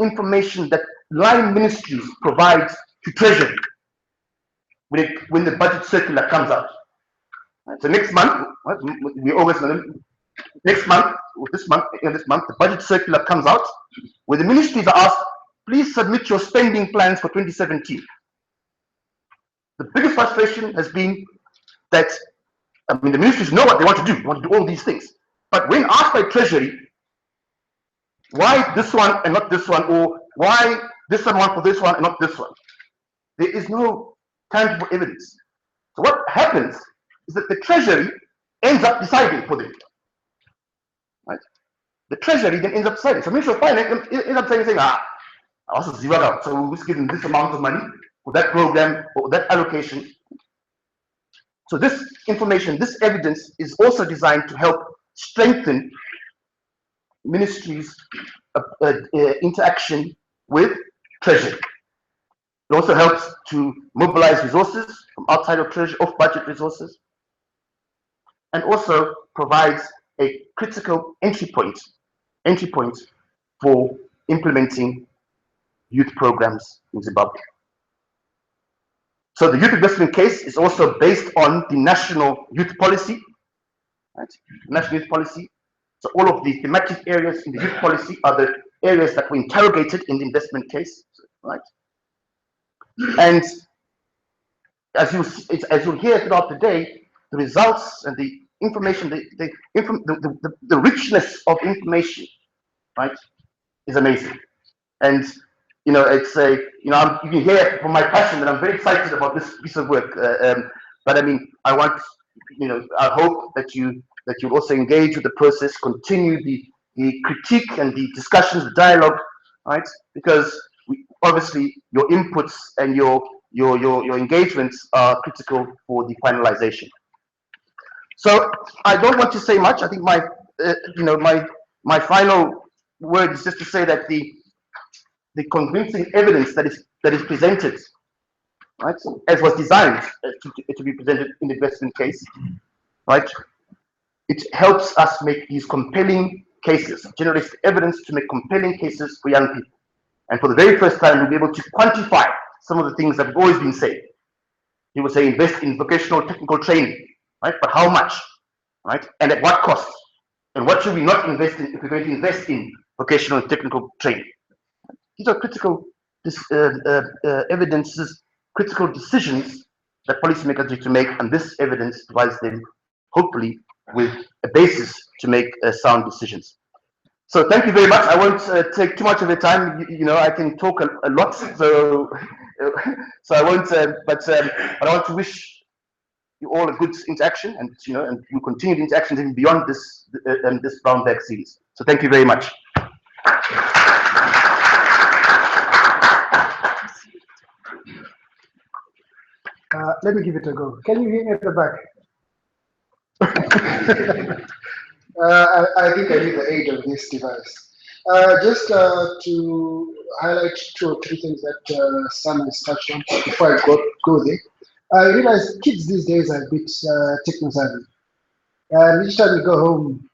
information that line ministries provide to Treasury when the budget circular comes out. Right? So next month, we August, next month, or this month, the budget circular comes out, where the ministries are asked, please submit your spending plans for 2017. The biggest frustration has been that, I mean, the ministries know what they want to do. They want to do all these things. But when asked by Treasury, why this one and not this one, or why this one for this one and not this one, there is no tangible evidence. So what happens is that the Treasury ends up deciding for them. Right? The Treasury then ends up deciding. So Ministry of Finance ends up saying, also zero out. So we'll just give them this amount of money for that program or that allocation. So this information, this evidence is also designed to help strengthen ministries' interaction with Treasury. It also helps to mobilize resources from outside of Treasury, off-budget resources, and also provides a critical entry point for implementing youth programs in Zimbabwe. So the youth investment case is also based on the national youth policy, right? National youth policy. So all of the thematic areas in the youth policy are the areas that were interrogated in the investment case, right? And as you'll hear throughout the day, the results and the information, the richness of information, right, is amazing. And it's a you can hear from my passion that I'm very excited about this piece of work. But I mean, I hope that you also engage with the process, continue the critique and the discussions, the dialogue, right? Because obviously your inputs and your engagements are critical for the finalization. So I don't want to say much. I think my final word is just to say that the convincing evidence that is presented, right, as was designed to be presented in the investment case, right, it helps us make these compelling cases, generates evidence to make compelling cases for young people. And for the very first time, we'll be able to quantify some of the things that have always been said. People say invest in vocational technical training, right? But how much, right? And at what cost? And what should we not invest in if we're going to invest in vocational and technical training? These are critical evidences, critical decisions that policymakers need to make, and this evidence provides them, hopefully, with a basis to make sound decisions. So thank you very much. I won't take too much of your time. I can talk a lot, so I won't. But I want to wish you all a good interaction, and you continue the interactions even beyond this this brown bag series. So thank you very much. Let me give it a go. Can you hear me at the back? I think I need the aid of this device. Just to highlight 2 or 3 things that Sam has touched on before I go there. I realize kids these days are a bit techno-savvy. And each time you go home,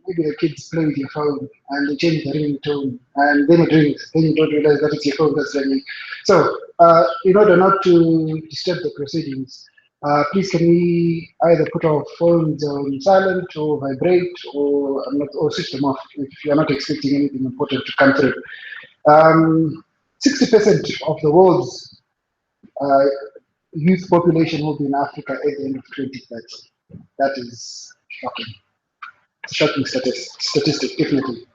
maybe the kids play with your phone and they change the ringtone, and then it rings. Then you don't realize that it's your phone that's ringing. So, in order not to disturb the proceedings, please can we either put our phones on silent or vibrate or switch them off if you're not expecting anything important to come through. 60% of the world's youth population will be in Africa at the end of 2030. That is shocking. Shocking statistic, definitely.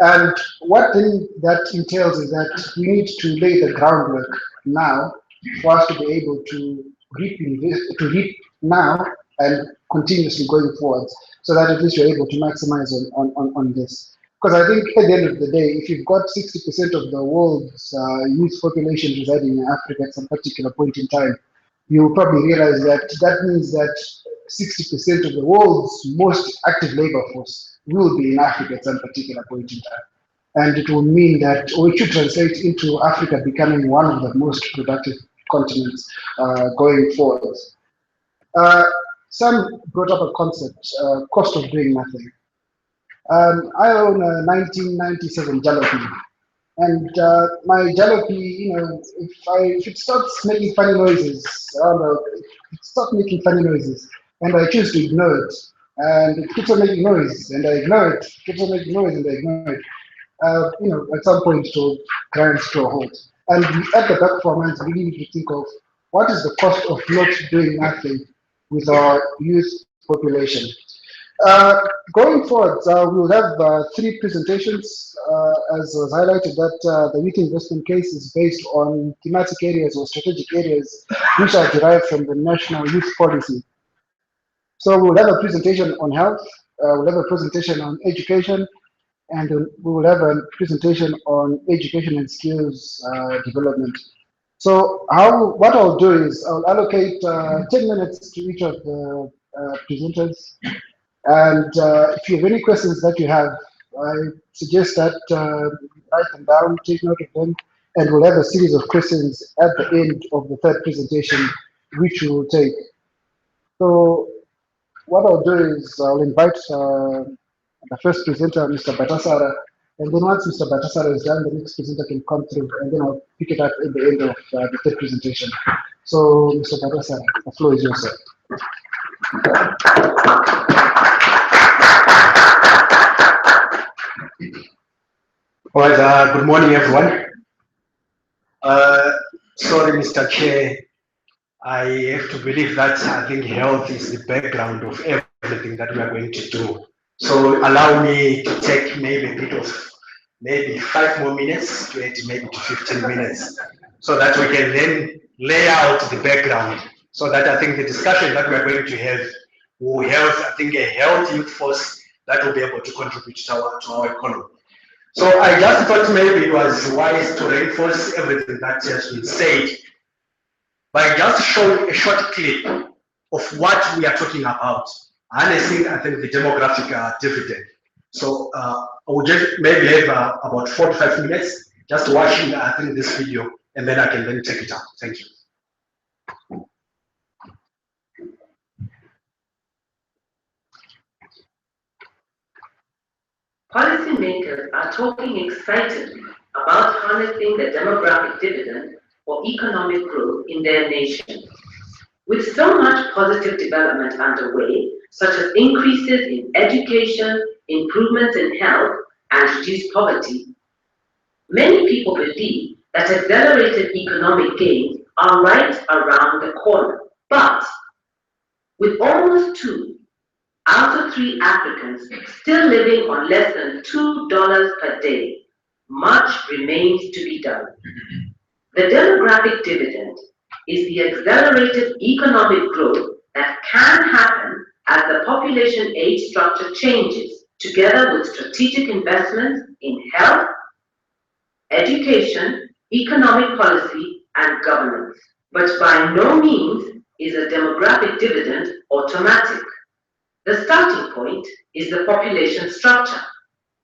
And what then that entails is that we need to lay the groundwork now for us to be able to reap now and continuously going forwards, so that at least you're able to maximize on this. Because I think at the end of the day, if you've got 60% of the world's youth population residing in Africa at some particular point in time, you'll probably realize that means that 60% of the world's most active labor force will be in Africa at some particular point in time. And it will mean that, or it should translate into Africa becoming one of the most productive continents going forward. Sam brought up a concept, cost of doing nothing. I own a 1997 jalopy, And my jalopy, if it starts making funny noises, I don't know, if it stops making funny noises, and I choose to ignore it, and it keeps on making noise, and I ignore it, keeps on making noise, and I ignore it. At some point it will grind to a halt. And at the back of our minds, we need to think of what is the cost of not doing nothing with our youth population. Going forward, we will have three presentations, as was highlighted that the youth investment case is based on thematic areas or strategic areas which are derived from the national youth policy. So we will have a presentation on health, we'll have a presentation on education, and we will have a presentation on education and skills development. So what I'll do is I'll allocate 10 minutes to each of the presenters. And if you have any questions that you have, I suggest that write them down, take note of them, and we'll have a series of questions at the end of the third presentation, which we will take. So what I'll do is I'll invite the first presenter, Mr. Batasara, and then once Mr. Batasara is done, the next presenter can come through, and then I'll pick it up at the end of the third presentation. So, Mr. Batasara, the floor is yours, sir. All right, good morning, everyone. Sorry, Mr. Chair, I have to believe that I think health is the background of everything that we are going to do. So allow me to take maybe a bit of, maybe 5 more minutes to 8, maybe to 15 minutes, so that we can then lay out the background, so that I think the discussion that we are going to have will have, I think, a healthy youth force that will be able to contribute to our economy. So I just thought maybe it was wise to reinforce everything that has been said by just showing a short clip of what we are talking about, harnessing, I think, the demographic dividend. So I will just maybe have about 4 to 5 minutes just watching, I think, this video, and then I can then take it up. Thank you. Policymakers are talking excitedly about harnessing the demographic dividend for economic growth in their nation. With so much positive development underway, such as increases in education, improvements in health, and reduced poverty, many people believe that accelerated economic gains are right around the corner. But with almost 2 out of 3 Africans still living on less than $2 per day, much remains to be done. The demographic dividend is the accelerated economic growth that can happen as the population age structure changes, together with strategic investments in health, education, economic policy, and governance. But by no means is a demographic dividend automatic. The starting point is the population structure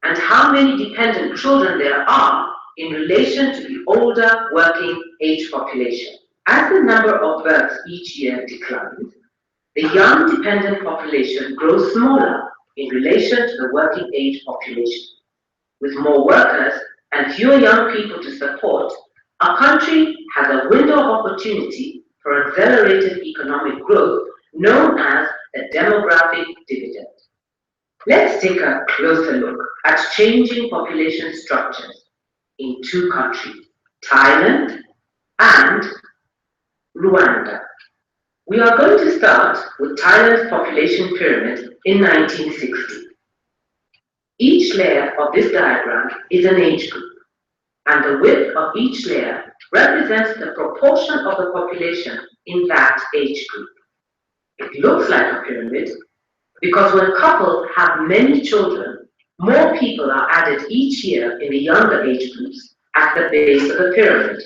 and how many dependent children there are in relation to the older working age population. As the number of births each year declines, the young dependent population grows smaller in relation to the working age population. With more workers and fewer young people to support, our country has a window of opportunity for accelerated economic growth known as the demographic dividend. Let's take a closer look at changing population structures in 2 countries, Thailand and Rwanda. We are going to start with Thailand's population pyramid in 1960. Each layer of this diagram is an age group, and the width of each layer represents the proportion of the population in that age group. It looks like a pyramid because when couples have many children, more people are added each year in the younger age groups at the base of the pyramid.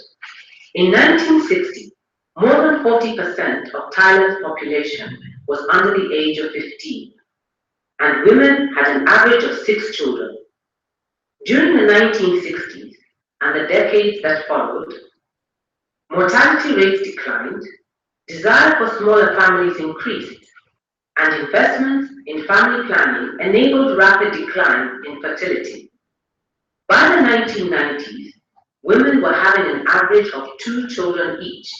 In 1960, more than 40% of Thailand's population was under the age of 15, and women had an average of 6 children. During the 1960s and the decades that followed, mortality rates declined, desire for smaller families increased, and investments in family planning enabled rapid decline in fertility. By the 1990s, women were having an average of 2 children each.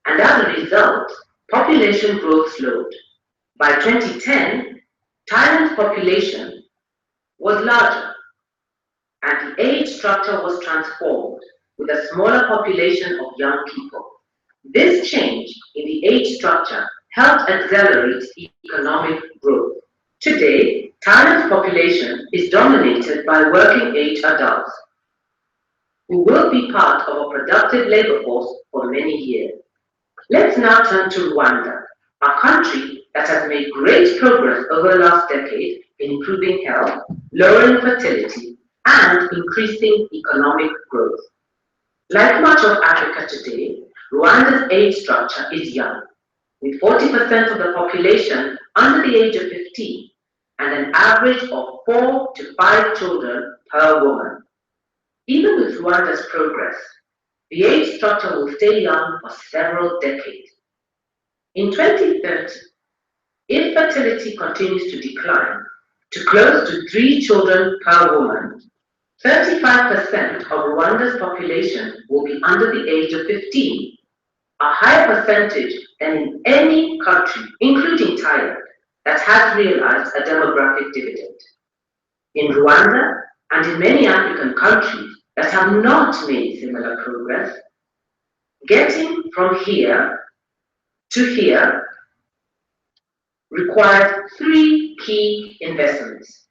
And as a result, population growth slowed. By 2010, Thailand's population was larger, and the age structure was transformed with a smaller population of young people. This change in the age structure helped accelerate economic growth. Today, Thailand's population is dominated by working-age adults who will be part of a productive labor force for many years. Let's now turn to Rwanda, a country that has made great progress over the last decade in improving health, lowering fertility, and increasing economic growth. Like much of Africa today, Rwanda's age structure is young, with 40% of the population under the age of 15 and an average of 4 to 5 children per woman. Even with Rwanda's progress, the age structure will stay young for several decades. In 2030, if fertility continues to decline to close to 3 children per woman, 35% of Rwanda's population will be under the age of 15, a higher percentage than in any country, including Thailand, that has realized a demographic dividend. In Rwanda and in many African countries that have not made similar progress, getting from here to here required 3 key investments.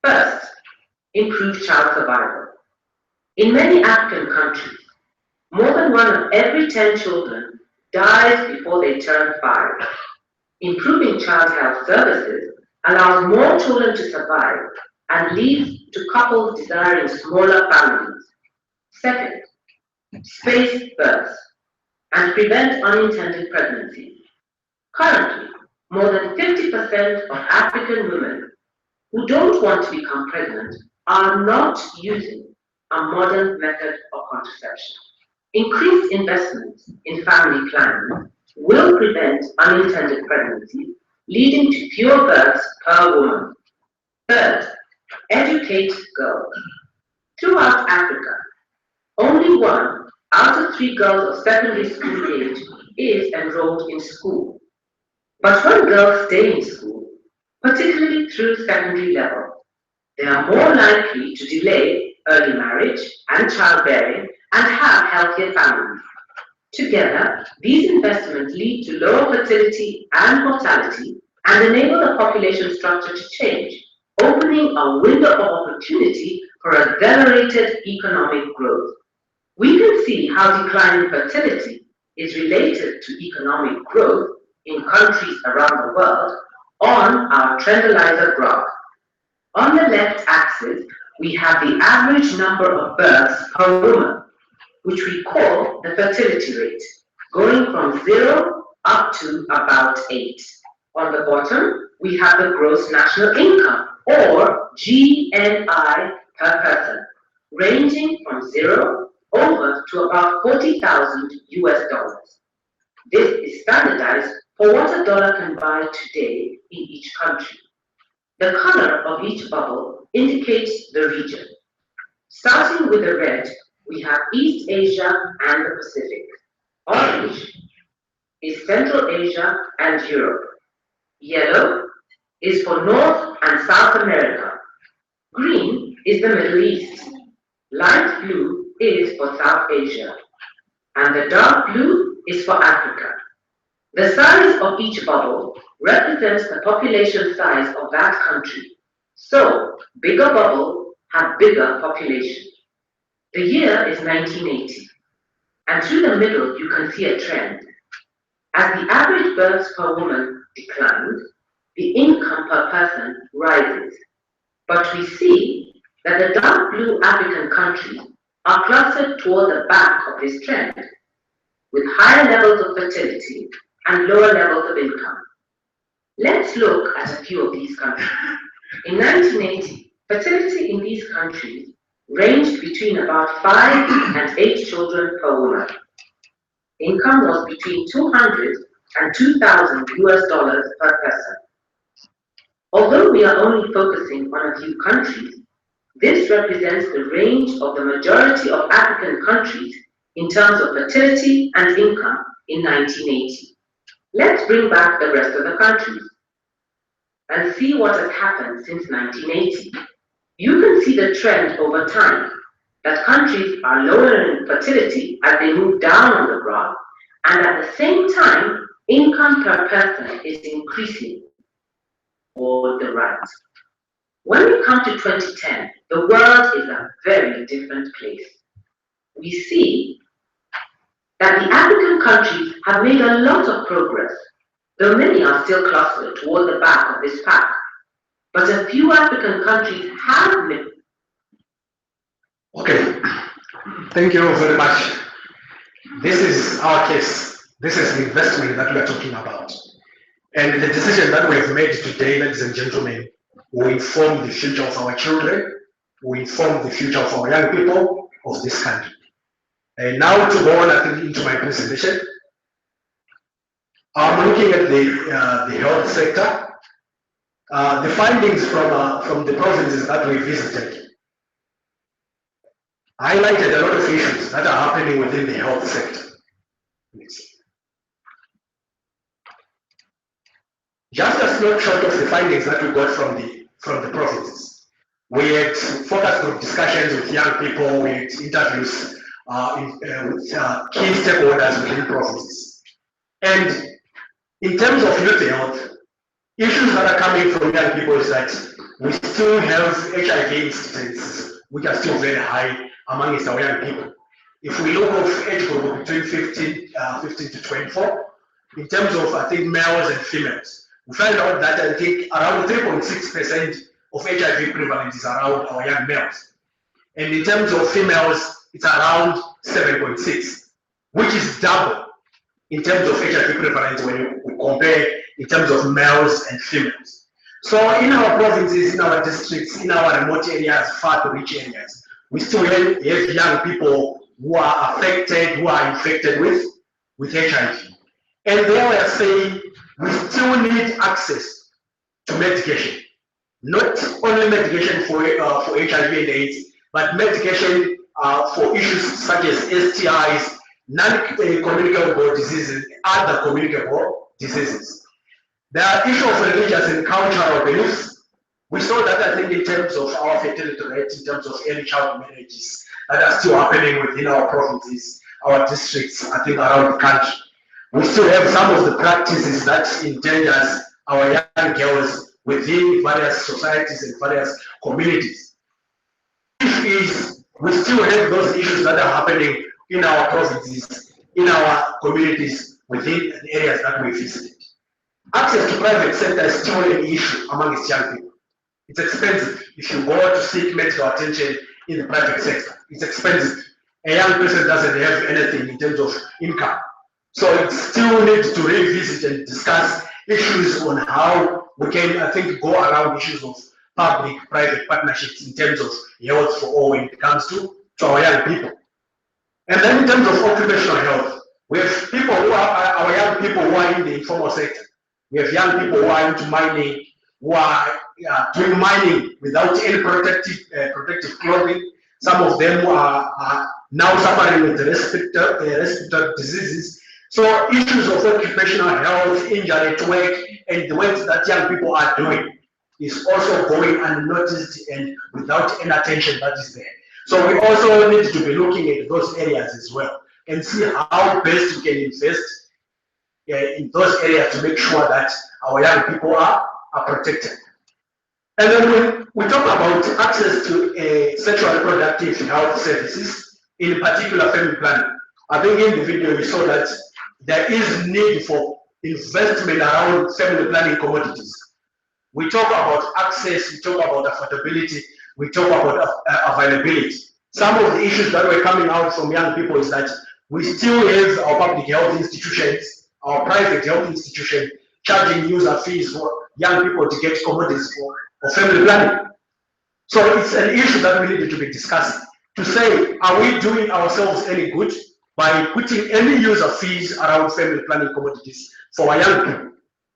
First, improved child survival. In many African countries, more than 1 of every 10 children dies before they turn 5. Improving child health services allows more children to survive and leads to couples desiring smaller families. Second, space births and prevent unintended pregnancy. Currently, more than 50% of African women who don't want to become pregnant are not using a modern method of contraception. Increased investments in family planning will prevent unintended pregnancy, leading to fewer births per woman. Third, educate girls. Throughout Africa, only 1 out of 3 girls of secondary school age is enrolled in school. But when girls stay in school, particularly through secondary level, they are more likely to delay early marriage and childbearing and have healthier families. Together, these investments lead to lower fertility and mortality and enable the population structure to change, opening a window of opportunity for accelerated economic growth. We can see how declining fertility is related to economic growth in countries around the world on our Trendalizer graph. On the left axis, we have the average number of births per woman, which we call the fertility rate, going from 0 up to about 8. On the bottom, we have the gross national income, or GNI per person, ranging from 0 over to about 40,000 US dollars. This is standardized for what a dollar can buy today in each country. The color of each bubble indicates the region. Starting with the red, we have East Asia and the Pacific. Orange is Central Asia and Europe. Yellow is for North and South America. Green is the Middle East. Light blue is for South Asia. And the dark blue is for Africa. The size of each bubble represents the population size of that country. So, bigger bubbles have bigger population. The year is 1980, and through the middle you can see a trend. As the average births per woman declines, the income per person rises. But we see that the dark blue African countries are clustered toward the back of this trend, with higher levels of fertility and lower levels of income. Let's look at a few of these countries. In 1980, fertility in these countries ranged between about 5 and 8 children per woman. Income was between 200 and 2,000 US dollars per person. Although we are only focusing on a few countries, This represents the range of the majority of African countries in terms of fertility and income in 1980. Let's bring back the rest of the countries and see what has happened since 1980. You can see the trend over time, that countries are lowering in fertility as they move down on the graph, and at the same time, income per person is increasing toward the right. When we come to 2010, the world is a very different place. We see that the African countries have made a lot of progress, though many are still clustered toward the back of this pack. But a few African countries have made. Okay, thank you very much. This is our case. This is the investment that we are talking about. And the decision that we have made today, ladies and gentlemen, will inform the future of our children, will inform the future of our young people of this country. And now to go on, I think, into my presentation. I'm looking at the health sector. The findings from the provinces that we visited highlighted a lot of issues that are happening within the health sector. Just a snapshot of the findings that we got from the provinces. We had focus group discussions with young people, we had interviews with key stakeholders within provinces. And in terms of youth health, issues that are coming from young people is that we still have HIV incidents, which are still very high amongst our young people. If we look at age group between 15 to 24, in terms of, I think, males and females, we find out that I think around 3.6% of HIV prevalence is around our young males. And in terms of females, it's around 7.6, which is double in terms of HIV prevalence when we compare in terms of males and females. So in our provinces, in our districts, in our remote areas, far to reach areas, we still have young people who are affected, who are infected with HIV. And they were saying we still need access to medication. Not only medication for HIV and AIDS, but medication for issues such as STIs, non-communicable diseases, other communicable diseases. There are issues of religious and cultural beliefs. We saw that, I think, in terms of our fertility rate, in terms of early child marriages that are still happening within our provinces, our districts, I think, around the country. We still have some of the practices that endangers our young girls within various societies and various communities. We still have those issues that are happening in our provinces, in our communities, within the areas that we visited. Access to private sector is still an issue amongst young people. It's expensive. If you go to seek medical attention in the private sector, it's expensive. A young person doesn't have anything in terms of income. So it still needs to revisit and discuss issues on how we can, I think, go around issues of public-private partnerships in terms of health for all when it comes to our young people. And then in terms of occupational health, we have people who are our young people who are in the informal sector. We have young people who are into mining, who are doing mining without any protective clothing. Some of them are now suffering with respiratory diseases. So issues of occupational health, injury to work, and the work that young people are doing is also going unnoticed and without any attention that is there. So we also need to be looking at those areas as well and see how best we can invest in those areas to make sure that our young people are protected. And then when we talk about access to sexual reproductive health services, in particular family planning, I think in the video we saw that there is need for investment around family planning commodities. We talk about access, we talk about affordability, we talk about availability. Some of the issues that were coming out from young people is that we still have our public health institutions, our private health institutions, charging user fees for young people to get commodities for family planning. So it's an issue that we need to be discussing to say, are we doing ourselves any good by putting any user fees around family planning commodities for our young people?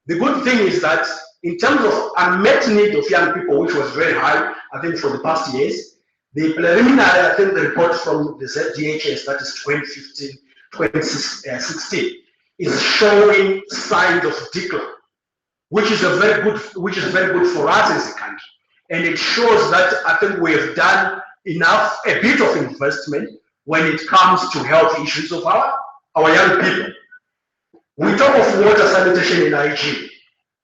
The good thing is that in terms of unmet need of young people, which was very high, I think, for the past years, The preliminary, I think the report from the ZDHS, that is 2015-2016, is showing signs of decline, which is very good for us as a country. And it shows that I think we have done a bit of investment when it comes to health issues of our young people. We talk of water sanitation in IG.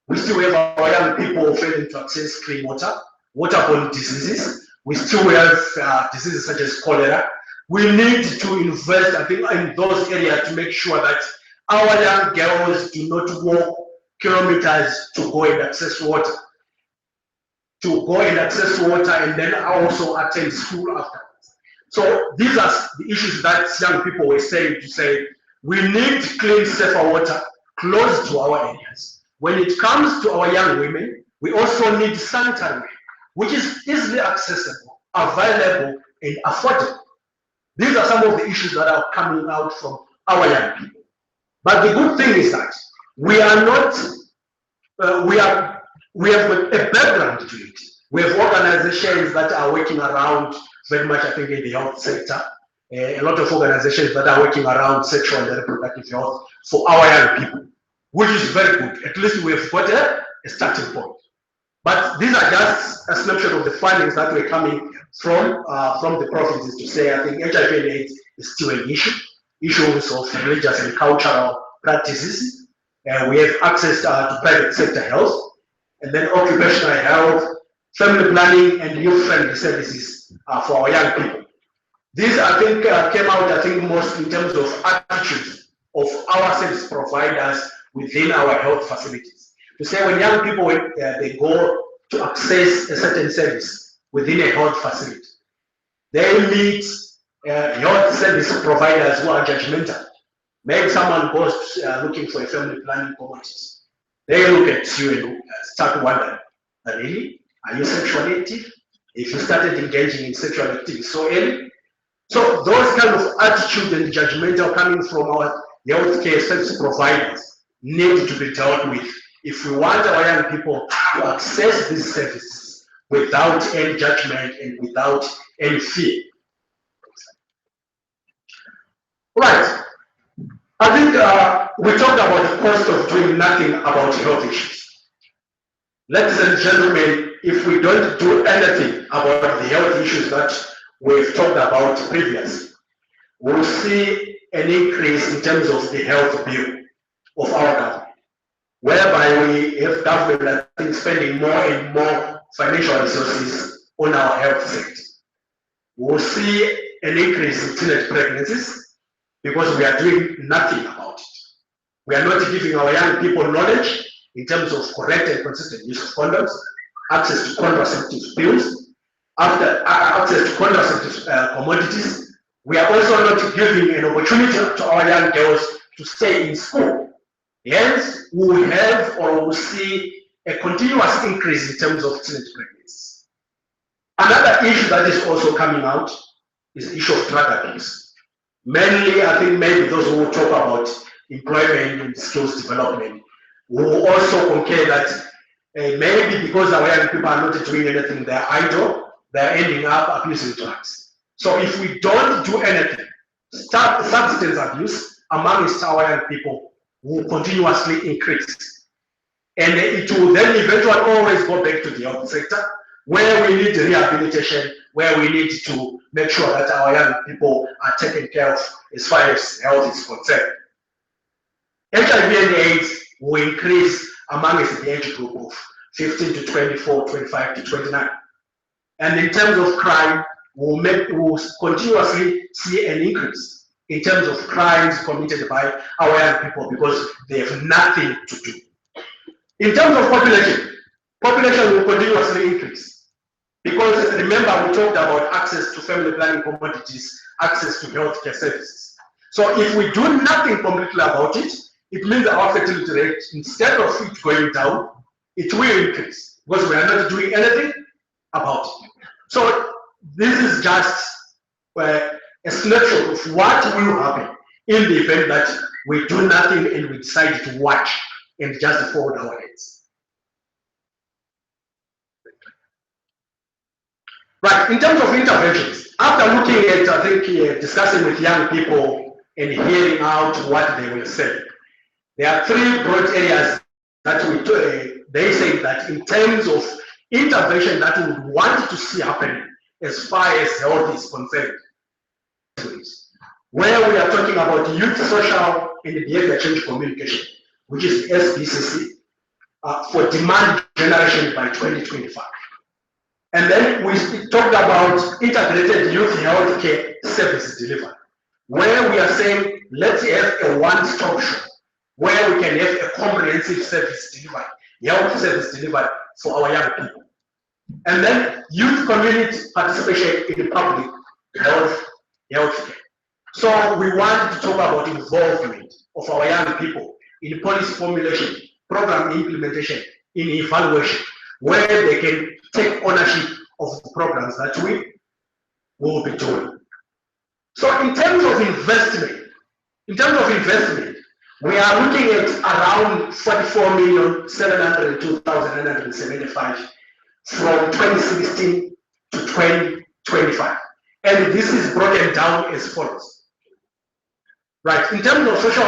We still have our young people failing to access clean water, waterborne diseases. We still have diseases such as cholera. We need to invest, I think, in those areas to make sure that our young girls do not walk kilometers to go and access water. And then also attend school afterwards. So these are the issues that young people were saying, to say we need clean, safer water close to our areas. When it comes to our young women, we also need sanitary, which is easily accessible, available, and affordable. These are some of the issues that are coming out from our young people. But the good thing is that we are not, we have a background to it. We have organizations that are working around very much, I think, in the health sector. A lot of organizations that are working around sexual and reproductive health for our young people, which is very good. At least we have got a starting point. But these are just a snapshot of the findings that were coming from the provinces to say, I think HIV and AIDS is still an issue. Issues of religious and cultural practices. We have access to private sector health, and then occupational health, family planning, and youth-friendly services for our young people. These, I think, came out, I think, most in terms of attitudes of our service providers within our health facilities. To say when young people, they go to access a certain service within a health facility, they meet health service providers who are judgmental. Maybe someone goes looking for a family planning commodity. They look at you and start wondering, really? Are you sexually active? If you started engaging in sexual activity so early? So those kind of attitudes and judgmental coming from our healthcare service providers need to be dealt with if we want our young people to access these services without any judgment and without any fear. Right. I think we talked about the cost of doing nothing about health issues. Ladies and gentlemen, if we don't do anything about the health issues that we've talked about previously, we'll see an increase in terms of the health bill of our government, whereby we have government, I think, spending more and more financial resources on our health sector. We'll see an increase in teenage pregnancies because we are doing nothing about it. We are not giving our young people knowledge in terms of correct and consistent use of condoms, access to contraceptive pills, access to contraceptive commodities. We are also not giving an opportunity to our young girls to stay in school. Hence, we will have or we will see a continuous increase in terms of teenage pregnancies. Another issue that is also coming out is the issue of drug abuse. Mainly, I think maybe those who will talk about employment and skills development will also concur that maybe because our young people are not doing anything, they're idle, they're ending up abusing drugs. So if we don't do anything, substance abuse amongst our young people will continuously increase. And it will then eventually always go back to the health sector, where we need rehabilitation, where we need to make sure that our young people are taken care of as far as health is concerned. HIV and AIDS will increase amongst the age group of 15 to 24, 25 to 29. And in terms of crime, we'll continuously see an increase in terms of crimes committed by our young people because they have nothing to do. In terms of population will continuously increase. Because remember, we talked about access to family planning commodities, access to healthcare services. So if we do nothing completely about it, it means our fertility rate, instead of it going down, it will increase because we are not doing anything about it. So this is just a snapshot of what will happen in the event that we do nothing and we decide to watch and just fold our heads. Right, in terms of interventions, after looking at, I think, discussing with young people and hearing out what they will say, there are three broad areas that they say that in terms of intervention that we would want to see happening as far as health is concerned, where we are talking about youth social and behavior change communication, which is SBCC, for demand generation by 2025. And then we talked about integrated youth health care service delivery, where we are saying, let's have a one-stop shop, where we can have a comprehensive service delivery, health service delivery for our young people. And then youth community participation in public health care. So we want to talk about involvement of our young people in policy formulation, program implementation, in evaluation, where they can take ownership of the programs that we will be doing. So in terms of investment, we are looking at around 44,702,975 from 2016 to 2025. And this is broken down as follows. Right, in terms of social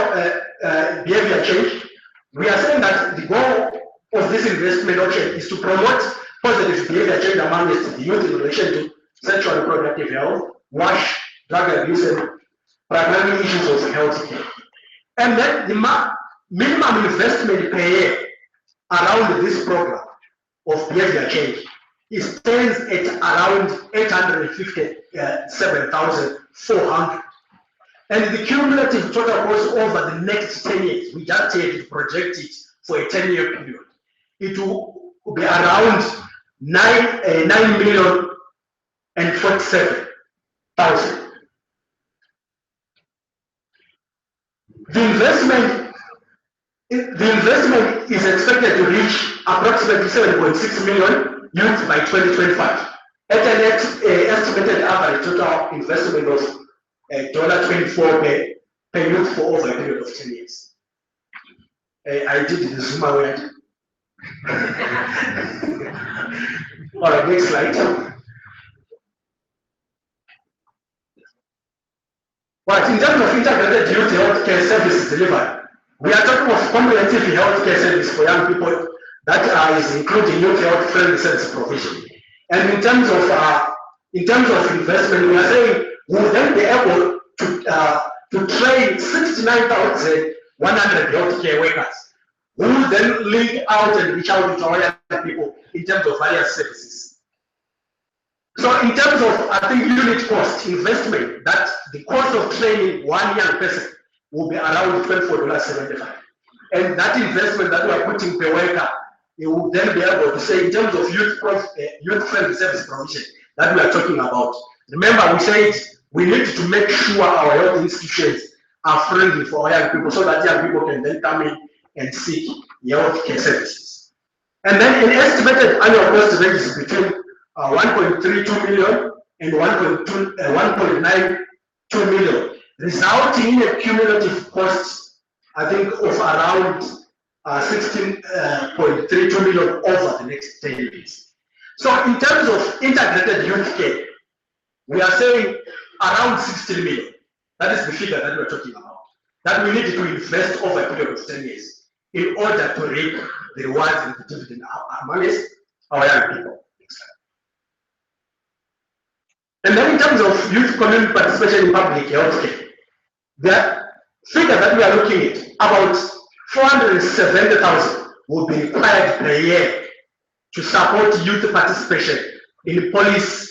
behavior change, we are saying that the goal of this investment option is to promote positive behavior change amongst the youth in relation to sexual and reproductive health, WASH, drug abuse, and primary issues of health care. And then the minimum investment per year around this program of behavior change stands at around 857,400. And the cumulative total cost over the next 10 years, we just had to project it for a 10-year period. It will be around 9,047,000. The investment is expected to reach approximately 7.6 million youths by 2025 at an estimated average total investment of $24 per youth for over a period of 10 years. I did the Zimbabwe. All right, next slide. Right, in terms of integrated youth healthcare services delivered, we are talking of comprehensive healthcare service for young people that is including youth health friendly service provision. And in terms of investment, we are saying we will then be able to train 69,100 healthcare workers who will then link out and reach out to our young people in terms of various services. So in terms of, I think, unit cost investment, that the cost of training one young person will be around $24.75. And that investment that we are putting per worker, it will then be able to say in terms of youth-friendly service provision that we are talking about. Remember, we said we need to make sure our health institutions are friendly for our young people so that young people can then come in and seek health care services. And then an estimated annual cost ranges between 1.32 million and 1.92 million, resulting in a cumulative cost, I think, of around 16.32 million over the next 10 years. So in terms of integrated youth care, we are saying around 16 million. That is the figure that we're talking about. That we need to invest over a period of 10 years in order to reap the rewards and the dividend amongst our young people. And then in terms of youth community participation in public health care, the figure that we are looking at, about 470,000 will be required per year to support youth participation in policy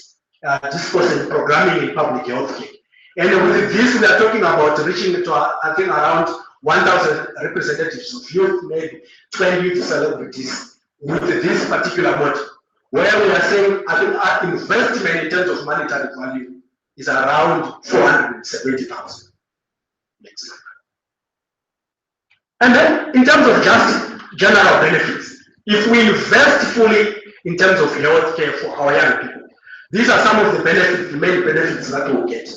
discourse and programming in public health care. And with this, we are talking about reaching to, I think, around 1,000 representatives of youth, maybe 20 youth celebrities with this particular model, where we are saying, I think our investment in terms of monetary value is around 470,000. Next. And then, in terms of just general benefits, if we invest fully in terms of health care for our young people, these are some of the benefits, the main benefits that we'll get.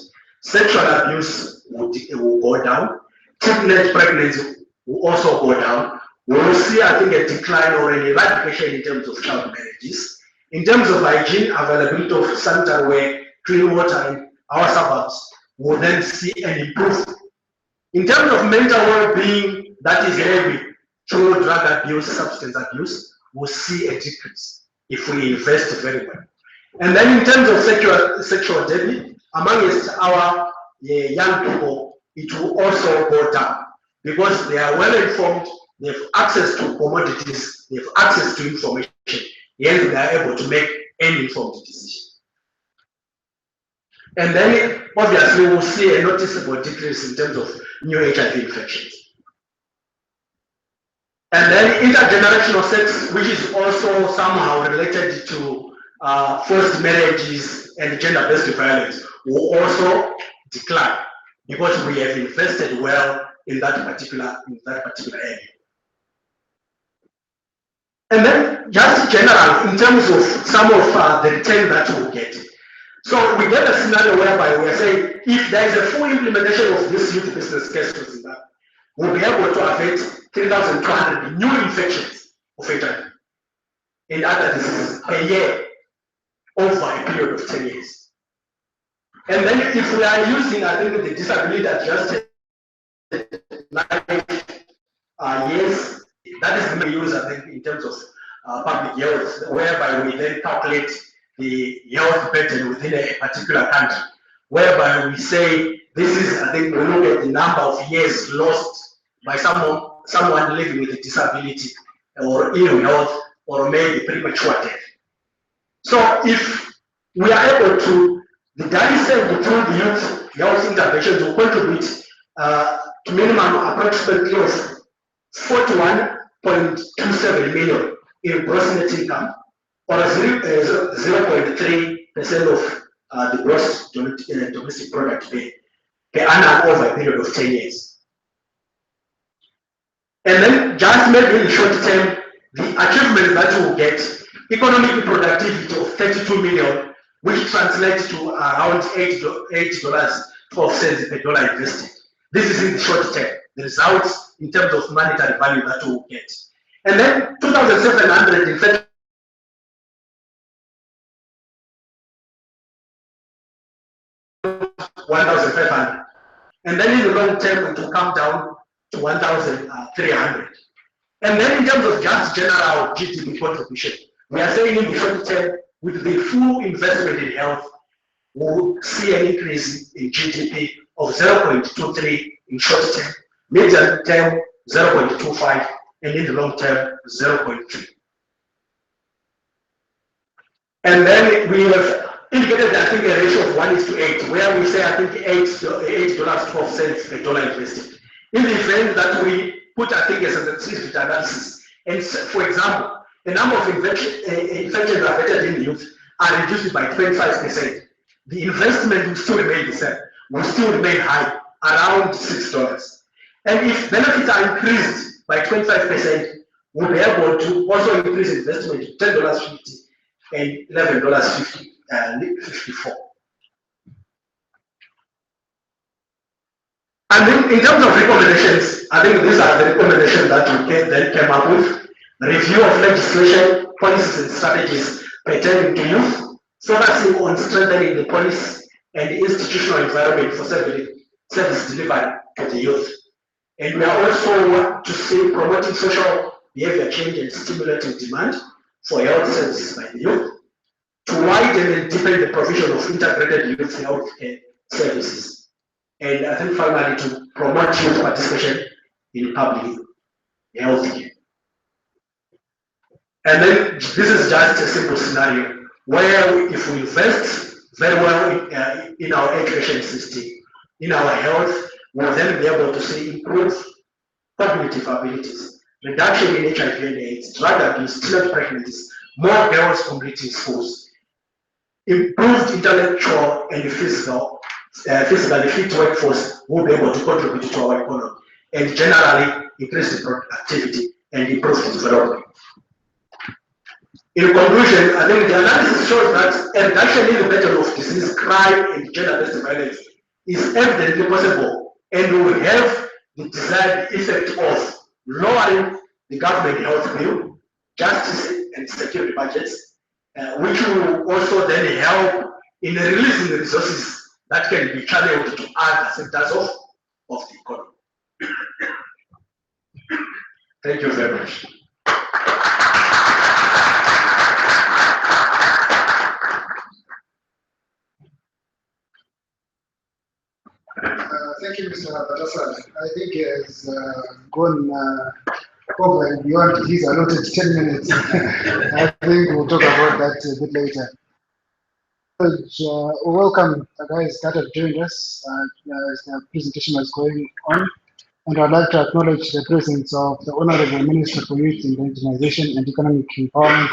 Sexual abuse will go down. Teenage pregnancy will also go down. We will see, I think, a decline or an eradication in terms of child marriages. In terms of hygiene, availability of sanitary ware, clean water in our suburbs will then see an improvement. In terms of mental well-being, that is heavy through drug abuse, substance abuse, we'll see a decrease if we invest very well. And then in terms of sexual debit, amongst our young people, it will also go down because they are well informed, they have access to commodities, they have access to information, hence they are able to make an informed decision. And then obviously we'll see a noticeable decrease in terms of new HIV infections. And then intergenerational sex, which is also somehow related to forced marriages and gender-based violence, will also decline because we have invested well in that particular area. And then just general, in terms of some of the return that we'll get. So we get a scenario whereby we are saying if there is a full implementation of this youth business case for Zimbabwe, we'll be able to avert 3,200 new infections of HIV and other diseases per year over a period of 10 years. And then if we are using, I think, the disability adjusted life years, that is the use, I think, in terms of public health, whereby we then calculate the health burden within a particular country, whereby we say this is, I think, we look at the number of years lost by someone living with a disability or ill health or maybe premature death. So if we are able to, the DAI through the youth health interventions will contribute to minimum approximately of 41.27 million in gross net income, or 0.3% of the gross domestic product per annum over a period of 10 years. And then just maybe in short term, the achievement that we will get, economic productivity of 32 million, which translates to around $8.12 per dollar invested. This is in the short term, the results in terms of monetary value that we will get. And then 2,700 in fact, $1,500. And then in the long term, it will come down to 1,300. And then in terms of just general GDP contribution, we are saying in the short term, with the full investment in health, we'll see an increase in GDP of 0.23 in short term, medium term 0.25, and in the long term 0.3. And then we have indicated, I think, a ratio of 1:8, where we say, I think, $8.12 per dollar invested. In the event that we put, I think, a sensitivity analysis, and for example, the number of infections averted in youth are reduced by 25%. The investment will still remain the same, will still remain high, around $6. And if benefits are increased by 25%, we'll be able to also increase investment to $10.50 and $11.54. And then in terms of recommendations, I think these are the recommendations that we then came up with. Review of legislation, policies and strategies pertaining to youth, focusing on strengthening the policy and the institutional environment for service delivery to the youth. And we are also to see promoting social behavior change and stimulating demand for health services by the youth, to widen and deepen the provision of integrated youth health care services. And I think finally to promote youth participation in public health care. And then this is just a simple scenario where if we invest very well in our education system, in our health, we'll then be able to see improved cognitive abilities, reduction in HIV and AIDS, drug abuse, teenage pregnancies, more girls completing schools, improved intellectual and physically fit workforce will be able to contribute to our economy and generally increase the productivity and improve the development. In conclusion, I think the analysis shows that a reduction in the burden of disease, crime, and gender-based violence is evidently possible and will have the desired effect of lowering the government health bill, justice and security budgets, which will also then help in releasing the resources that can be channeled to other sectors of the economy. Thank you very much. Thank you, Mr. Batasal. I think he has gone over and beyond his allotted 10 minutes. I think we'll talk about that a bit later. Welcome, guys that have joined us as the presentation is going on. And I'd like to acknowledge the presence of the Honorable Minister for Youth Indigenization and Economic Empowerment,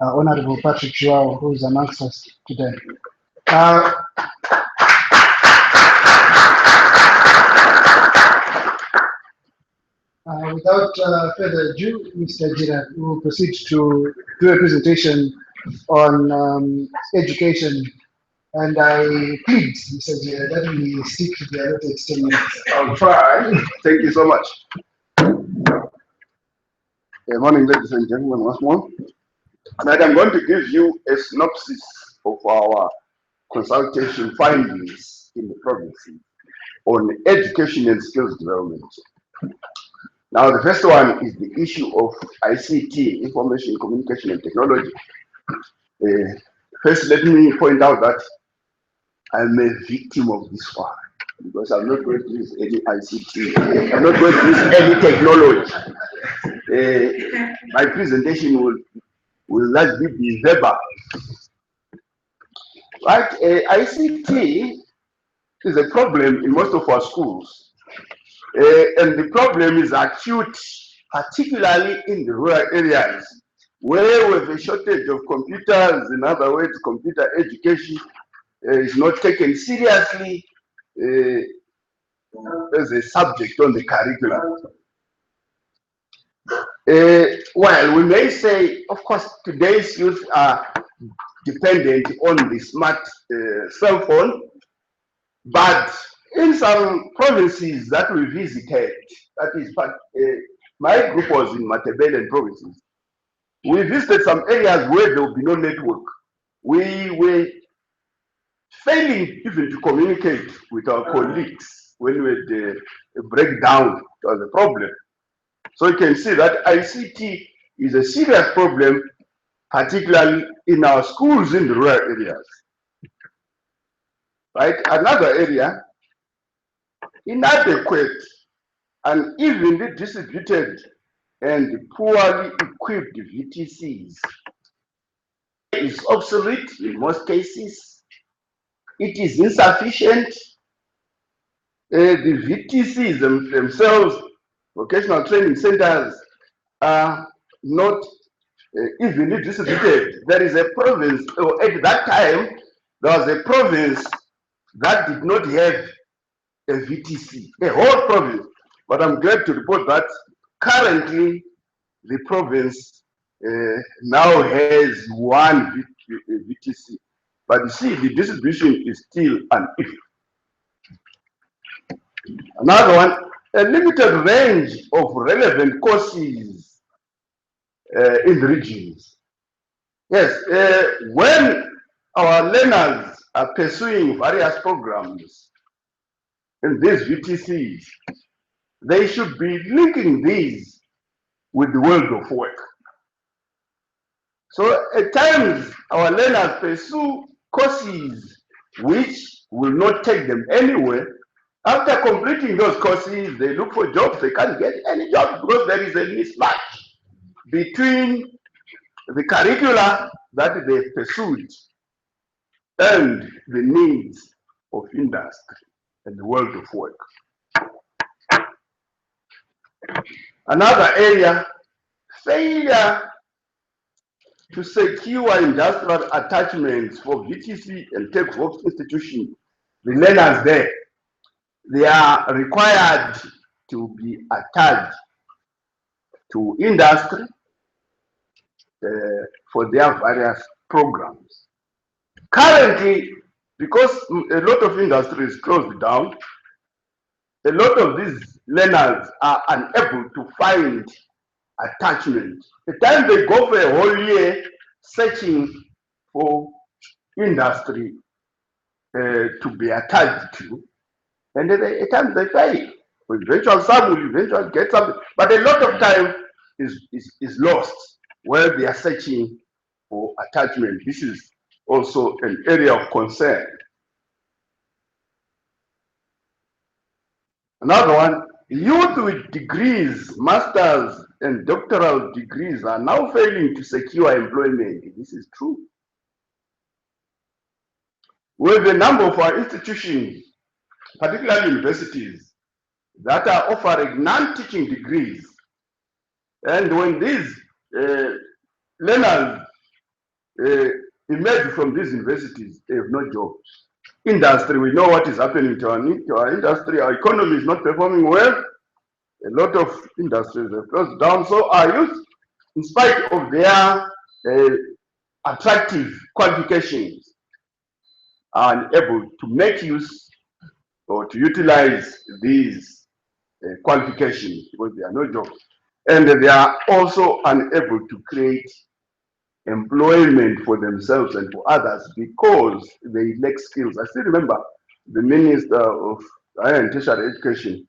Honorable Patrick Joao, who is amongst us today. Without further ado, Mr. Jira will proceed to do a presentation on education. And I plead, Mr. Jira, that we stick to the allotted 10 minutes. I'll try. Thank you so much. Good morning, ladies and gentlemen, once more. Tonight I'm going to give you a synopsis of our consultation findings in the province on education and skills development. Now, the first one is the issue of ICT, Information, Communication and Technology. First, let me point out that I'm a victim of this one because I'm not going to use any ICT. I'm not going to use any technology. My presentation will largely be verbal. Right? ICT is a problem in most of our schools. And the problem is acute, particularly in the rural areas, where we have a shortage of computers. In other words, computer education is not taken seriously as a subject on the curriculum. Well, we may say, of course, today's youth are dependent on the smart cell phone, but in some provinces that we visited, that is, my group was in Matabele provinces. We visited some areas where there will be no network. We were failing even to communicate with our colleagues when we had a breakdown. It was a problem. So you can see that ICT is a serious problem, particularly in our schools in the rural areas. Right? Another area, inadequate and evenly distributed and poorly equipped VTCs is obsolete in most cases. It is insufficient. The VTCs themselves, vocational training centers, are not evenly distributed. There is a province, or at that time, there was a province that did not have a VTC, a whole province. But I'm glad to report that currently the province now has one VTC. But you see, the distribution is still uneven. Another one, a limited range of relevant courses in the regions. Yes, when our learners are pursuing various programs in these VTCs, they should be linking these with the world of work. So at times, our learners pursue courses which will not take them anywhere. After completing those courses, they look for jobs. They can't get any jobs because there is a mismatch between the curricula that they pursued and the needs of industry and the world of work. Another area, failure to secure industrial attachments for VTC and tech works institutions. The learners there, they are required to be attached to industry for their various programs. Currently, because a lot of industry is closed down, a lot of these learners are unable to find attachment. The time they go for a whole year searching for industry to be attached to, and at times they fail. Eventually, some will eventually get something, but a lot of time is lost where they are searching for attachment. This is also an area of concern. Another one, youth with degrees, masters and doctoral degrees are now failing to secure employment. This is true. With the number of our institutions, particularly universities, that are offering non-teaching degrees, and when these learners emerge from these universities, they have no jobs. Industry, we know what is happening to our industry. Our economy is not performing well. A lot of industries have closed down. So our youth, in spite of their attractive qualifications, are unable to make use or to utilize these qualifications because there are no jobs. And they are also unable to create employment for themselves and for others because they lack skills. I still remember the Minister of Higher and Tertiary Education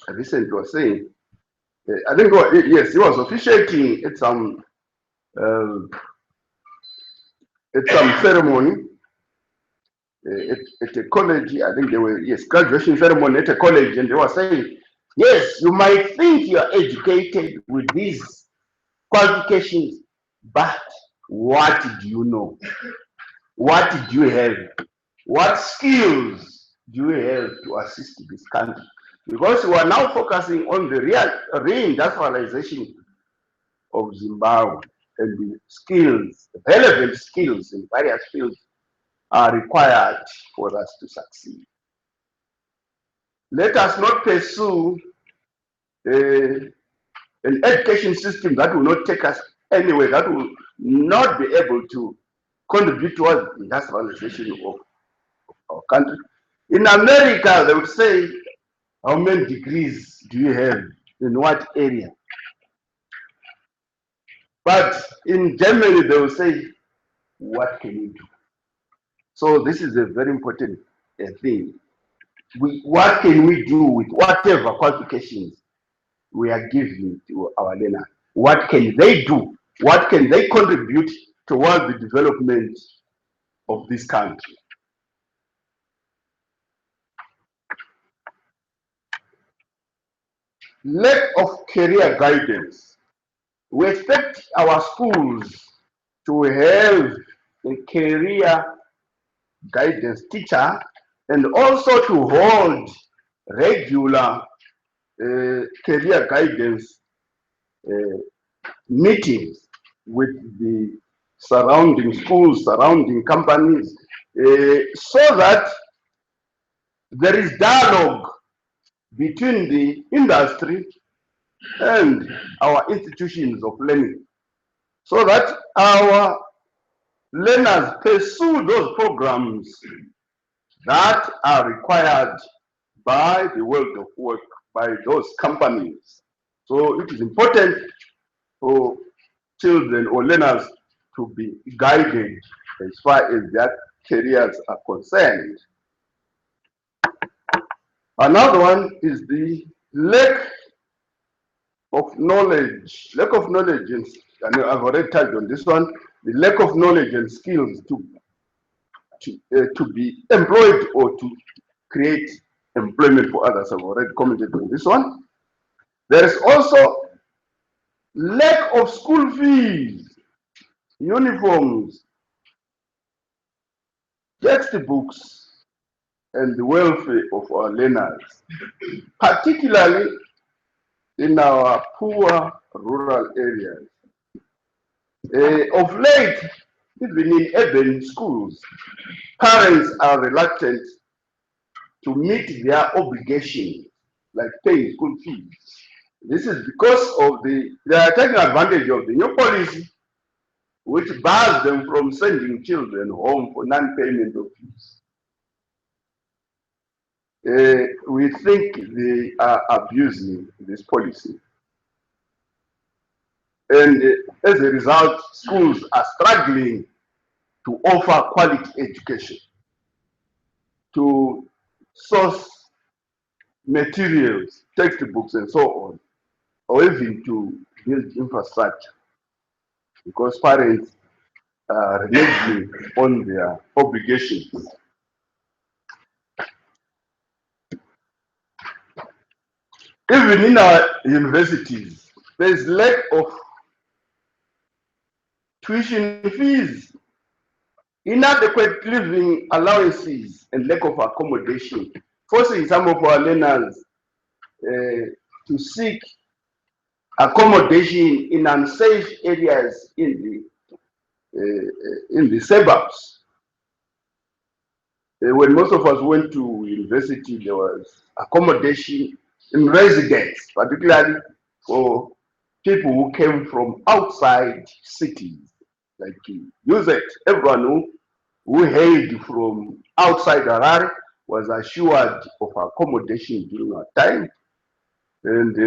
recently was saying, I think, yes, he was officiating at some ceremony at a college. I think they were, yes, graduation ceremony at a college, and they were saying, yes, you might think you are educated with these qualifications, but what do you know? What do you have? What skills do you have to assist this country? Because we are now focusing on the reindustrialization of Zimbabwe, and the skills, the relevant skills in various fields are required for us to succeed. Let us not pursue an education system that will not take us anywhere, that will not be able to contribute towards the industrialization of our country. In America, they would say, how many degrees do you have? In what area? But in Germany, they will say, what can you do? So this is a very important thing. What can we do with whatever qualifications we are giving to our learners? What can they do? What can they contribute towards the development of this country? Lack of career guidance. We expect our schools to have a career guidance teacher and also to hold regular career guidance meetings with the surrounding schools, surrounding companies, so that there is dialogue between the industry and our institutions of learning, so that our learners pursue those programs that are required by the world of work, by those companies. So it is important for children or learners to be guided as far as their careers are concerned. Another one is the lack of knowledge. Lack of knowledge, and I've already touched on this one, the lack of knowledge and skills to be employed or to create employment for others. I've already commented on this one. There is also lack of school fees, uniforms, textbooks, and the welfare of our learners, particularly in our poor rural areas. Of late, even in urban schools, parents are reluctant to meet their obligations, like paying school fees. This is because of they are taking advantage of the new policy, which bars them from sending children home for non-payment of fees. We think they are abusing this policy. And as a result, schools are struggling to offer quality education, to source materials, textbooks, and so on, or even to build infrastructure, because parents are reneging on their obligations. Even in our universities, there is lack of tuition fees, inadequate living allowances, and lack of accommodation, forcing some of our learners to seek accommodation in unsafe areas in the suburbs. When most of us went to university, there was accommodation in residence, particularly for people who came from outside cities, like UZ. Everyone who hailed from outside Harare was assured of accommodation during our time, and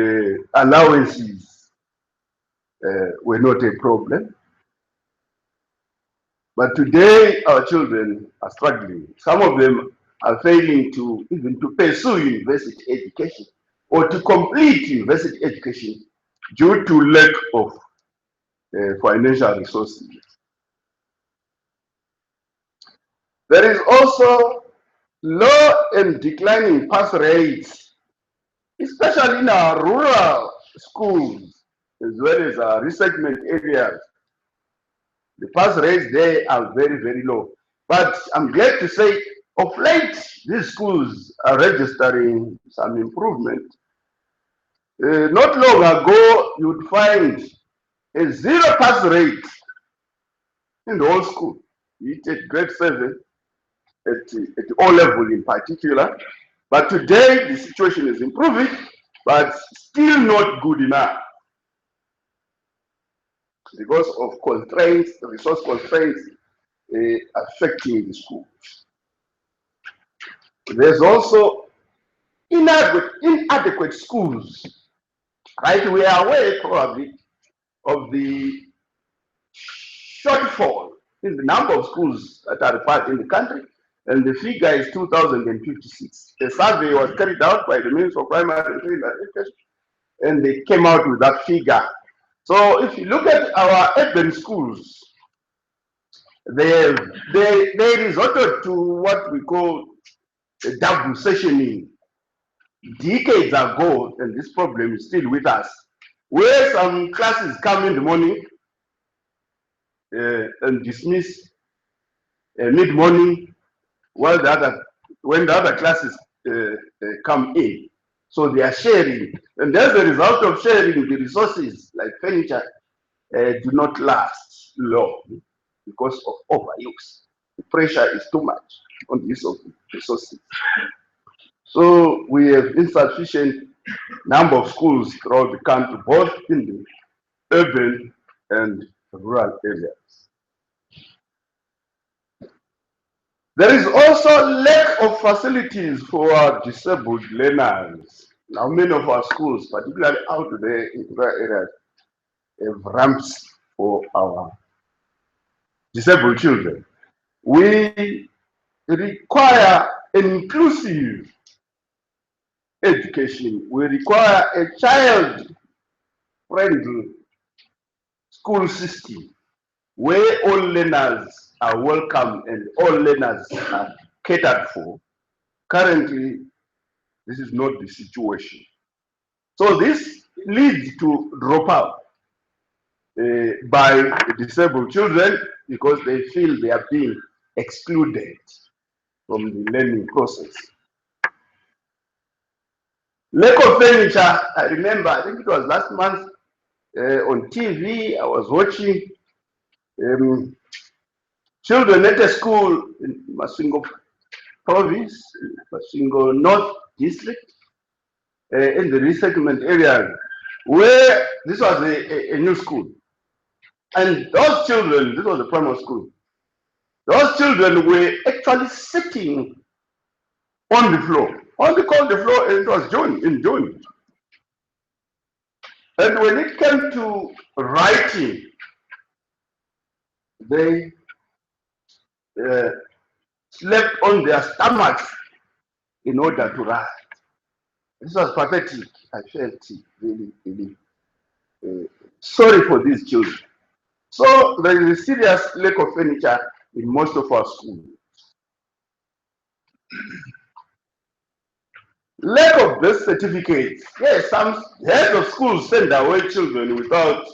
allowances were not a problem. But today, our children are struggling. Some of them are failing to even to pursue university education or to complete university education due to lack of financial resources. There is also low and declining pass rates, especially in our rural schools, as well as our resettlement areas. The pass rates there are very, very low. But I'm glad to say, of late, these schools are registering some improvement. Not long ago, you'd find a zero pass rate in the whole school. It's at grade 7, at O level in particular. But today, the situation is improving, but still not good enough because of constraints, resource constraints affecting the schools. There's also inadequate schools. Right, we are aware probably of the shortfall in the number of schools that are required in the country, and the figure is 2,056. A survey was carried out by the Ministry of Primary and Secondary Education, and they came out with that figure. So if you look at our urban schools, they resorted to what we call a double sessioning decades ago, and this problem is still with us, where some classes come in the morning and dismiss mid-morning, while when the other classes come in. So they are sharing, and as a result of sharing, the resources like furniture do not last long because of overuse. The pressure is too much on the use of resources. So we have insufficient number of schools throughout the country, both in the urban and rural areas. There is also lack of facilities for our disabled learners. Now, many of our schools, particularly out there in rural areas, have ramps for our disabled children. We require an inclusive education. We require a child-friendly school system where all learners are welcome and all learners are catered for. Currently, this is not the situation. So this leads to dropout by disabled children because they feel they are being excluded from the learning process. Lack of furniture, I remember, I think it was last month on TV, I was watching children at a school in Masingo province, Masingo North district, in the resettlement area, where this was a new school. And those children, this was a primary school, those children were actually sitting on the floor, on the floor, and it was in June. And when it came to writing, they slept on their stomachs in order to ride. This was pathetic. I felt really, really sorry for these children. So there is a serious lack of furniture in most of our schools. Lack of birth certificates. Yes, some heads of schools send away children without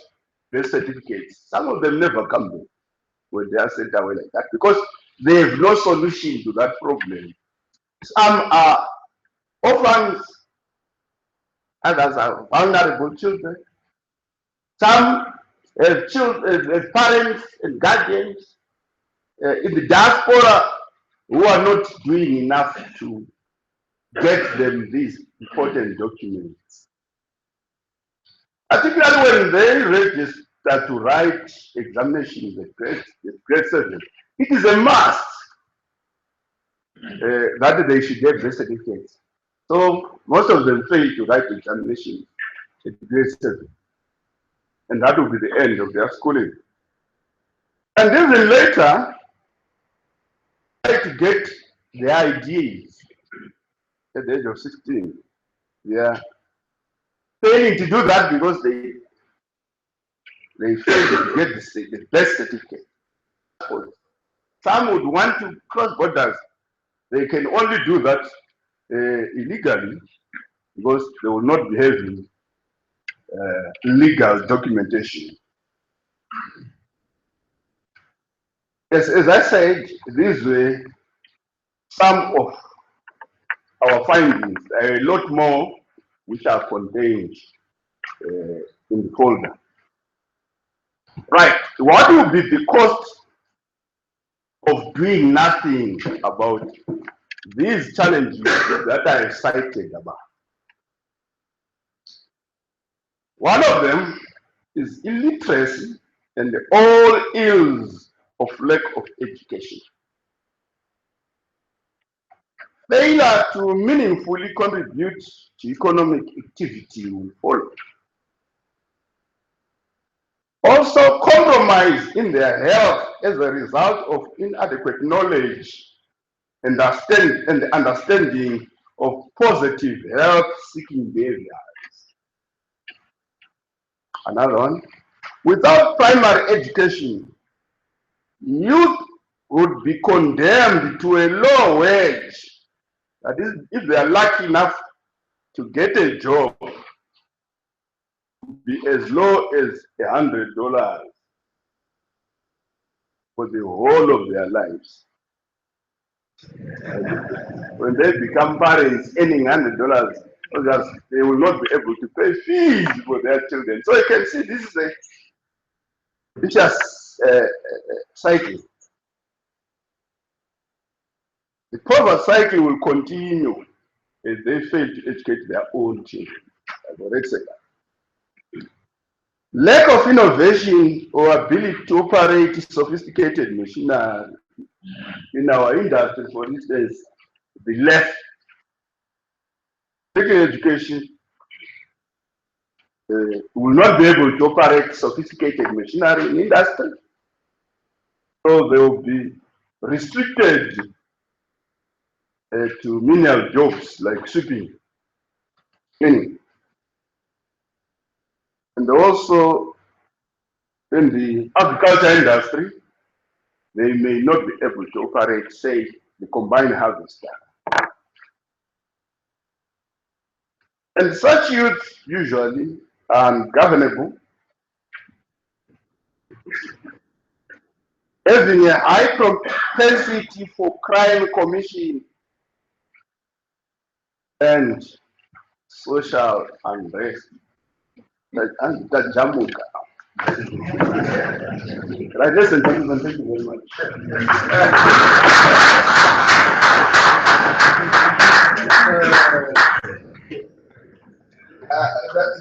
birth certificates. Some of them never come back when they are sent away like that because they have no solution to that problem. Some are orphans, others are vulnerable children. Some have children, have parents and guardians in the diaspora who are not doing enough to get them these important documents. Particularly when they register to write examinations at grade 7, it is a must that they should get the certificates. So most of them fail to write examinations at grade 7. And that will be the end of their schooling. And even later, try to get their IDs at the age of 16. Yeah. Failing to do that because they fail to get the best certificate. Some would want to cross borders. They can only do that illegally because they will not be having legal documentation. As I said, these were some of our findings. There are a lot more which are contained in the folder. Right, what will be the cost of doing nothing about these challenges that I have cited above? One of them is illiteracy and all ills of lack of education. Failure to meaningfully contribute to economic activity will follow. Also, compromise in their health as a result of inadequate knowledge and understanding of positive health-seeking behaviors. Another one, without primary education, youth would be condemned to a low wage. That is, if they are lucky enough to get a job, be as low as $100 for the whole of their lives. When they become parents earning $100, they will not be able to pay fees for their children. So you can see this is a vicious cycle. The poverty cycle will continue if they fail to educate their own children. I've already said that. Lack of innovation or ability to operate sophisticated machinery in our industry, for instance, the left taking education will not be able to operate sophisticated machinery in industry. So they will be restricted to menial jobs like sweeping, cleaning. And also in the agriculture industry, they may not be able to operate, say, the combined harvester. And such youth usually are ungovernable, having a high propensity for crime commission and social unrest. That Jamuka. Right, listen, gentlemen, thank you very much.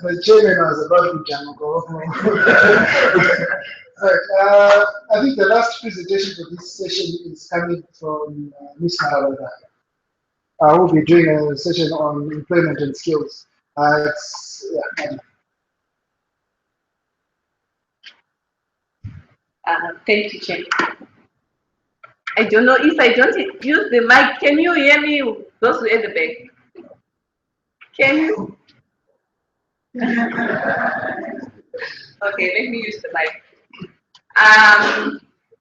The chairman was about to Jamuka. I think the last presentation for this session is coming from Ms. Maharada. We'll be doing a session on employment and skills. Thank you, Chair. I don't know if I don't use the mic. Can you hear me? Those who are at the back. Can you? Okay, let me use the mic.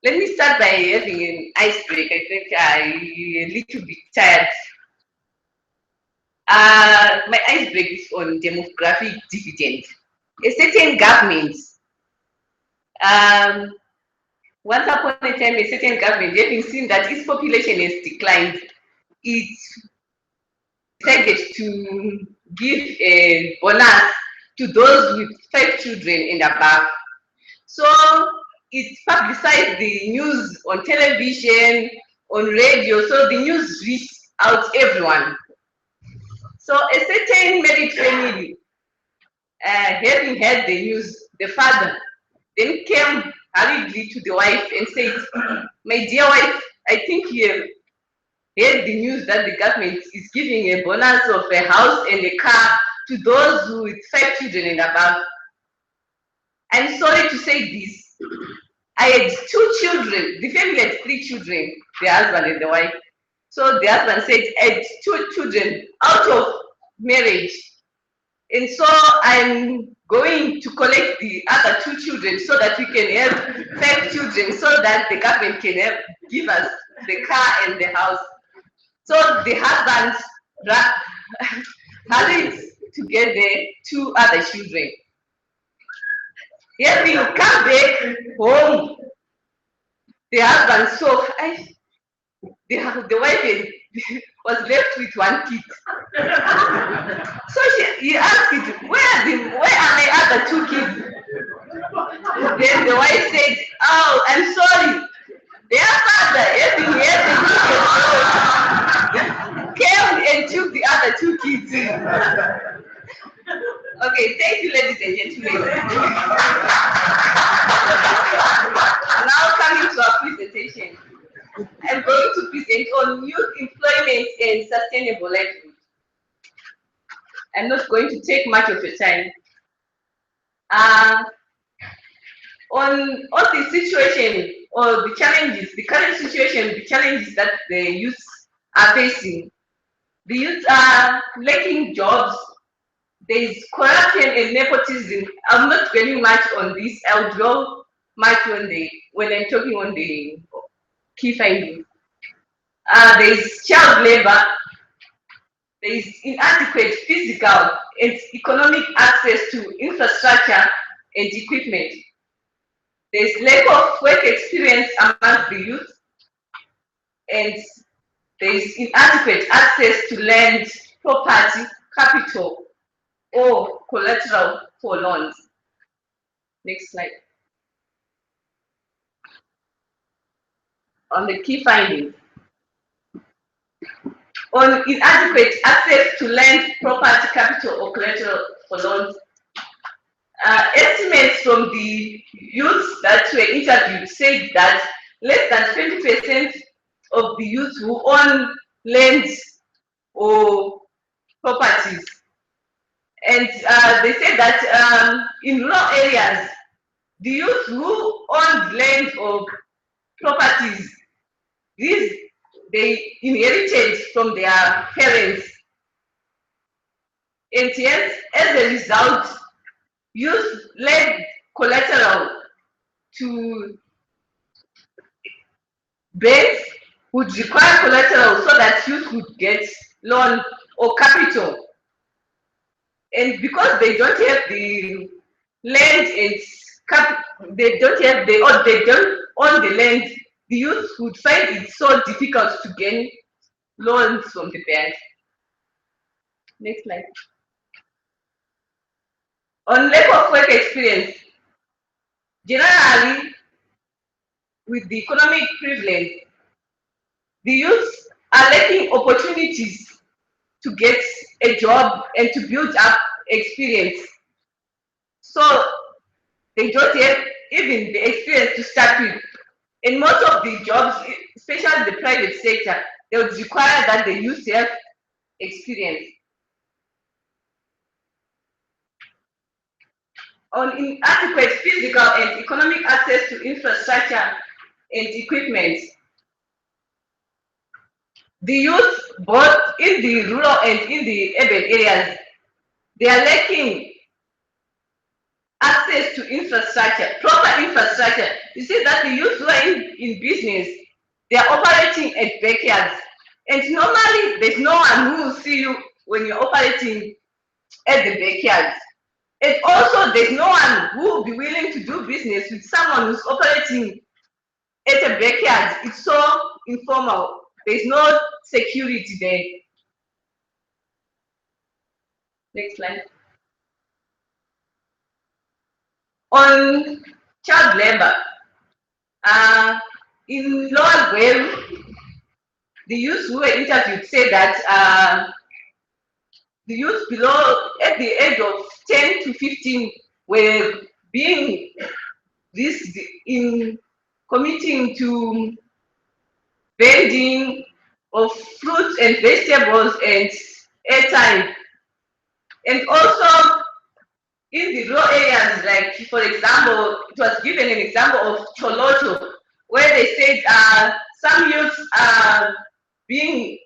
Let me start by having an icebreaker. I think I'm a little bit tired. My icebreaker is on demographic dividend. A certain government, once upon a time, a certain government, having seen that its population has declined, it decided to give a bonus to those with 5 children and above. So it publicized the news on television, on radio, so the news reached out everyone. So a certain married family, having heard the news, the father then came hurriedly to the wife and said, "My dear wife, I think you have heard the news that the government is giving a bonus of a house and a car to those with 5 children and above. I'm sorry to say this. I had 2 children. The family had 3 children, the husband and the wife. So the husband said, I had 2 children out of marriage. And so I'm going to collect the other 2 children so that we can have 5 children so that the government can give us the car and the house." So the husband hurried to get the 2 other children. Having come back home, the husband saw the wife was left with 1 kid. So he asked, where are my other 2 kids? Then the wife said, "Oh, I'm sorry. Their father, having came and took the other 2 kids." Okay, thank you, ladies and gentlemen. Now coming to our presentation. I'm going to present on youth employment and sustainable livelihood. I'm not going to take much of your time. On the situation or the challenges, the current situation, the challenges that the youth are facing. The youth are lacking jobs. There is corruption and nepotism. I'm not dwelling much on this. I'll dwell much when I'm talking on the key findings. There is child labor. There is inadequate physical and economic access to infrastructure and equipment. There is lack of work experience among the youth, and there is inadequate access to land, property, capital, or collateral for loans. Next slide. On the key findings. On inadequate access to land, property, capital, or collateral for loans. Estimates from the youths that were interviewed said that less than 20% of the youth who own lands or properties. And they said that in rural areas, the youth who own land or properties, these they inherited from their parents. And yet, as a result, youth led collateral to banks would require collateral so that youth could get loan or capital. And because they don't have the land and they don't own the land, the youth would find it so difficult to gain loans from the bank. Next slide. On lack of work experience, generally, with the economic privilege, the youth are lacking opportunities to get a job and to build up experience. So they don't have even the experience to start with. And most of the jobs, especially the private sector, they would require that the youth have experience. On inadequate physical and economic access to infrastructure and equipment, the youth, both in the rural and in the urban areas, they are lacking access to infrastructure, proper infrastructure. You see that the youth who are in business, they are operating at backyards. And normally, there's no one who will see you when you're operating at the backyards. And also, there's no one who will be willing to do business with someone who's operating at a backyard. It's so informal. There's no security there. Next slide. On child labor, in Lower Gueru, the youth who were interviewed say that the youth below at the age of 10 to 15 were being in committing to vending of fruits and vegetables and airtime. And also in the rural areas, like for example, it was given an example of Choloto, where they said some youths are being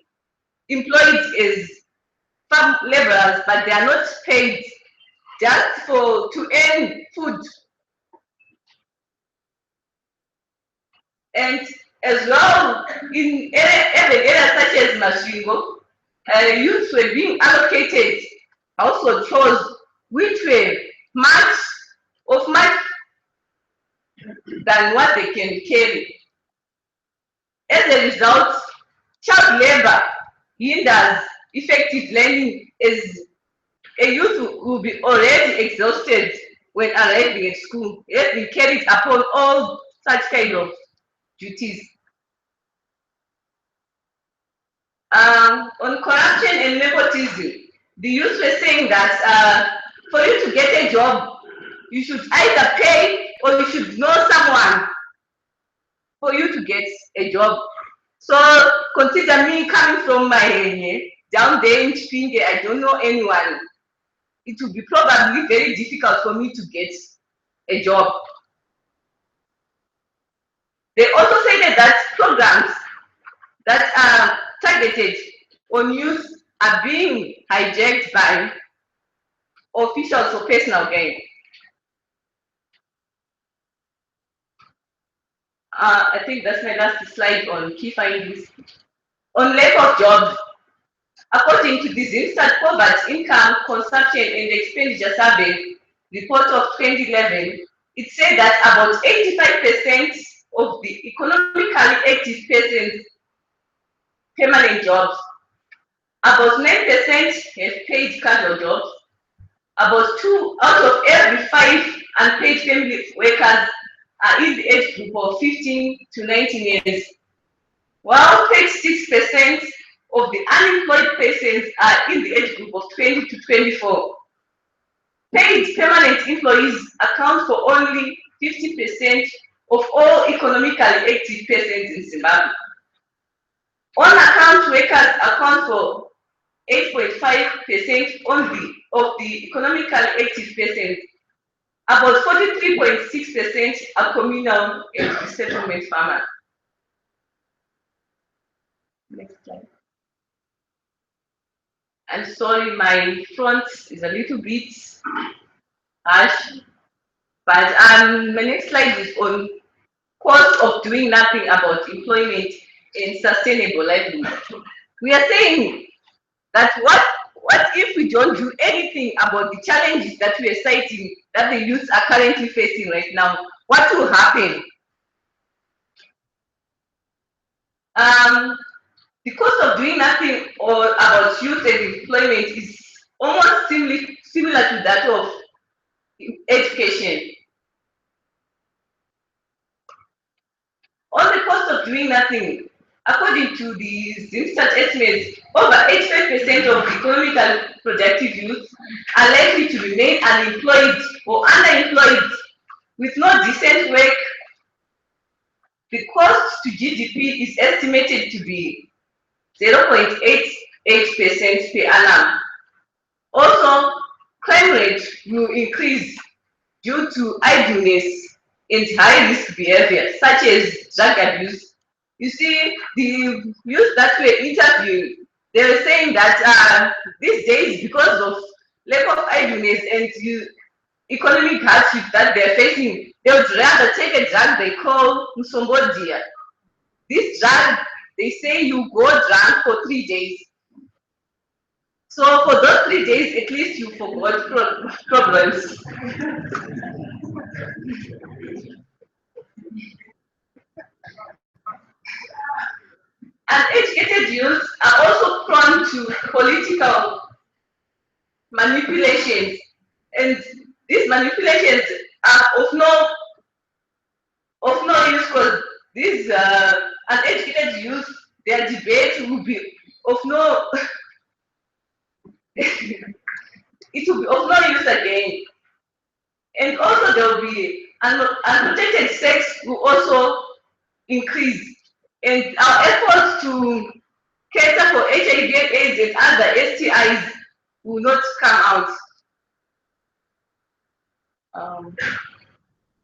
employed as farm laborers, but they are not paid just to earn food. And as well, in areas such as Masvingo, youths were being allocated household chores, which were much than what they can carry. As a result, child labor hinders effective learning, as a youth will be already exhausted when arriving at school. He has been carried upon all such kind of duties. On corruption and nepotism, the youth were saying that for you to get a job, you should either pay or you should know someone for you to get a job. So consider me coming from my down there in Chipinge, I don't know anyone. It would be probably very difficult for me to get a job. They also stated that programs that are targeted on youth are being hijacked by officials for personal gain. I think that's my last slide on key findings. On lack of jobs, according to the Zimbabwe Poverty, Income, Consumption and Expenditure Survey report of 2011, it said that about 85% of the economically active persons permanent jobs, about 9% have paid casual jobs, about 2 out of every 5 unpaid family workers are in the age group of 15 to 19 years, while 36% of the unemployed persons are in the age group of 20 to 24. Paid permanent employees account for only 50% of all economically active persons in Zimbabwe. On-account workers account for 8.5% only of the economically active persons. About 43.6% are communal and settlement farmers. Next slide. I'm sorry, my front is a little bit harsh, but my next slide is on cost of doing nothing about employment and sustainable livelihood. We are saying that what if we don't do anything about the challenges that we are citing that the youth are currently facing right now? What will happen? The cost of doing nothing or about youth and employment is almost similar to that of education. On the cost of doing nothing, according to the Zimbabwe estimates, over 85% of the economically productive youth are likely to remain unemployed or underemployed with no decent work. The cost to GDP is estimated to be 0.88% per annum. Also, crime rate will increase due to idleness and high-risk behavior, such as drug abuse, You see, the youth that were interviewed, they were saying that these days, because of lack of idleness and economic hardship that they're facing, they would rather take a drug they call Musombodia. This drug, they say you go drunk for 3 days. So for those 3 days, at least you forgot problems. Uneducated youths are also prone to political manipulations, and these manipulations are of no use, because these uneducated youth, their debate will be of no it will be of no use again. And also there will be unprotected sex will also increase, and our efforts to cater for HIV and AIDS and other STIs will not come out.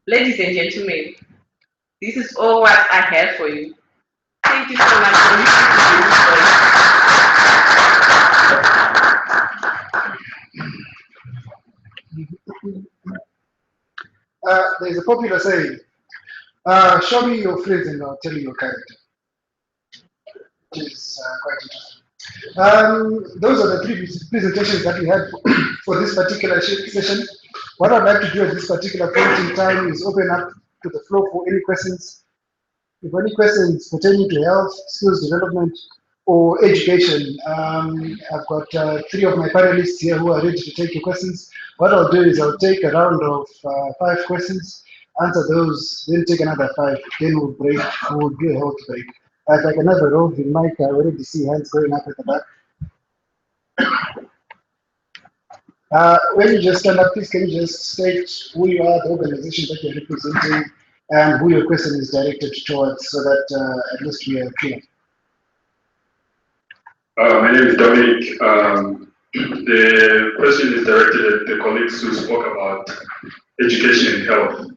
Ladies and gentlemen, this is all what I have for you. Thank you so much for listening to There's a popular saying, show me your friends and I'll tell you your character, which is quite interesting. Those are the 3 presentations that we had for this particular session. What I'd like to do at this particular point in time is open up to the floor for any questions. If any questions pertaining to health, skills development, or education, I've got 3 of my panelists here who are ready to take your questions. What I'll do is I'll take a round of 5 questions, answer those, then take another 5, then we'll break, we'll do a health break. If I can have a roving mic, I already see hands going up at the back. When you just stand up, please can you just state who you are, the organization that you're representing, and who your question is directed towards, so that at least we are clear. My name is Dominic. The question is directed at the colleagues who spoke about education and health.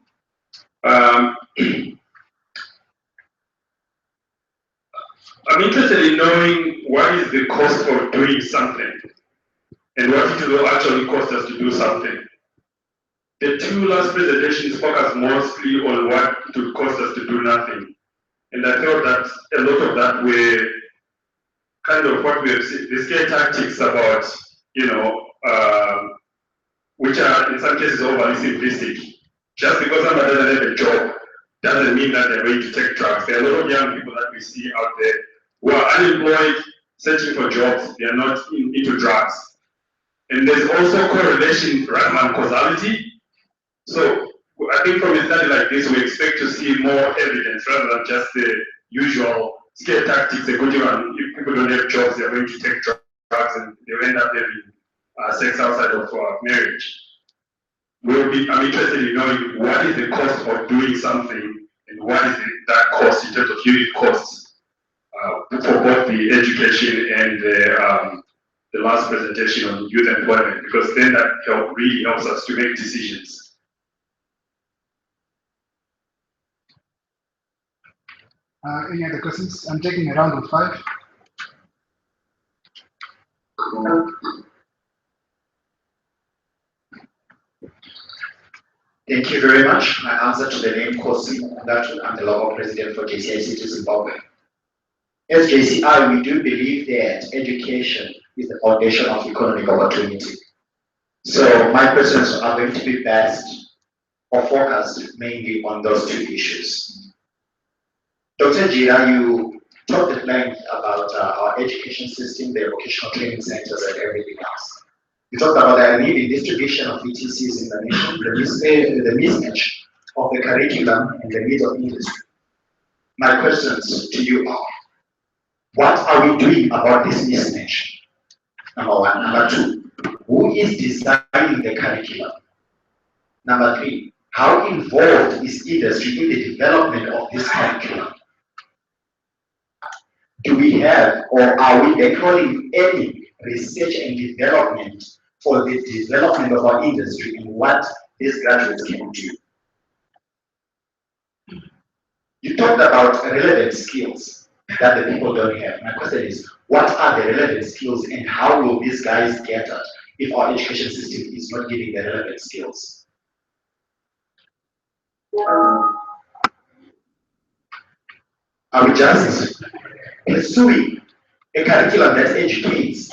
I'm interested in knowing what is the cost of doing something and what it will actually cost us to do something. The 2 last presentations focus mostly on what it would cost us to do nothing. And I felt that a lot of that were kind of what we have seen, the scare tactics about, which are in some cases overly simplistic. Just because somebody doesn't have a job doesn't mean that they're going to take drugs. There are a lot of young people that we see out there who are unemployed, searching for jobs, they are not into drugs. And there's also correlation rather than causality. So I think from a study like this, we expect to see more evidence rather than just the usual scare tactics. A good one, if people don't have jobs, they're going to take drugs and they'll end up having sex outside of marriage. I'm interested in knowing what is the cost of doing something and what is that cost in terms of unit costs for both the education and the last presentation on youth employment, because then that really helps us to make decisions. Any other questions? I'm taking a round of 5. Thank you very much. My answer to the name Kosi, I'm the local president for JCI City Zimbabwe. As JCI, we do believe that education is the foundation of economic opportunity. So my questions are going to be based or focused mainly on those 2 issues. Dr. Jira, you talked at length about our education system, the vocational training centers, and everything else. You talked about the uneven distribution of VTCs in the nation, the mismatch of the curriculum and the needs of industry. My questions to you are, what are we doing about this mismatch? Number 1. Number 2, who is designing the curriculum? Number 3, how involved is industry in the development of this curriculum? Do we have, or are we actually any research and development for the development of our industry and what these graduates can do? You talked about relevant skills that the people don't have. My question is, what are the relevant skills and how will these guys get it if our education system is not giving the relevant skills? Are we just pursuing a curriculum that educates,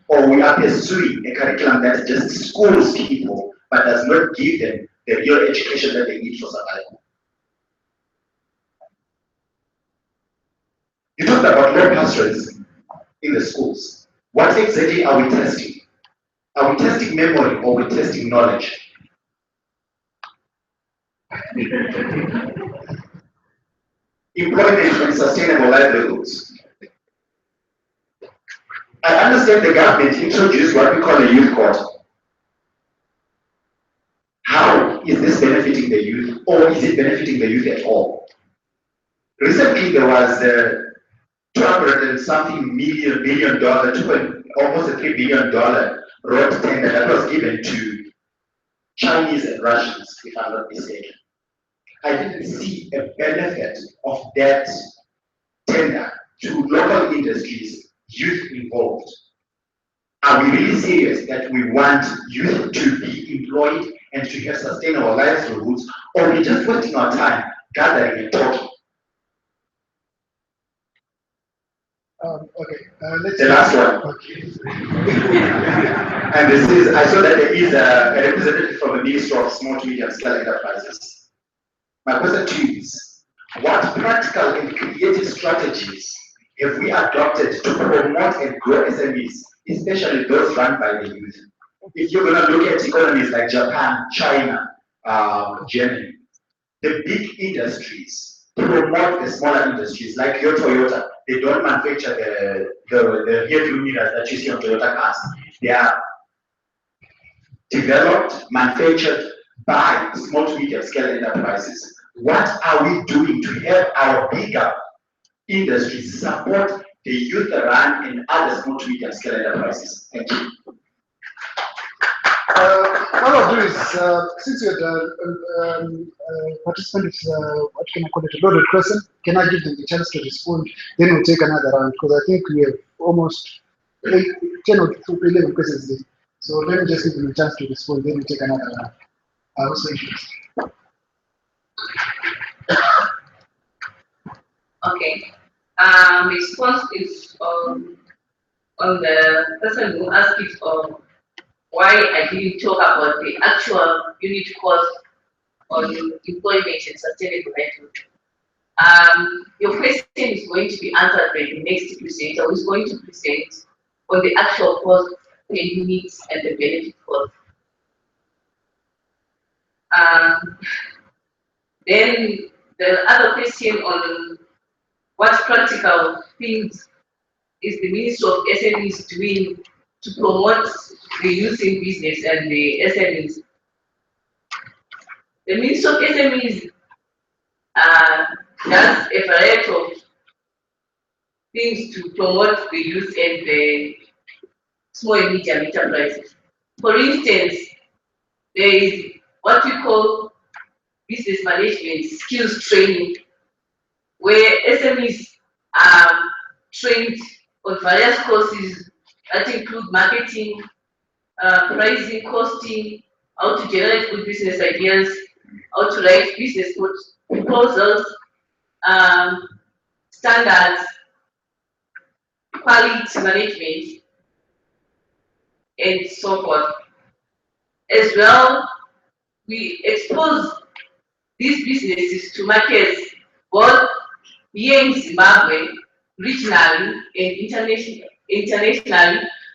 or we are pursuing a curriculum that just schools people but does not give them the real education that they need for survival? You talked about low pass rates in the schools. What exactly are we testing? Are we testing memory or are we testing knowledge? Employment and sustainable livelihoods. I understand the government introduced what we call a youth court. How is this benefiting the youth, or is it benefiting the youth at all? Recently, there was a $200 and something million dollar, almost a $3 billion road tender that was given to Chinese and Russians, if I'm not mistaken. I didn't see a benefit of that tender to local industries, youth involved. Are we really serious that we want youth to be employed and to have sustainable livelihoods, or are we just wasting our time gathering and talking? Okay, let's. The last one. Okay. And this is, I saw that there is a representative from the Ministry of Small to Medium Scale Enterprises. My question to you is, what practical and creative strategies have we adopted to promote and grow SMEs, especially those run by the youth? If you're going to look at economies like Japan, China, Germany, the big industries promote the smaller industries, like your Toyota. They don't manufacture the rear view mirrors that you see on Toyota cars. They are developed, manufactured by small to medium scale enterprises. What are we doing to help our bigger industries support the youth run and other small to medium scale enterprises? Thank you. What I'll do is, since you're the participant is, what can I call it, a loaded question, can I give them the chance to respond? Then we'll take another round, because I think we have almost 10 or 11 questions there. So let me just give them a chance to respond, then we'll take another round. Also interested. Okay. Response is on the person who asked it why I didn't talk about the actual unit cost on employment and sustainable livelihood. Your question is going to be answered by the next presenter, who is going to present on the actual cost per unit and the benefit cost. Then the other question on what practical things is the Ministry of SMEs doing to promote the youth in business and the SMEs. The Ministry of SMEs does a variety of things to promote the youth and the small and medium enterprises. For instance, there is what we call business management skills training, where SMEs are trained on various courses that include marketing, pricing, costing, how to generate good business ideas, how to write business proposals, standards, quality management, and so forth. As well, we expose these businesses to markets both here in Zimbabwe, regionally and internationally,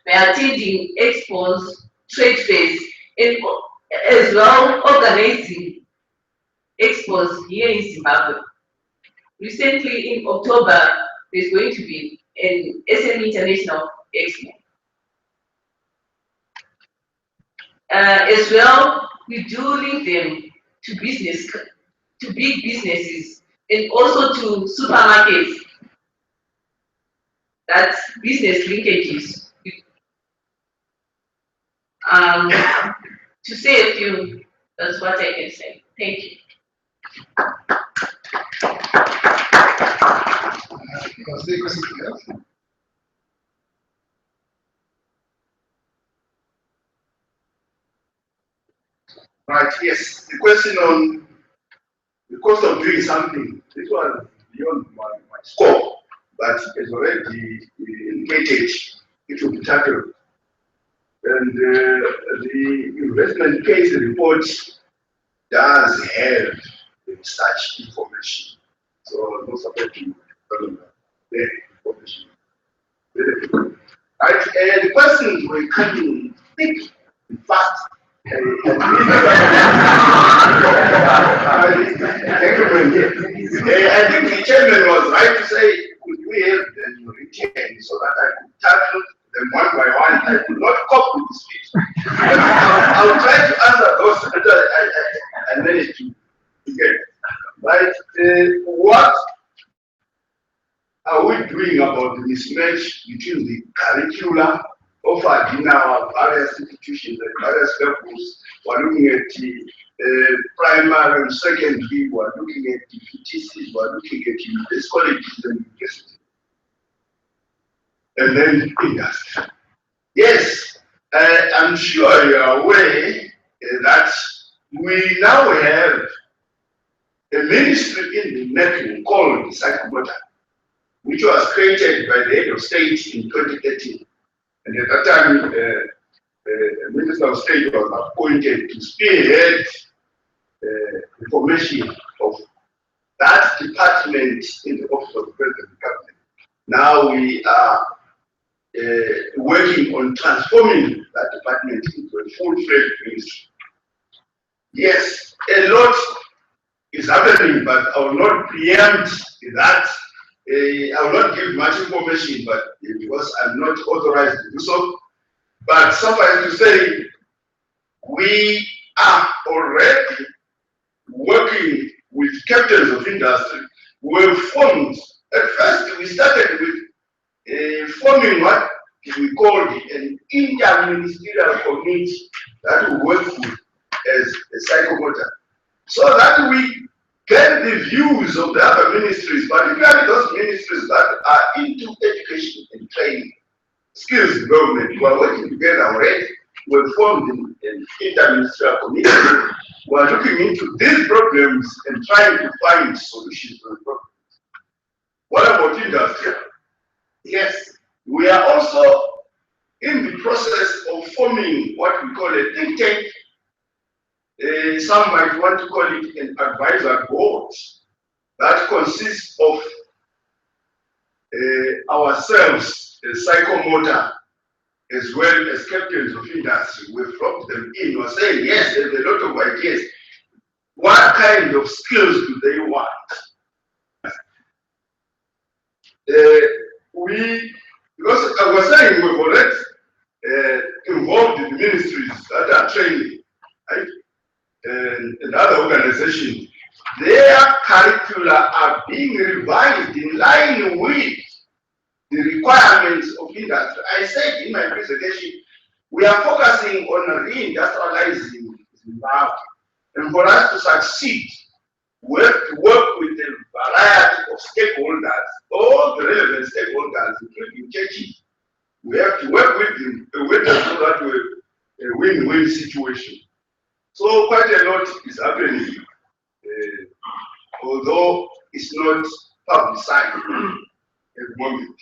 by attending expos, trade fairs, and as well organizing expos here in Zimbabwe. Recently, in October, there's going to be an SME International Expo. As well, we do link them to big businesses, and also to supermarkets. That's business linkages. To say a few, that's what I can say. Thank you. Was there a question else? Right, yes. The question on the cost of doing something, this was beyond my scope, but it's already indicated it will be tackled. And the investment case report does have such information. So no support to the information. Right, the questions were coming thick and fast. I think the chairman was right to say, could we have them retained so that I could tackle them one by one? I could not cope with the speech. I'll try to answer those that I managed to get. Right? What are we doing about the mismatch between the curricula offered in our various institutions at various levels? We're looking at the primary and secondary, we're looking at the PTCs, we're looking at university colleges and universities. And then industry. Yes, I'm sure you are aware that we now have a ministry in the making called Psychomotor, which was created by the head of state in 2013. And at that time, the Minister of State was appointed to spearhead the formation of that department in the Office of the President of the Cabinet. Now we are working on transforming that department into a full-fledged ministry. Yes, a lot is happening, but I will not preempt that. I will not give much information, but because I'm not authorized to do so. But suffice to say, we are already working with captains of industry. We formed, at first we started with forming what we called an interministerial committee that will work with as a psychomotor, so that we get the views of the other ministries, particularly those ministries that are into education and training, skills development. We are working together already. We've formed an interministerial committee. We are looking into these problems and trying to find solutions to the problems. What about industry? Yes, we are also in the process of forming what we call a think tank. Some might want to call it an advisor board that consists of ourselves, psychomotor, as well as captains of industry. We've brought them in. We're saying, yes, there's a lot of ideas. What kind of skills do they want? Because I was saying we've already involved in the ministries that are training, right? And other organizations, their curricula are being revised in line with the requirements of industry. I said in my presentation, we are focusing on reindustrializing Zimbabwe. And for us to succeed, we have to work with a variety of stakeholders, all the relevant stakeholders, including churches. We have to work with them so that we're a win-win situation. So quite a lot is happening, although it's not publicized at the moment.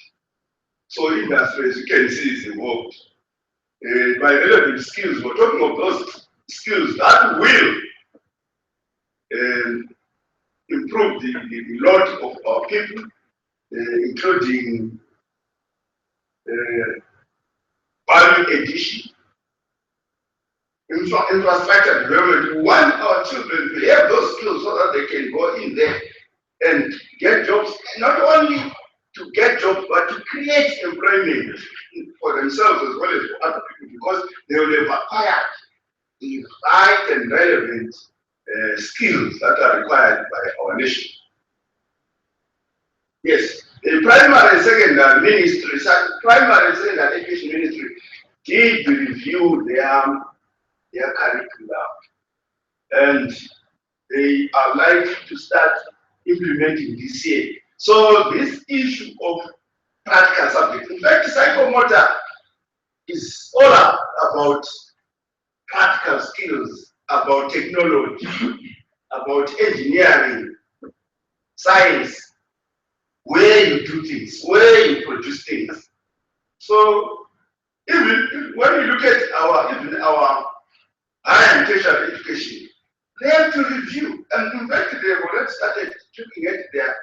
So industry, as you can see, is involved. By relevant skills, we're talking of those skills that will improve the lot of our people, including value addition, infrastructure development. We want our children to have those skills so that they can go in there and get jobs, not only to get jobs, but to create employment for themselves as well as for other people, because they will have acquired the right and relevant skills that are required by our nation. Yes, the primary and secondary ministry, primary and secondary education ministry did review their curriculum, and they are likely to start implementing this year. So this issue of practical subject, in fact, psychomotor is all about practical skills, about technology, about engineering, science, where you do things, where you produce things. So even when you look at our higher and tertiary education, they have to review, and in fact they have already started looking at their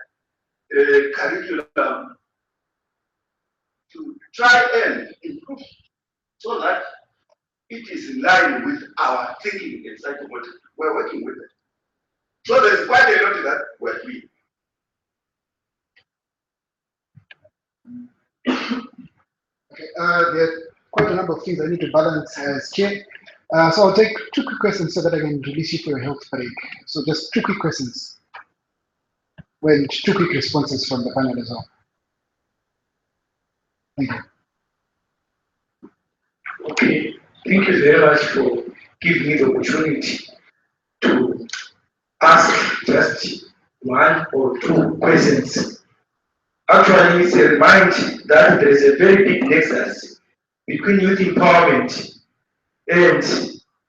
curriculum to try and improve so that it is in line with our thinking in psychomotor. We're working with it. So there's quite a lot that we're doing. Okay, there are quite a number of things I need to balance as chair. So I'll take 2 quick questions so that I can release you for your health break. So just 2 quick questions. Well, 2 quick responses from the panel as well. Thank you. Okay, thank you very much for giving me the opportunity to ask just 1 or 2 questions. Actually, it's a reminder that there is a very big nexus between youth empowerment and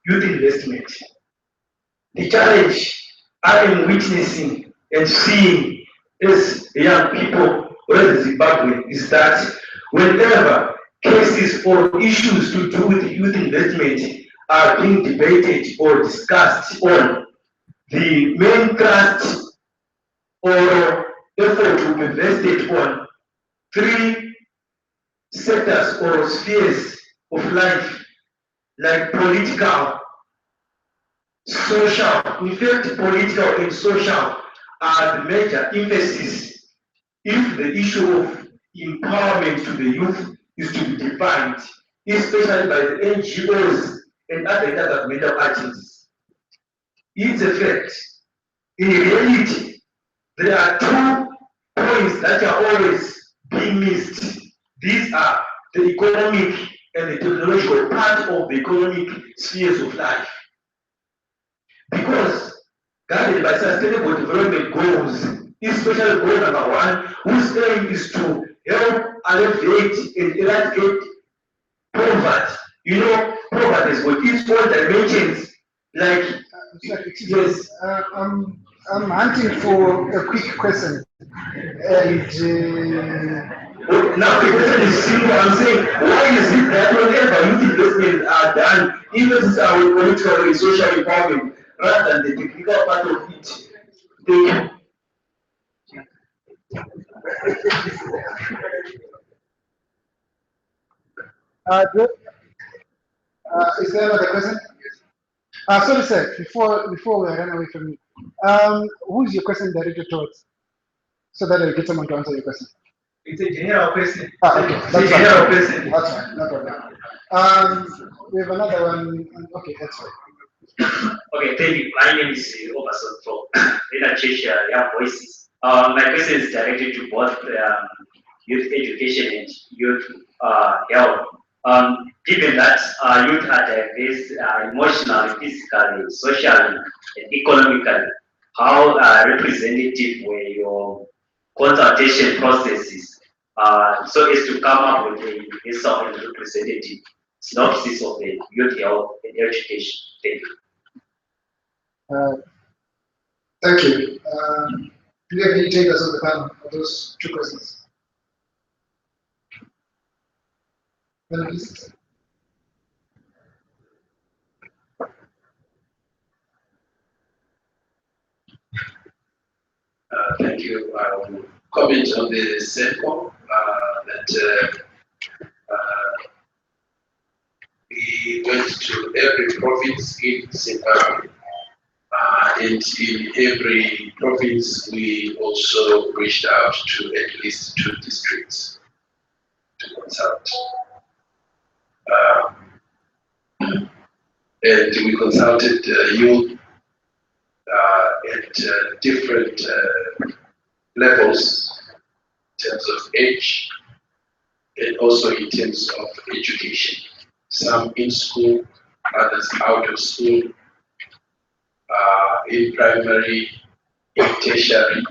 youth investment. The challenge I am witnessing and seeing as young people in Zimbabwe is that whenever cases or issues to do with youth investment are being debated or discussed on, the main thrust or effort will be invested on 3 sectors or spheres of life, like political, social. In fact, political and social are the major emphasis if the issue of empowerment to the youth is to be defined, especially by the NGOs and other governmental agencies. It's a fact. In reality, there are 2 points that are always being missed. These are the economic and the technological part of the economic spheres of life. Because guided by sustainable development goals, especially goal number 1, whose aim is to help alleviate and eradicate poverty. You know, poverty has got its own dimensions, like yes. I'm hunting for a quick question. And now the question is simple. I'm saying, why is it that whenever youth investments are done, even if our political and social empowerment, rather than the technical part of it, they is there another question? Sorry, sir. Before we run away from you, who is your question directed towards, so that I get someone to answer your question? It's a general question. Okay, that's a general question. That's fine, no problem. We have another one. Okay, that's fine. Okay, thank you. My name is Oberson from Cheshire Young Voices. My question is directed to both youth education and youth health. Given that youth are diverse emotionally, physically, socially, and economically, how representative were your consultation processes so as to come up with a universal and representative synopsis of the youth health and education? Thank you. Thank you. Do you have any takers on the panel for those 2 questions? Thank you. I will comment on the second that we went to every province in Zimbabwe, and in every province we also reached out to at least 2 districts to consult. And we consulted youth at different levels in terms of age and also in terms of education. Some in school, others out of school, in primary, in tertiary,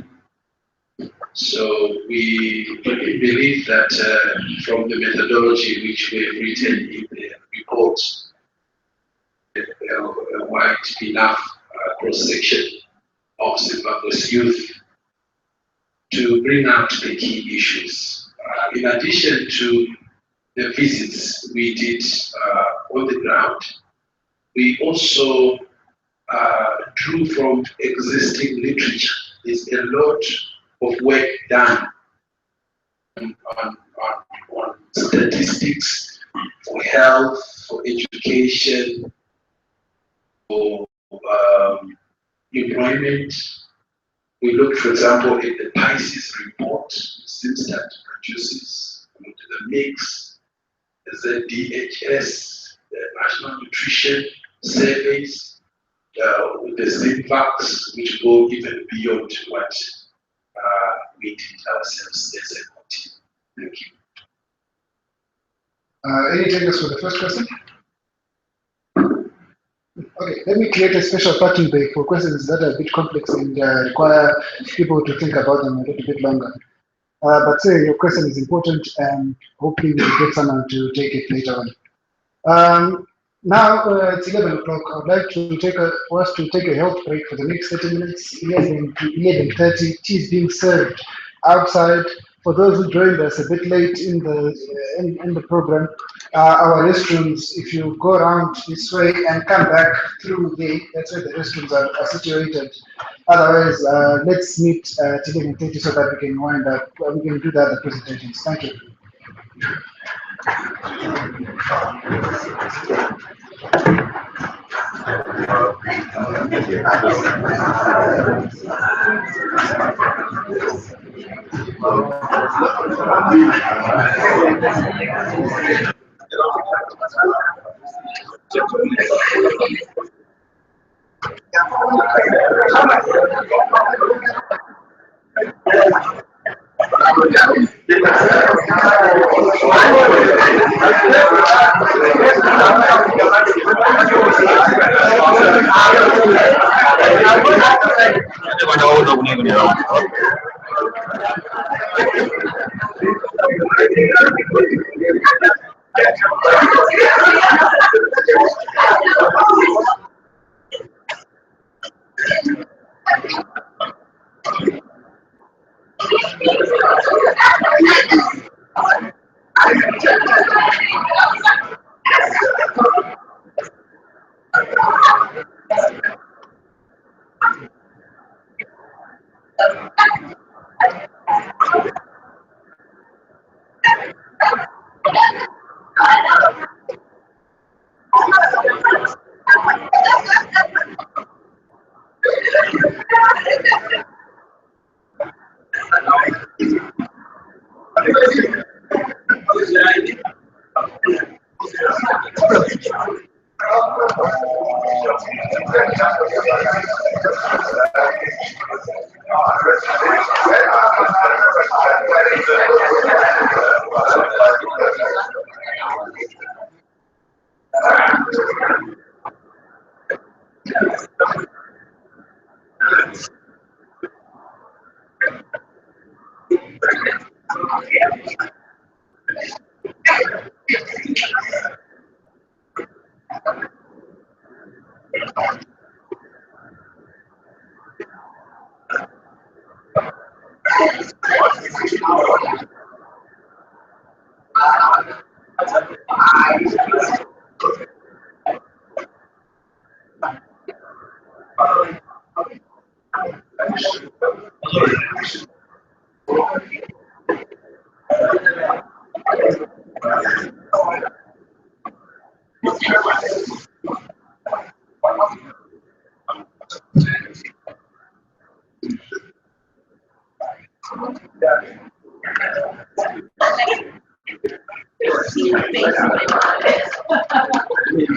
So we believe that from the methodology which we have written in the report, a wide enough cross-section of Zimbabwe's youth to bring out the key issues. In addition to the visits we did on the ground, we also drew from existing literature. There's a lot of work done on statistics for health, for education, for employment. We looked, for example, at the PICES report, Simstat produces, we looked at the mix, the ZDHS, the National Nutrition Surveys, the ZIMVAX, which go even beyond what we did ourselves as a team. Thank you. Any takers for the first question? Okay, let me create a special parking break for questions that are a bit complex and require people to think about them a little bit longer. But say your question is important and hopefully we'll get someone to take it later on. Now it's 11 o'clock. I would like to for us to take a health break for the next 30 minutes, 11 to 11:30. Tea is being served outside. For those who joined us a bit late in the program, our restrooms, if you go around this way and come back through there, that's where the restrooms are situated. Otherwise, let's meet at 11:30 so that we can wind up, we can do the other presentations. Thank you.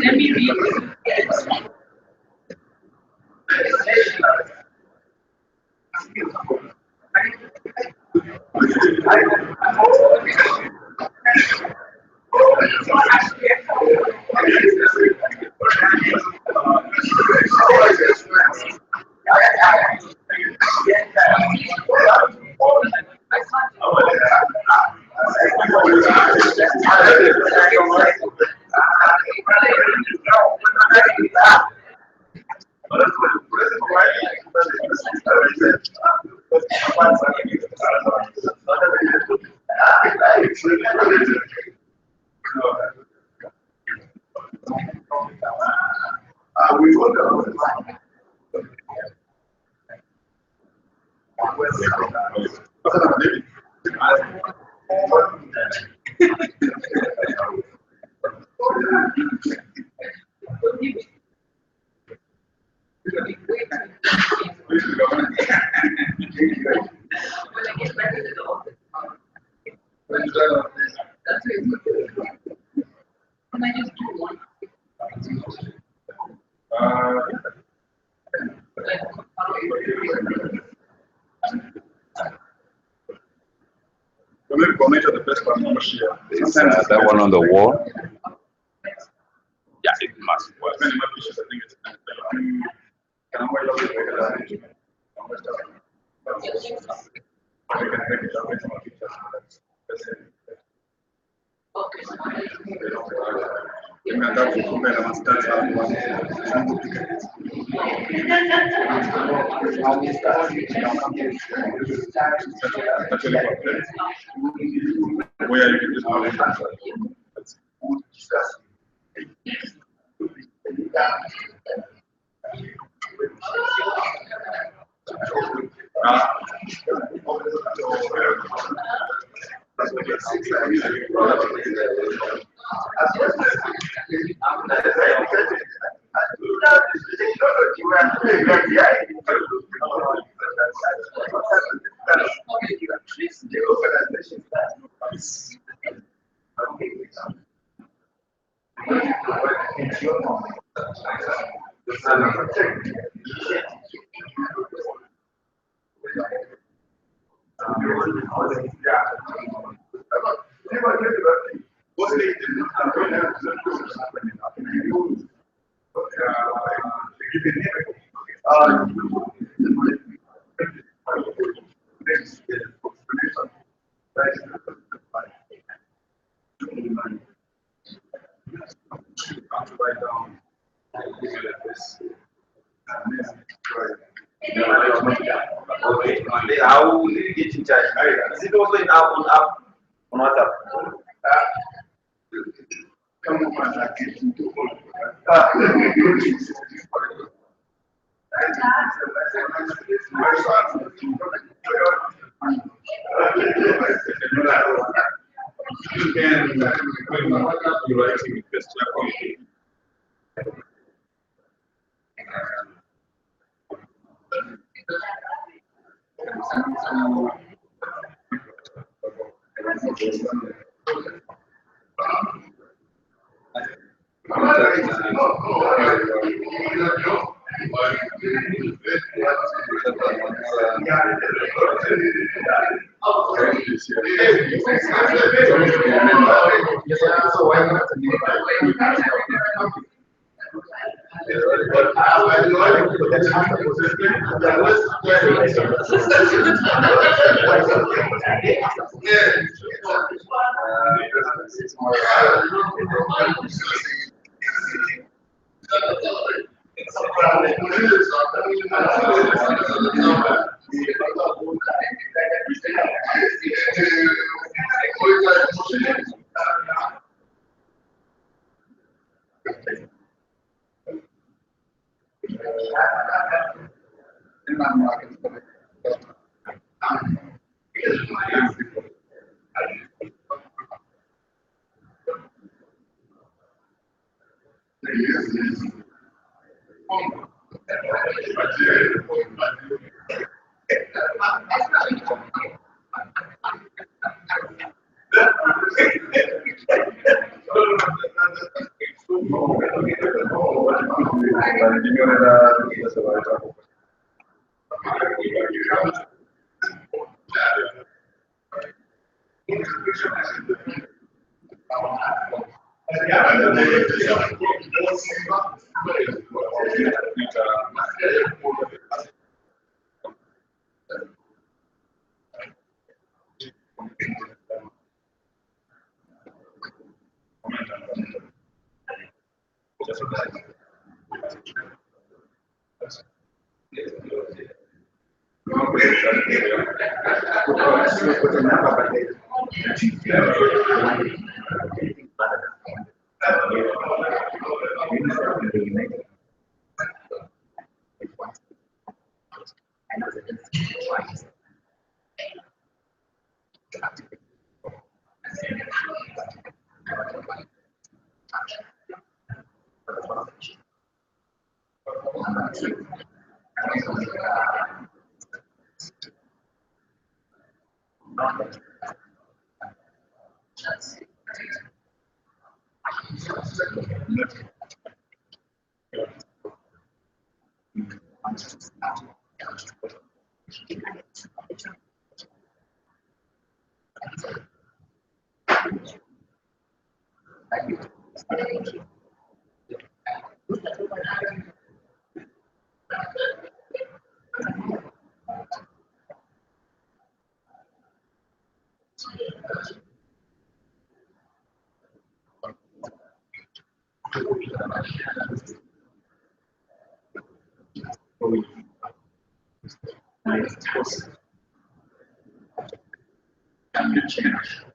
Let me read. That one on the wall. Yeah, it must work. Where you can just How will you get in charge? Is it also in app on WhatsApp?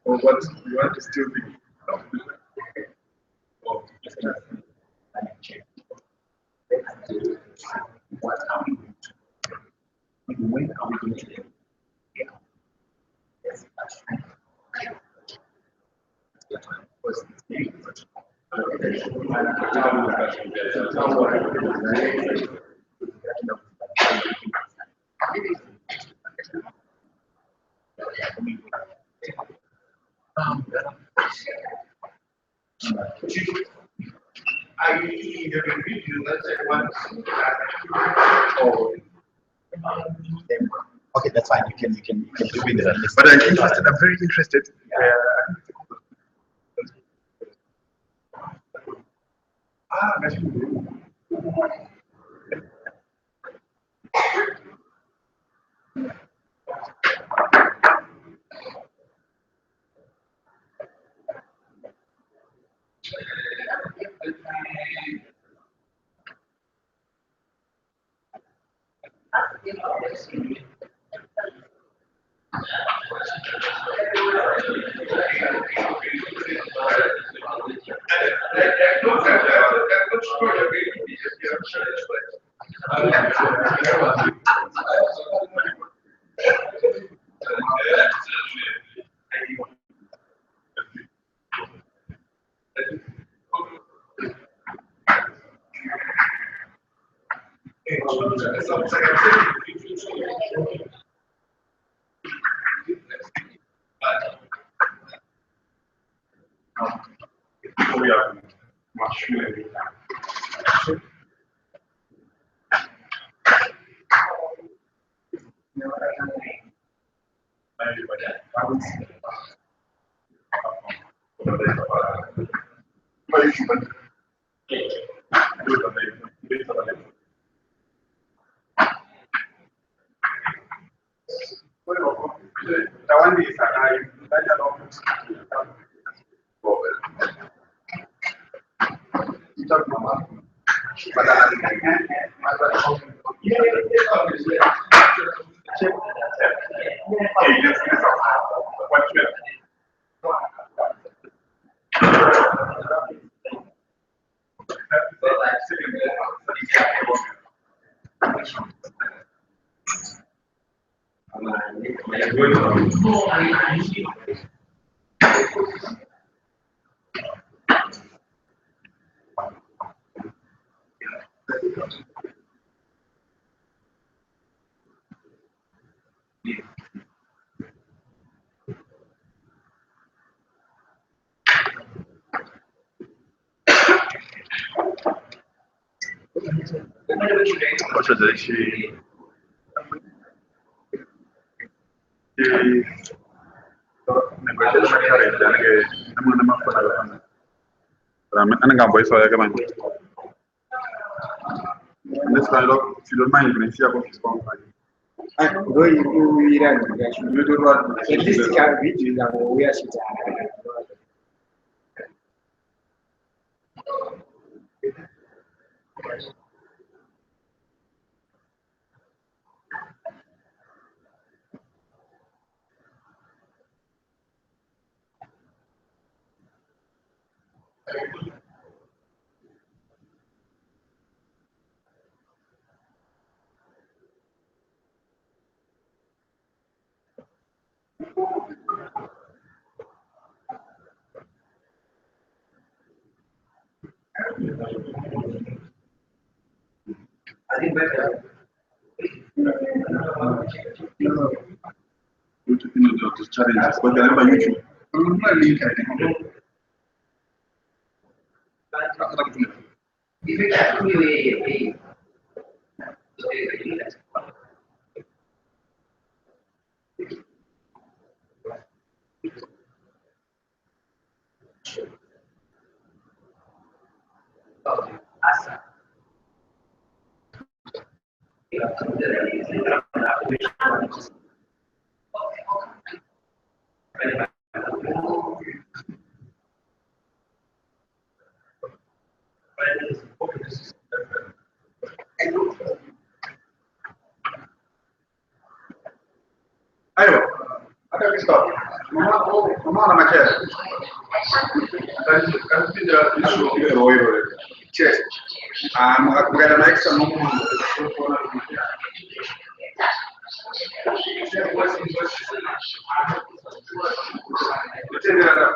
Or what you want to still be? What are we going to do? When are we going to do? Yes, that's right. Because it's very important. I have agreed you that I want Okay, that's fine. You can do it in the list. But I'm interested. I'm very interested. We are much more. Ana ngambo hizo ya kama this kind of if you don't mind you see about this one Go you Iran, you do not at least can be doing that we are shit. Challenges, but remember YouTube. Link, I think. Ayo, ada stop. Mama nama cek. Kan tidak disuruh dia roy. Cek. Bukan ada naik sama mama. Betul tidak ada.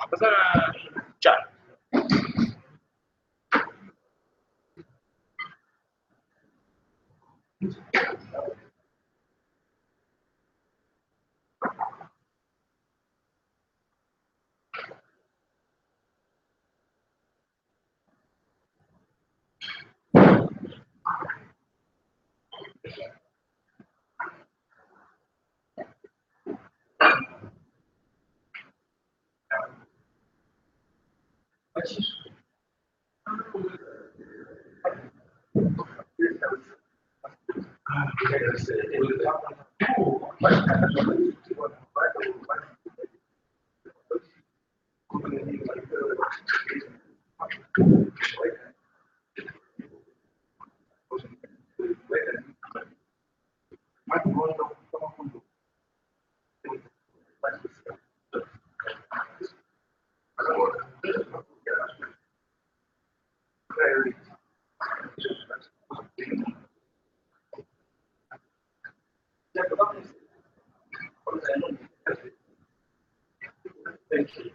Apa sana? Cak. priority. Thank you.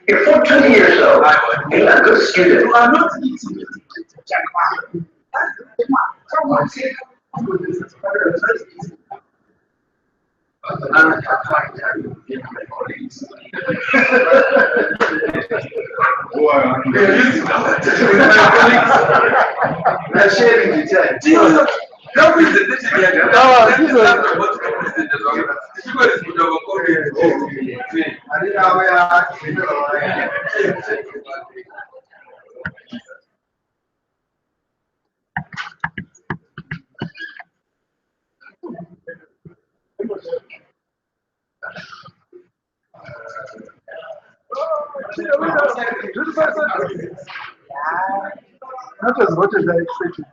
If for 20 years old, being a good student, you are not eating it. Not as much as I expected.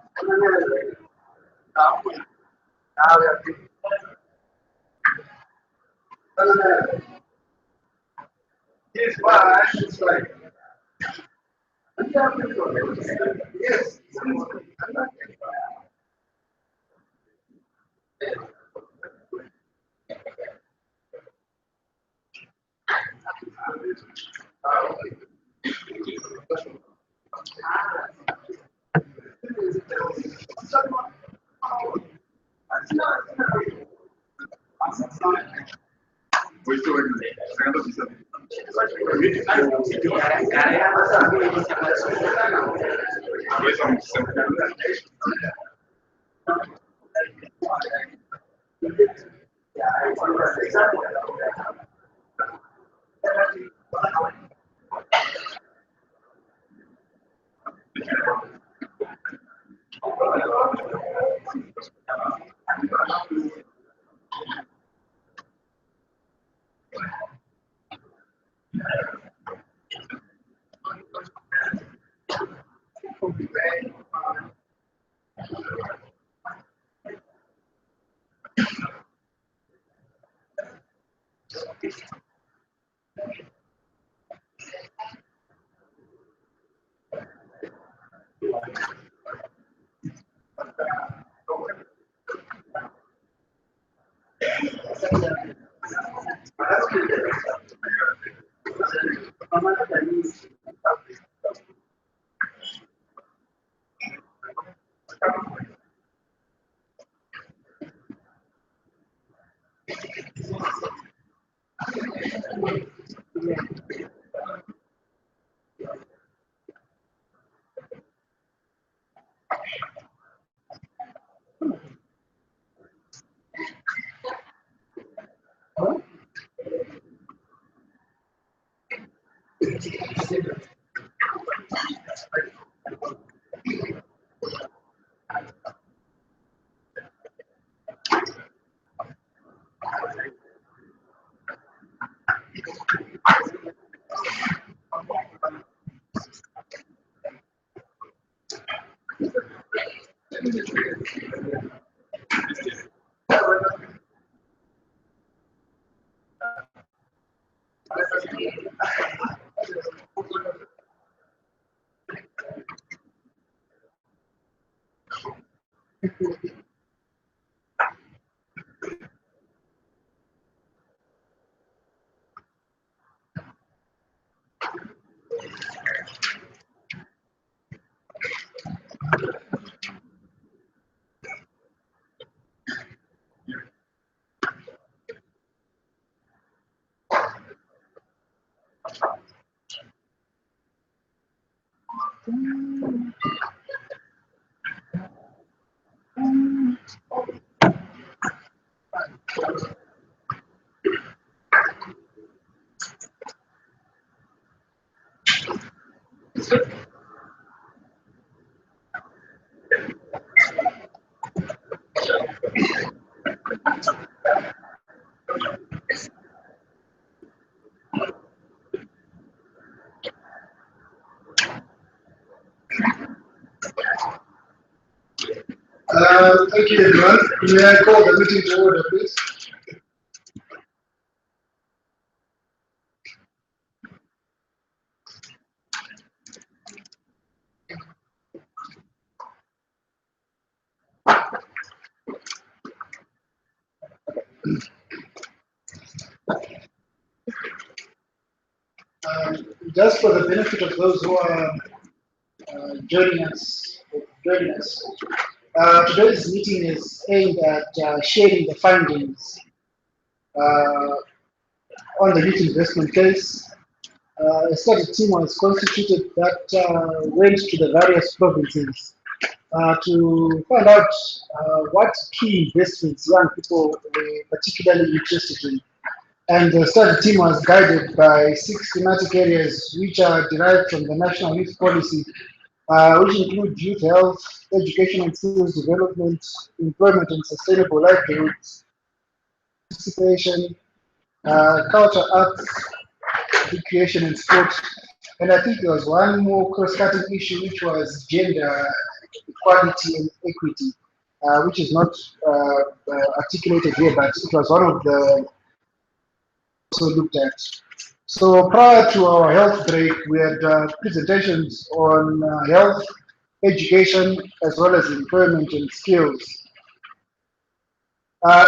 Yes, why? It's like. Yes. Thank you, everyone. May I call the meeting to order, please? Just for the benefit of those who are joining us, today's meeting is aimed at sharing the findings on the youth investment case. A study team was constituted that went to the various provinces to find out what key investments young people were particularly interested in. And the study team was guided by 6 thematic areas which are derived from the National Youth Policy, which include youth health, education and skills development, employment and sustainable livelihoods, participation, culture, arts, recreation and sport. And I think there was one more cross-cutting issue, which was gender equality and equity, which is not articulated here, but it was one of the also looked at. So prior to our health break, we had presentations on health, education, as well as employment and skills.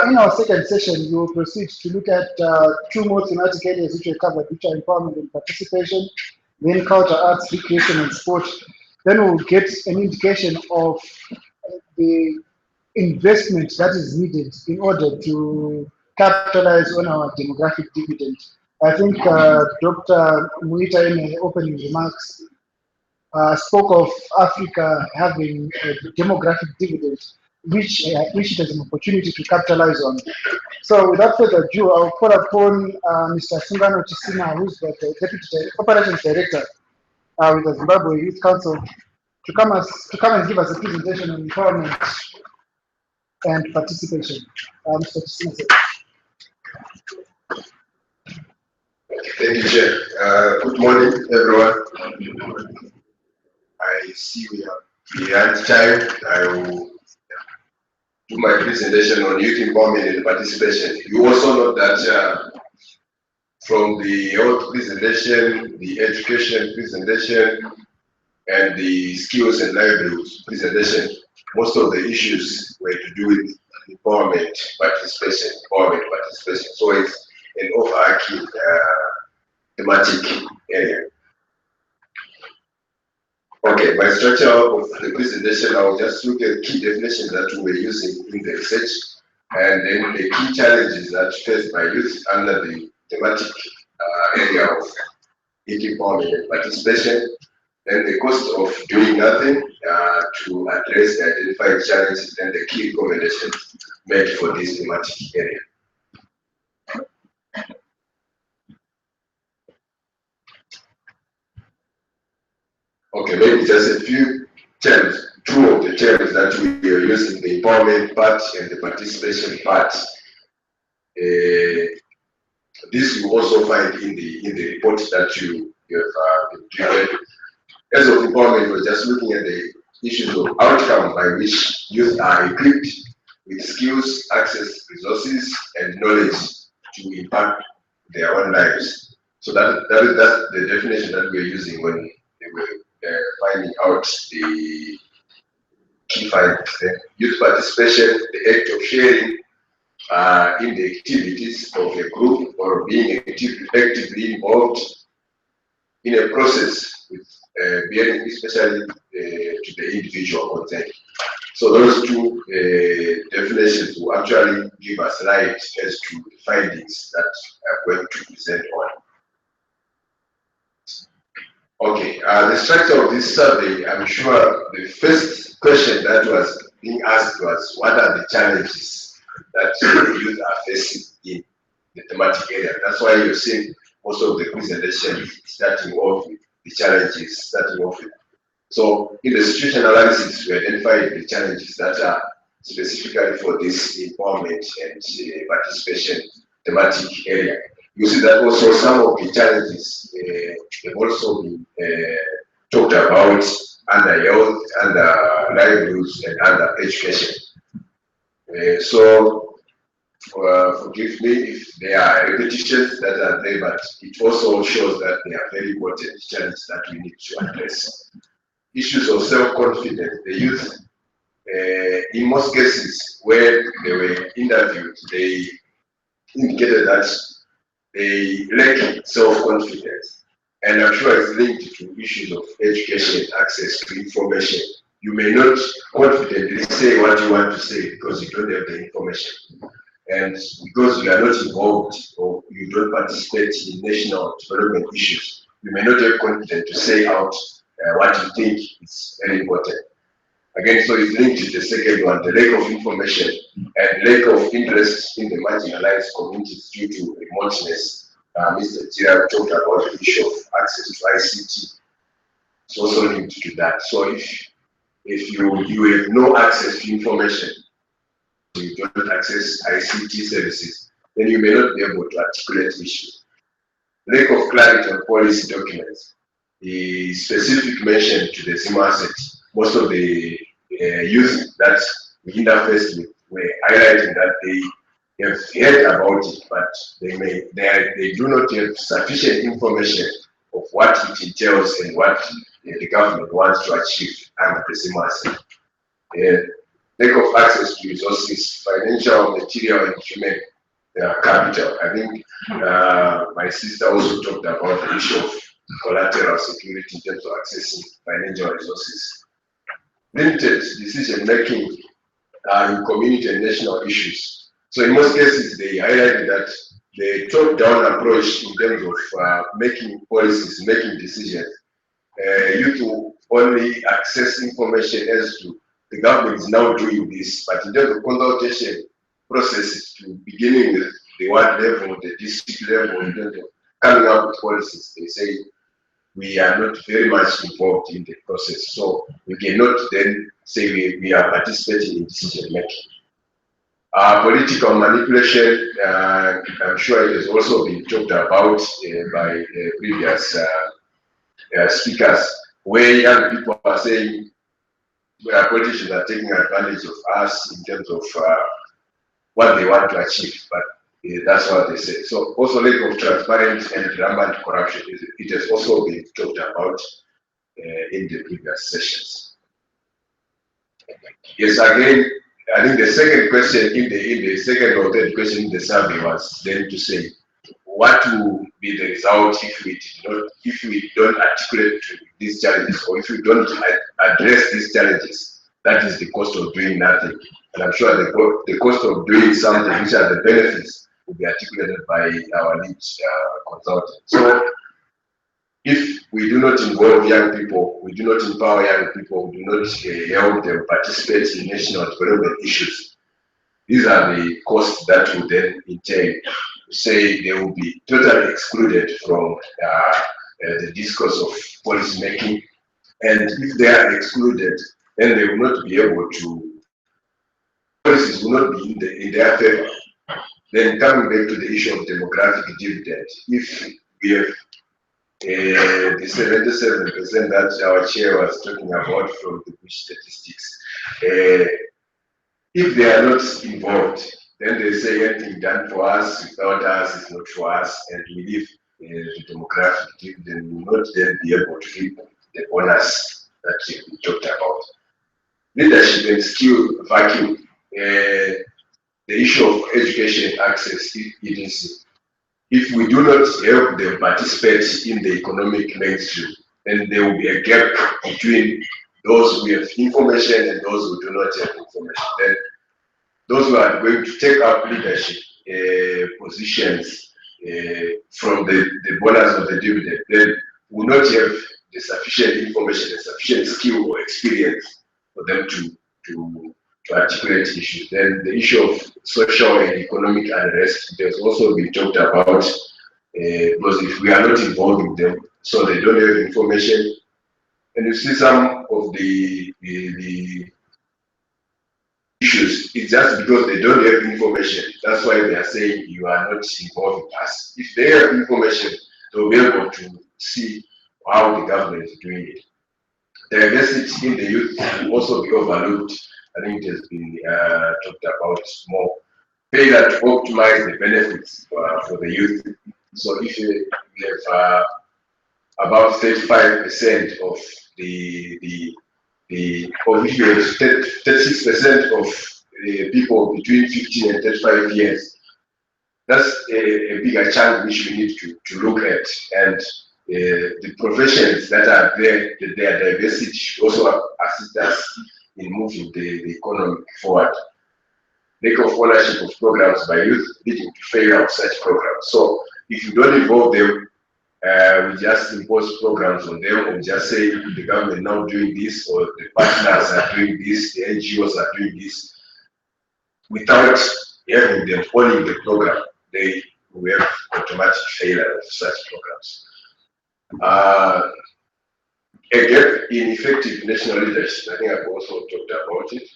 In our second session, we will proceed to look at 2 more thematic areas which were covered, which are empowerment and participation, then culture, arts, recreation, and sport. Then we'll get an indication of the investment that is needed in order to capitalize on our demographic dividend. I think Dr. Muita in her opening remarks spoke of Africa having a demographic dividend, which it has an opportunity to capitalize on. So without further ado, I'll call upon Mr. Sungano Chisina, who's the Deputy Operations Director with the Zimbabwe Youth Council, to come and give us a presentation on empowerment and participation. Mr. Chisina. Thank you, Chair. Good morning, everyone. I see we are behind time. I will do my presentation on youth empowerment and participation. You also know that from the health presentation, the education presentation, and the skills and livelihoods presentation, most of the issues were to do with empowerment, participation. So it's an overarching thematic area. Okay, by structure of the presentation, I will just look at key definitions that we were using in the research, and then the key challenges that faced by youth under the thematic area of youth empowerment and participation, then the cost of doing nothing to address the identified challenges and the key recommendations made for this thematic area. Okay, maybe just a few terms, 2 of the terms that we are using, the empowerment part and the participation part. This you also find in the report that you have been given. As of empowerment, we're just looking at the issues of outcome by which youth are equipped with skills, access, resources, and knowledge to impact their own lives. So that's the definition that we're using when we were finding out the key findings. Youth participation, the act of sharing in the activities of a group or being actively involved in a process with bearing especially to the individual concerned. So those two definitions will actually give us light as to the findings that I'm going to present on. Okay, the structure of this survey, I'm sure the first question that was being asked was, what are the challenges that the youth are facing in the thematic area? That's why you're seeing most of the presentation starting off with the challenges, starting off with. So in the situation analysis, we identified the challenges that are specifically for this empowerment and participation thematic area. You see that also some of the challenges have also been talked about under health, under livelihoods, and under education. So forgive me if there are repetitions that are there, but it also shows that they are very important challenges that we need to address. Issues of self-confidence, the youth, in most cases where they were interviewed, they indicated that they lack self-confidence. And I'm sure it's linked to issues of education, access to information. You may not confidently say what you want to say because you don't have the information. And because you are not involved or you don't participate in national development issues, you may not have confidence to say out what you think is very important. Again, so it's linked to the second one, the lack of information and lack of interest in the marginalized communities due to remoteness. Mr. Tira talked about the issue of access to ICT. It's also linked to that. So if you have no access to information, you don't access ICT services, then you may not be able to articulate issues. Lack of clarity on policy documents. The specific mention to the Zim asset, most of the youth that we interfaced with were highlighting that they have heard about it, but they do not have sufficient information of what it entails and what the government wants to achieve under the Zim asset. Lack of access to resources, financial, material, and human capital. I think my sister also talked about the issue of collateral security in terms of accessing financial resources. Limited decision making in community and national issues. So in most cases, they highlighted that the top-down approach in terms of making policies, making decisions, you to only access information as to the government is now doing this, but in terms of consultation processes, to beginning with the ward level, the district level, in terms of coming up with policies, they say we are not very much involved in the process. So we cannot then say we are participating in decision making. Political manipulation, I'm sure it has also been talked about by previous speakers, where young people are saying where politicians are taking advantage of us in terms of what they want to achieve, but that's what they say. So also lack of transparency and rampant corruption, it has also been talked about in the previous sessions. Yes, again, I think the second question in the second or third question in the survey was then to say, what will be the result if we don't articulate these challenges, or if we don't address these challenges? That is the cost of doing nothing. And I'm sure the cost of doing something, which are the benefits, will be articulated by our lead consultant. So if we do not involve young people, we do not empower young people, we do not help them participate in national development issues, these are the costs that will then entail. Say they will be totally excluded from the discourse of policy making, and if they are excluded, then they will not be able to, policies will not be in their favor. Then coming back to the issue of demographic dividend, if we have the 77% that our chair was talking about from the Bush statistics, if they are not involved, then they say anything done for us without us is not for us, and we leave the demographic dividend will not then be able to reap the bonus that we talked about. Leadership and skill vacuum. The issue of education access, it is, if we do not help them participate in the economic mainstream, then there will be a gap between those who have information and those who do not have information. Then those who are going to take up leadership positions from the bonus of the dividend, then will not have the sufficient information and sufficient skill or experience for them to articulate issues. Then the issue of social and economic unrest has also been talked about, because if we are not involving them, so they don't have information, and you see some of the issues, it's just because they don't have information. That's why they are saying you are not involving us. If they have information, they'll be able to see how the government is doing it. Diversity in the youth will also be overlooked. I think it has been talked about more. Failure to optimize the benefits for the youth. So if you have about 35% of or if you have 36% of people between 15 and 35 years, that's a bigger chunk which we need to look at. And the professions that are there, their diversity should also assist us in moving the economy forward. Lack of ownership of programs by youth leading to failure of such programs. So if you don't involve them, we just impose programs on them, or just say the government now doing this, or the partners are doing this, the NGOs are doing this, without having them owning the program. They will have automatic failure of such programs. A gap in effective national leadership, I think I've also talked about it.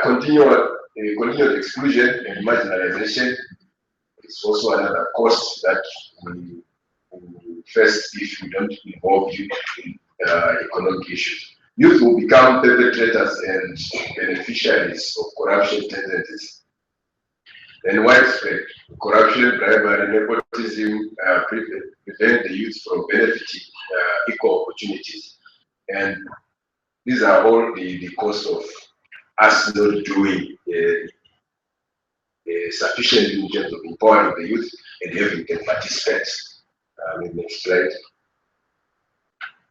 Continued exclusion and marginalization is also another cost that we face if we don't involve youth in economic issues. Youth will become perpetrators and beneficiaries of corruption tendencies. And widespread corruption, bribery, nepotism prevent the youth from benefiting equal opportunities. And these are all the cost of us not doing sufficient in terms of empowering the youth and having them participate. Next slide.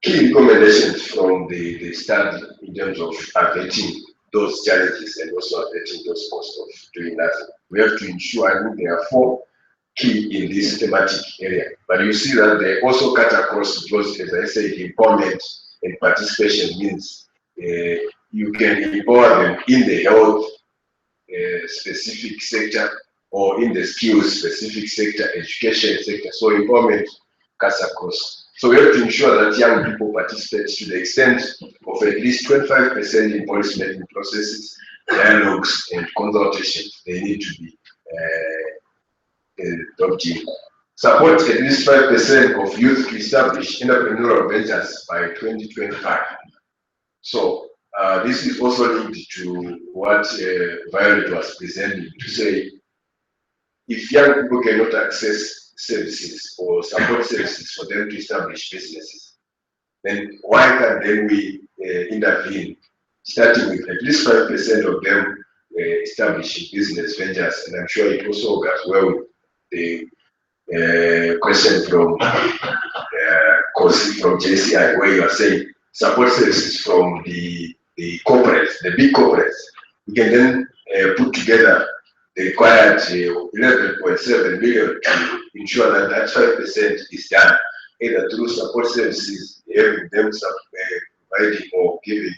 Key recommendations from the study in terms of averting those challenges and also averting those costs of doing nothing. We have to ensure, I think there are 4 key in this thematic area, but you see that they also cut across, because as I said, empowerment and participation means you can empower them in the health specific sector, or in the skills specific sector, education sector. So empowerment cuts across. So we have to ensure that young people participate to the extent of at least 25% in policy making processes, dialogues, and consultations. They need to be adopted. Support at least 5% of youth to establish entrepreneurial ventures by 2025. So this is also linked to what Violet was presenting, to say if young people cannot access services or support services for them to establish businesses, then why can't then we intervene, starting with at least 5% of them establishing business ventures? And I'm sure it also goes well with the question from JCI, where you are saying support services from the corporates, the big corporates. We can then put together the required 11.7 million to ensure that that 5% is done, either through support services, having them providing or giving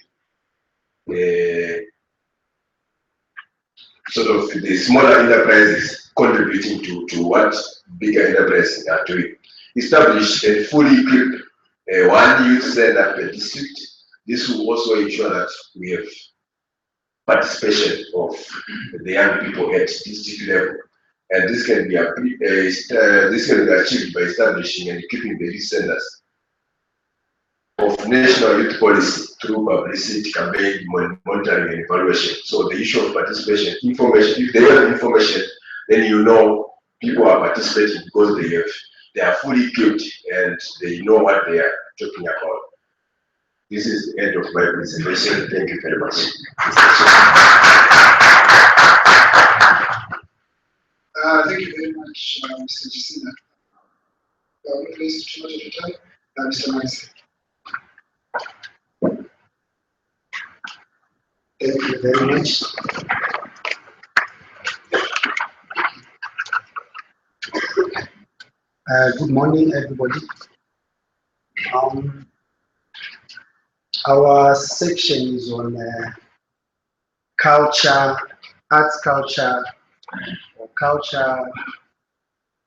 sort of the smaller enterprises contributing to what bigger enterprises are doing. Establish a fully equipped one youth center per district. This will also ensure that we have participation of the young people at district level, and this can be achieved by establishing and equipping the youth centers of national youth policy through publicity, campaign, monitoring, and evaluation. So the issue of participation, information. If they have information, then you know people are participating because they have they are fully equipped and they know what they are talking about. This is the end of my presentation. Thank you very much. Thank you very much, Mr. Jisina. Not waste too much of your time. Mr. Mansi. Thank you very much. Good morning, everybody. Our section is on culture, arts, culture, or culture,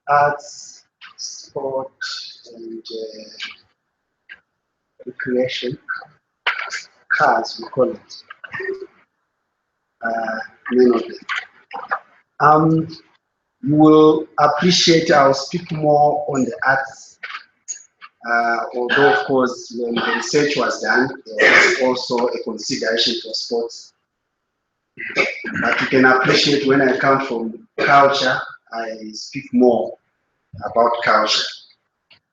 arts, sport, and recreation. CARS, we call it. Many of them. You will appreciate, I'll speak more on the arts. Although, of course, when the research was done, there was also a consideration for sports. But you can appreciate when I come from culture, I speak more about culture.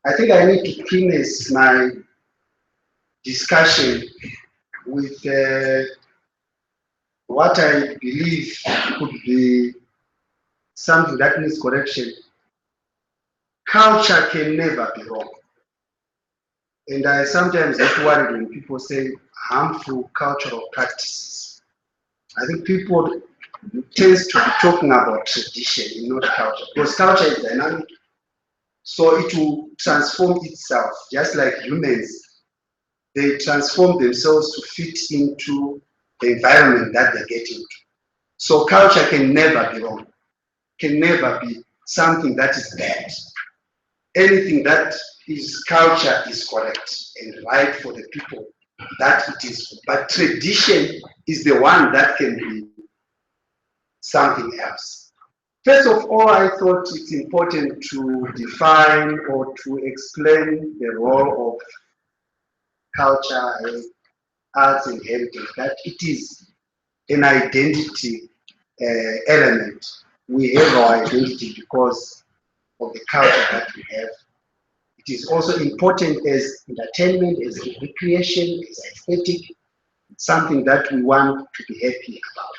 I think I need to premise my discussion with what I believe could be something that needs correction. Culture can never be wrong. And I sometimes get worried when people say harmful cultural practices. I think people tend to be talking about tradition and not culture, because culture is dynamic, so it will transform itself, just like humans. They transform themselves to fit into the environment that they get into. So culture can never be wrong, can never be something that is bad. Anything that is culture is correct and right for the people that it is. But tradition is the one that can be something else. First of all, I thought it's important to define or to explain the role of culture, arts, and heritage, that it is an identity element. We have our identity because of the culture that we have. It is also important as entertainment, as recreation, as aesthetic, something that we want to be happy about.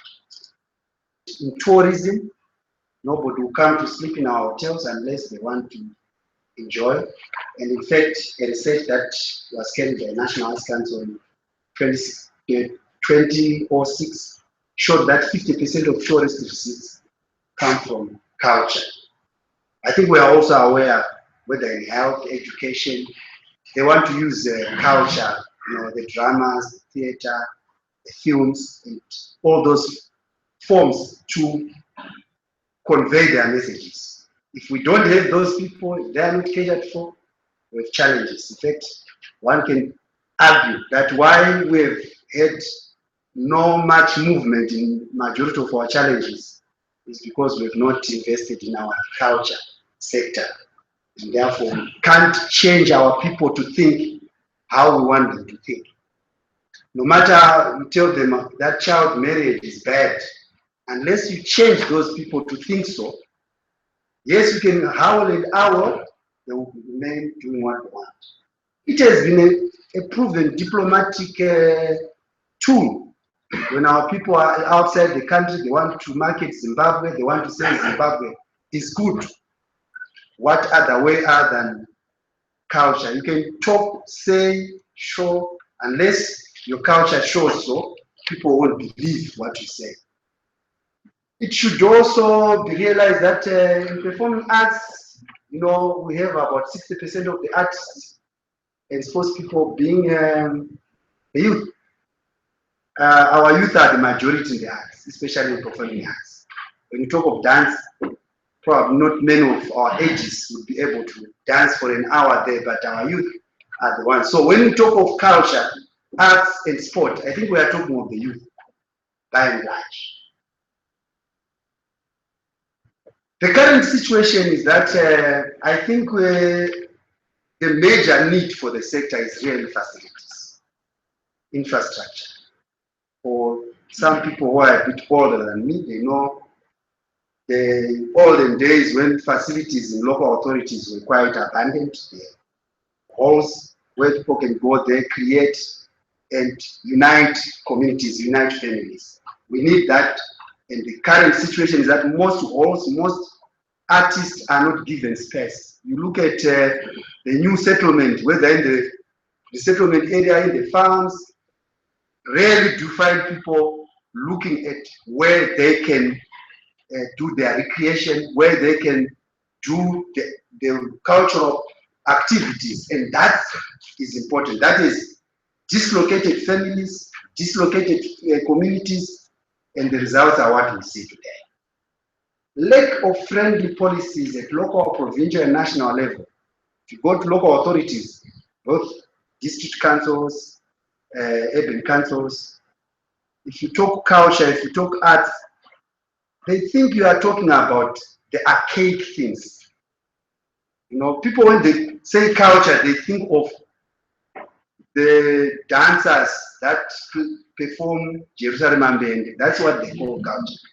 In tourism, nobody will come to sleep in our hotels unless they want to enjoy. And in fact, a research that was carried by the National Arts Council in 2006 showed that 50% of tourist receipts come from culture. I think we are also aware, whether in health, education, they want to use culture, the dramas, the theater, the films, and all those forms to convey their messages. If we don't have those people, if they are not catered for, we have challenges. In fact, one can argue that why we have had no much movement in majority of our challenges is because we have not invested in our culture sector. And therefore, we can't change our people to think how we want them to think. No matter you tell them that child marriage is bad, unless you change those people to think so, yes, you can howl and howl, they will remain doing what they want. It has been a proven diplomatic tool. When our people are outside the country, they want to market Zimbabwe, they want to say Zimbabwe is good. What other way other than culture? You can talk, say, show, unless your culture shows so, people won't believe what you say. It should also be realized that in performing arts, we have about 60% of the artists and sports people being the youth. Our youth are the majority in the arts, especially in performing arts. When you talk of dance, probably not many of our ages would be able to dance for an hour there, but our youth are the ones. So when we talk of culture, arts, and sport, I think we are talking of the youth, by and large. The current situation is that I think the major need for the sector is really facilities, infrastructure. For some people who are a bit older than me, they know the olden days when facilities in local authorities were quite abundant, the halls where people can go there, create and unite communities, unite families. We need that, and the current situation is that most halls, most artists are not given space. You look at the new settlement, whether in the settlement area, in the farms, rarely do you find people looking at where they can do their recreation, where they can do the cultural activities, and that is important. That is dislocated families, dislocated communities, and the results are what we see today. Lack of friendly policies at local, provincial, and national level. If you go to local authorities, both district councils, urban councils, if you talk culture, if you talk arts, they think you are talking about the archaic things. You know, people when they say culture, they think of the dancers that perform Jerusalem and that's what they call culture.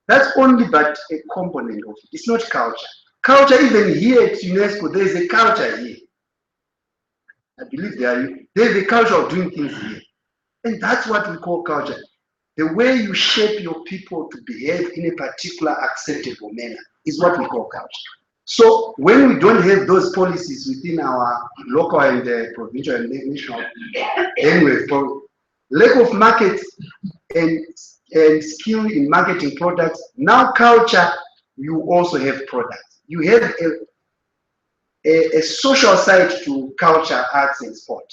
That's only but a component of it. It's not culture. Culture, even here at UNESCO, there's a culture here. I believe there's a culture of doing things here. And that's what we call culture. The way you shape your people to behave in a particular acceptable manner is what we call culture. So when we don't have those policies within our local and provincial and national, then we have lack of markets and skill in marketing products. Now culture, you also have products. You have a social side to culture, arts, and sport,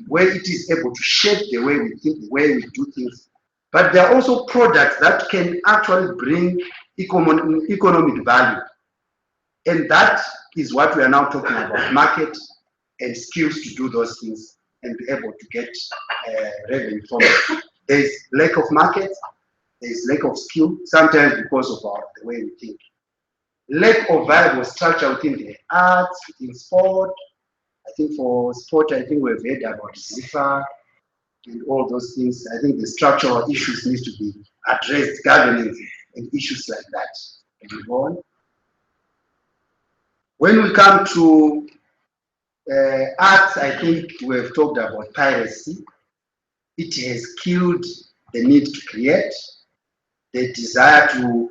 where it is able to shape the way we think, the way we do things. But there are also products that can actually bring economic value. And that is what we are now talking about, market and skills to do those things and be able to get revenue from it. There's lack of market, there's lack of skill, sometimes because of the way we think. Lack of viable structure within the arts, within sport. I think for sport, I think we've heard about ZIFA and all those things. I think the structural issues need to be addressed, governance and issues like that. And we go on. When we come to arts, I think we've talked about piracy. It has killed the need to create, the desire to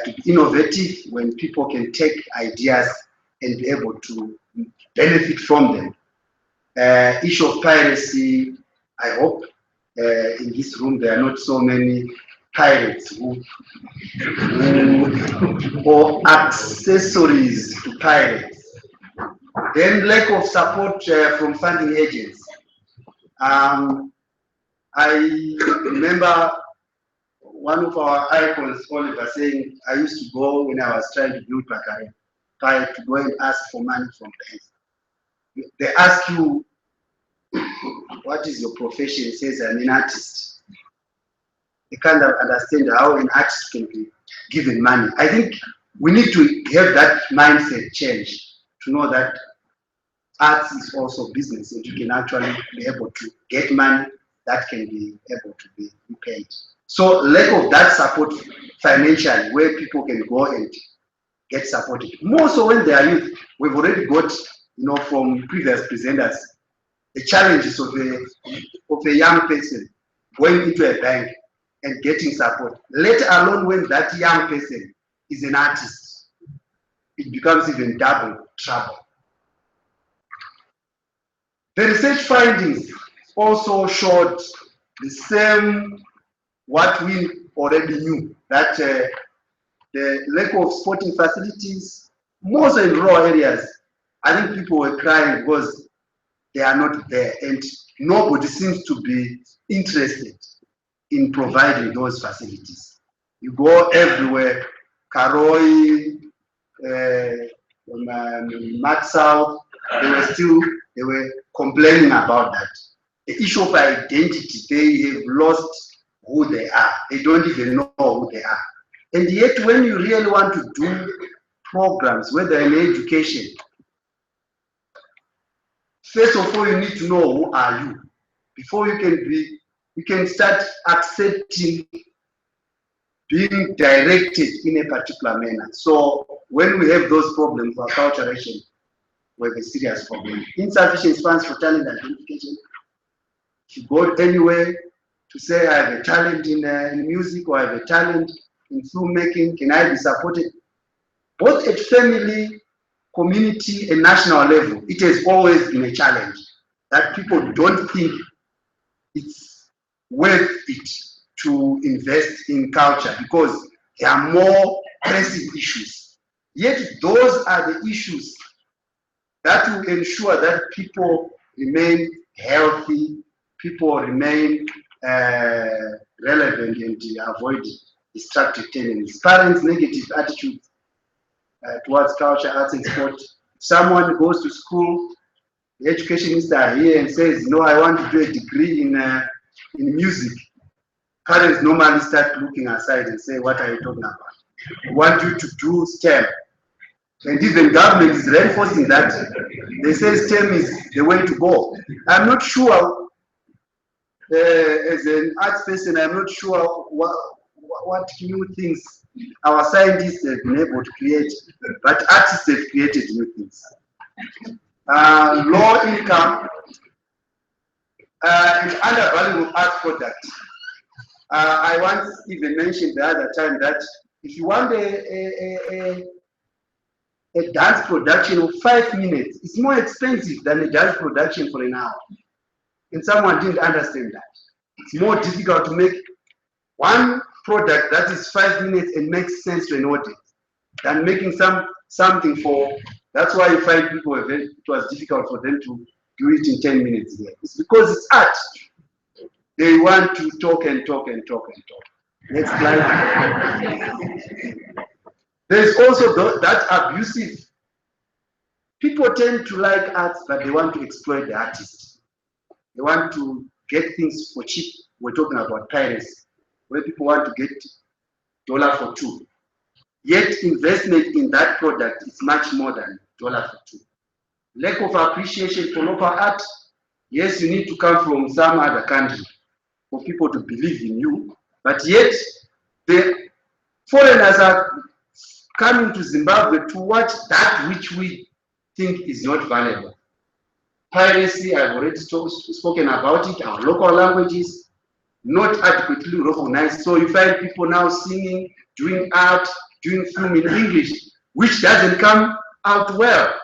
be innovative when people can take ideas and be able to benefit from them. Issue of piracy, I hope in this room there are not so many pirates or accessories to pirates. Then lack of support from funding agents. I remember one of our icons, Oliver, saying, I used to go when I was trying to build Bakare, to go and ask for money from banks. They ask you, what is your profession? He says, I'm an artist. They can't understand how an artist can be given money. I think we need to have that mindset change to know that arts is also business and you can actually be able to get money that can be able to be paid. So lack of that support financially, where people can go and get supported. More so when they are youth, we've already got, from previous presenters, the challenges of a young person going into a bank and getting support, let alone when that young person is an artist. It becomes even double trouble. The research findings also showed the same what we already knew, that the lack of sporting facilities, most in rural areas, I think people were crying because they are not there and nobody seems to be interested in providing those facilities. You go everywhere, Karoi, Mat South, they were complaining about that. The issue of identity, they have lost who they are. They don't even know who they are. And yet when you really want to do programs, whether in education, first of all, you need to know who are you. Before you can start accepting being directed in a particular manner. So when we have those problems for acculturation, we have a serious problem. Insufficient funds for talent identification. If you go anywhere to say I have a talent in music or I have a talent in filmmaking, can I be supported? Both at family, community, and national level, it has always been a challenge that people don't think it's worth it to invest in culture because there are more pressing issues. Yet those are the issues that will ensure that people remain healthy, people remain relevant and avoid destructive tendencies. Parents' negative attitudes towards culture, arts, and sport. If someone goes to school, the education minister here and says, "No, I want to do a degree in music." Parents normally start looking aside and say, "What are you talking about? We want you to do STEM." And even government is reinforcing that. They say STEM is the way to go. I'm not sure, as an arts person, I'm not sure what new things our scientists have been able to create, but artists have created new things. Low income and undervaluing of art products. I once even mentioned the other time that if you want a dance production of 5 minutes, it's more expensive than a dance production for an hour. And someone didn't understand that. It's more difficult to make one product that is 5 minutes and makes sense to an audience than making something for. That's why you find people it was difficult for them to do it in 10 minutes here. It's because it's art. They want to talk and talk and talk and talk. Next slide. There's also that abusive. People tend to like arts, but they want to exploit the artist. They want to get things for cheap. We're talking about piracy, where people want to get $1 for $2. Yet investment in that product is much more than $1 for $2. Lack of appreciation for local art. Yes, you need to come from some other country for people to believe in you, but yet the foreigners are coming to Zimbabwe to watch that which we think is not valuable. Piracy, I've already spoken about it. Our local languages not adequately recognized. So you find people now singing, doing art, doing film in English, which doesn't come out well.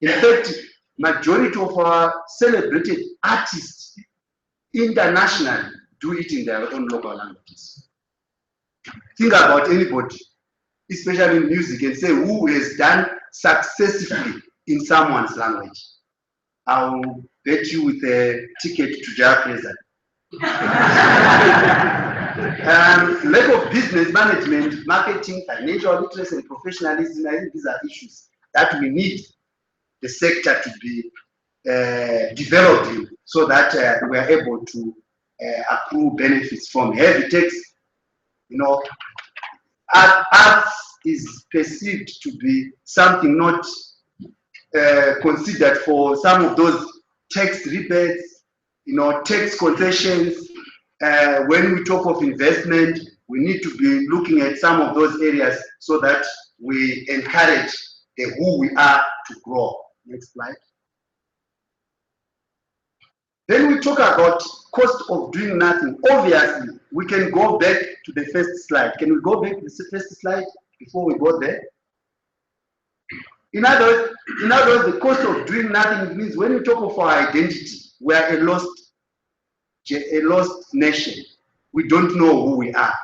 In fact, majority of our celebrated artists internationally do it in their own local languages. Think about anybody, especially in music, and say who has done successfully in someone's language. I'll bet you with a ticket to Jack Prison. Lack of business management, marketing, financial literacy, and professionalism. I think these are issues that we need the sector to be developed in, so that we are able to accrue benefits from heavy tax. You know, arts is perceived to be something not considered for some of those tax rebates, you know, tax concessions. When we talk of investment, we need to be looking at some of those areas so that we encourage the who we are to grow. Next slide. Then we talk about cost of doing nothing. Obviously, we can go back to the first slide. Can we go back to the first slide before we go there? In other words, the cost of doing nothing means when you talk of our identity, we are a lost nation. We don't know who we are.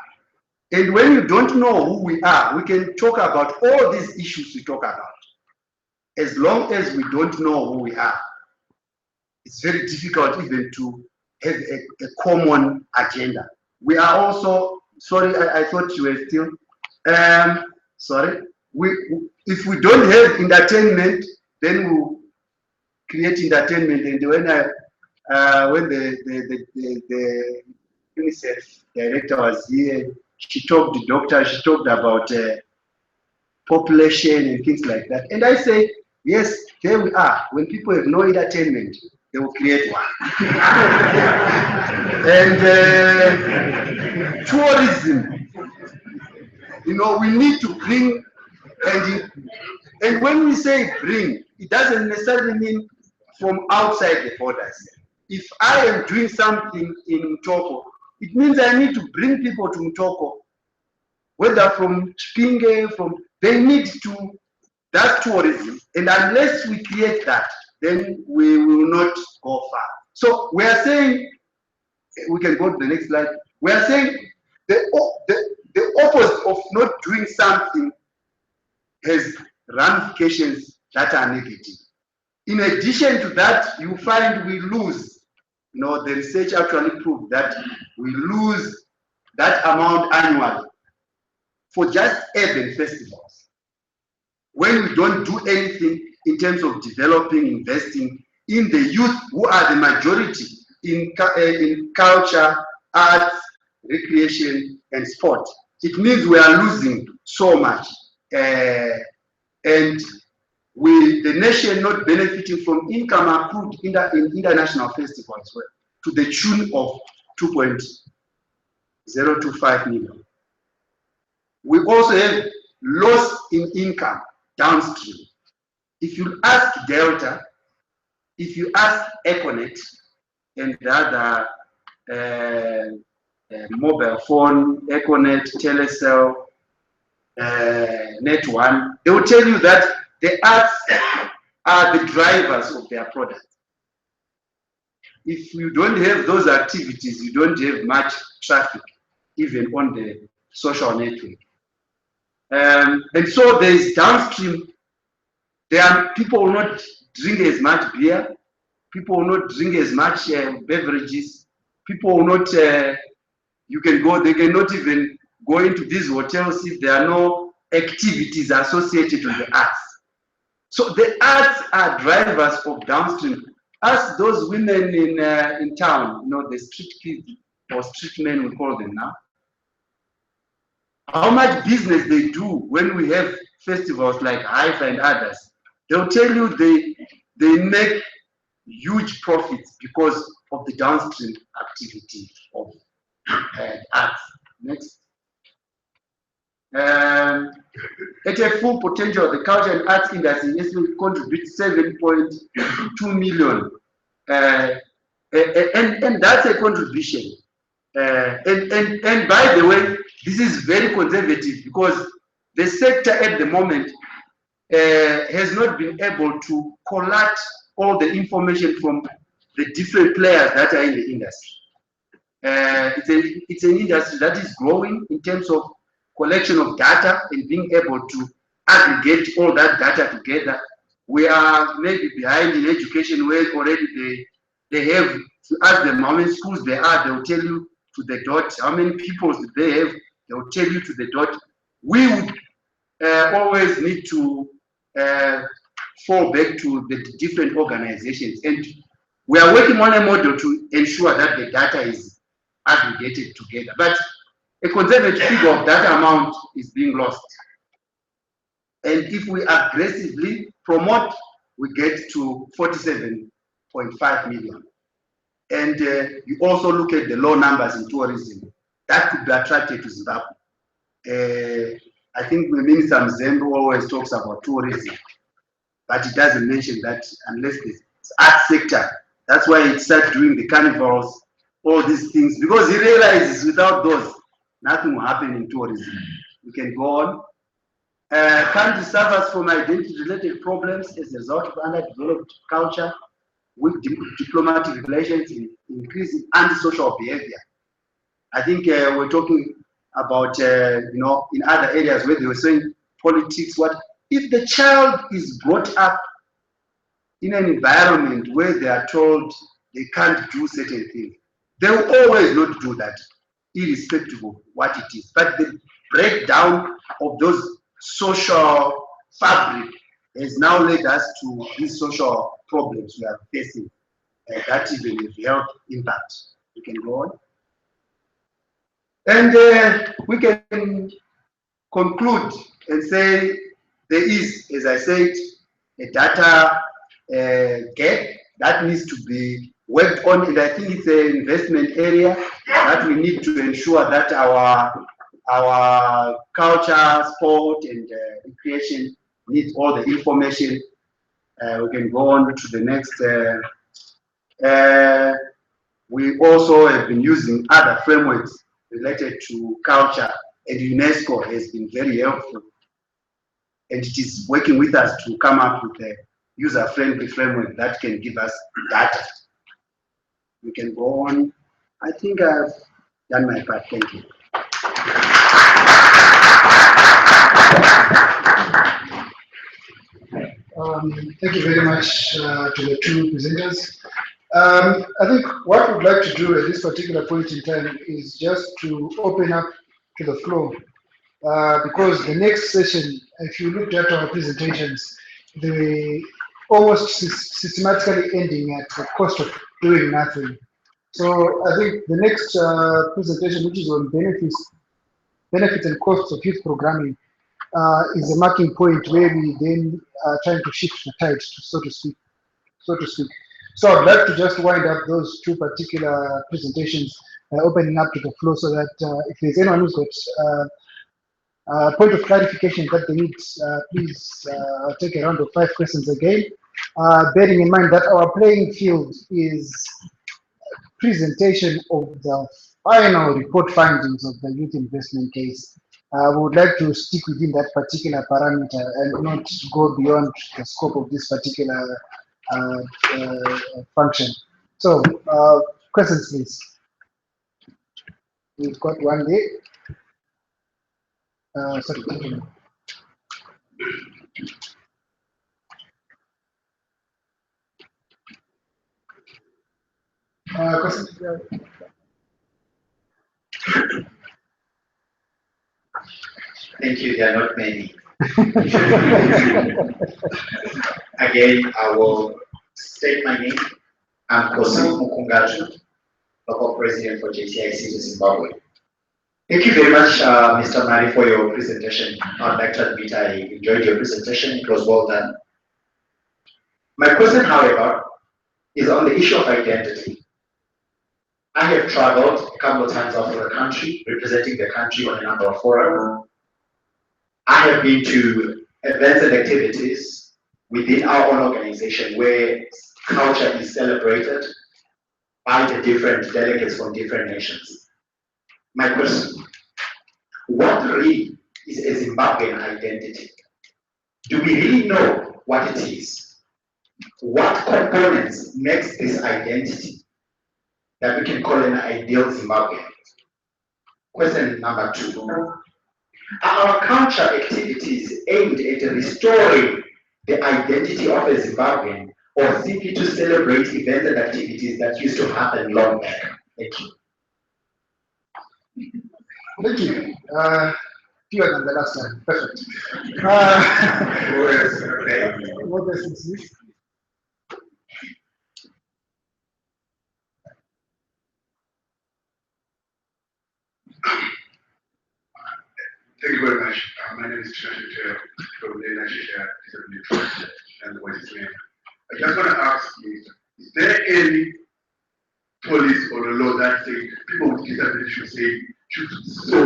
And when you don't know who we are, we can talk about all these issues we talk about. As long as we don't know who we are, it's very difficult even to have a common agenda. We are also, sorry, I thought you were still, sorry. If we don't have entertainment, then we'll create entertainment. And when the UNICEF director was here, she talked about population and things like that. And I say, yes, there we are. When people have no entertainment, they will create one. And tourism we need to bring, and when we say bring, it doesn't necessarily mean from outside the borders. If I am doing something in Mtoko, it means I need to bring people to Mtoko, whether from Chipinge, they need to, that's tourism. And unless we create that, then we will not go far. So we are saying, we can go to the next slide. We are saying the opposite of not doing something has ramifications that are negative. In addition to that, you find we lose, the research actually proved that we lose that amount annually for just urban festivals. When we don't do anything in terms of developing, investing in the youth who are the majority in culture, arts, recreation, and sport, it means we are losing so much. And with the nation not benefiting from income accrued in international festivals to the tune of 2.025 million. We also have loss in income downstream. If you ask Delta, if you ask Econet and the other mobile phone, Econet, Telecel, Net One, they will tell you that the arts are the drivers of their product. If you don't have those activities, you don't have much traffic, even on the social network. And so there is downstream. People will not drink as much beer. People will not drink as much beverages. People will not. They cannot even go into these hotels if there are no activities associated with the arts. So the arts are drivers of downstream. Ask those women in town, the street kids or street men, we call them now, how much business they do when we have festivals like Haifa and others. They'll tell you they make huge profits because of the downstream activity of arts. Next. At a full potential, the culture and arts industry will contribute 7.2 million. And that's a contribution. And by the way, this is very conservative because the sector at the moment has not been able to collect all the information from the different players that are in the industry. It's an industry that is growing in terms of collection of data and being able to aggregate all that data together. We are maybe behind in education where already they have, to ask them how many schools there are, they will tell you to the dot. How many people they have, they will tell you to the dot. We would always need to fall back to the different organizations. And we are working on a model to ensure that the data is aggregated together. But a conservative figure of that amount is being lost. And if we aggressively promote, we get to 47.5 million. And you also look at the low numbers in tourism. That could be attracted to Zimbabwe. I think the Minister Mzembe always talks about tourism, but it doesn't mention that unless the art sector. That's why it started doing the carnivals, all these things, because he realizes without those, nothing will happen in tourism. We can go on. Country suffers from identity-related problems as a result of underdeveloped culture, with diplomatic relations, increasing antisocial behavior. I think we're talking about, in other areas where they were saying politics, what if the child is brought up in an environment where they are told they can't do certain things, they will always not do that, irrespective of what it is. But the breakdown of those social fabric has now led us to these social problems we are facing, that even have health impact. We can go on. And we can conclude and say there is, as I said, a data gap that needs to be worked on, and I think it's an investment area that we need to ensure that our our culture, sport, and recreation needs all the information. We can go on to the next. We also have been using other frameworks related to culture, and UNESCO has been very helpful. And it is working with us to come up with a user-friendly framework that can give us data. We can go on. I think I've done my part. Thank you. Thank you very much to the two presenters. I think what we'd like to do at this particular point in time is just to open up to the floor. Because the next session, if you looked at our presentations, they were almost systematically ending at the cost of doing nothing. So I think the next presentation, which is on benefits and costs of youth programming, is a marking point where we then are trying to shift the tide, so to speak. So I'd like to just wind up those two particular presentations by opening up to the floor, so that if there's anyone who's got point of clarification that they need, please take a round of 5 questions again, bearing in mind that our playing field is presentation of the final report findings of the youth investment case. We would like to stick within that particular parameter and not go beyond the scope of this particular function. So, questions, please. We've got one there. Sorry. Questions? Thank you. There are not many. Again, I will state my name. I'm Kosi Mukungaju, local president for JCIC Zimbabwe. Thank you very much, Mr. Mari, for your presentation. I'd like to admit I enjoyed your presentation. It was well done. My question, however, is on the issue of identity. I have traveled a couple of times out of the country, representing the country on a number of forums. I have been to events and activities within our own organization where culture is celebrated by the different delegates from different nations. My question, what really is a Zimbabwean identity? Do we really know what it is? What components makes this identity that we can call an ideal Zimbabwean? Question number 2. Are our culture activities aimed at restoring the identity of a Zimbabwean, or simply to celebrate events and activities that used to happen long back? Thank you. Thank you. Fewer than the last time. Perfect. What questions, please? Thank you very much. My name is Chinashe from the National Disability Trust and Voices Name. I just want to ask you, is there any policy or a law that says people with disability should sow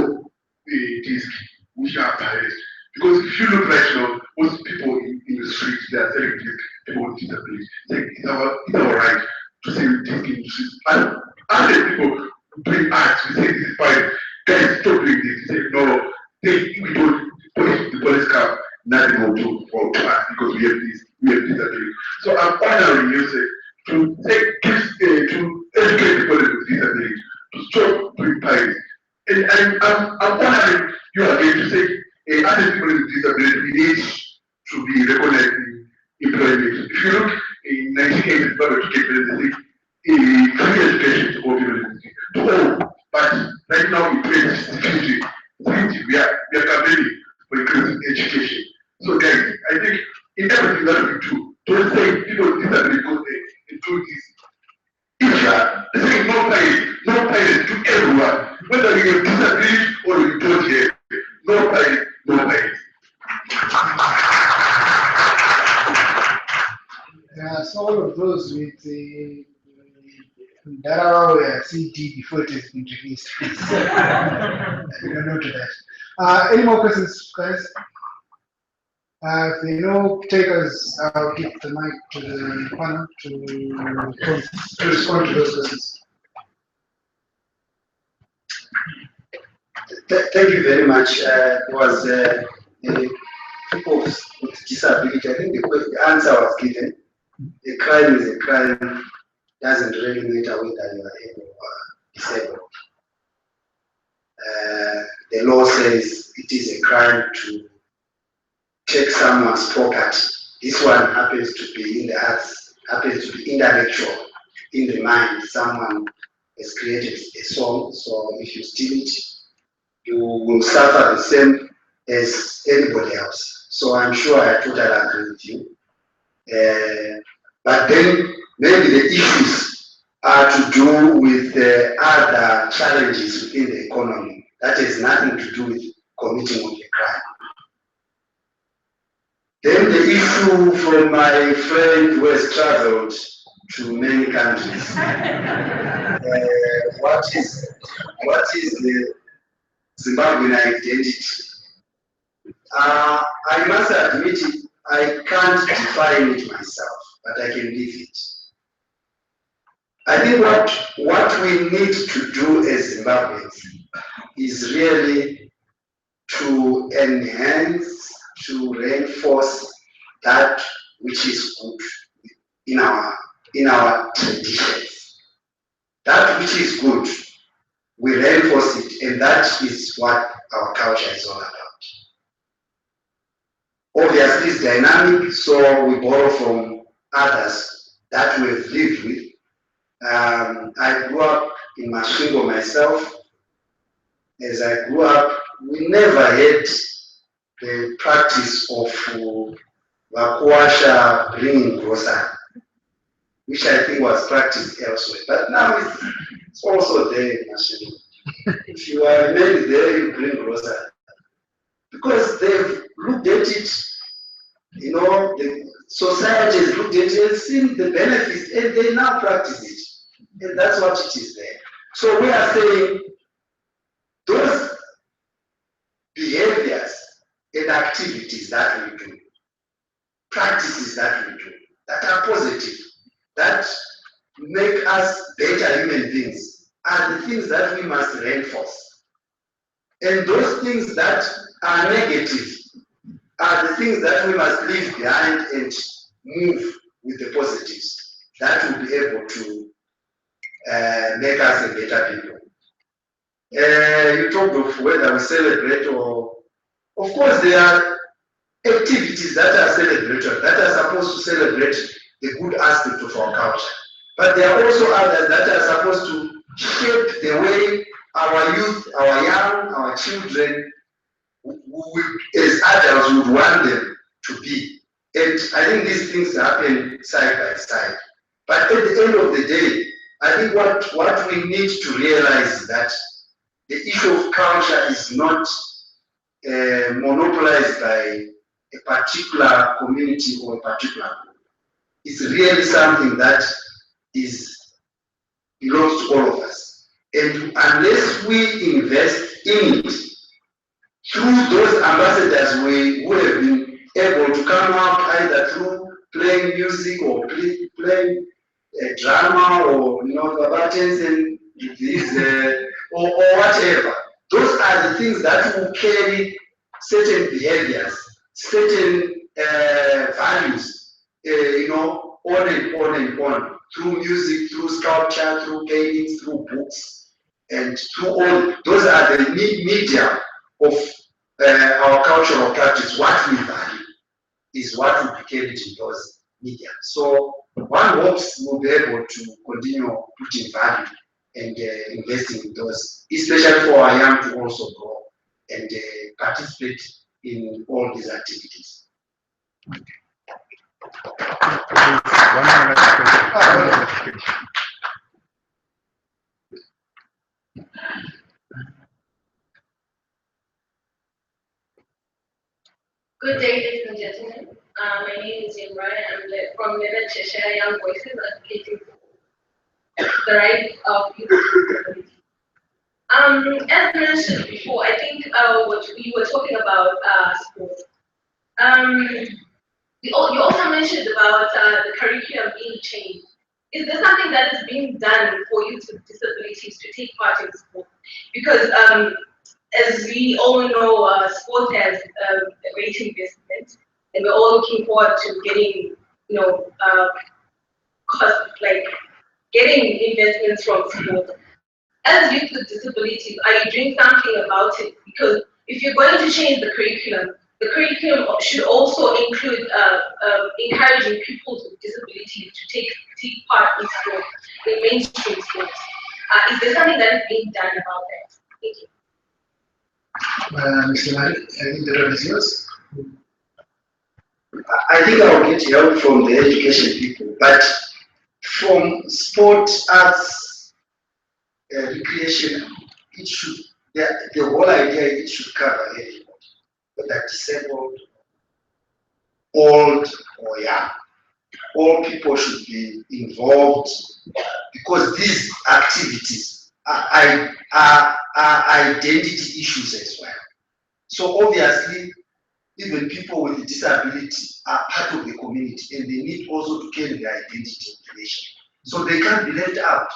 the disc which are pirates? Because if you look right now, most people in the streets, they are selling disc, people with disability. It's our right to sell disc in the streets. And other people bring acts, we say this is pirate. Guys, stop doing this. We say no. We don't, the police car, nothing will do for us because we have disability. So I'm honoring you to educate people with disability, to stop doing pirates. And I'm honoring you again to say, other people with disability, we need to be recognized in employment. If you look in 1980s, Zimbabwe took a free education to all people to all, but right now in 2050, we are campaigning for inclusive education. So guys, I think in everything that we do, don't say people with disability because they do this. If you are saying no parents to everyone, whether you have disability or you don't have, no parents. So all of those with Darawa CD before it has been released, please. I don't know to that. Any more questions, guys? If there are no takers, I'll give the mic to the panel to respond to those questions. Thank you very much. There was people with disability. I think the answer was given. A crime is a crime. Doesn't really matter whether you are able or disabled. The law says it is a crime to take someone's property. This one happens to be in the arts, happens to be intellectual, in the mind. Someone has created a song, so if you steal it, you will suffer the same as anybody else. So I'm sure I totally agree with you. But then maybe the issues are to do with other challenges within the economy. That has nothing to do with committing of a crime. Then the issue from my friend who has traveled to many countries. What is the Zimbabwean identity? I must admit it, I can't define it myself, but I can live it. I think what we need to do as Zimbabweans is really to enhance, to reinforce that which is good in our traditions. That which is good, we reinforce it, and that is what our culture is all about. Obviously, it's dynamic, so we borrow from others that we've lived with. I grew up in Masvingo myself. As I grew up, we never had the practice of Vakuasha bringing grocery, which I think was practiced elsewhere. But now it's also there in Masvingo. If you are remain there, you bring grocery. Because they've looked at it, you know, the society has looked at it, seen the benefits, and they now practice it. And that's what it is there. So we are saying those behaviors and activities that we do, practices that we do, that are positive, that make us better human beings, are the things that we must reinforce. And those things that are negative are the things that we must leave behind and move with the positives that will be able to make us a better people. You talked of whether we celebrate or, of course, there are activities that are celebrated, that are supposed to celebrate the good aspect of our culture. But there are also others that are supposed to shape the way our youth, our young, our children, as adults would want them to be. And I think these things happen side by side. But at the end of the day, I think what we need to realize is that the issue of culture is not monopolized by a particular community or a particular group. It's really something that belongs to all of us. And unless we invest in it, through those ambassadors who have been able to come out either through playing music or playing drama or the buttons and these or whatever. Those are the things that will carry certain behaviors, certain values, on and on and on, through music, through sculpture, through paintings, through books, and through all. Those are the media of our cultural practice. What we value is what will be carried in those media. So one hopes we'll be able to continue putting value and investing in those, especially for our young to also grow and participate in all these activities. Good day, ladies and gentlemen. My name is Imran. I'm from Cheshire Young Voices advocating the rights of youth with disabilities. As mentioned before, I think what we were talking about sports. You also mentioned about the curriculum being changed. Is there something that is being done for youth with disabilities to take part in sport? Because as we all know, sport has a great investment, and we're all looking forward to getting, getting investments from sport. As youth with disabilities, are you doing something about it? Because if you're going to change the curriculum should also include encouraging people with disabilities to take part in sport, in mainstream sports. Is there something that is being done about that? Thank you. Mr. Mari, I think the road is yours. I think I will get help from the education people, but from sport, arts, recreation, it should, the whole idea, it should cover everybody, whether disabled, old or young. All people should be involved because these activities are identity issues as well. So obviously, even people with disability are part of the community and they need also to carry their identity information. So they can't be left out.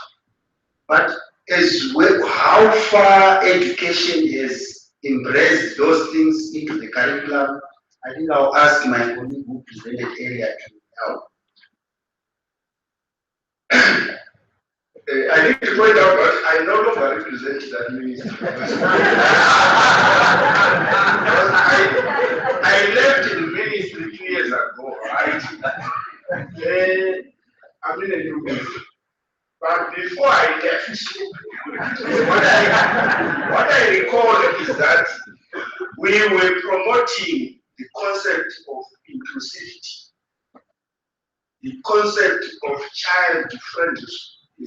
But as well, how far education has embraced those things into the curriculum, I think I'll ask my colleague who presented earlier to help. I need to point out that I no longer represent that ministry. I left the ministry 2 years ago, right? I'm in a new ministry. But before I left, what I recall is that we were promoting the concept of inclusivity, the concept of child-friendly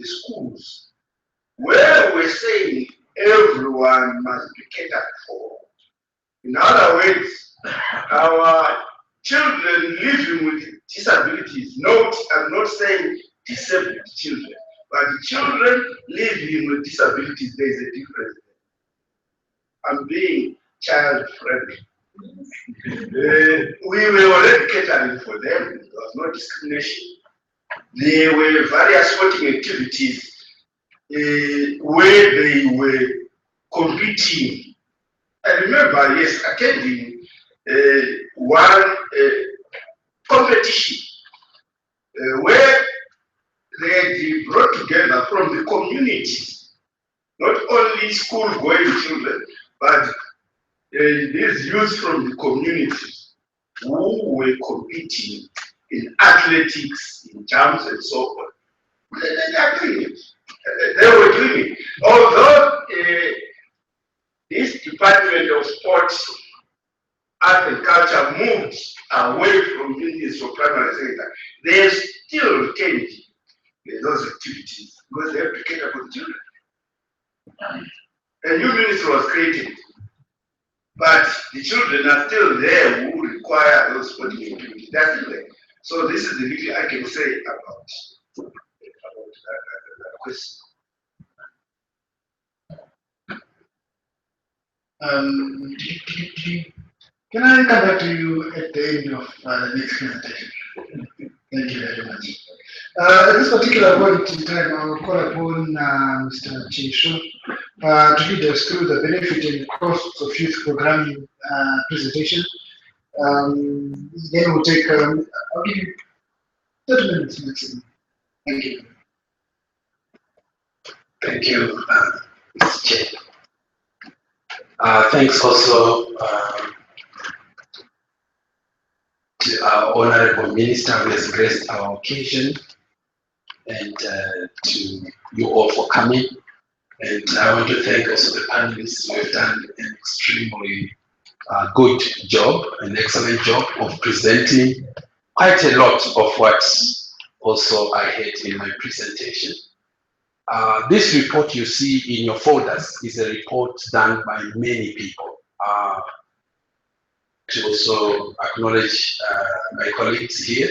schools, where we're saying everyone must be catered for. In other words, our children living with disabilities, I'm not saying disabled children, but children living with disabilities, there is a difference. I'm being child-friendly. We were already catering for them, there was no discrimination. There were various sporting activities where they were competing. I remember, yes, attending one competition where they brought together from the community, not only school-going children, but these youth from the communities who were competing in athletics, in jumps, and so on. They are doing it. They were doing it. Although this Department of Sports, Art and Culture moved away from Ministry of Primary Sector, they still retained those activities because they have to cater for the children. A new ministry was created, but the children are still there who require those sporting activities. They're still there. So this is the little I can say about that question. Can I come back to you at the end of the next presentation? Thank you very much. At this particular point in time, I will call upon Mr. Chisho to lead us through the benefit and costs of youth programming presentation. Then we'll take, I'll give you 30 minutes maximum. Thank you. Thank you, Mr. Chair. Thanks also to our Honorable Minister who has graced our occasion, and to you all for coming. And I want to thank also the panelists who have done an extremely good job, an excellent job of presenting quite a lot of what also I had in my presentation. This report you see in your folders is a report done by many people. To also acknowledge my colleagues here,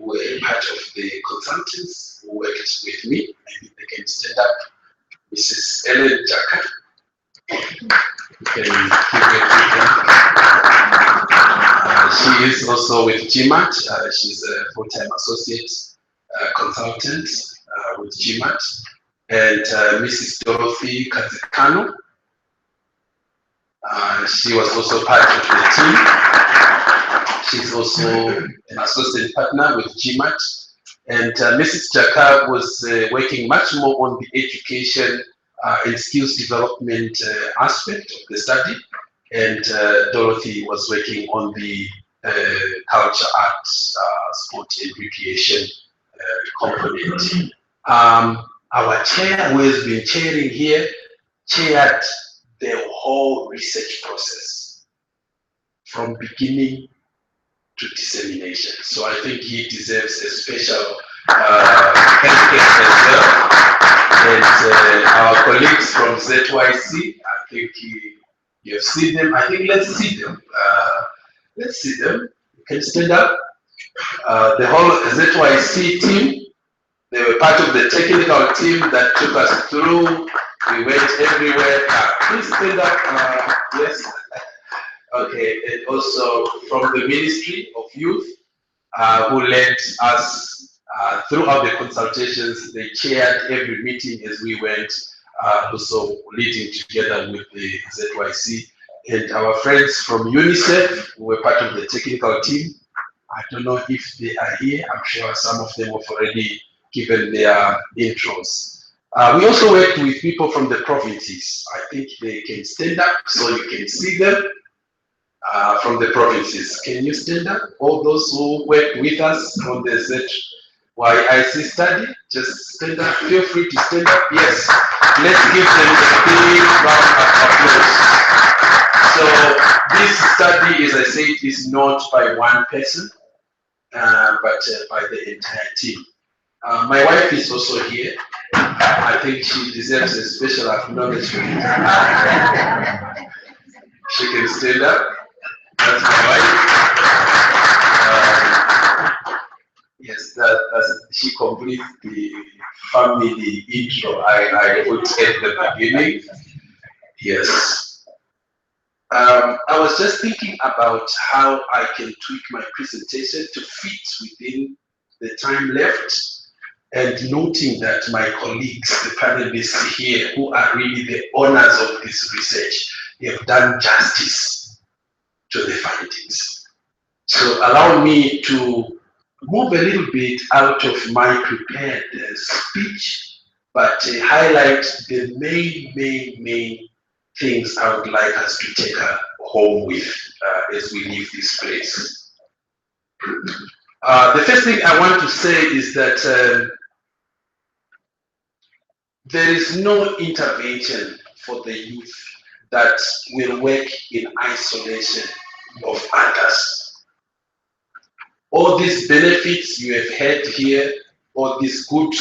who were part of the consultants who worked with me. Maybe they can stand up. Mrs. Ellen Jaka. She is also with GMAT. She's a full-time associate consultant with GMAT. And Mrs. Dorothy Kazikano. She was also part of the team. She's also an associate partner with GMAT. And Mrs. Jaka was working much more on the education and skills development aspect of the study. And Dorothy was working on the culture, arts, sport and recreation component. Our chair, who has been chairing here, chaired the whole research process from beginning to dissemination. So I think he deserves a special thank you as well. And our colleagues from ZYC, I think you have seen them. I think let's see them. Let's see them. You can stand up. The whole ZYC team, they were part of the technical team that took us through. We went everywhere. Please stand up. Yes. Okay. And also from the Ministry of Youth, who led us throughout the consultations. They chaired every meeting as we went, also leading together with the ZYC. And our friends from UNICEF, who were part of the technical team. I don't know if they are here. I'm sure some of them have already given their intros. We also worked with people from the provinces. I think they can stand up so you can see them from the provinces. Can you stand up? All those who worked with us on the ZYIC study, just stand up. Feel free to stand up. Yes. Let's give them a big round of applause. So this study, as I said, is not by one person, but by the entire team. My wife is also here. I think she deserves a special acknowledgement. She can stand up. That's my wife. Yes, she completes the family intro I put at the beginning. Yes. I was just thinking about how I can tweak my presentation to fit within the time left, and noting that my colleagues, the panelists here, who are really the owners of this research, they have done justice to the findings. So allow me to move a little bit out of my prepared speech, but highlight the main things I would like us to take home with as we leave this place. The first thing I want to say is that there is no intervention for the youth that will work in isolation of others. All these benefits you have had here, all these good,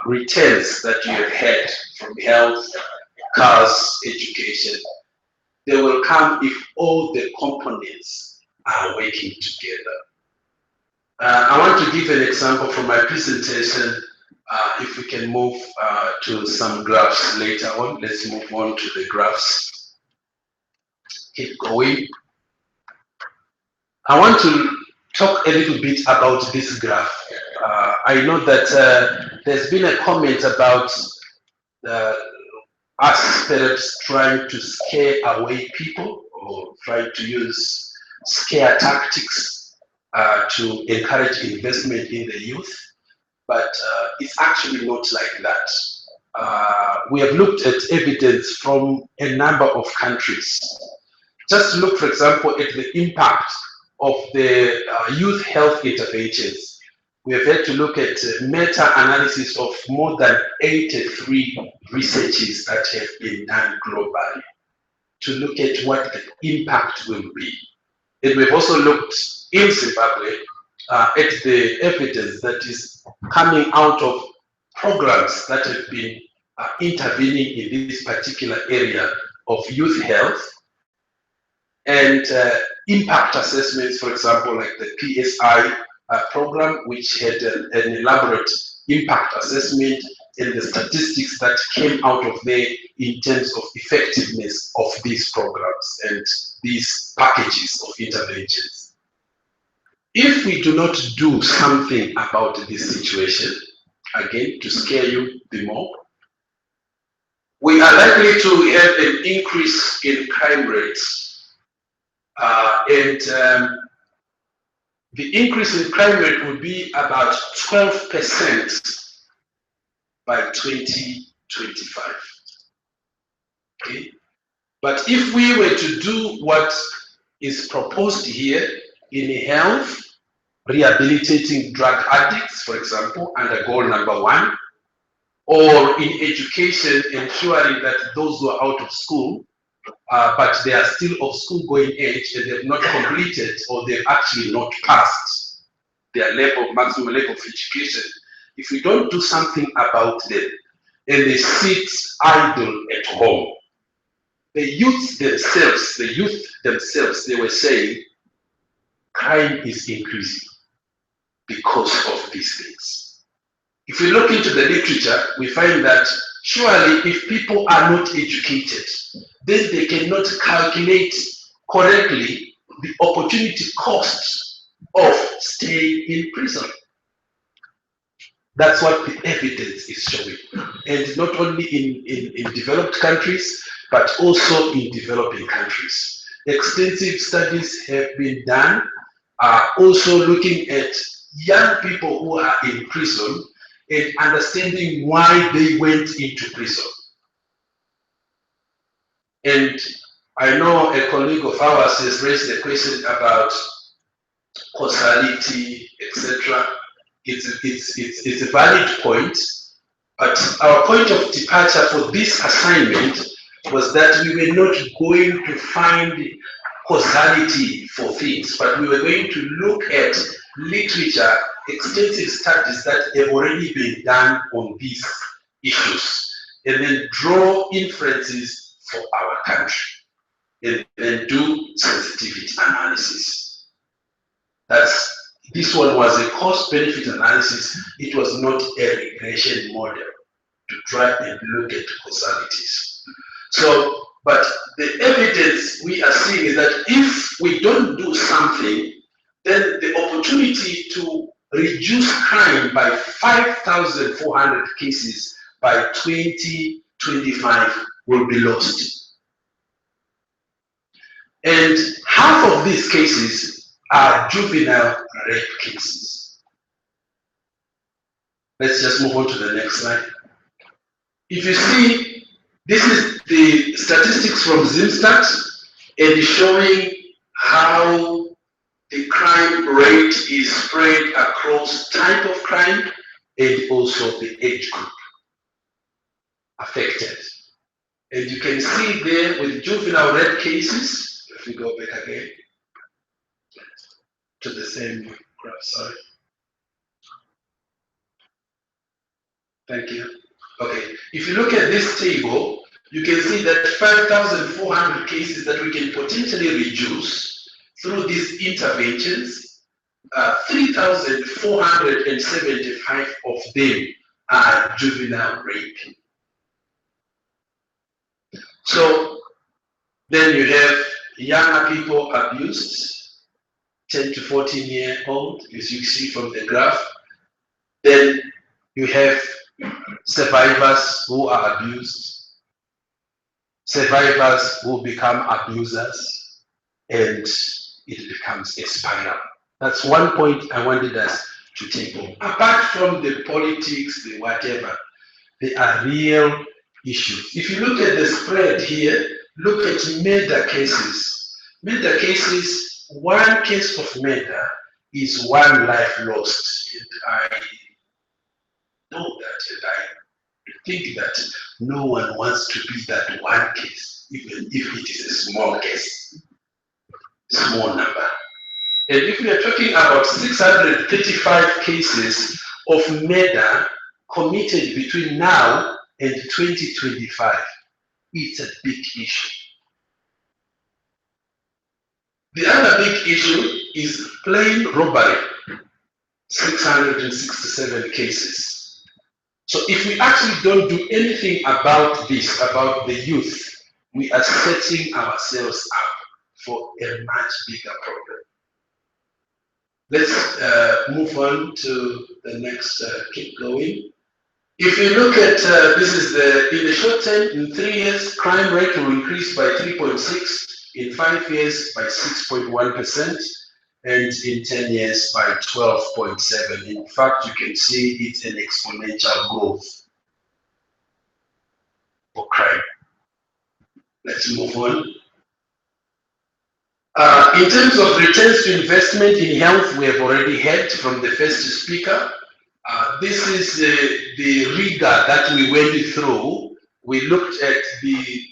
returns that you have had from health, cars, education, they will come if all the components are working together. I want to give an example from my presentation. If we can move to some graphs later on. Let's move on to the graphs. Keep going. I want to talk a little bit about this graph. I know that there's been a comment about us perhaps trying to scare away people or trying to use scare tactics to encourage investment in the youth. But it's actually not like that. We have looked at evidence from a number of countries. Just look, for example, at the impact of the youth health interventions. We have had to look at meta-analysis of more than 83 researches that have been done globally to look at what the impact will be. And we've also looked in Zimbabwe at the evidence that is coming out of programs that have been intervening in this particular area of youth health, and impact assessments, for example, like the PSI program which had an elaborate impact assessment and the statistics that came out of there in terms of effectiveness of these programs and these packages of interventions. If we do not do something about this situation, again, to scare you the more, we are likely to have an increase in crime rates. The increase in crime rate would be about 12% by 2025. Okay? But if we were to do what is proposed here in health, rehabilitating drug addicts, for example, under goal number 1, or in education, ensuring that those who are out of school, but they are still of school going age and they have not completed or they've actually not passed their maximum level of education, if we don't do something about them and they sit idle at home, the youth themselves, they were saying crime is increasing because of these things. If we look into the literature, we find that surely if people are not educated, then they cannot calculate correctly the opportunity cost of staying in prison. That's what the evidence is showing. And not only in developed countries, but also in developing countries. Extensive studies have been done, also looking at young people who are in prison and understanding why they went into prison. And I know a colleague of ours has raised a question about causality, etc. It's a valid point, but our point of departure for this assignment was that we were not going to find causality for things, but we were going to look at literature, extensive studies that have already been done on these issues, and then draw inferences for our country, and then do sensitivity analysis. This one was a cost-benefit analysis. It was not a regression model to try and look at causalities. So, but the evidence we are seeing is that if we don't do something, then the opportunity to reduce crime by 5,400 cases by 2025 will be lost. And half of these cases are juvenile rape cases. Let's just move on to the next slide. If you see, this is the statistics from Zimstat, and showing how the crime rate is spread across type of crime and also the age group affected. And you can see there with juvenile rape cases, if we go back again to the same graph, sorry. Thank you. Okay, if you look at this table, you can see that 5,400 cases that we can potentially reduce through these interventions, 3,475 of them are juvenile rape. So then you have younger people abused, 10 to 14-year-old, as you see from the graph. Then you have survivors who are abused, survivors who become abusers, and it becomes a spiral. That's one point I wanted us to take on. Apart from the politics, the whatever, there are real issues. If you look at the spread here, look at murder cases. Murder cases, one case of murder is one life lost. And I know that, and I think that no one wants to be that one case, even if it is a small case, small number. And if we are talking about 635 cases of murder committed between now and 2025, it's a big issue. The other big issue is plain robbery. 667 cases. So if we actually don't do anything about this, about the youth, we are setting ourselves up for a much bigger problem. Let's move on to the next, keep going. If you look at, this is in the short term, in 3 years, crime rate will increase by 3.6, in 5 years by 6.1%, and in 10 years by 12.7. In fact, you can see it's an exponential growth for crime. Let's move on. In terms of returns to investment in health, we have already heard from the first speaker. This is the rigor that we went through. We looked at the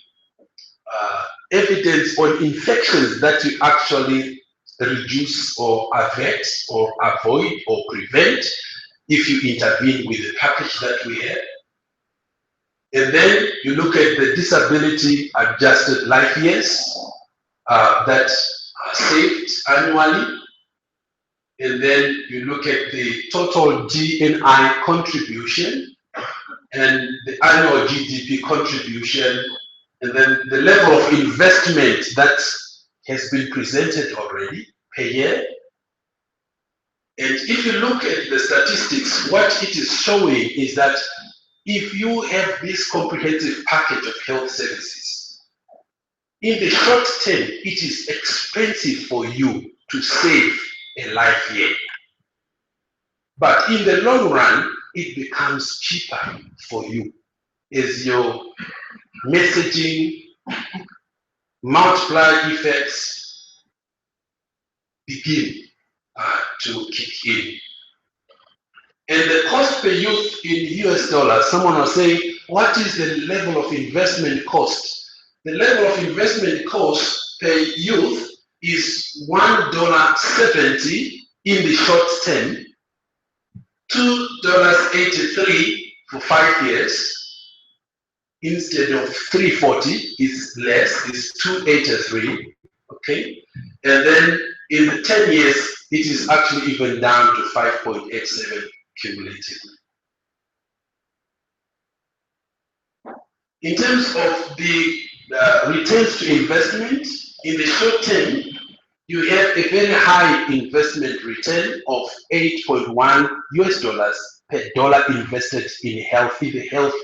evidence on infections that you actually reduce or avert or avoid or prevent if you intervene with the package that we have. And then you look at the disability adjusted life years that are saved annually. And then you look at the total GNI contribution and the annual GDP contribution, and then the level of investment that has been presented already per year. And if you look at the statistics, what it is showing is that if you have this comprehensive package of health services, in the short term, it is expensive for you to save a life year. But in the long run, it becomes cheaper for you as your messaging, multiplier effects begin to kick in. And the cost per youth in US dollars, someone was saying, what is the level of investment cost? The level of investment cost per youth is $1.70 in the short term, $2.83 for 5 years, instead of $3.40 is less, is $2.83, okay? And then in the 10 years, it is actually even down to 5.87 cumulatively. In terms of the returns to investment, in the short term, you have a very high investment return of 8.1 US dollars per dollar invested in the health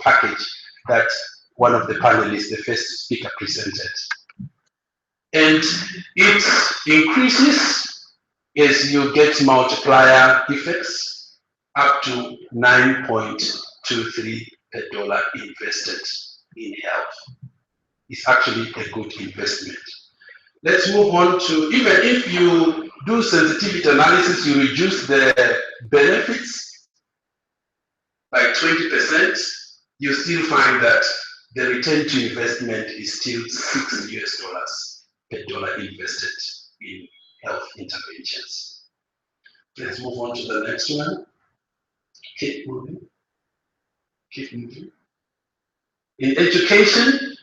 package that one of the panelists, the first speaker, presented. And it increases as you get multiplier effects up to 9.23 per dollar invested in health. It's actually a good investment. Let's move on to, even if you do sensitivity analysis, you reduce the benefits by 20%, you still find that the return to investment is still $6 US per dollar invested in health interventions. Let's move on to the next one. Keep moving. Keep moving. In education,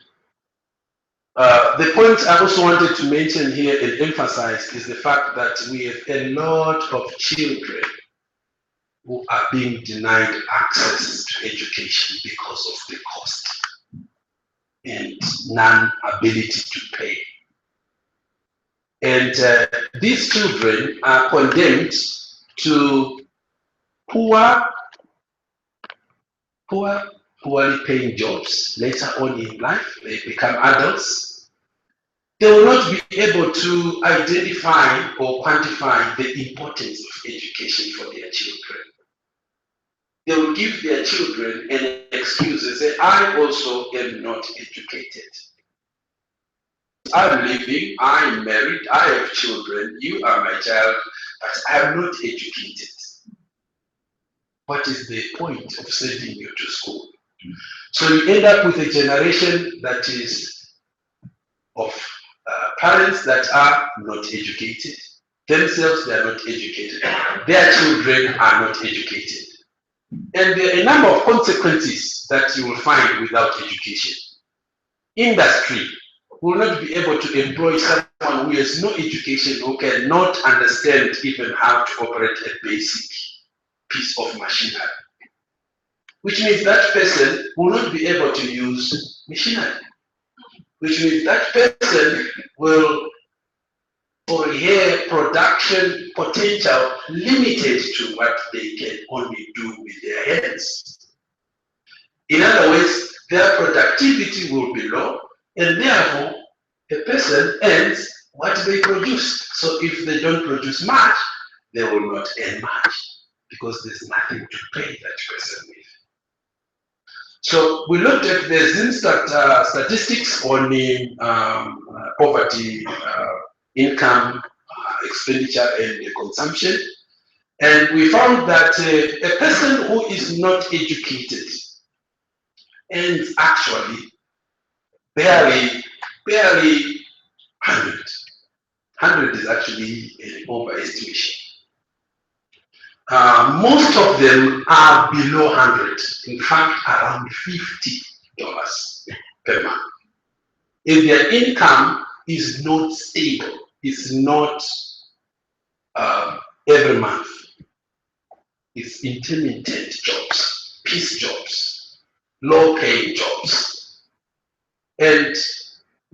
the point I also wanted to mention here and emphasize is the fact that we have a lot of children who are being denied access to education because of the cost and non-ability to pay. And these children are condemned to poorly paying jobs later on in life. They become adults. They will not be able to identify or quantify the importance of education for their children. They will give their children an excuse and say, I also am not educated. I'm living, I'm married, I have children, you are my child, but I'm not educated. What is the point of sending you to school? So you end up with a generation that is of parents that are not educated. Themselves, they are not educated. Their children are not educated. And there are a number of consequences that you will find without education. Industry will not be able to employ someone who has no education, who cannot understand even how to operate a basic piece of machinery, which means that person will not be able to use machinery, which means that person will, or her production potential limited to what they can only do with their hands. In other words, their productivity will be low, and therefore a person earns what they produce. So if they don't produce much, they will not earn much because there's nothing to pay that person with. So we looked at the Zinstat statistics on the poverty, income, expenditure, and consumption, and we found that a person who is not educated earns actually barely 100. 100 is actually an overestimation. Most of them are below 100, in fact around $50 per month. If their income is not stable, it's not every month, it's intermittent jobs, piece jobs, low-paying jobs. And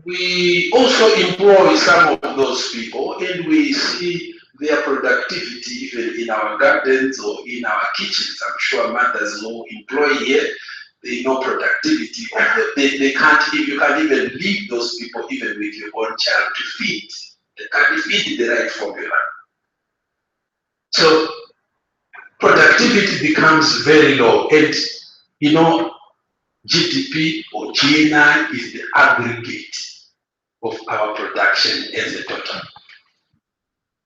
we also employ some of those people, and we see their productivity even in our gardens or in our kitchens. I'm sure mothers who employ here, they know productivity. They can't, you can't even leave those people even with your own child to feed. They can't feed the right formula. So productivity becomes very low, and you know, GDP or GNI is the aggregate of our production as a total.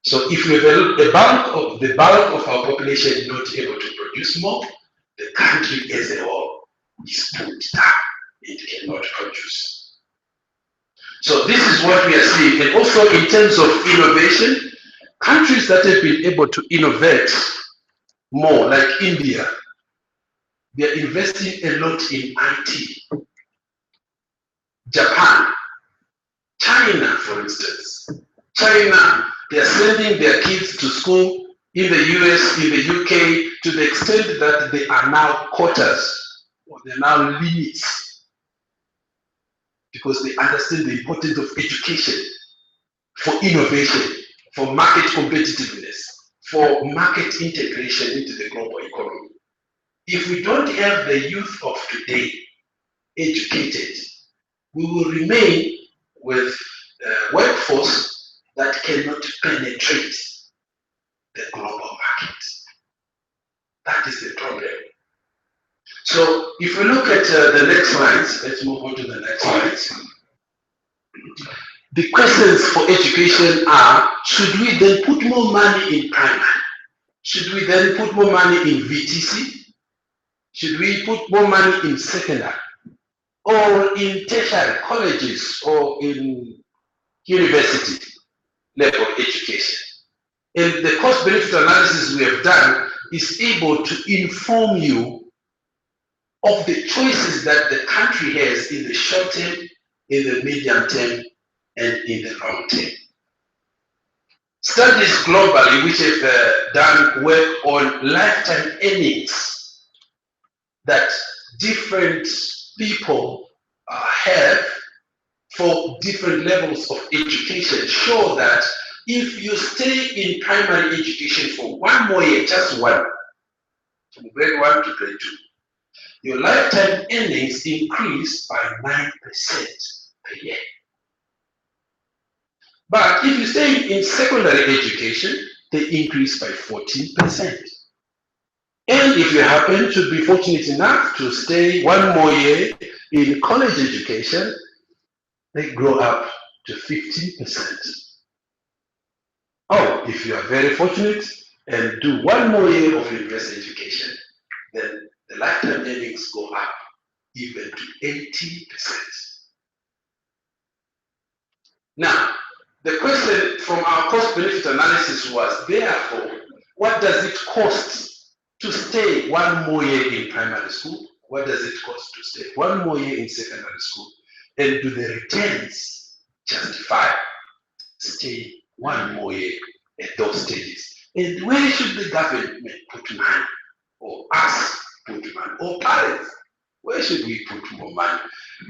So if we have the bulk of our population not able to produce more, the country as a whole is put down. It cannot produce. So this is what we are seeing. And also in terms of innovation, countries that have been able to innovate more, like India, they are investing a lot in IT. Japan, China, for instance. China, they are sending their kids to school in the US, in the UK, to the extent that they are now quotas, or they are now limits, because they understand the importance of education for innovation, for market competitiveness, for market integration into the global economy. If we don't have the youth of today educated, we will remain with a workforce that cannot penetrate the global market. That is the problem. So if we look at the next slides, let's move on to the next slides. The questions for education are, should we then put more money in primary? Should we then put more money in VTC? Should we put more money in secondary? Or in tertiary colleges or in university level education? And the cost-benefit analysis we have done is able to inform you of the choices that the country has in the short term, in the medium term, and in the long term. Studies globally which have done work on lifetime earnings that different people have for different levels of education show that if you stay in primary education for one more year, just one, from grade 1 to grade 2, your lifetime earnings increase by 9% per year. But if you stay in secondary education, they increase by 14%. And if you happen to be fortunate enough to stay one more year in college education, they grow up to 15%. Oh, if you are very fortunate and do one more year of university education, then the lifetime earnings go up even to 80%. Now, the question from our cost-benefit analysis was, therefore, what does it cost to stay one more year in primary school? What does it cost to stay one more year in secondary school? And do the returns justify staying one more year at those stages? And where should the government put money or us put money, or parents, where should we put more money?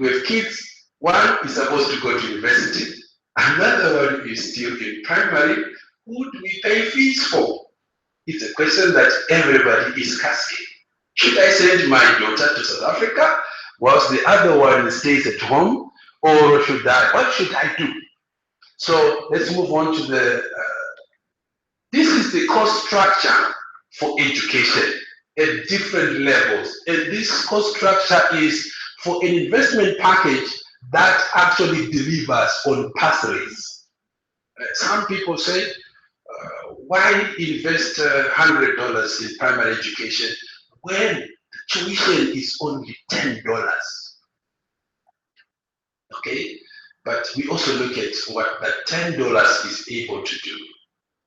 We have kids, one is supposed to go to university, another one is still in primary. Who do we pay fees for? It's a question that everybody is asking. Should I send my daughter to South Africa whilst the other one stays at home, or what should I do? So let's move on to this is the cost structure for education at different levels. And this cost structure is for an investment package that actually delivers on pass rates. Some people say, why invest $100 in primary education when the tuition is only $10? Okay, but we also look at what that $10 is able to do.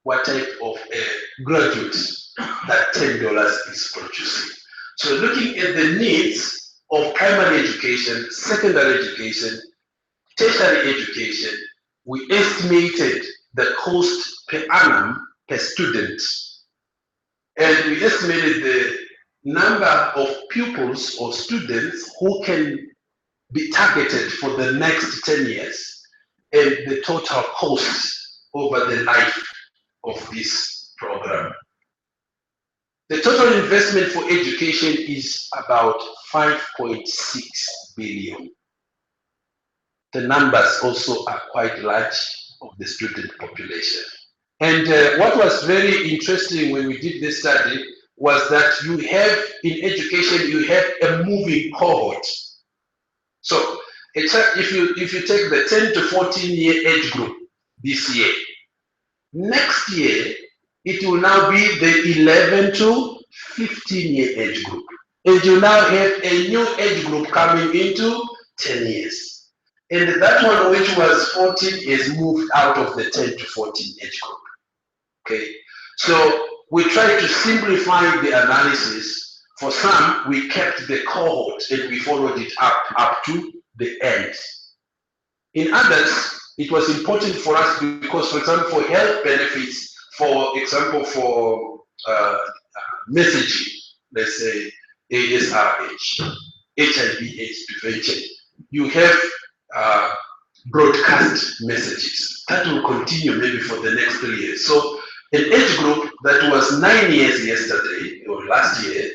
What type of graduates that $10 is producing. So looking at the needs of primary education, secondary education, tertiary education, we estimated the cost per annum per student. And we estimated the number of pupils or students who can be targeted for the next 10 years and the total cost over the life of this program. The total investment for education is about 5.6 billion. The numbers also are quite large of the student population. And what was very interesting when we did this study was that you have, in education, you have a moving cohort. So if you take the 10 to 14 year age group this year, next year, it will now be the 11 to 15 year age group. And you now have a new age group coming into 10 years. And that one which was 14 is moved out of the 10 to 14 age group. Okay, so we try to simplify the analysis. For some, we kept the cohort and we followed it up to the end. In others, it was important for us because, for example, for health benefits, for example, for messaging, let's say ASRH, HIV/AIDS prevention, you have broadcast messages. That will continue maybe for the next 3 years. So an age group that was 9 years yesterday or last year,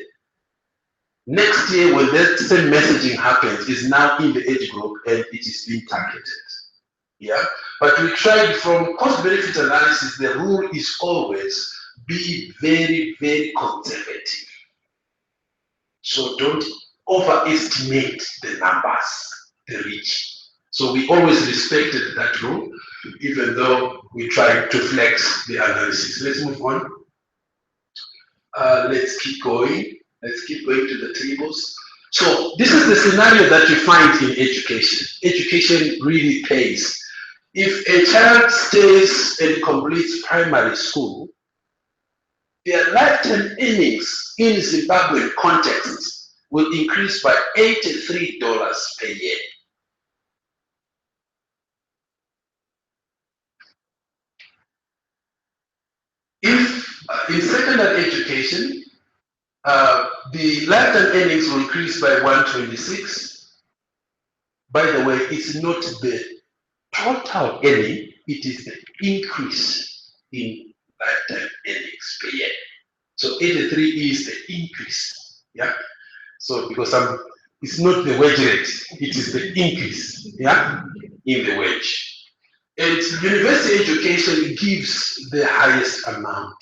next year when that same messaging happens is now in the age group and it is being targeted. Yeah, but we tried from cost benefit analysis, the rule is always be very, very conservative. So don't overestimate the numbers, the reach. So we always respected that rule, even though we tried to flex the analysis. Let's move on. Let's keep going. Let's keep going to the tables. So this is the scenario that you find in education. Education really pays. If a child stays and completes primary school, their lifetime earnings in Zimbabwean context will increase by $83 per year. If in secondary education, the lifetime earnings will increase by 126. By the way, it's not the total earning, it is the increase in lifetime earnings per year. So 83 is the increase. Yeah. So because it's not the wage rate, it is the increase, yeah, in the wage. And university education gives the highest amount.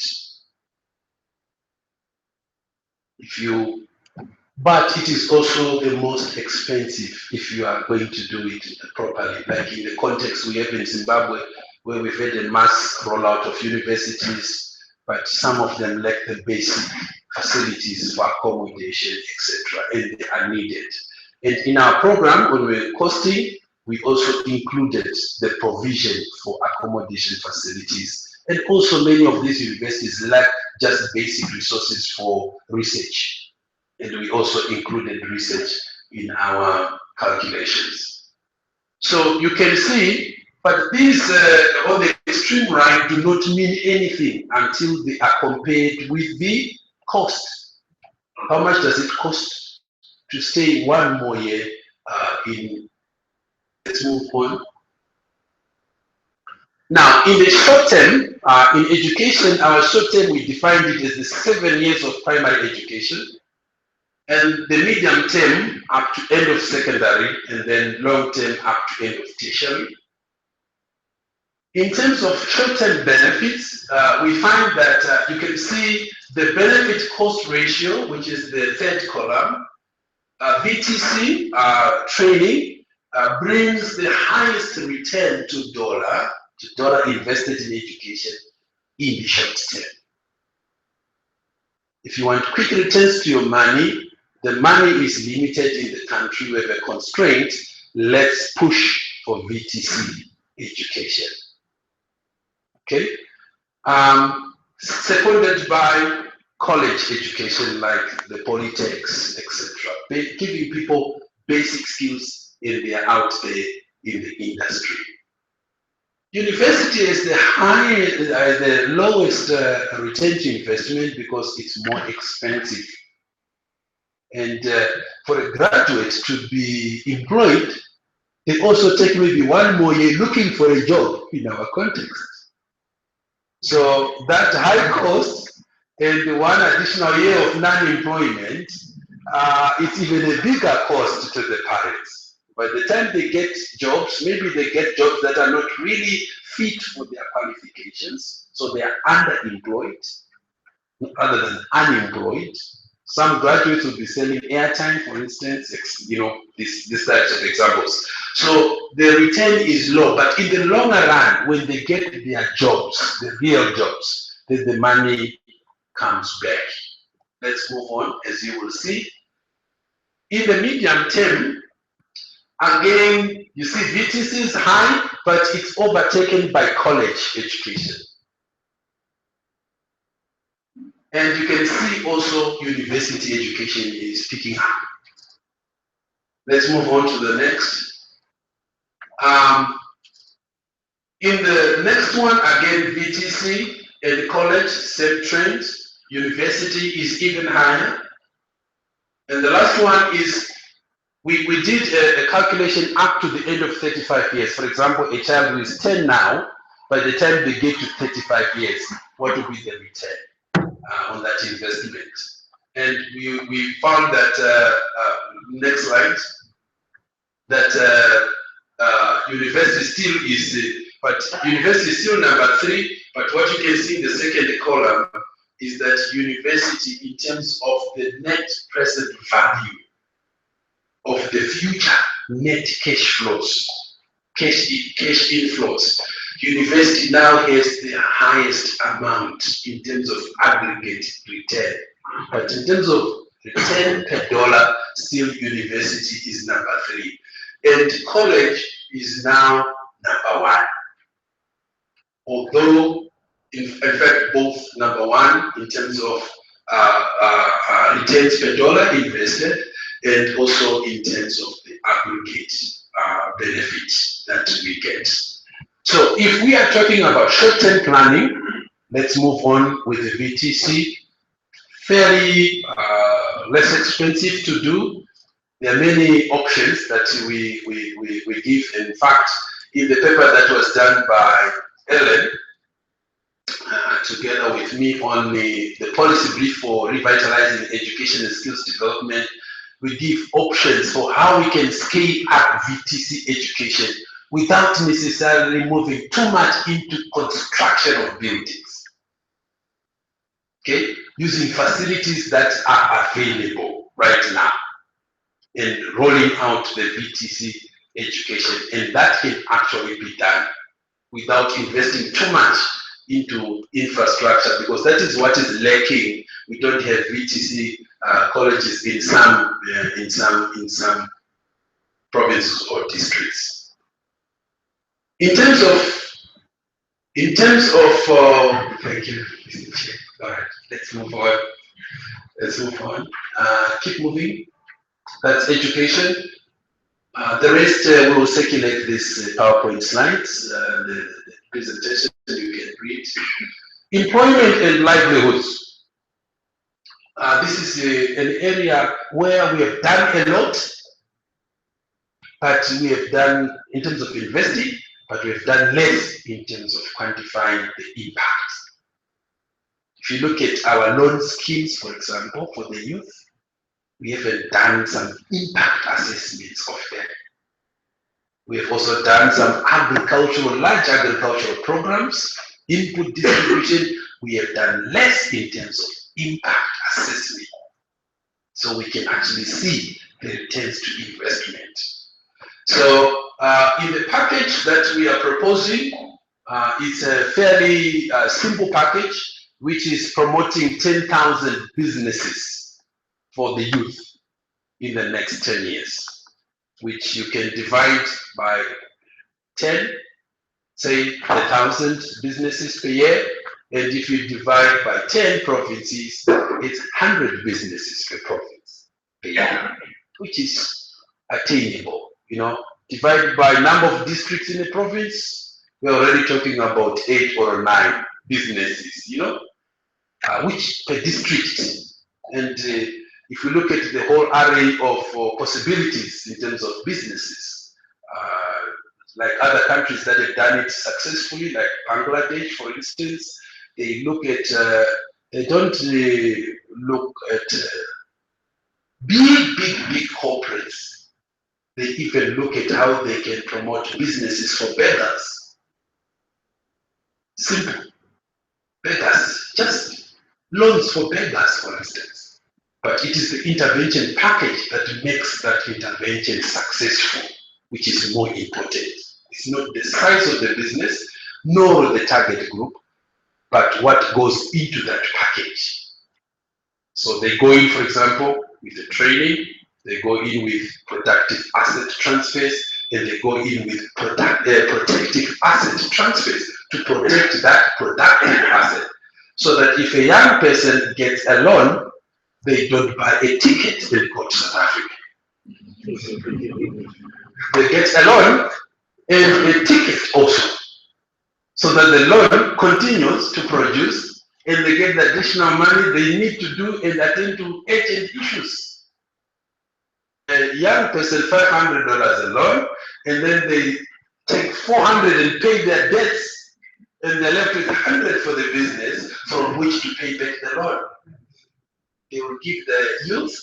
But it is also the most expensive if you are going to do it properly. Like in the context we have in Zimbabwe, where we've had a mass rollout of universities, but some of them lack the basic facilities for accommodation, etc., and they are needed. And in our program, when we were costing, we also included the provision for accommodation facilities. And also many of these universities lack just basic resources for research. And we also included research in our calculations. So you can see, but these on the extreme right do not mean anything until they are compared with the cost. How much does it cost to stay one more year in? Let's move on. Now, in the short term, in education, our short term, we defined it as the 7 years of primary education, and the medium term up to end of secondary, and then long term up to end of tertiary. In terms of short-term benefits, we find that you can see the benefit cost ratio, which is the third column. VTC training brings the highest return to dollar invested in education in the short term. If you want quick returns to your money, the money is limited in the country. We have a constraint. Let's push for VTC education. Okay, seconded by college education like the polytechs, etc., giving people basic skills in their out there in the industry. University is the lowest return to investment because it's more expensive. And for a graduate to be employed, they also take maybe one more year looking for a job in our context. So that high cost and one additional year of non-employment, it's even a bigger cost to the parents. By the time they get jobs, maybe they get jobs that are not really fit for their qualifications, so they are underemployed rather than unemployed. Some graduates will be selling airtime, for instance, these types of examples. So the return is low, but in the longer run, when they get their jobs, the real jobs, then the money comes back. Let's move on, as you will see. In the medium term, again, you see VTC is high, but it's overtaken by college education. And you can see also university education is picking up. Let's move on to the next. In the next one, again, VTC and college, same trend. University is even higher. And the last one is, we did a calculation up to the end of 35 years. For example, a child who is 10 now, by the time they get to 35 years, what will be the return on that investment? And we found that, next slide, that university still is, but university is still number 3, but what you can see in the second column is that university, in terms of the net present value of the future net cash flows, cash inflows, university now has the highest amount in terms of aggregate return. But in terms of return per dollar, still university is number 3. And college is now number 1. Although, in fact, both number 1 in terms of returns per dollar invested, and also in terms of the aggregate benefits that we get. So if we are talking about short-term planning, let's move on with the VTC. Fairly less expensive to do. There are many options that we give. In fact, in the paper that was done by Ellen, together with me on the policy brief for revitalizing education and skills development, we give options for how we can scale up VTC education without necessarily moving too much into construction of buildings. Okay, using facilities that are available right now and rolling out the VTC education, and that can actually be done without investing too much into infrastructure, because that is what is lacking. We don't have VTC colleges in some provinces or districts. In terms of thank you, Mr. Chair. All right, let's move on. Let's move on. Keep moving. That's education. The rest we will circulate this PowerPoint slides. The presentation you can read. Employment and livelihoods. This is an area where we have done a lot, but we have done in terms of investing, but we have done less in terms of quantifying the impact. If you look at our loan schemes, for example, for the youth, we haven't done some impact assessments of them. We have also done some large agricultural programs, input distribution. We have done less in terms of impact assessment. So we can actually see the returns to investment. So in the package that we are proposing, it's a fairly simple package, which is promoting 10,000 businesses for the youth in the next 10 years, which you can divide by 10, say 1,000 businesses per year. And if you divide by 10 provinces, it's 100 businesses per province per year, which is attainable. Divided by number of districts in a province, we're already talking about 8 or 9 businesses, which per district. And if we look at the whole array of possibilities in terms of businesses, like other countries that have done it successfully, like Bangladesh, for instance, they look at, they don't look at big corporates. They even look at how they can promote businesses for beggars. Simple. Beggars, just loans for beggars, for instance. But it is the intervention package that makes that intervention successful, which is more important. It's not the size of the business, nor the target group, but what goes into that package. So they go in, for example, with the training, they go in with productive asset transfers, and they go in with protective asset transfers to protect that productive asset. So that if a young person gets a loan, they don't buy a ticket and go to South Africa. They get a loan and a ticket also. So that the loan continues to produce, and they get the additional money they need to do and attend to urgent issues. A young person, $500 a loan, and then they take 400 and pay their debts, and they're left with 100 for the business from which to pay back the loan. They will give the youth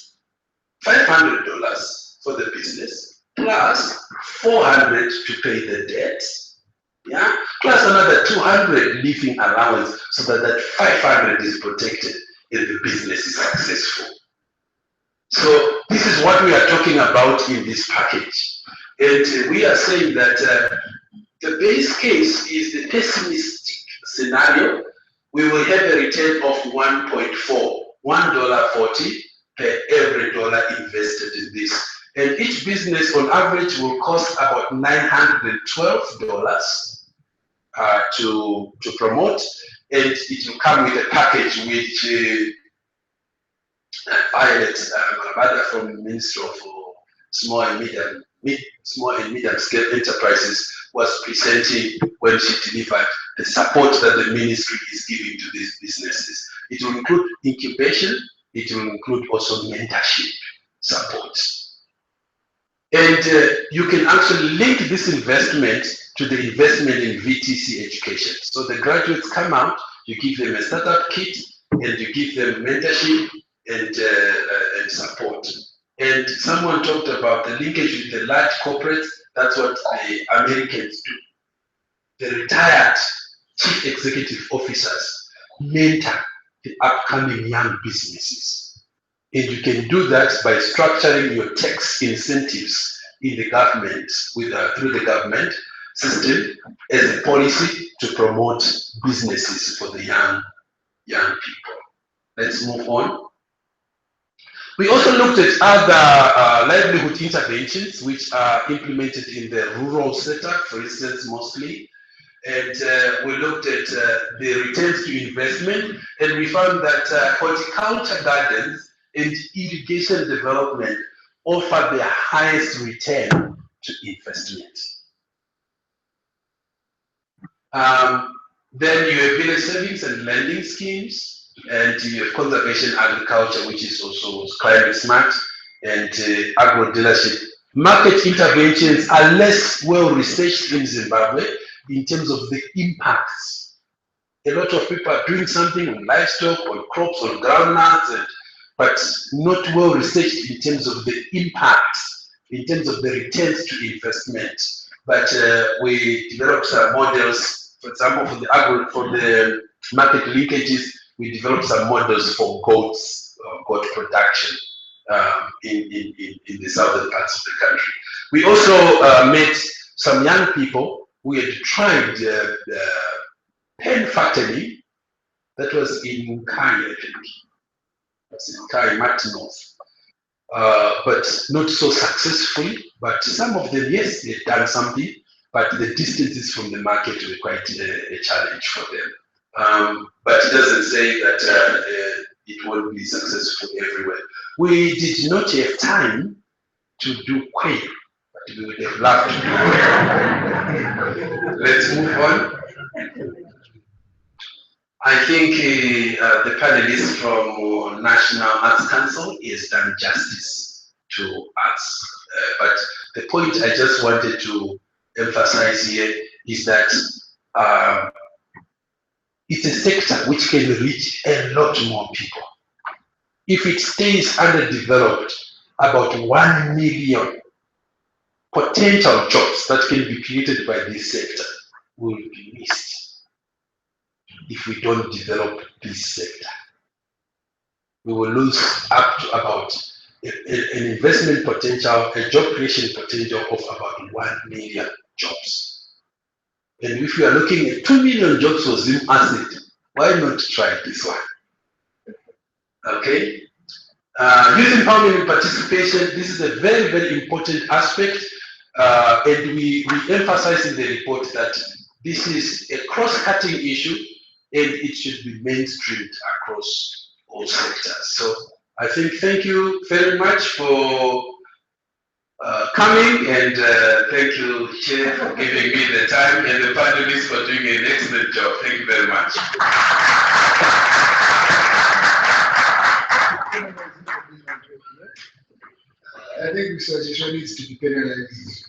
$500 for the business, plus 400 to pay the debt, plus another 200 living allowance, so that 500 is protected and the business is successful. So this is what we are talking about in this package. And we are saying that the base case is the pessimistic scenario. We will have a return of 1.4, $1.40 per every dollar invested in this. And each business on average will cost about $912 to promote. And it will come with a package which Violet Malabada from the Ministry of Small and Medium Scale Enterprises was presenting when she delivered the support that the ministry is giving to these businesses. It will include incubation, it will include also mentorship support. And you can actually link this investment to the investment in VTC education. So the graduates come out, you give them a startup kit, and you give them mentorship and support. And someone talked about the linkage with the large corporates. That's what the Americans do. The retired chief executive officers mentor the upcoming young businesses. And you can do that by structuring your tax incentives in the government, through the government system as a policy to promote businesses for the young people. Let's move on. We also looked at other livelihood interventions which are implemented in the rural setup, for instance, mostly. And we looked at the returns to investment, and we found that horticulture gardens and irrigation development offer the highest return to investment. Then you have village savings and lending schemes And you have conservation agriculture, which is also climate smart, and agro dealership. Market interventions are less well researched in Zimbabwe in terms of the impacts. A lot of people are doing something on livestock, on crops, on groundnuts, but not well researched in terms of the impacts, in terms of the returns to investment. But we developed some models, for example, for the market linkages, we developed some models for goats, goat production in the southern parts of the country. We also met some young people who had tried pen fattening. That was in Kai, I think. That's in Kai, Martinos. But not so successfully. But some of them, yes, they've done something, but the distances from the market were quite a challenge for them. But it doesn't say that it won't be successful everywhere. We did not have time to do quail, but we would have loved to. Let's move on. I think the panelist from National Arts Council has done justice to arts. But the point I just wanted to emphasize here is that it's a sector which can reach a lot more people. If it stays underdeveloped, about 1 million potential jobs that can be created by this sector will be missed if we don't develop this sector. We will lose up to about an investment potential, a job creation potential of about 1 million jobs. And if we are looking at 2 million jobs for Zim Asset, why not try this one? Okay. Youth empowerment and participation, this is a very, very important aspect. And we emphasize in the report that this is a cross-cutting issue and it should be mainstreamed across all sectors. So I think thank you very much for coming, and thank you, Chair, for giving me the time, and the panelists for doing an excellent job. Thank you very much. I think Mr. Ajisho needs to be penalized.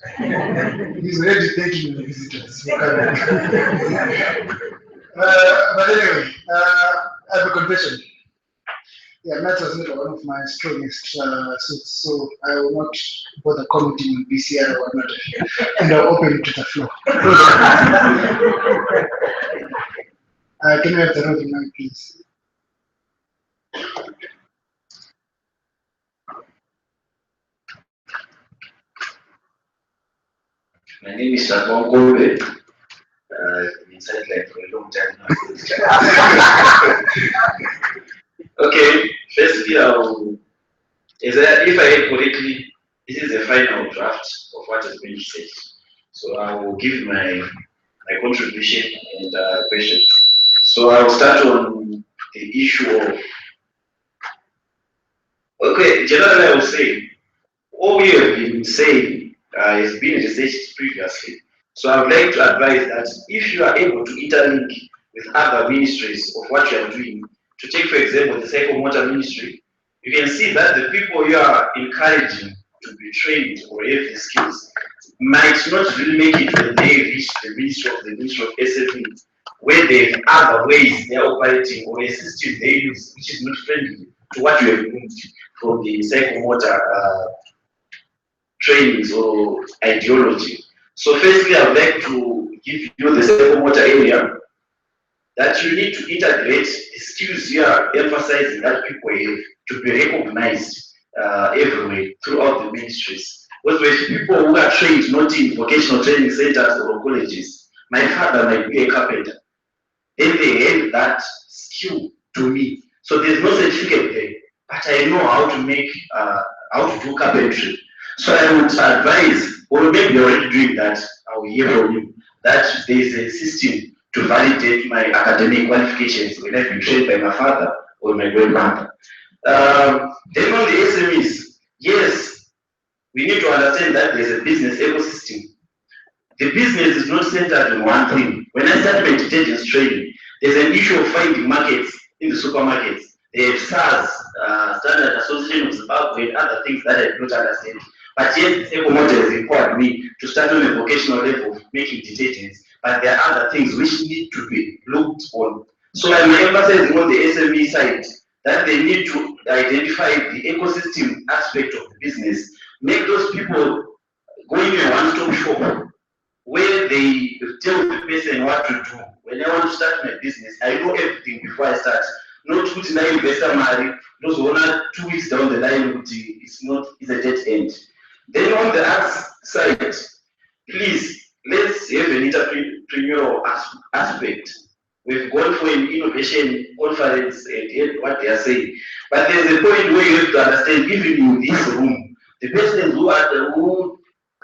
He's already thanking the visitors for coming. But anyway, I have a confession. Yeah, math was not one of my strongest suits, so I will not bother commenting on BCR or whatnot, and I'll open it to the floor. Can we have the roving mic, please? My name is Shakon Kolbe. I've been sidelined for a long time now. Okay, firstly, if I heard correctly, this is the final draft of what has been said. So I will give my contribution and question. So I will start on the issue of, okay, generally I will say, all we have been saying has been researched previously. So I would like to advise that if you are able to interlink with other ministries of what you are doing, to take for example the psychomotor ministry, you can see that the people you are encouraging to be trained or have the skills might not really make it when they reach the Ministry of SFE, where they have other ways they are operating or a system they use which is not friendly to what you have moved from the psychomotor trainings or ideology. So firstly, I would like to give you the psychomotor area that you need to integrate the skills you are emphasizing that people have to be recognized everywhere throughout the ministries. Because with people who are trained not in vocational training centers or colleges, my father might be a carpenter. Then they hand that skill to me. So there's no certificate there, but I know how to make, how to do carpentry. So I would advise, or maybe you're already doing that, I will hear from you, that there is a system to validate my academic qualifications when I've been trained by my father or my grandmother. Then on the SMEs, yes, we need to understand that there's a business ecosystem. The business is not centered on one thing. When I started my intelligence training, there's an issue of finding markets in the supermarkets. They have SARS, Standard Association of Zimbabwe, and other things that I don't understand. But yet, Eco model has required me to start on a vocational level of making detergents. But there are other things which need to be looked on. So I'm emphasizing on the SME side that they need to identify the ecosystem aspect of the business. Make those people go in a one-stop shop where they tell the person what to do. When I want to start my business, I know everything before I start. Not putting an investor money, those who are 2 weeks down the line, it's a dead end. Then on the arts side, please, let's have an entrepreneurial aspect. We've gone for an innovation conference and heard what they are saying. But there's a point where you have to understand, even in this room, the persons who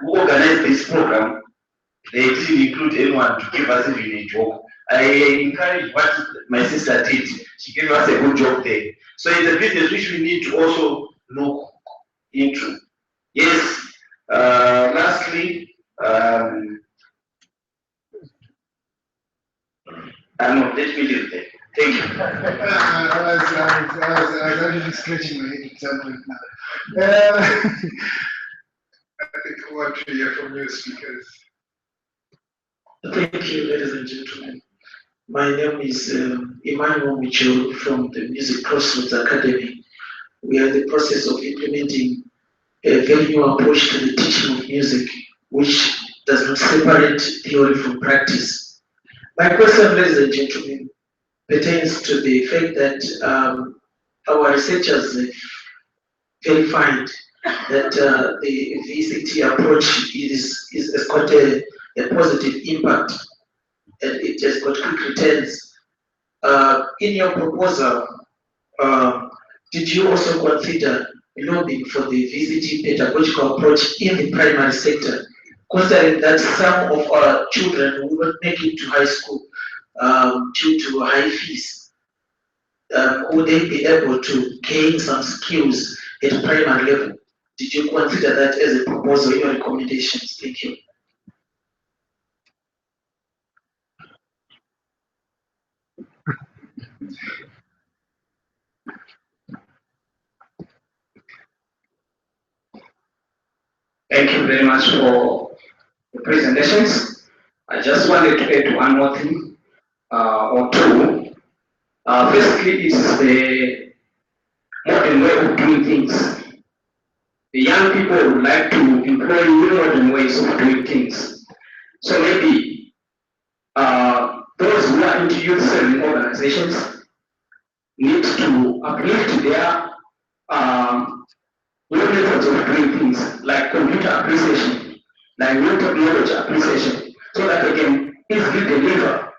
organized this program, they didn't include anyone to give us even a job. I encourage what my sister did. She gave us a good job there. So it's a business which we need to also look into. Yes, lastly, let me leave there. Thank you. I was actually scratching my head at some point now. I think I want to hear from you, speakers. Thank you, ladies and gentlemen. My name is Emmanuel Mitchell from the Music Crossroads Academy. We are in the process of implementing a very new approach to the teaching of music, which does not separate theory from practice. My question, ladies and gentlemen, pertains to the fact that our researchers have verified that the VCT approach has got a positive impact and it has got quick returns. In your proposal, did you also consider lobbying for the VCT pedagogical approach in the primary sector, considering that some of our children will not make it to high school due to high fees? Would they be able to gain some skills at primary level? Did you consider that as a proposal in your recommendations? Thank you. Thank you very much for the presentations. I just wanted to add one more thing or two. Firstly, it's the modern way of doing things. The young people would like to employ new modern ways of doing things. So maybe those who are into youth serving organizations need to uplift their new methods of doing things, like computer appreciation, like new technology appreciation, so that they can easily deliver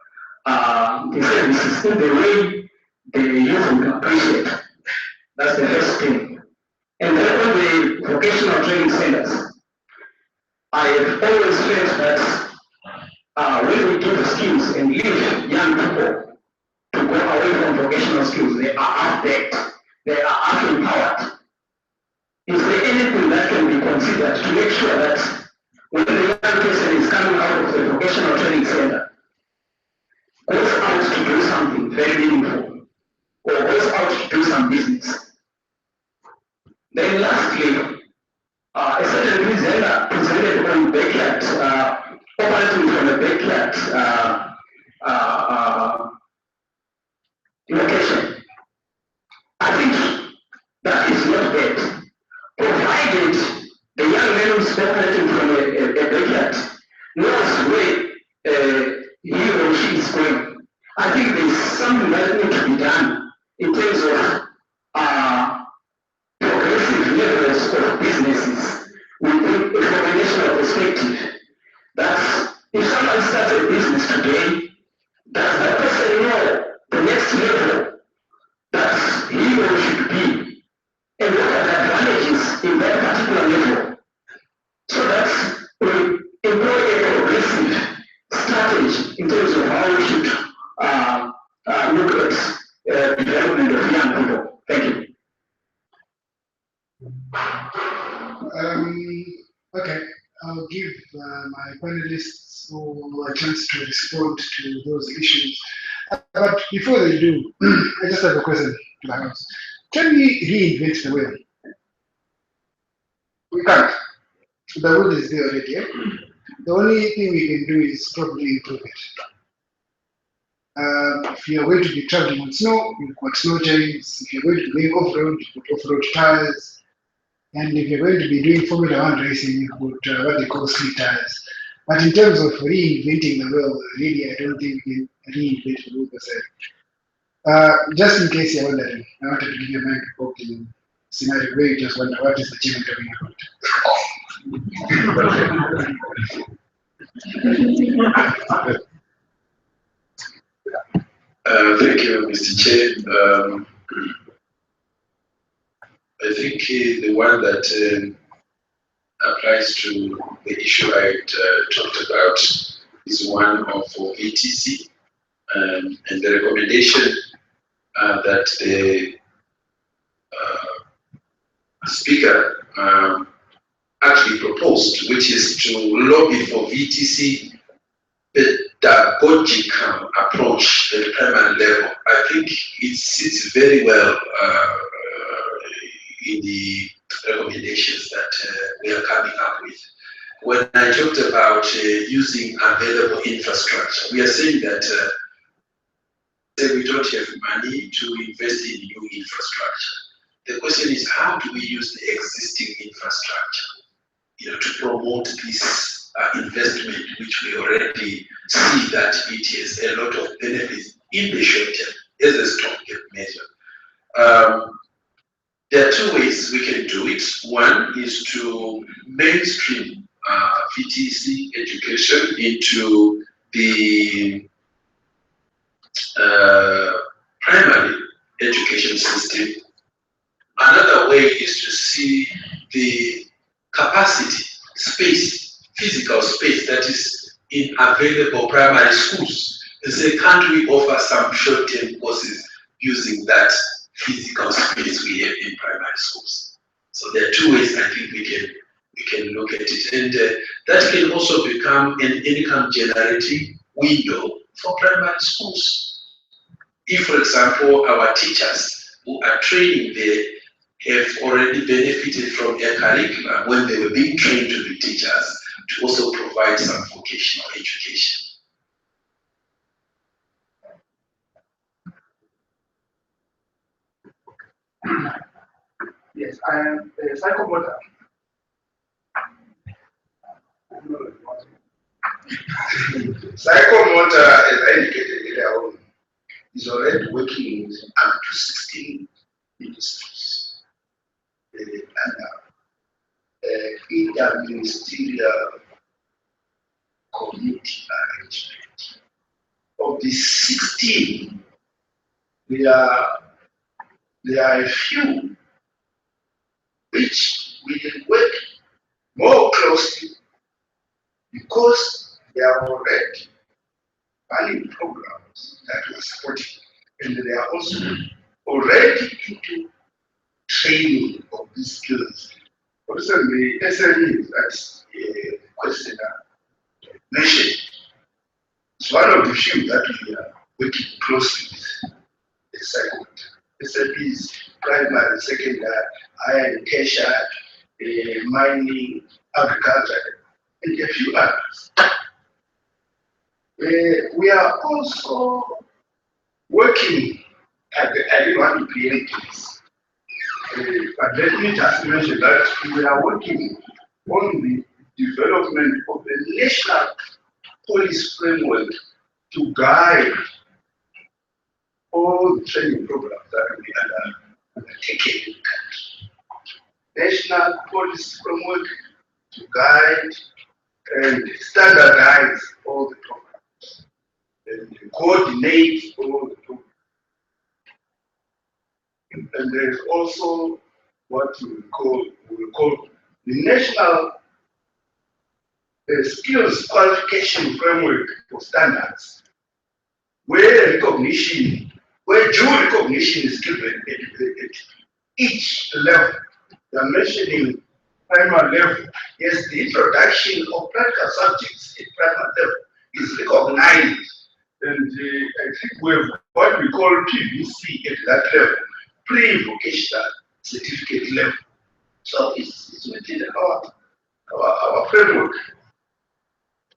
the services in the way the youth would appreciate. That's the first thing. And then on the vocational training centers, I have always felt that when we give skills and leave young people to go away from vocational skills, they are half-baked, they are half-empowered. Is there anything that can be considered to make sure that when the young person is coming out of the vocational training center, goes out to do something very meaningful, or goes out to do some business? Then lastly, a certain presenter presented on backyard, operating from a backyard location. I think that is not bad, provided the young man who is operating from a backyard knows where he or she is going. I think there is something that needs to be done in terms of progressive levels of businesses within a organizational perspective. That if someone starts a business today, does that person know the next level that he or she should be? And what are the advantages in that particular level? So that we employ a progressive strategy in terms of how we should look at the development of young people. Thank you. Okay, I'll give my panelists a chance to respond to those issues. But before they do, I just have a question to the House. Can we reinvent the wheel? We can't. The wheel is there already. Eh? The only thing we can do is probably improve it. If you're going to be traveling on snow, you've got snow chains. If you're going to be off-road, you've got off-road tires. And if you're going to be doing Formula 1 racing, you've got what they call street tires. But in terms of reinventing the wheel, really, I don't think we can reinvent the wheel per se. Just in case you're wondering, I wanted to give you a mind-provoking scenario where you just wonder what is the chairman talking about. Thank you, Mr. Chair. I think the one that applies to the issue I talked about is one of VTC, and the recommendation that the Speaker actually proposed, which is to lobby for VTC pedagogical approach at the primary level. I think it sits very well in the recommendations that we are coming up with. When I talked about using available infrastructure, we are saying that we don't have money to invest in new infrastructure. The question is, how do we use the existing infrastructure, to promote this investment, which we already see that it has a lot of benefits in the short term as a stopgap measure. There are two ways we can do it. One is to mainstream VTC education into the primary education system. Another way is to see the capacity, space, physical space that is in available primary schools. And say, can't we offer some short-term courses using that physical space we have in primary schools? So there are two ways I think we can look at it, and that can also become an income generating window for primary schools. If, for example, our teachers who are training there have already benefited from a curriculum when they were being trained to be teachers, to also provide some vocational education. Yes, I am a psychomotor. Psychomotor, as I indicated earlier on, is already working with up to 16 industries and interministerial committee arrangement. Of the 16, there are a few which will work more closely because they are already running programs that we are supporting, and they are also already into training of these skills. Also, the SMEs that questioner mentioned is one of the few that we are working closely with. The second, SMEs, primary, secondary, higher education, mining, agriculture, and a few others. We are also working I didn't want to create this. But let me just mention that we are working on the development of the national policy framework to guide all the training programs that we are undertaking in the country. National policy framework to guide and standardize all the programs and coordinate all the programs. And there's also what we call the National Skills Qualification Framework for Standards, where due recognition is given at each level. They are mentioning primary level. Yes, the introduction of practical subjects at primary level is recognized And I think we have what we call PVC at that level, pre-vocational certificate level. So it's within our framework.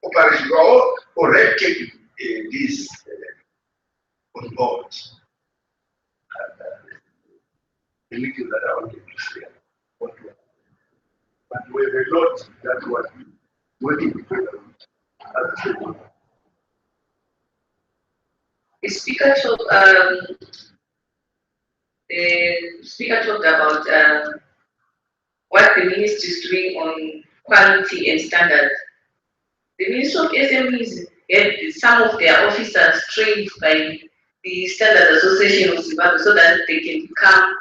Operation all already taking this on board. The little that I wanted to say. But we have a lot that was working together. The speaker talked about what the ministry is doing on quality and standards. The Ministry of SMEs had some of their officers trained by the Standard Association of Zimbabwe so that they can become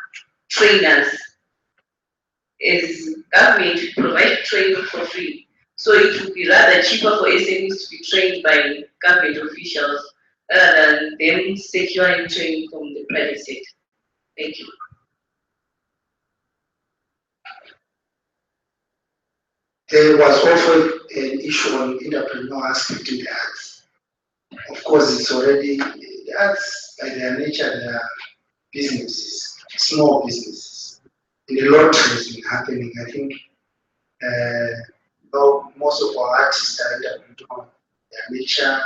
trainers. As government to provide training for free. So it would be rather cheaper for SMEs to be trained by government officials rather than them securing training from the private sector. Thank you. There was also an issue on entrepreneur aspect in the arts. Of course, it's already, the arts by their nature, they are businesses, small businesses. And a lot has been happening. I think most of our artists are entrepreneurs, their nature.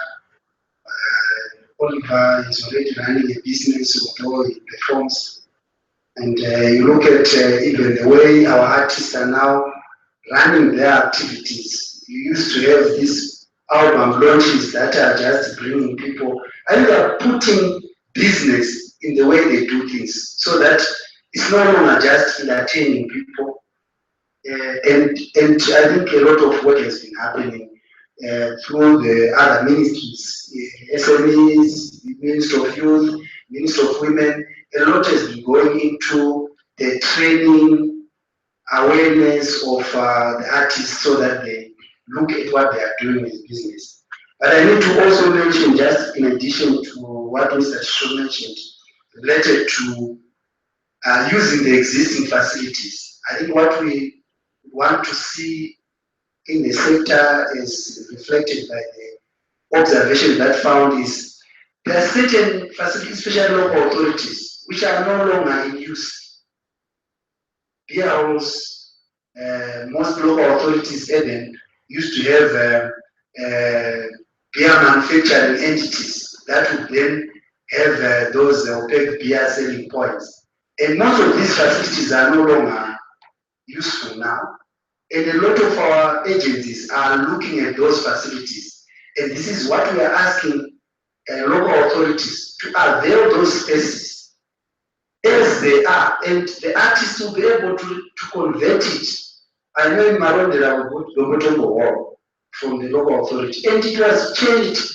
Oliver is already running a business, although he performs. And you look at even the way our artists are now running their activities. You used to have these album launches that are just bringing people, and they are putting business in the way they do things, so that it's no longer just entertaining people. And I think a lot of work has been happening through the other ministries, SMEs, Ministry of Youth, Ministry of Women. A lot has been going into the training, awareness of the artists so that they look at what they are doing as business. But I need to also mention, just in addition to what Mr. Sho mentioned, related to using the existing facilities. I think what we want to see in the sector is reflected by the observation that found is there are certain facilities, especially local authorities, which are no longer in use. Beer halls, most local authorities even used to have beer manufacturing entities that would then have those opaque beer selling points. And most of these facilities are no longer useful now. And a lot of our agencies are looking at those facilities. And this is what we are asking local authorities to avail those spaces as they are. And the artists will be able to convert it. I know in Marondera we got the wall from the local authority. And it was changed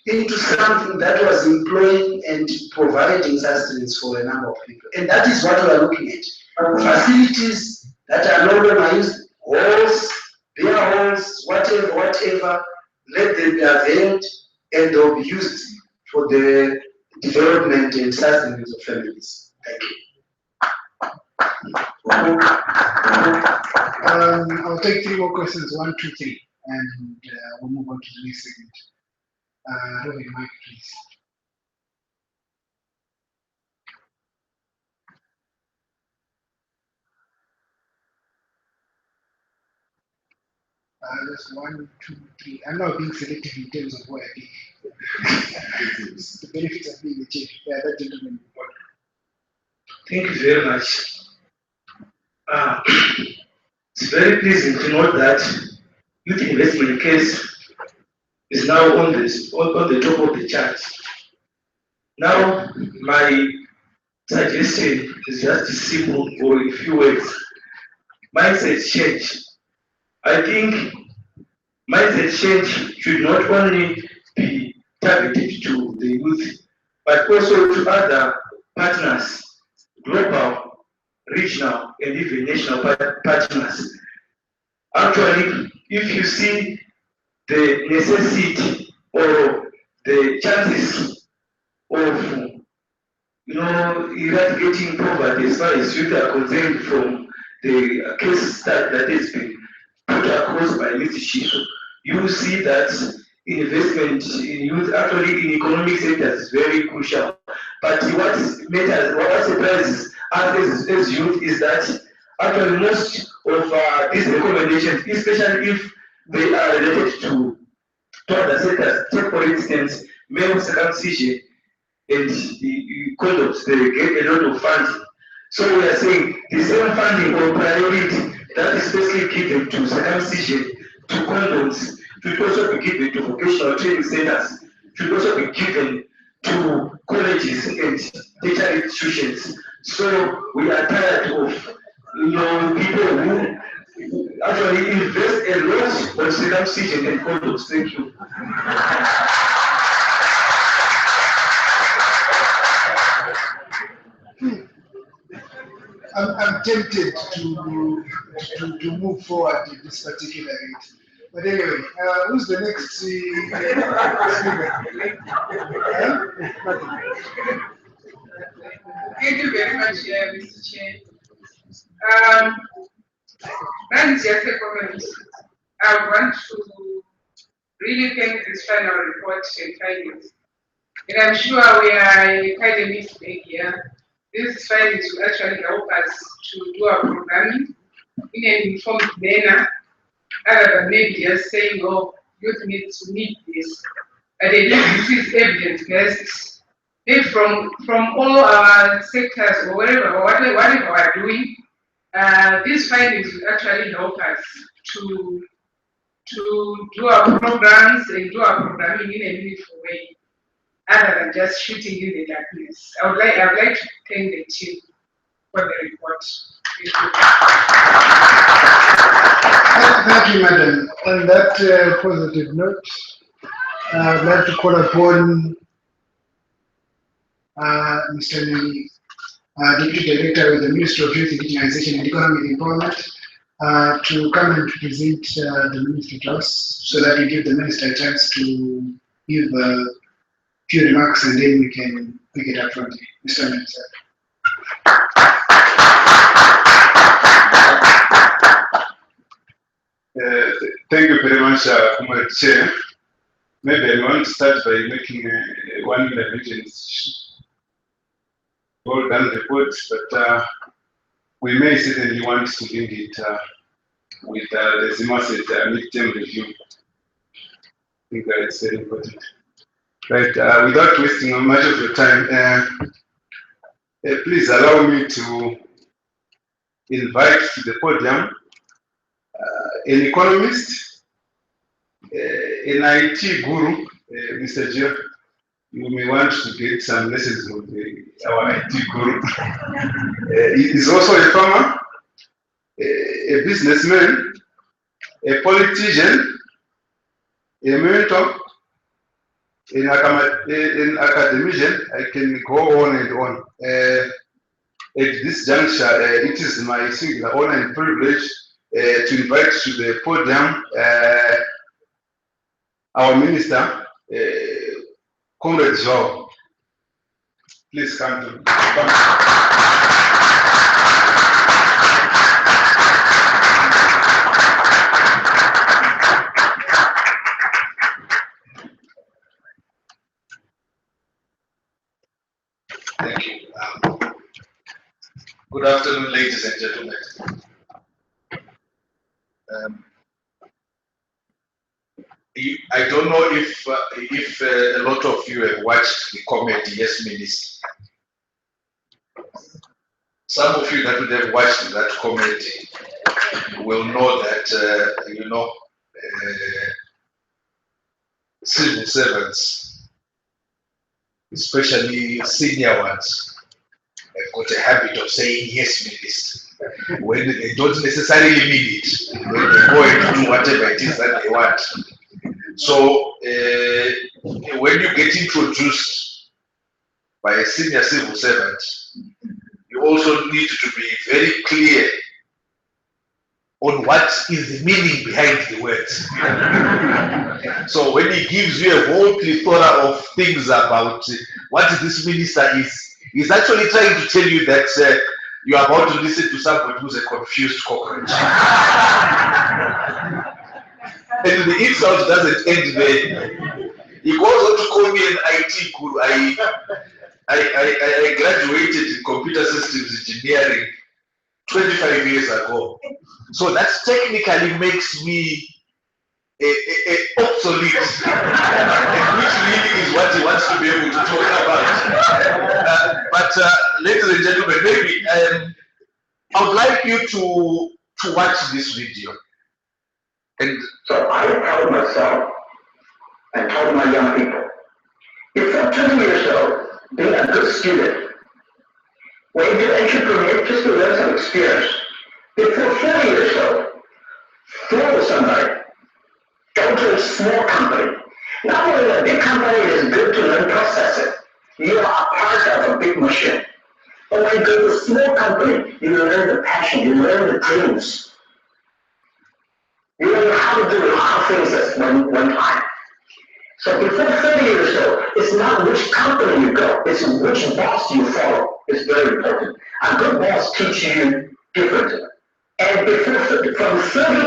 into something that was employing and providing sustenance for a number of people. And that is what we are looking at. Facilities that are no longer used, halls, beer halls, whatever, let them be availed and they'll be used for the development and sustenance of families. Thank you. I'll take 3 more questions, 1, 2, 3, and we'll move on to the next segment. Robin, Mike, please. That's 1, 2, 3. I'm not being selective in terms of what I did. The benefits of being a chief. Yeah, that gentleman. Thank you very much. It's very pleasing to note that youth investment case is now on the top of the chart. Now, my suggestion is just simple or in few words. Mindset change. I think mindset change should not only be targeted to the youth, but also to other partners, global, regional, and even national partners. Actually, if you see the necessity or the chances of eradicating poverty as far as youth are concerned from the case that has been put across by Mr. Shisho, you will see that investment in youth, actually in economic sectors is very crucial. But what matters, what surprises us as youth is that actually most of these recommendations, especially if they are related to other sectors, take for instance, male circumcision and condoms, they get a lot of funding. So we are saying the same funding or priority that is specifically given to circumcision, to condoms, should also be given to vocational training centers, should also be given to colleges and tertiary institutions. So we are tired of people who actually invest a lot on circumcision and condoms. Thank you. I'm tempted to move forward in this particular rate. But anyway, who's the next speaker? Thank you very much, Mr. Chair. That is just a comment. I want to really thank this final report and findings. And I'm sure we are quite a mixed bag here. These findings will actually help us to do our programming in an informed manner, other than maybe just saying, oh, youth needs to meet this. But I think this is evidence-based. Maybe from all our sectors or whatever we are doing, these findings will actually help us to do our programs and do our programming in a meaningful way, other than just shooting in the darkness. I'd like to thank the team for the report. Thank you, Madam. On that positive note, I'd like to call upon Mr. Nani, Deputy Director with the Ministry of Youth Digitization and Economic Empowerment, to come and present the Minister to us, so that we give the Minister a chance to give a few remarks, and then we can pick it up from there. Mr. Minister. Thank you very much, Comrade Chair. Maybe I want to start by making one intervention. Well done report, but we may certainly want to link it with the Zimbabwe midterm review. I think it's very important. Right, without wasting much of your time, please allow me to invite to the podium an economist, an IT guru, Mr. Jeff. You may want to get some lessons from our IT guru. He is also a farmer, a businessman, a politician, a mentor, an academician. I can go on and on. At this juncture, it is my singular honor and privilege to invite to the podium our minister, Comrade Joe. Please come to Thank you. Good afternoon, ladies and gentlemen. I don't know if a lot of you have watched the comedy Yes Minister. Some of you that would have watched that comedy will know that civil servants, especially senior ones, have got a habit of saying yes, Minister, when they don't necessarily mean it, when they go and do whatever it is that they want. So when you get introduced by a senior civil servant, you also need to be very clear on what is the meaning behind the words. So when he gives you a whole plethora of things about what this minister is, he's actually trying to tell you that you are about to listen to somebody who's a confused cockroach. And the insult doesn't end there. He goes on to call me an IT guru. I graduated in computer systems engineering 25 years ago. So that technically makes me obsolete, and which really is what he wants to be able to talk about. But ladies and gentlemen, maybe I would like you to watch this video. And so I tell myself and tell my young people, before 20 years old, being a good student, when you're entrepreneur, just to learn some experience. Before 40 years old, follow somebody, go to a small company. Not only a big company is good to learn processing, you are part of a big machine. But when you go to a small company, you learn the passion, you learn the dreams. You learn how to do a lot of things at one time. So before 30 years old, it's not which company you go, it's which boss you follow. It's very important. A good boss teaches you differently. And from 30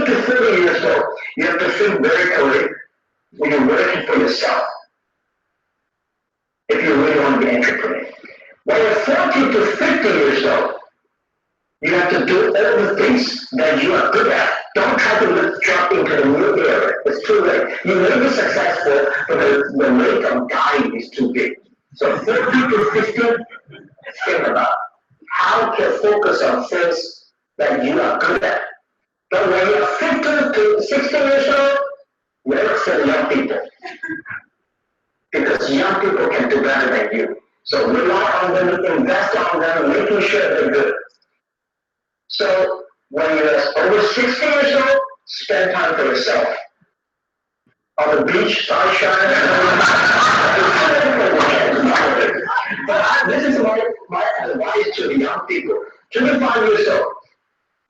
to 40 years old, you have to think very clearly when you're working for yourself. If you really want to be an entrepreneur. When you're 40 to 50 years old, you have to do all the things that you are good at. Don't try to jump into the new area. It's too late. You may be successful, but the rate of dying is too big. So 40 to 50, think about how to focus on things that you are good at. But when you're 50 to 60 years old, work for young people. Because young people can do better than you. So rely on them, invest on them, making sure they're good. So when you're over 60 years old, spend time for yourself. On the beach, sunshine. But this is my advice to the young people. 25 years old,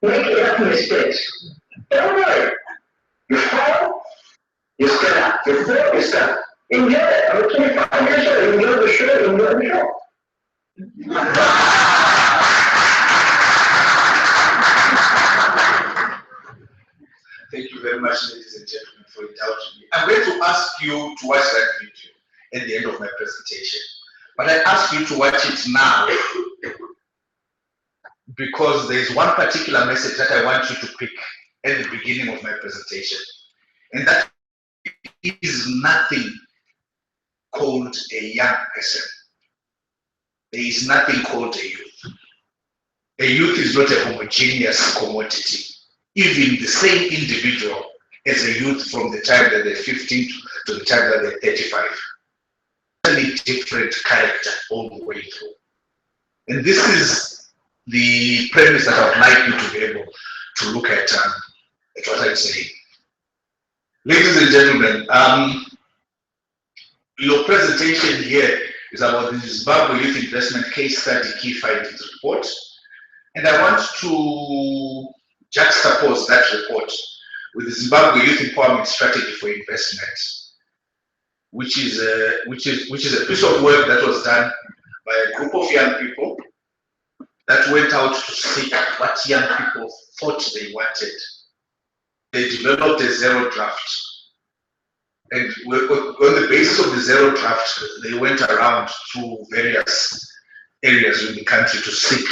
make enough mistakes. Don't worry. You fall, you stand up. You fall, you stand up. Enjoy it. I'm 25 years old. Enjoy the show, enjoy the show. thank you very much, ladies and gentlemen, for indulging me. I'm going to ask you to watch that video at the end of my presentation. But I ask you to watch it now because there's one particular message that I want you to pick at the beginning of my presentation. And that is nothing called a young person. There is nothing called a youth. A youth is not a homogeneous commodity. Even the same individual as a youth from the time that they're 15 to the time that they're 35. Totally different character all the way through. And this is the premise that I would like you to be able to look at what I'm saying. Ladies and gentlemen, your presentation here is about the Zimbabwe Youth Investment Case Study Key Findings Report. And I want to juxtapose that report with the Zimbabwe Youth Empowerment Strategy for Investment, which is a piece of work that was done by a group of young people that went out to seek what young people thought they wanted. They developed a zero draft. And on the basis of the zero draft, they went around to various areas in the country to seek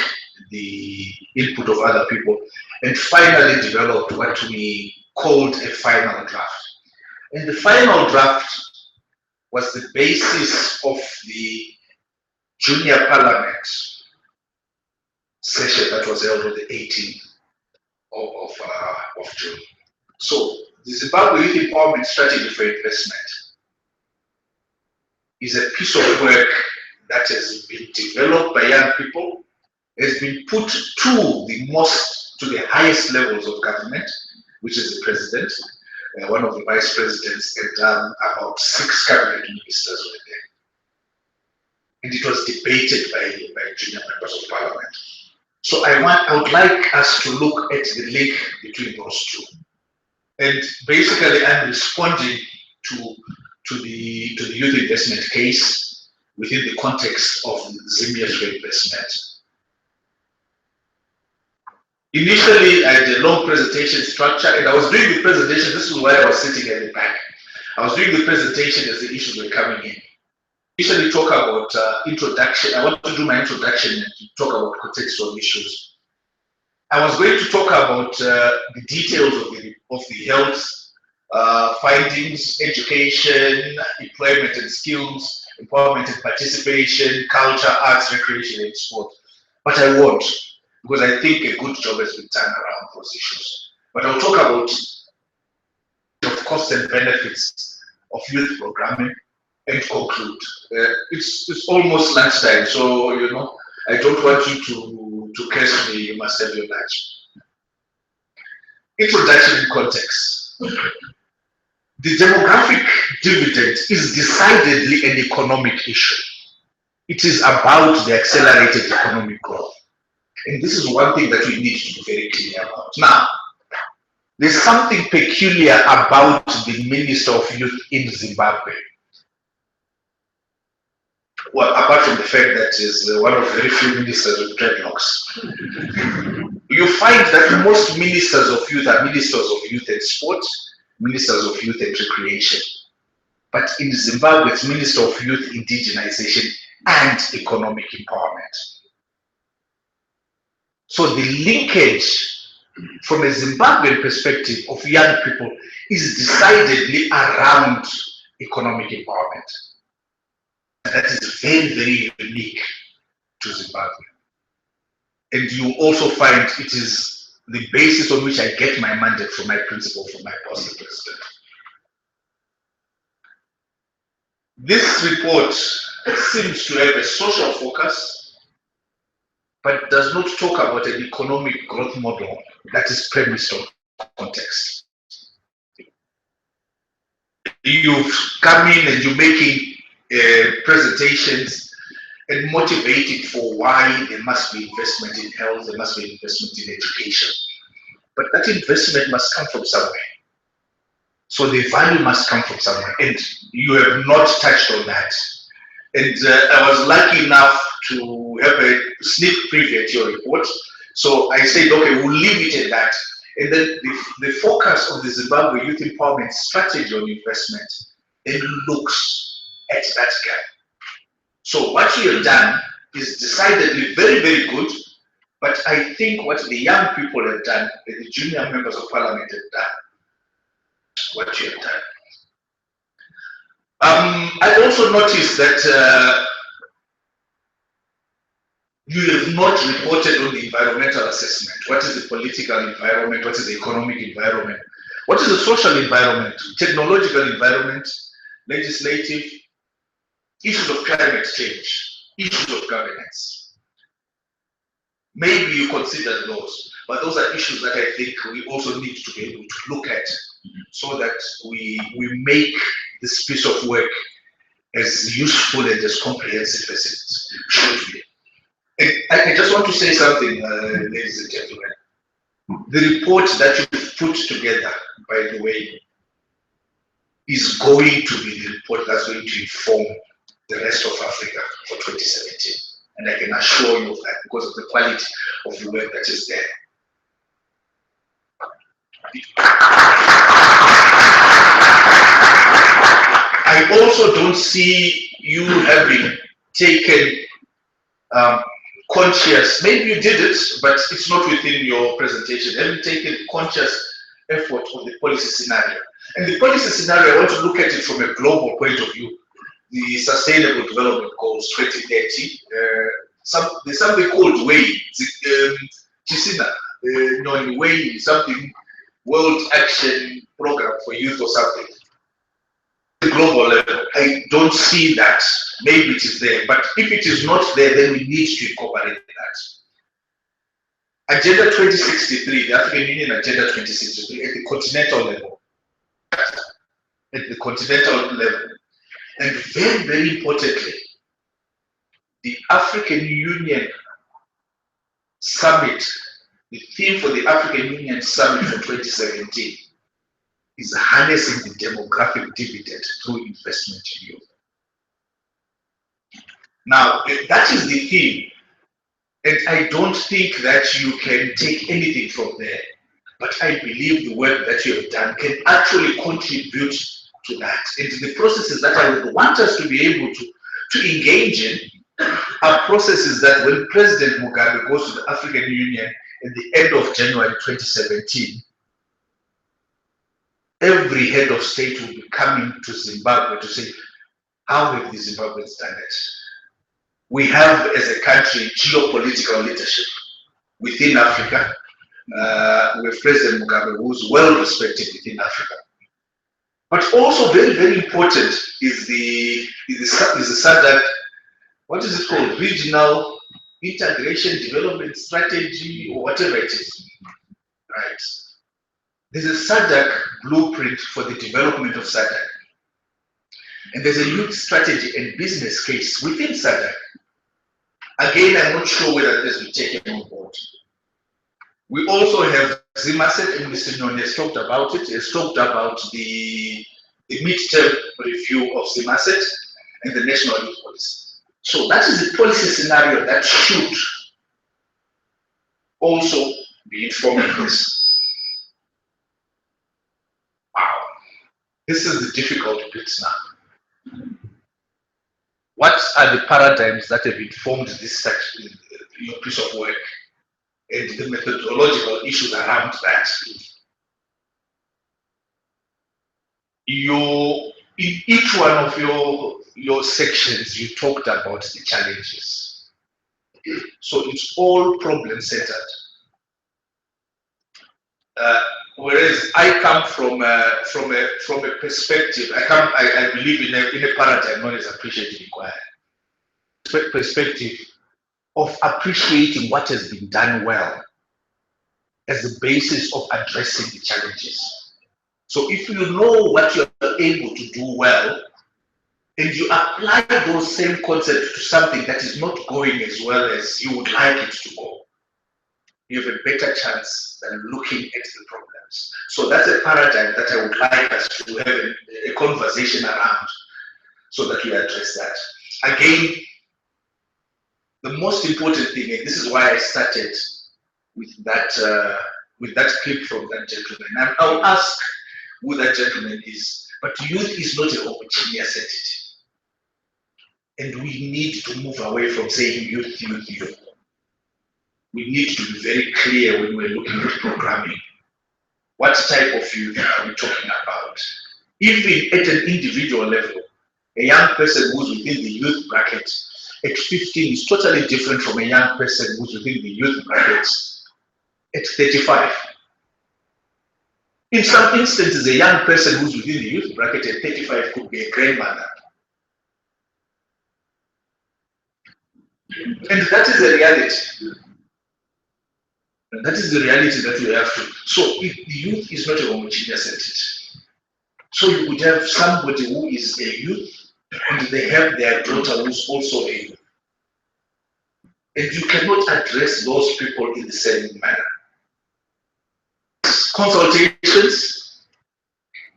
the input of other people and finally developed what we called a final draft. And the final draft was the basis of the junior parliament session that was held on the 18th of June. So the Zimbabwe Youth Empowerment Strategy for Investment is a piece of work that has been developed by young people, has been put to the highest levels of government, which is the president, one of the vice presidents, and about 6 cabinet ministers were there. And it was debated by junior members of parliament. So I would like us to look at the link between those two. And basically, I'm responding to the youth investment case within the context of Zimbia's investment. Initially, I had a long presentation structure, and I was doing the presentation. This is why I was sitting at the back. I was doing the presentation as the issues were coming in. Initially, talk about introduction. I want to do my introduction and talk about contextual issues. I was going to talk about the details of the health findings, education, employment and skills, empowerment and participation, culture, arts, recreation, and sport. But I won't, because I think a good job has been done around those issues. But I'll talk about the costs and benefits of youth programming and conclude. It's almost lunchtime, so you know I don't want you to catch me. You must have your lunch. Introduction and context. The demographic dividend is decidedly an economic issue. It is about the accelerated economic growth. And this is one thing that we need to be very clear about. Now, there's something peculiar about the Minister of Youth in Zimbabwe. Well, apart from the fact that he's one of very few ministers with dreadlocks. You find that most ministers of youth are ministers of youth and sport, ministers of youth and recreation. But in Zimbabwe, it's Minister of Youth, Indigenization, and Economic Empowerment. So the linkage from a Zimbabwean perspective of young people is decidedly around economic empowerment. That is very, very unique to Zimbabwe. And you also find it is the basis on which I get my mandate from my principal, from my boss, the president. This report seems to have a social focus, but does not talk about an economic growth model that is premised on context. You've come in and you're making presentations and motivating for why there must be investment in health, there must be investment in education. But that investment must come from somewhere. So the value must come from somewhere, and you have not touched on that. And I was lucky enough to have a sneak preview at your report. So I said, okay, we'll leave it at that. And then the focus of the Zimbabwe Youth Empowerment Strategy on investment then looks at that gap. So what you have done is decidedly very, very good. But I think what the young people have done, the junior members of parliament have done, what you have done. I also noticed that you have not reported on the environmental assessment. What is the political environment? What is the economic environment? What is the social environment? Technological environment, legislative, issues of climate change, issues of governance. Maybe you consider those, but those are issues that I think we also need to be able to look at so that we make this piece of work as useful and as comprehensive as it should be. And I just want to say something, ladies and gentlemen. The report that you've put together, by the way, is going to be the report that's going to inform the rest of Africa for 2017. And I can assure you of that because of the quality of the work that is there. I also don't see you having taken conscious, maybe you did it, but it's not within your presentation, having taken conscious effort on the policy scenario. And the policy scenario, I want to look at it from a global point of view. The Sustainable Development Goals 2030, there's something called WAY, Chisina, WAY, something, World Action Program for Youth or something. The global level, I don't see that. Maybe it is there, but if it is not there, then we need to incorporate that. Agenda 2063, the African Union Agenda 2063, at the continental level. At the continental level. And very, very importantly, the African Union Summit, the theme for the African Union Summit for 2017 is harnessing the demographic dividend through investment in youth. Now, that is the theme. And I don't think that you can take anything from there. But I believe the work that you have done can actually contribute to that. And the processes that I would want us to be able to engage in are processes that when President Mugabe goes to the African Union at the end of January 2017, every head of state will be coming to Zimbabwe to say, how have the Zimbabweans done it? We have, as a country, geopolitical leadership within Africa. We have President Mugabe, who's well respected within Africa. But also very, very important is the SADC, what is it called? Regional Integration Development Strategy, or whatever it is. Right. There's a SADC blueprint for the development of SADC. And there's a youth strategy and business case within SADC. Again, I'm not sure whether this will take it on board. We also have Zimbabwe, and Mr. Nyoni has talked about it. He has talked about the midterm review of Zimbabwe and the national youth policy. So that is the policy scenario that should also be informing this. Wow, this is the difficult bit now. What are the paradigms that have informed this piece of work and the methodological issues around that? In each one of your sections, you talked about the challenges. So it's all problem centered. Whereas I come from a perspective, I believe in a paradigm known as appreciative inquiry. Perspective of appreciating what has been done well as the basis of addressing the challenges. So if you know what you're able to do well, and you apply those same concepts to something that is not going as well as you would like it to go, you have a better chance than looking at the problems. So that's a paradigm that I would like us to have a conversation around so that we address that. Again, the most important thing, and this is why I started with that clip from that gentleman. And I'll ask who that gentleman is, but youth is not a homogeneous entity. And we need to move away from saying youth, youth, youth. We need to be very clear when we're looking at programming. What type of youth are we talking about? Even at an individual level, a young person who's within the youth bracket at 15 is totally different from a young person who's within the youth bracket at 35. In some instances, a young person who's within the youth bracket at 35 could be a grandmother. And that is the reality. And that is the reality that we have to. So if the youth is not a homogeneous entity. So you would have somebody who is a youth and they have their daughter who's also a youth. And you cannot address those people in the same manner. Consultations.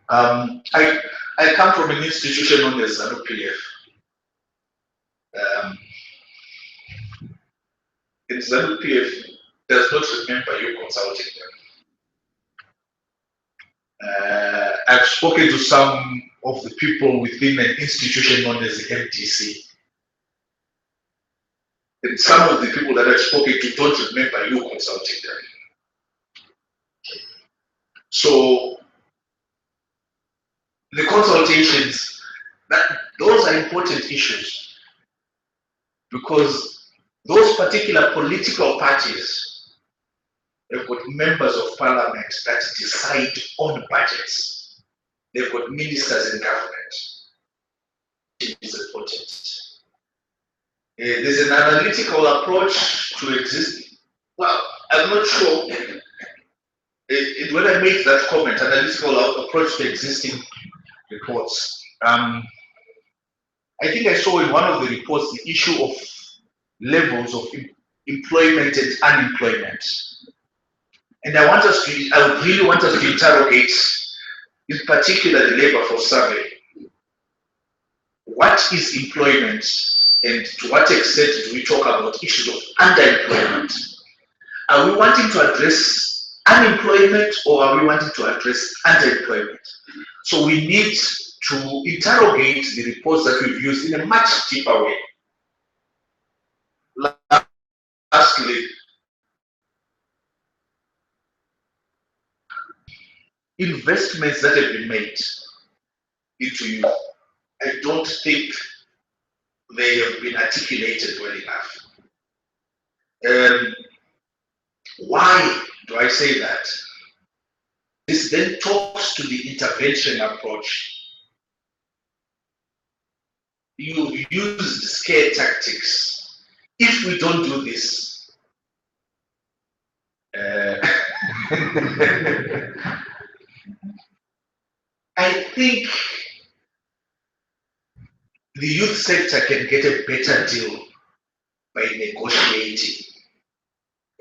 I come from an institution known as ZANU-PF. And ZANU-PF does not remember you consulting them. I've spoken to some of the people within an institution known as the MDC. And some of the people that I've spoken to don't remember you consulting them. So the consultations, those are important issues because those particular political parties have got members of parliament that decide on budgets. They've got ministers in government. It is important. There's an analytical approach to existing. Well, I'm not sure. When I make that comment, analytical approach to existing reports, I think I saw in one of the reports the issue of levels of employment and unemployment. And I would really want us to interrogate, in particular, the labor force survey. What is employment And to what extent do we talk about issues of underemployment? Are we wanting to address unemployment or are we wanting to address underemployment? So we need to interrogate the reports that we've used in a much deeper way. Lastly, investments that have been made into youth, I don't think they have been articulated well enough. Why do I say that? This then talks to the intervention approach. You use scare tactics. If we don't do this, I think the youth sector can get a better deal by negotiating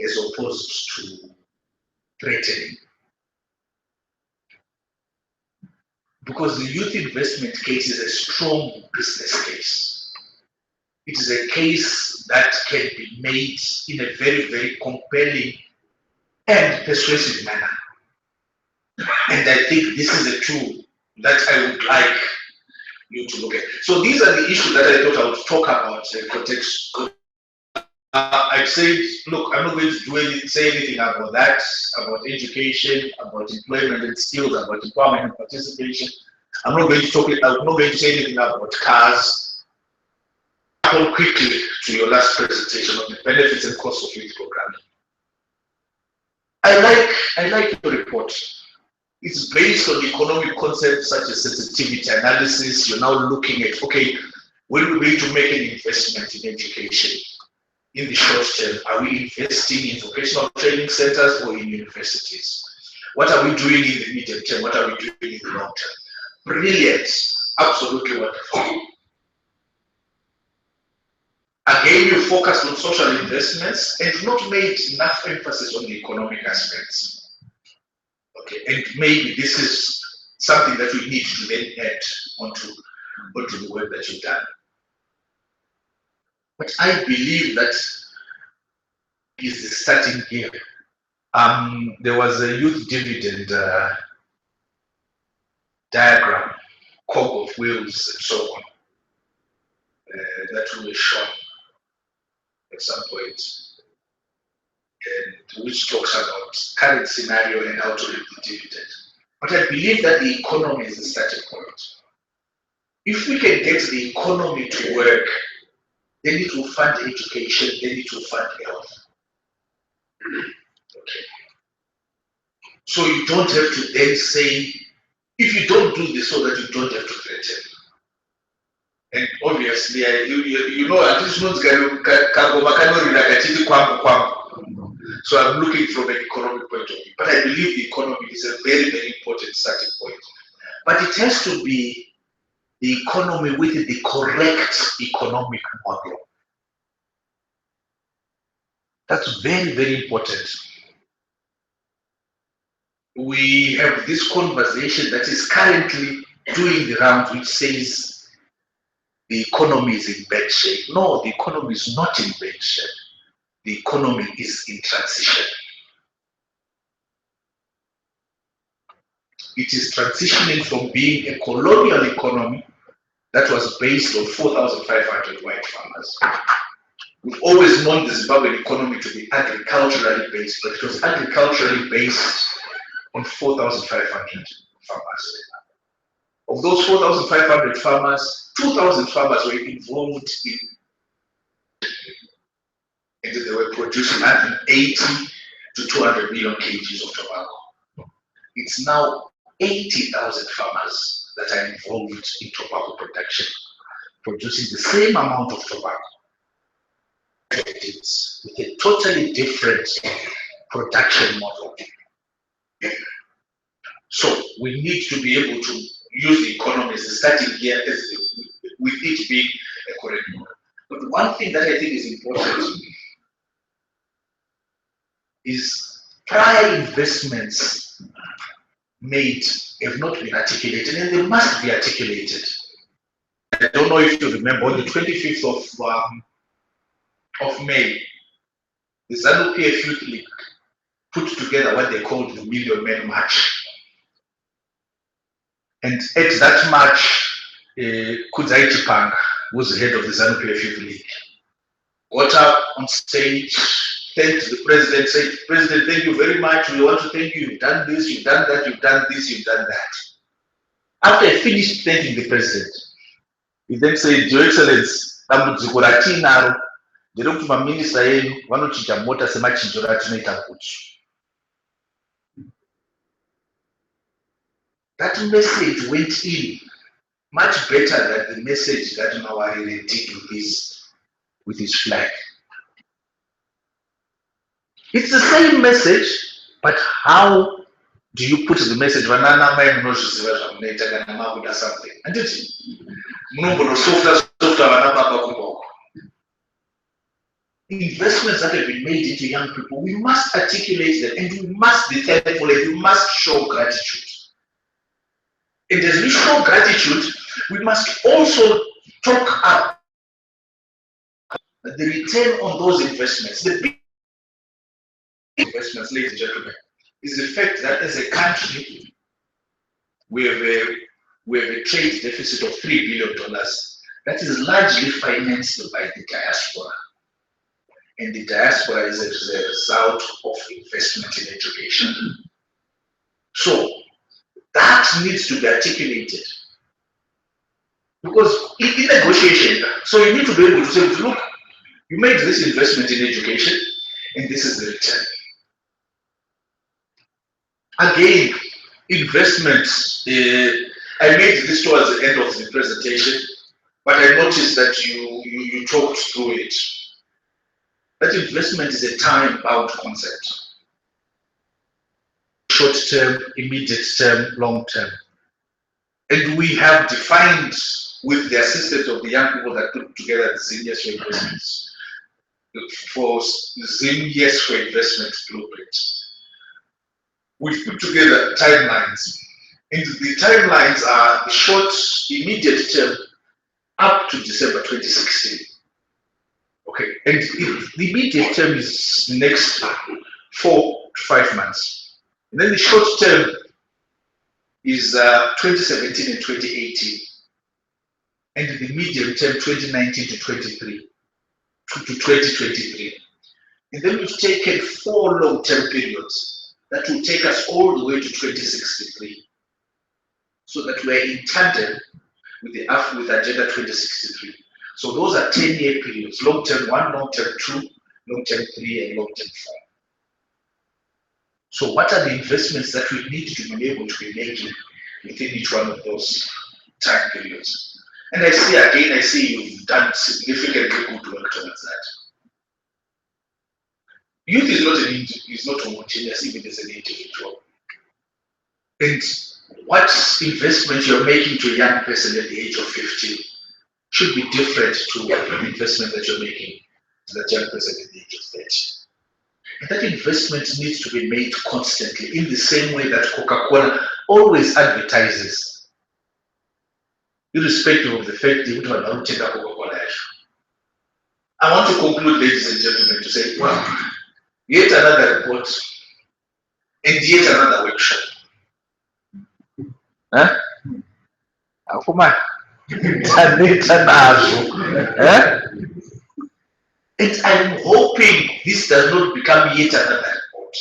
as opposed to threatening. Because the youth investment case is a strong business case. It is a case that can be made in a very, very compelling and persuasive manner. And I think this is a tool that I would like you to look at. So these are the issues that I thought I would talk about in context. I've said, look, I'm not going to say anything about that, about education, about employment and skills, about empowerment and participation. I'm not going to say anything about cars. I'll come quickly to your last presentation on the benefits and costs of youth programming. I like your report. It's based on economic concepts such as sensitivity analysis. You're now looking at, okay, when we're going to make an investment in education, in the short term, are we investing in vocational training centers or in universities? What are we doing in the medium term? What are we doing in the long term? Brilliant, absolutely wonderful. Again, you focused on social investments and not made enough emphasis on the economic aspects. Okay, and maybe this is something that we need to then add onto the work that you've done. But I believe that is the starting gear. There was a youth dividend diagram, cog of wheels, and so on, that we were shown at some point, and which talks about current scenario and how to reap the dividend. But I believe that the economy is the starting point. If we can get the economy to work, then it will fund education, then it will fund health. Okay. So you don't have to then say, if you don't do this, so that you don't have to threaten. And obviously, you know, at least not so I'm looking from an economic point of view. But I believe the economy is a very, very important starting point. But it has to be the economy with the correct economic model. That's very, very important. We have this conversation that is currently doing the rounds, which says the economy is in bad shape. No, the economy is not in bad shape. The economy is in transition. It is transitioning from being a colonial economy that was based on 4,500 white farmers. We've always known the Zimbabwean economy to be agriculturally based, but it was agriculturally based on 4,500 farmers. Of those 4,500 farmers, 2,000 farmers were involved in, and they were producing 180 to 200 million kgs of tobacco. It's now 80,000 farmers that are involved in tobacco production, producing the same amount of tobacco. It's with a totally different production model. So we need to be able to use the economy as a starting gear, with it being a correct model. But one thing that I think is important is prior investments made have not been articulated, and they must be articulated. I don't know if you remember, on the 25th of May, the ZANU-PF Youth League put together what they called the Million Men March. And at that march, Kudzai Chipanga, who's the head of the ZANU-PF Youth League, got up on stage, thanked the president, said, "President, thank you very much. We want to thank you. You've done this, you've done that, you've done this, you've done that." After I finished thanking the president, he then said, "Your Excellency, dambudziko ratinaro nderekuti maminista enyu vanochinja mota semachinjiro atinoita kuti." That message went in much better than the message that Mawarire did with his flag. It's the same message, but how do you put the message? Something. And it's investments that have been made into young people, we must articulate them and we must be thankful and we must show gratitude. And as we show gratitude, we must also talk about the return on those investments. The big investments, ladies and gentlemen, is the fact that as a country, we have a trade deficit of $3 billion that is largely financed by the diaspora. And the diaspora is a result of investment in education. So that needs to be articulated. Because in negotiation, so you need to be able to say, look, you made this investment in education, and this is the return. Again, investments, I made this towards the end of the presentation, but I noticed that you talked through it. That investment is a time-bound concept. Short-term, immediate-term, long-term. And we have defined, with the assistance of the young people that put together the Zim Yes for Investments, for Zim Yes for Investment blueprint. We've put together timelines. And the timelines are the short, immediate term up to December 2016. Okay, and the immediate term is next 4 to 5 months. And then the short term is 2017 and 2018. And the medium term 2019 to 2023. And then we've taken 4 long-term periods that will take us all the way to 2063. So that we are in tandem with the Agenda 2063. So those are 10-year periods, long-term 1, long-term 2, long-term 3, and long-term 4. So what are the investments that we need to be able to be making within each one of those time periods? And I see you've done significantly good work towards that. Youth is not homogeneous, even as an individual. And what investment you're making to a young person at the age of 15 should be different to the investment that you're making to that young person at the age of 30. And that investment needs to be made constantly in the same way that Coca-Cola always advertises, irrespective of the fact that you don't take a Coca-Cola. I want to conclude, ladies and gentlemen, to say, well, yet another report and yet another workshop. Huh? Come on. And I'm hoping this does not become yet another report.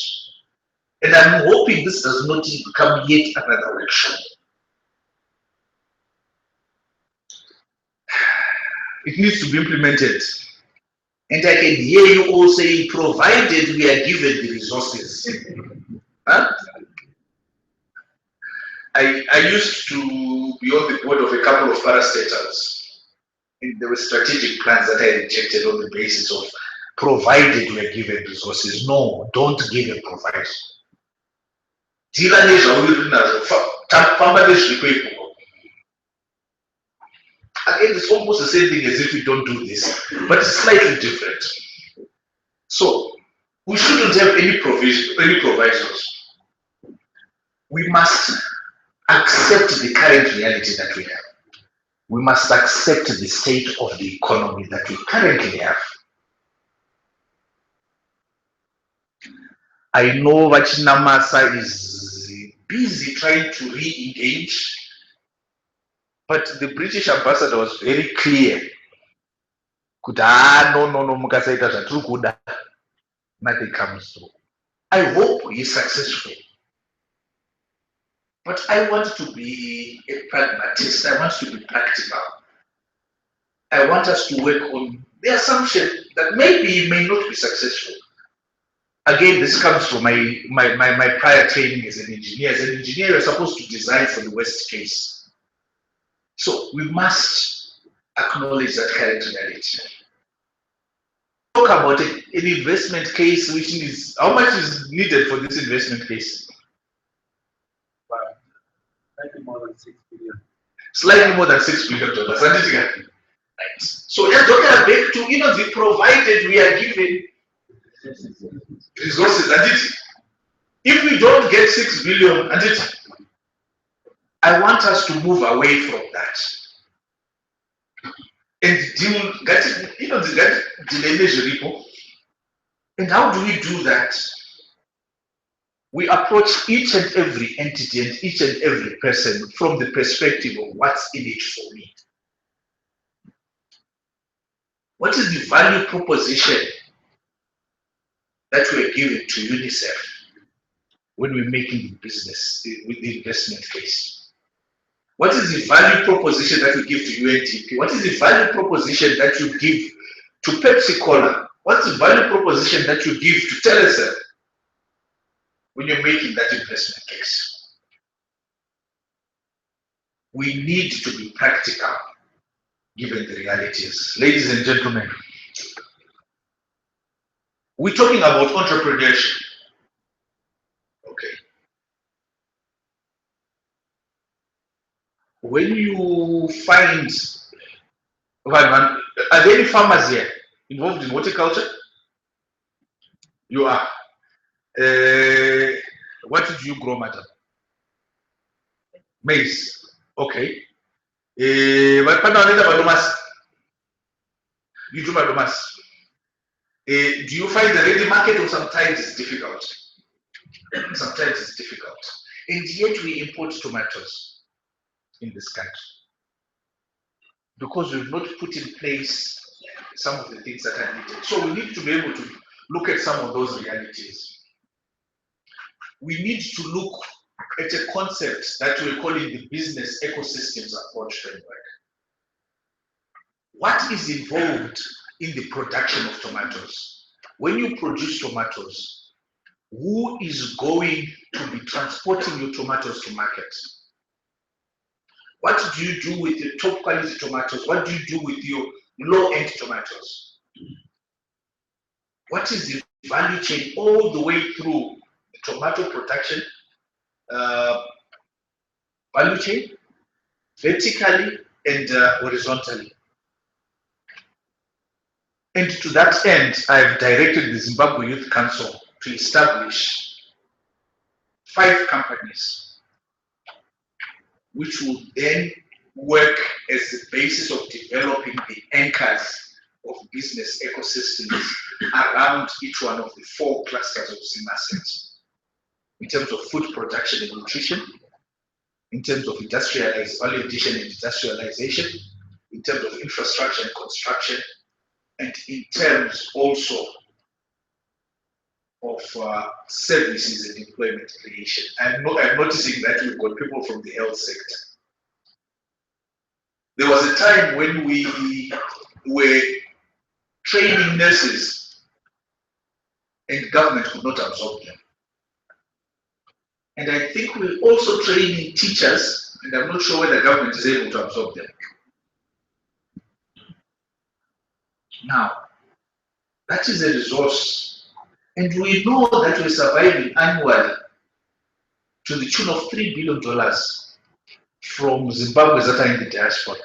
And I'm hoping this does not become yet another workshop. It needs to be implemented. And I can hear you all saying, provided we are given the resources. Huh? I used to be on the board of a couple of parastatals. And there were strategic plans that I rejected on the basis of provided we are given resources. No, don't give a provider. Again, it's almost the same thing as if we don't do this, but it's slightly different. So, we shouldn't have any provisos. We must accept the current reality that we have. we must accept the state of the economy that we currently have. I know Vachinamasa is busy trying to re-engage, but the British ambassador was very clear. No, mukasaita zvatiri kuda. Nothing comes through. I hope he's successful. But I want to be a pragmatist. I want to be practical. I want us to work on the assumption that maybe he may not be successful. Again, this comes from my prior training as an engineer. As an engineer, you're supposed to design for the worst case. So we must acknowledge that current reality. Talk about an investment case, which is how much is needed for this investment case? Slightly more than 6 billion. Slightly more than $6 billion. Right. So let's look at back to the provided we are given resources, and if we don't get 6 billion, and I want us to move away from that and deal that dilemma. And how do we do that? We approach each and every entity and each and every person from the perspective of what's in it for me. What is the value proposition that we're giving to UNICEF when we're making the business with the investment case? What is the value proposition that we give to UNDP? What is the value proposition that you give to Pepsi Cola? What's the value proposition that you give to Telecel when you're making that investment case? We need to be practical given the realities. Ladies and gentlemen, we're talking about entrepreneurship. Okay. When you find, are there any farmers here involved in horticulture? You are. What did you grow, madam? Maize. Okay. You do madomas. Do you find the ready market, or sometimes it's difficult? Sometimes it's difficult. And yet we import tomatoes in this country because we've not put in place some of the things that are needed. So we need to be able to look at some of those realities. We need to look at a concept that we're calling the business ecosystems approach framework. What is involved in the production of tomatoes? When you produce tomatoes, who is going to be transporting your tomatoes to market? What do you do with your top quality tomatoes? What do you do with your low-end tomatoes? What is the value chain all the way through the tomato production value chain, vertically and horizontally? And to that end, I've directed the Zimbabwe Youth Council to establish 5 companies which will then work as the basis of developing the anchors of business ecosystems around each one of the 4 clusters of Zim assets. In terms of food production and nutrition, in terms of value addition and industrialization, in terms of infrastructure and construction, and in terms also of services and employment creation. I'm noticing that we've got people from the health sector. There was a time when we were training nurses and government could not absorb them. And I think we're also training teachers, and I'm not sure whether government is able to absorb them. Now, that is a resource, and we know that we're surviving annually to the tune of $3 billion from Zimbabweans that are in the diaspora.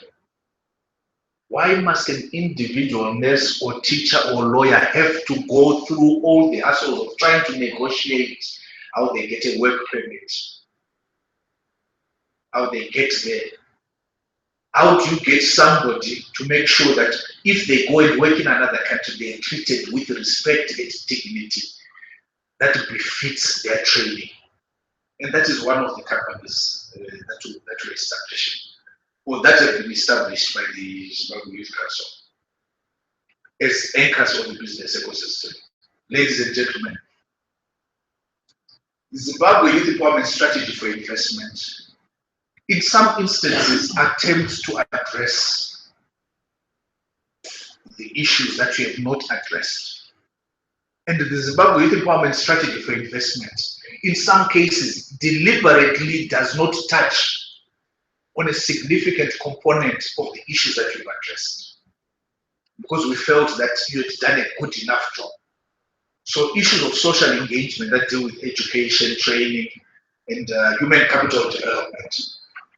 Why must an individual nurse or teacher or lawyer have to go through all the hassles of trying to negotiate how they get a work permit, how they get there, How do you get somebody to make sure that if they go and work in another country, they are treated with respect and dignity that befits their training? And that is one of the companies that we're establishing, or that have been established by the Zimbabwe Youth Council as anchors of the business ecosystem. Ladies and gentlemen, the Zimbabwe Youth Empowerment Strategy for Investment, in some instances, attempts to address the issues that we have not addressed. And the Zimbabwe Youth Empowerment Strategy for Investment, in some cases, deliberately does not touch on a significant component of the issues that we've addressed, because we felt that you had done a good enough job. So issues of social engagement that deal with education, training, and human capital development,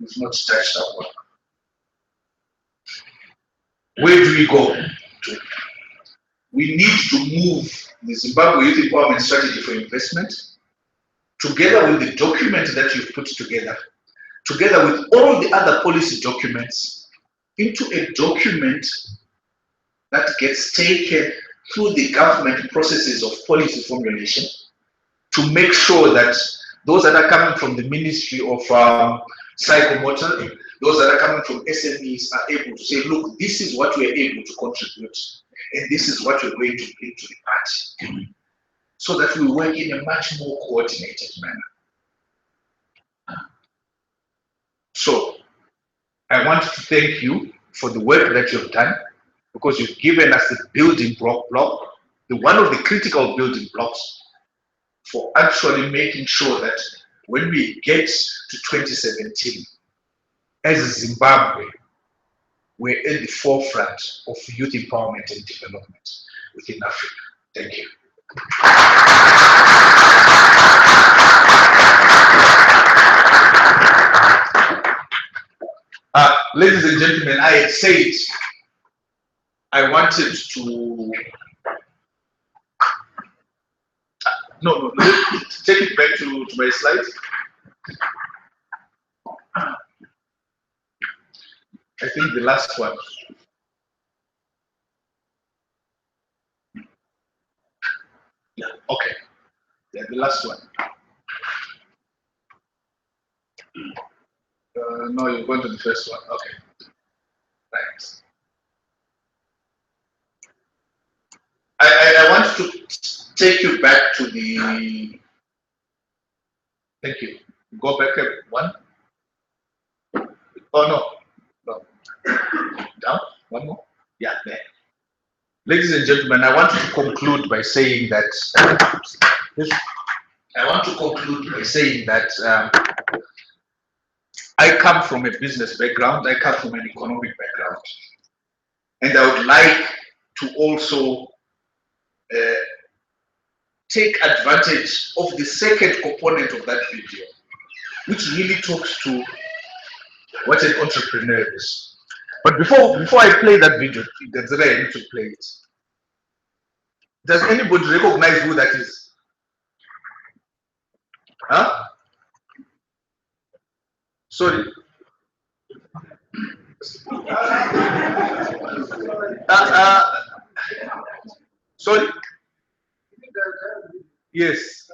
we've not touched upon. Where do we go to? We need to move the Zimbabwe Youth Empowerment Strategy for Investment, together with the document that you've put together with all the other policy documents, into a document that gets taken through the government processes of policy formulation to make sure that those that are coming from the Ministry of Psychomotor, those that are coming from SMEs are able to say, look, this is what we are able to contribute, and this is what we're going to bring to the party, so that we work in a much more coordinated manner. So, I want to thank you for the work that you've done, because you've given us the building block, one of the critical building blocks for actually making sure that when we get to 2017, as Zimbabwe, we're at the forefront of youth empowerment and development within Africa. Thank you. Ladies and gentlemen, I had said I wanted to no, take it back to my slides. I think the last one. Yeah, okay. Yeah, the last one. No, you're going to the first one. Okay. Right. I want to take you back to the. Thank you. Go back one. Oh no. Down. One more. Yeah, there. Ladies and gentlemen, I want to conclude by saying that. I come from a business background. I come from an economic background, and I would like to also take advantage of the second component of that video, which really talks to what an entrepreneur is. But before I play that video, that's why I need to play it. Does anybody recognize who that is? Huh? Sorry. Sorry. Yes.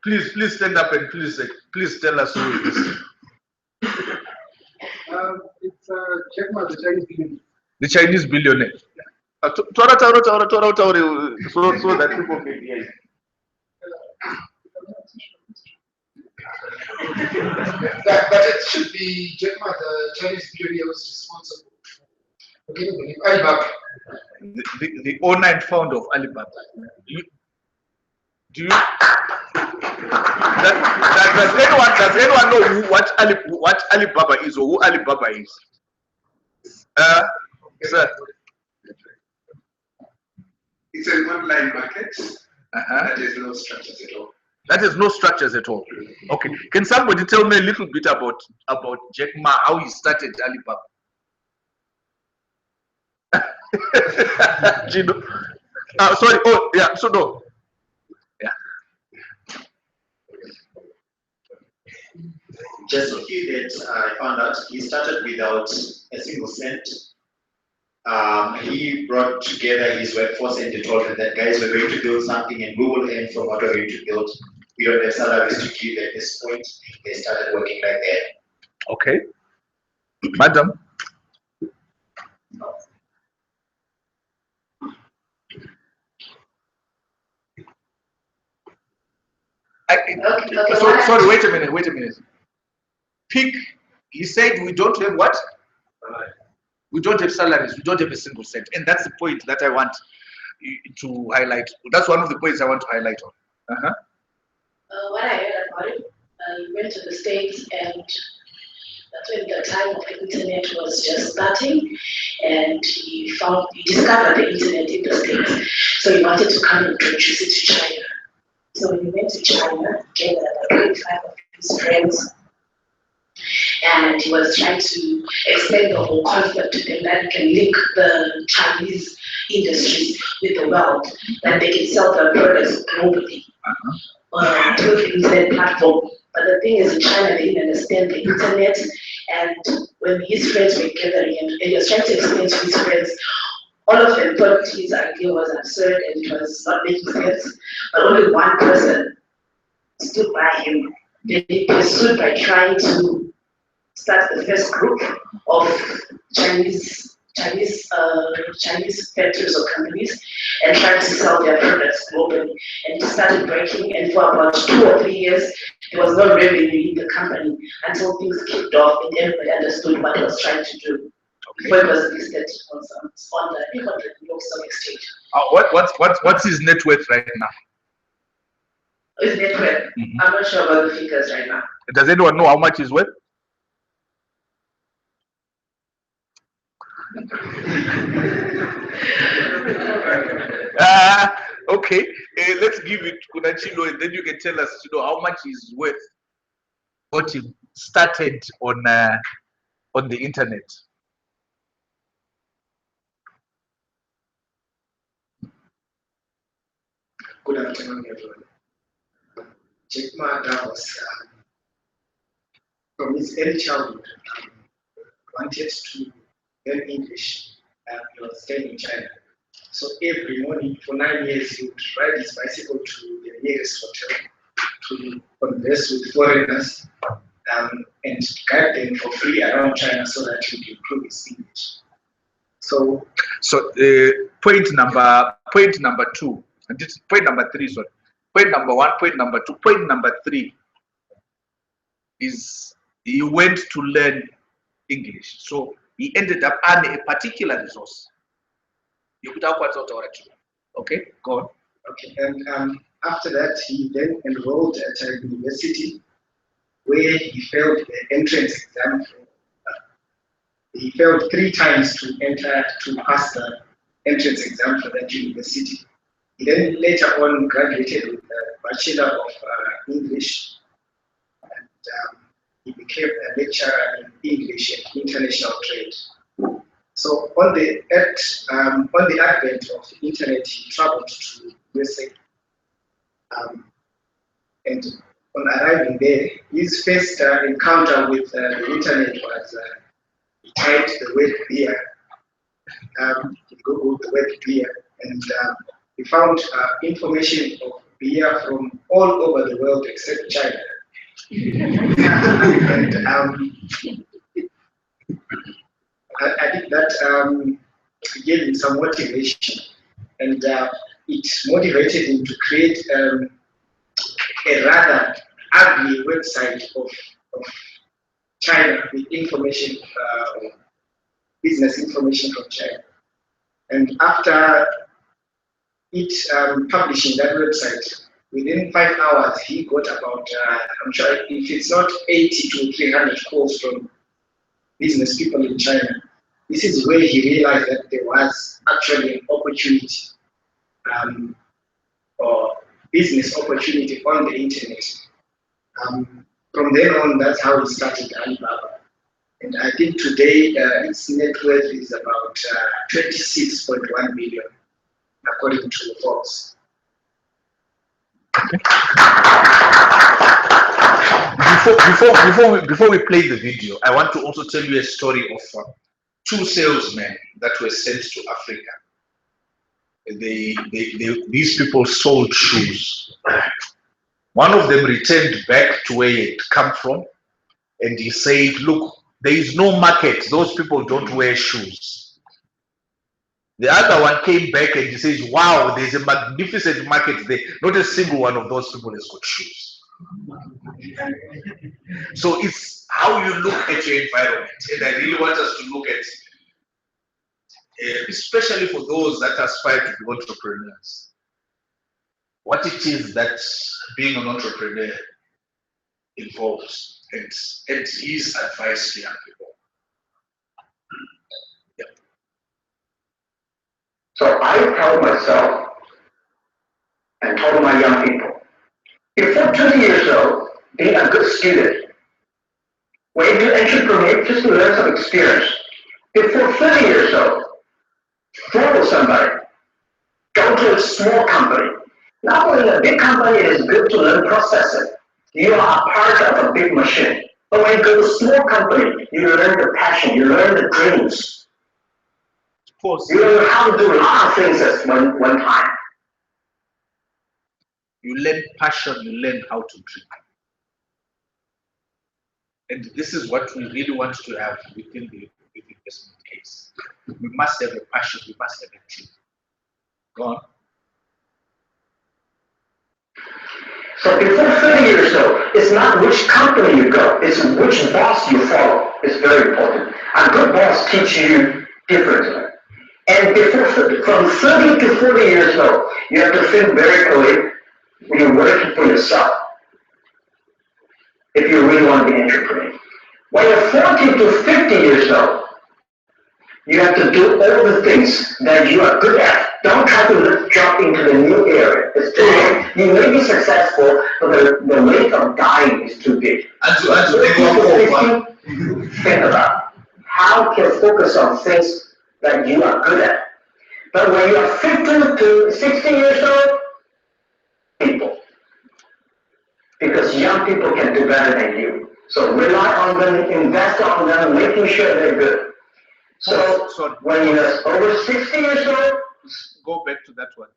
Please stand up and please tell us who it is. It's Jack Ma, the Chinese billionaire. The Chinese billionaire. So that people can hear you. But it should be Jack Ma, the Chinese billionaire, was responsible for getting Alibaba. The owner and founder of Alibaba. Does anyone know what Alibaba is, or who Alibaba is? Sir. It's an online market that has no structures at all. That has no structures at all. Okay. Can somebody tell me a little bit about Jack Ma, how he started Alibaba? Gino. Sorry. Oh, yeah. So no. Yeah. Just a few that I found out, he started without a single cent. He brought together his workforce and he told them that guys, we're going to build something and we will earn from what we're going to build. We don't have salaries to give at this point. They started working like that. Okay. Madam. Sorry, wait a minute. Pick, he said we don't have what? We don't have salaries, we don't have a single cent. And that's the point that I want to highlight. That's one of the points I want to highlight on. What I heard about it, he went to the States, and that's when the time of the internet was just starting, and he discovered the internet in the States. So he wanted to come and introduce it to China. So when he went to China, he gathered about 25 of his friends, and he was trying to explain the whole concept to them that he can link the Chinese industries with the world, that they can sell their products globally through the internet platform. But the thing is, in China, they didn't understand the internet, and when his friends were gathering and he was trying to explain to his friends, all of them thought his idea was absurd and it was not making sense, but only one person stood by him. They pursued by trying to start the first group of Chinese factories or companies and trying to sell their products globally. And it started breaking, and for about 2 or 3 years, there was no revenue in the company until things kicked off and everybody understood what it was trying to do. Before it was listed on the New York Stock Exchange. What's his net worth right now? His net worth? I'm not sure about the figures right now. Does anyone know how much he's worth? Okay, let's give it Kunachilo, and then you can tell us, how much he's worth. What he started on the internet. Good afternoon, everyone. Jack Ma was from his early childhood wanted to learn English, and he was staying in China. So every morning for 9 years, he would ride his bicycle to the nearest hotel to converse with foreigners and guide them for free around China so that he would improve his English. So point number 2, and this point number 3, sorry. Point number 1, point number 2, point number 3 is he went to learn English. So he ended up earning a particular resource. You could have what's out already. Okay, go on. Okay, and after that, he then enrolled at a university where he failed the entrance exam. He failed 3 times to pass the entrance exam for that university. He then later on graduated with a Bachelor of English, and he became a lecturer in English and international trade. So on the advent of the internet, he traveled to USA, and on arriving there, his first encounter with the internet was he typed the word beer. He googled the word beer, and he found information of beer from all over the world except China. And I think that gave him some motivation, and it motivated him to create a rather ugly website of China with information, business information from China. And after publishing that website, within 5 hours, he got about, I'm sure if it's not 80 to 300 calls from business people in China. This is where he realized that there was actually an opportunity or business opportunity on the internet. From then on, that's how he started Alibaba. And I think today its net worth is about 26.1 billion, according to Forbes. before we play the video, I want to also tell you a story of two salesmen that were sent to Africa. These people sold shoes. One of them returned back to where he had come from, and he said, "Look, there is no market. Those people don't wear shoes." The other one came back and he says, "Wow, there's a magnificent market there. Not a single one of those people has got shoes." So it's how you look at your environment, and I really want us to look at, especially for those that aspire to be entrepreneurs, what it is that being an entrepreneur involves, and his advice to young people. So I tell myself and tell my young people, before 20 years old, be a good student. When you do entrepreneur, just to learn some experience. Before 30 years old, follow somebody. Go to a small company. Not only a big company, it is good to learn processing. You are a part of a big machine. But when you go to a small company, you learn the passion, you learn the dreams. Of course. You learn how to do a lot of things at one time. You learn passion, you learn how to dream. And this is what we really want to have within the investment case. We must have a passion, we must have a dream. Go on. So before 30 years old, it's not which company you go, it's which boss you follow. It's very important. A good boss teaches you differently. And from 30 to 40 years old, you have to think very clearly when you're working for yourself. If you really want to be an entrepreneur. When you're 40 to 50 years old, you have to do all the things that you are good at. Don't try to jump into the new area. It's too late. You may be successful, but the rate of dying is too big. Think about how can you focus on things that you are good at. But when you are 50 to 60 years old, people. Because young people can do better than you. So rely on them, invest on them, making sure they're good. So when you're over 60 years old, go back to that one.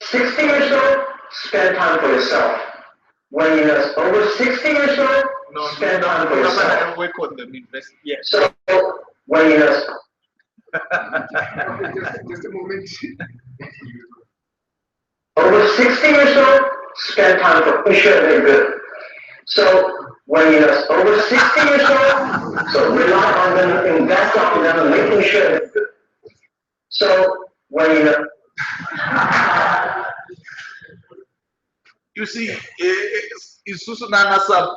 $60 years old, spend time for yourself. When you're over 60 years old, spend time for yourself. Work on them, invest. Yes. So when you're just a moment. over 60 years old, spend time for making sure they're good. So when you're over 60 years old, so rely on them, invest on them, making sure they're good. So when you're you see, Isusu Nana Sab,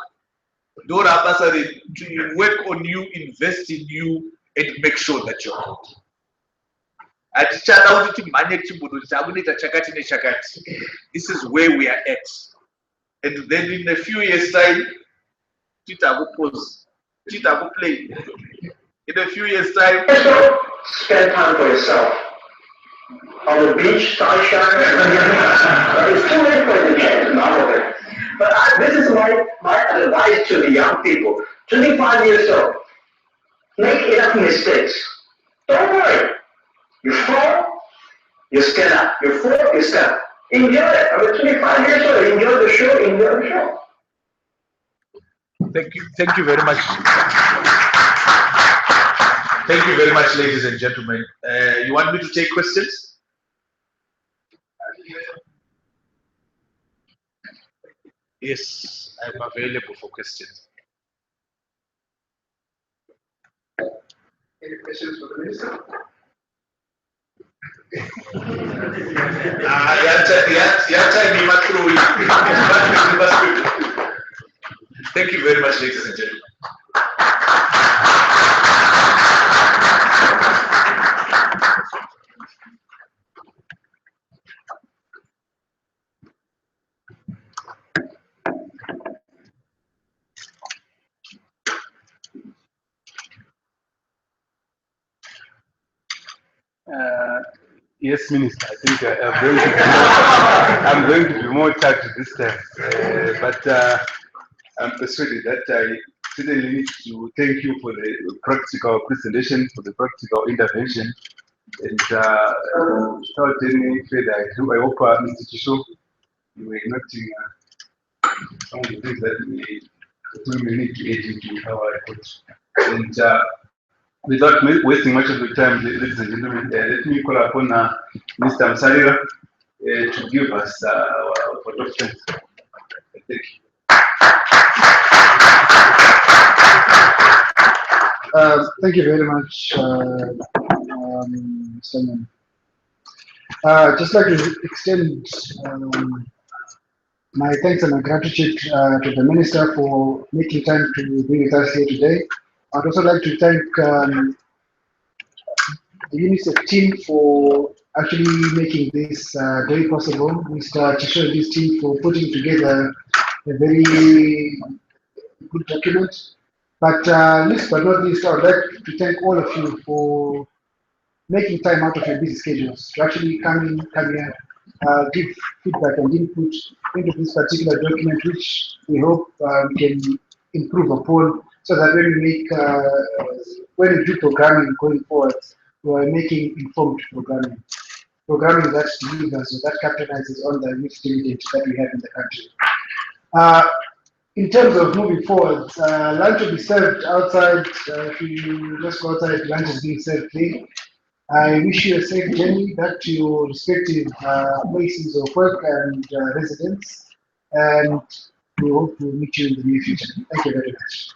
Dora Basari, to work on you, invest in you, and make sure that you're good. This is where we are at. And then in a few years' time, Tita will pause, Tita will play. In a few years' time, spend time for yourself. On the beach, sunshine. It's too late for you to change none of it. But this is my advice to the young people. 25 years old. Make enough mistakes. Don't worry. You fall, you stand up. You fall, you stand up. Enjoy it. I mean, 25 years old. Enjoy the show. Enjoy the show. Thank you very much. Thank you very much, ladies and gentlemen. You want me to take questions? Yes, I'm available for questions. Any questions for the minister? Thank you very much, ladies and gentlemen. Yes, Minister. I think I'm going to be more touched this time. But I'm persuaded that I certainly need to thank you for the practical presentation, for the practical intervention. And without any further ado, I hope Mr. Chisho, you were noting some of the things that we need to add into our report. And without wasting much of the time, ladies and gentlemen, let me call upon Mr. Msalira to give us our vote of thanks. Thank you. Thank you very much, Mr. Man. Just like to extend my thanks and my gratitude to the Minister for making time to be with us here today. I'd also like to thank the UNICEF team for actually making this day possible. Mr. Chisho and his team for putting together a very good document. But last but not least, I would like to thank all of you for making time out of your busy schedules to actually come here, give feedback and input into this particular document, which we hope we can improve upon, so that when we do programming going forward, we are making informed programming that delivers or that capitalizes on the youth dividend that we have in the country. In terms of moving forward, lunch will be served outside. If you just go outside, lunch is being served there. I wish you a safe journey back to your respective places of work and residence, and we hope to meet you in the near future. Thank you very much.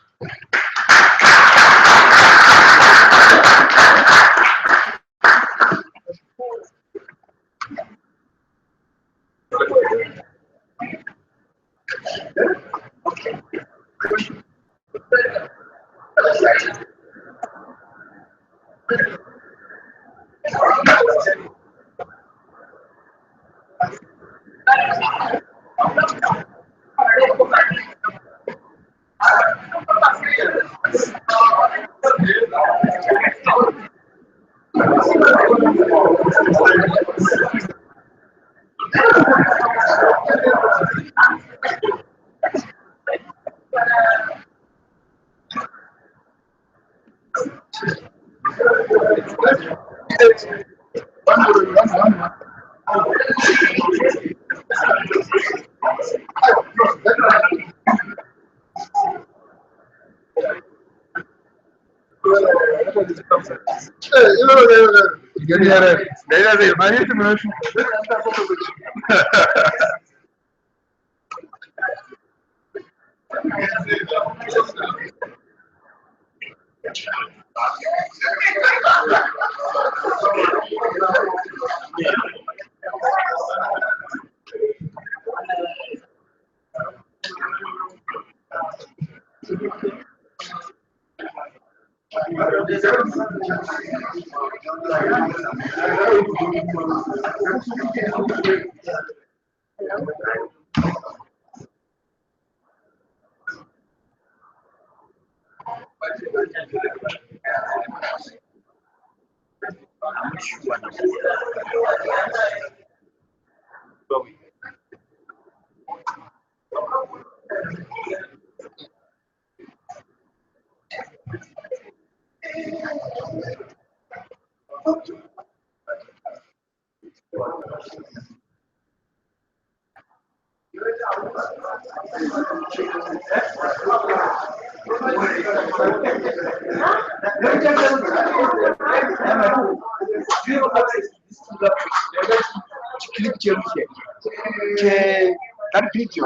That video,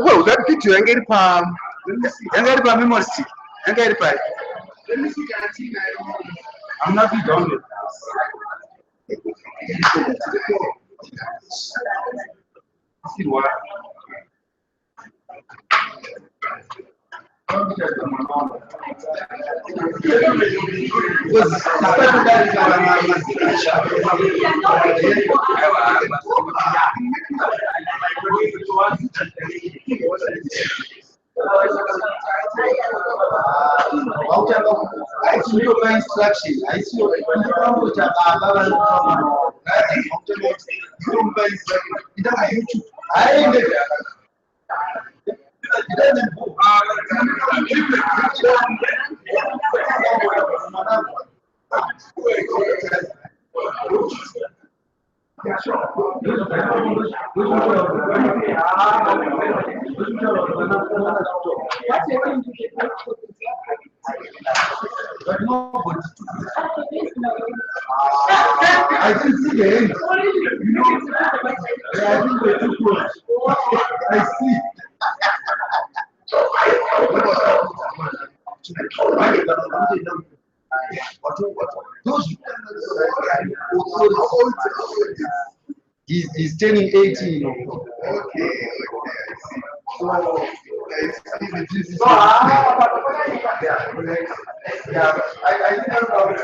oh, that video, I get memory stick. I get it. Let me see, I'm not download. See what? I see your instruction. I see your I didn't see the end. I think we're too close. I see. He's turning 18. Okay. So, yeah, I think about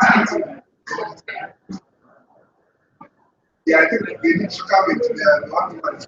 I think yeah, I think we need to come into the one.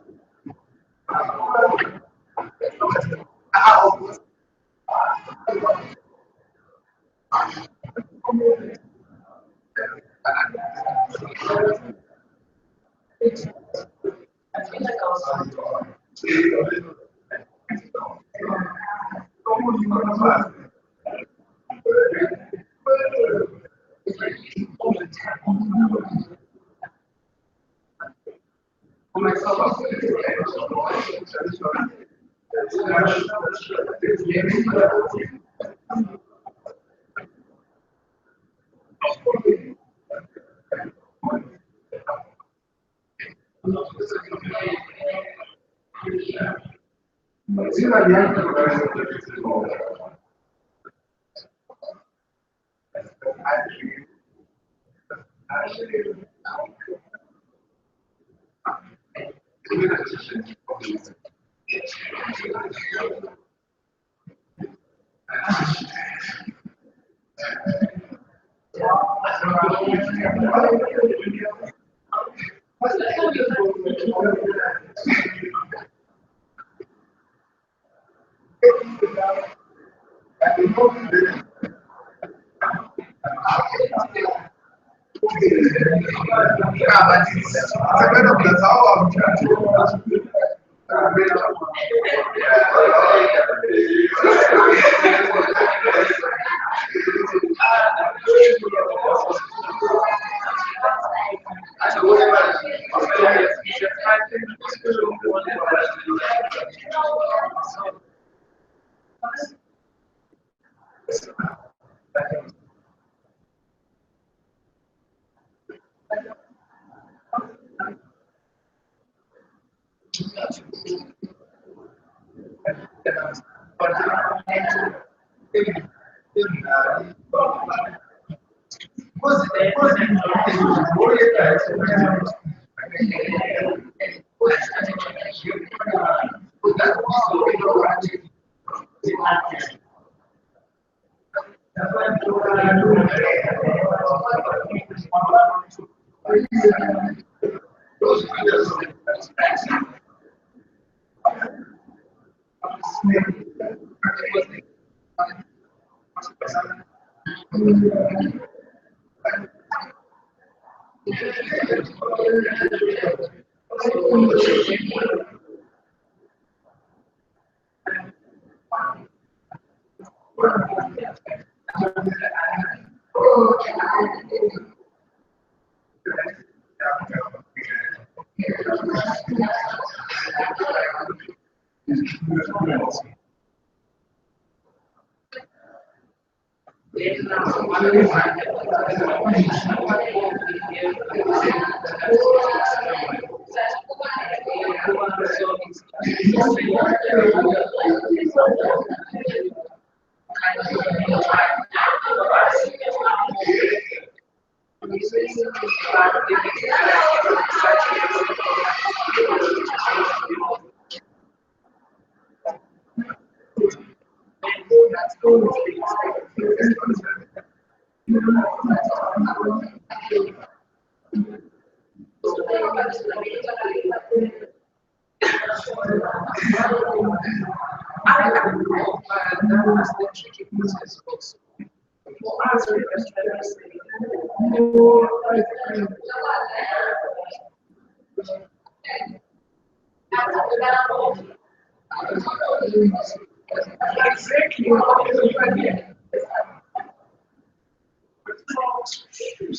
but it's a kind of that's how I'm trying to.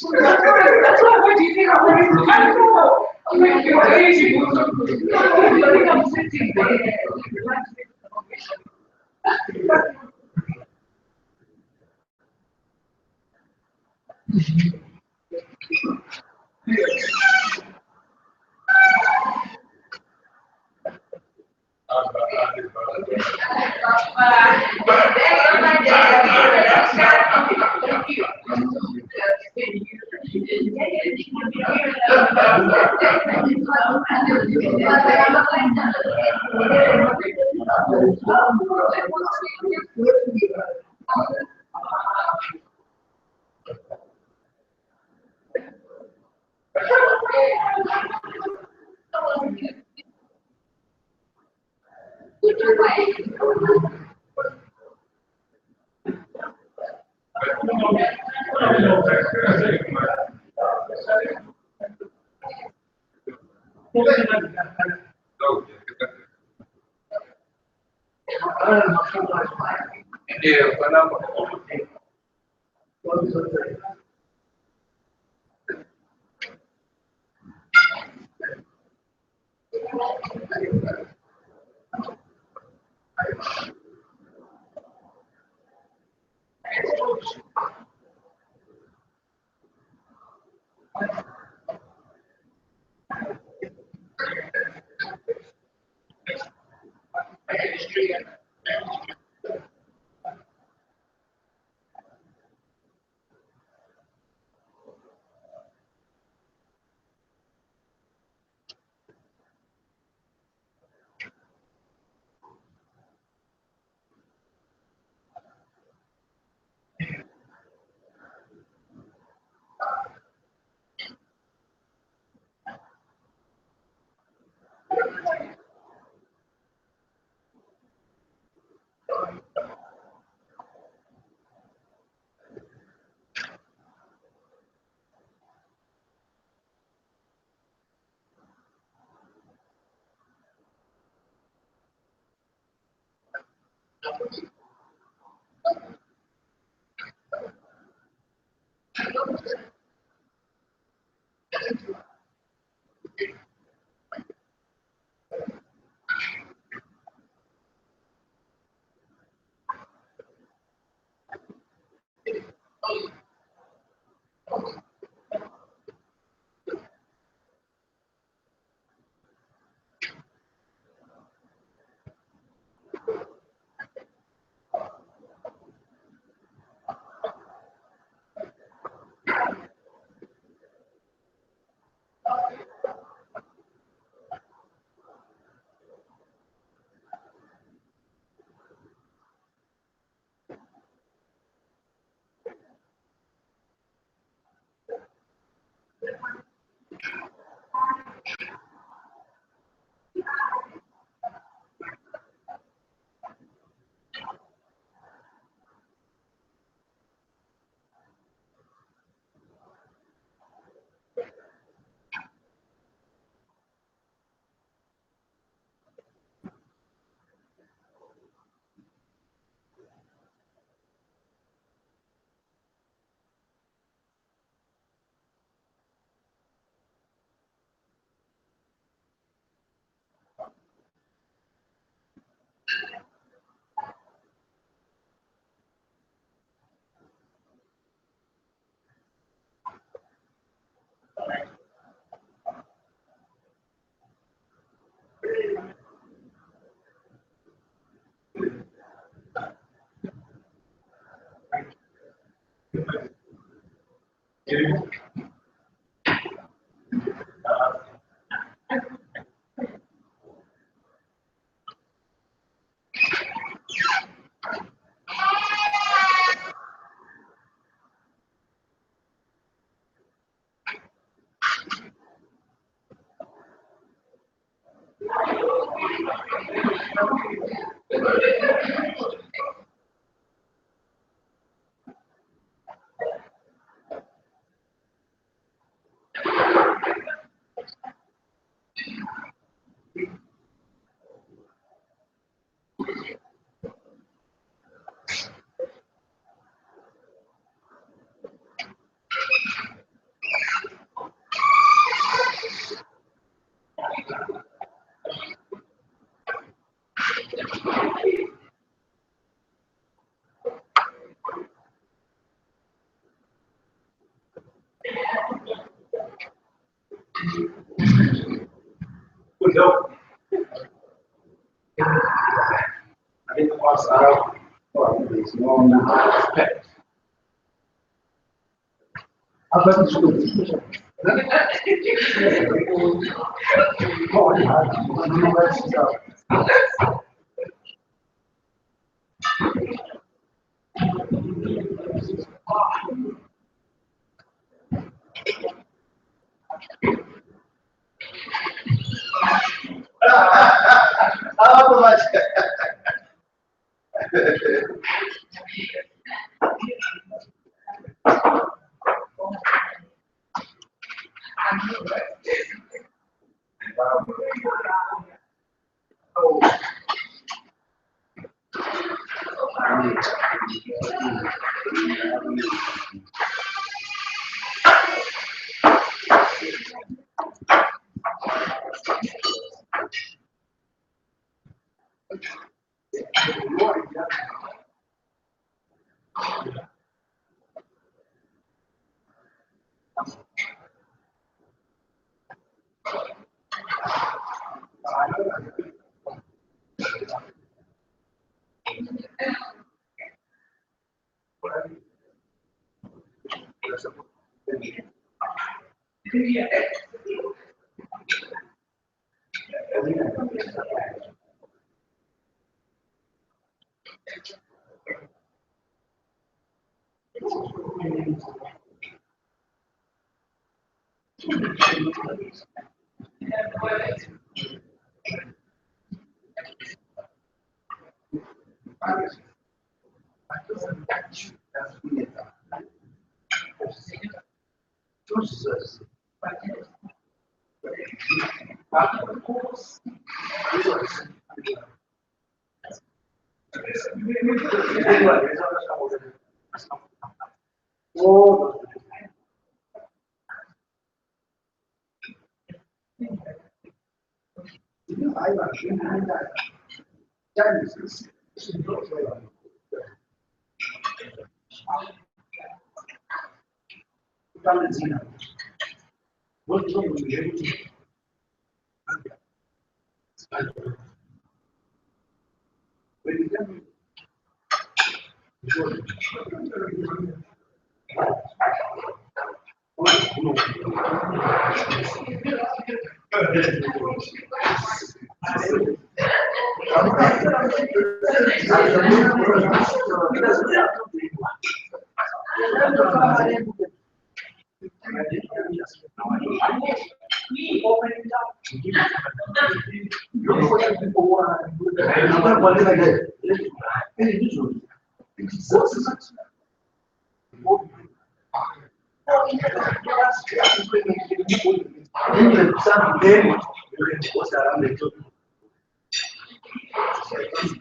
What do you think I'm going to do? I'm going to I'm sitting there. Good job. I think what's around, there's no respect. After this school, How much?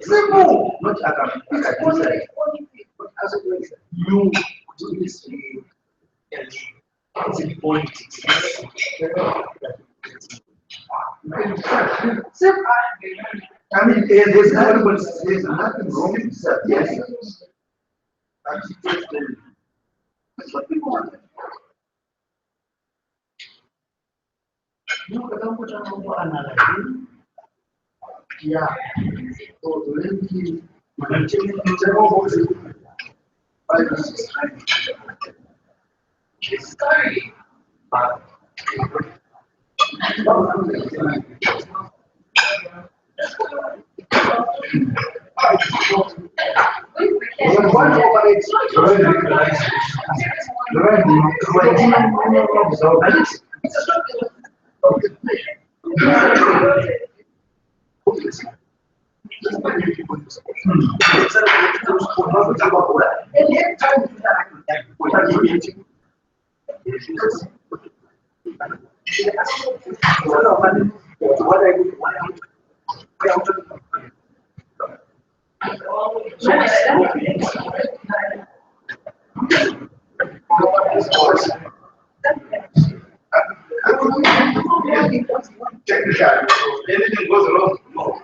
Simple, not academic. You do this it's important. I mean, there's nothing wrong with that. Yes. That's what we want. You can put on another. Yeah. So, sorry. Anything goes wrong. No.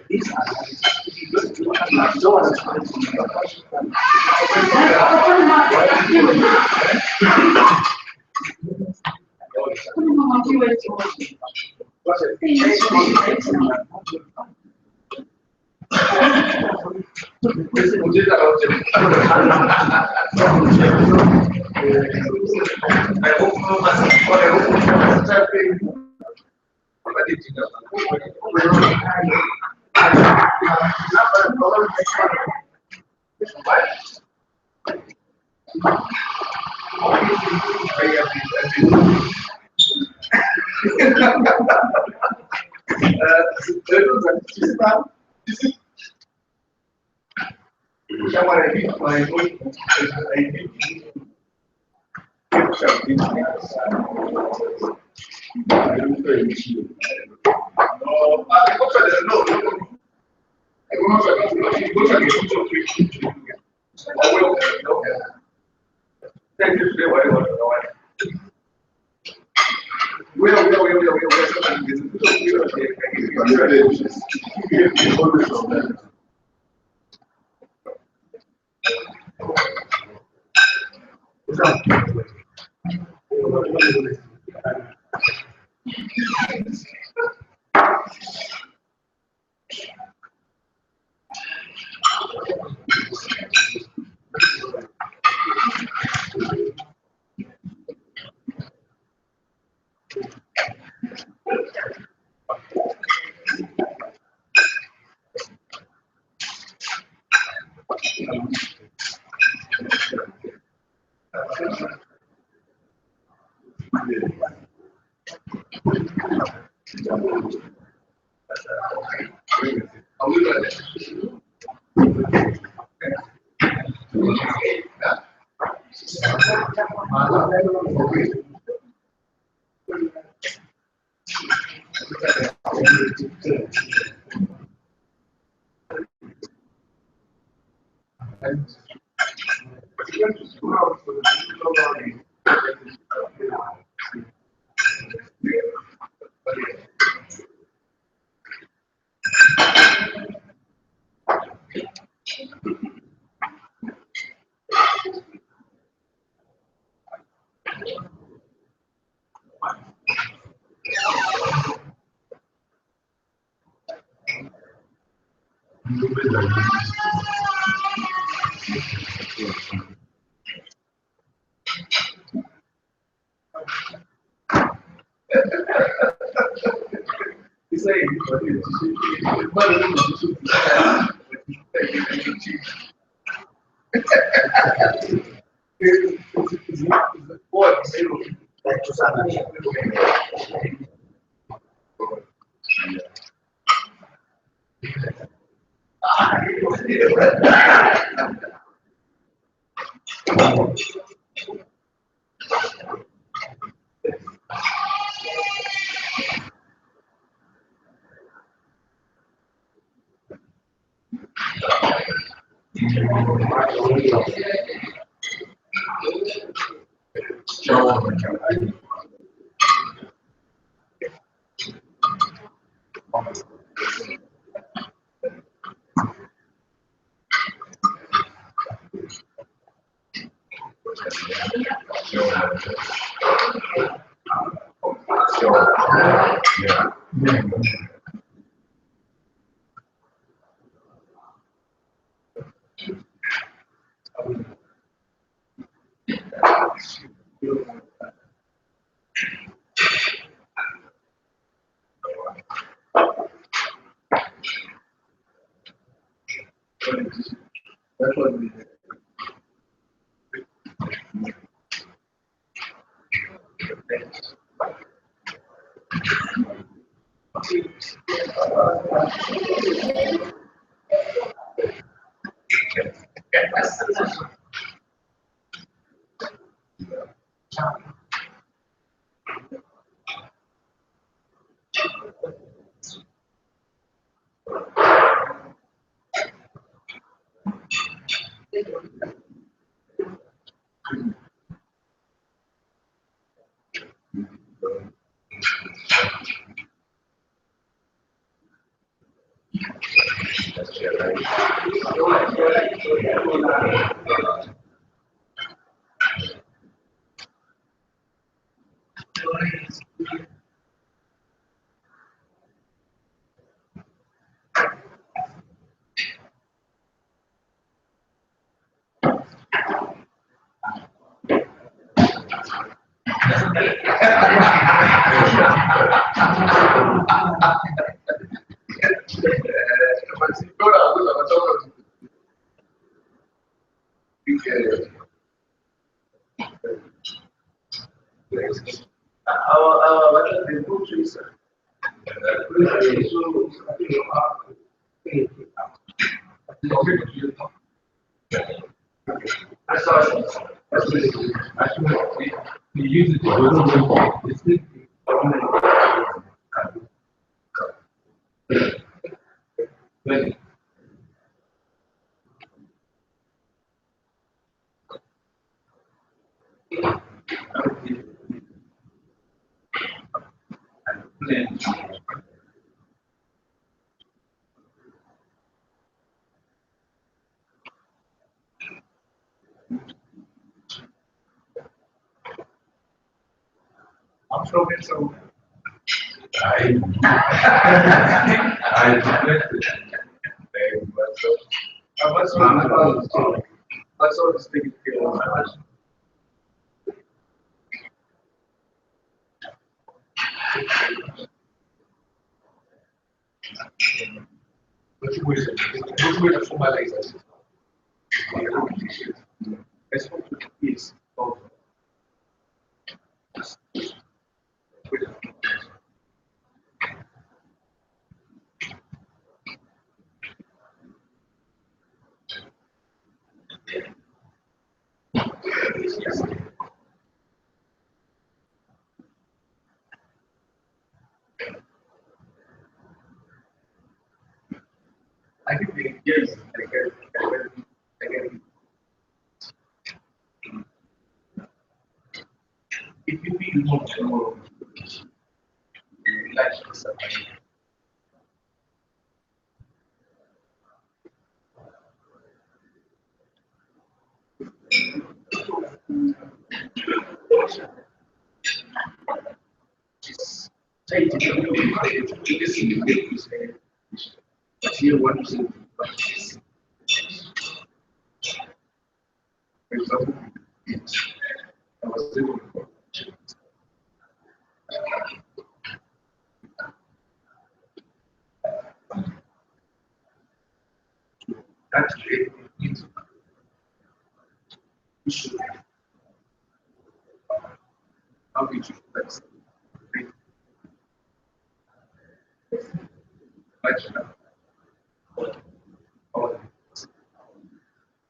These are no one is going What are the good trees? We use it to I'm from it, so I reflected. What's all this thing? Which way to formalize it? Let's hope it is of I think the idea is if you really want to know, like to survive. Here, what is it? For example, I was doing that's great. You should how did you flex?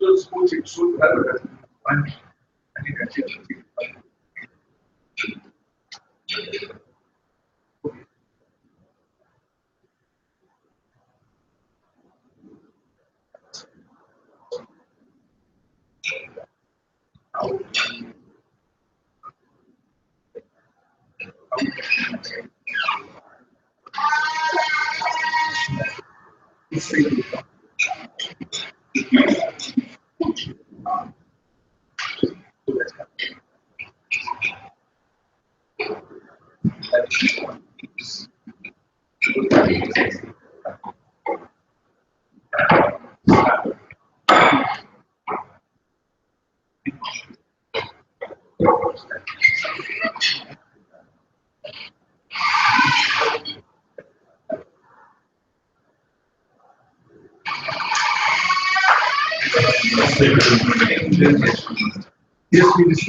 Those coaching should have one. I think I changed it. Yes, please.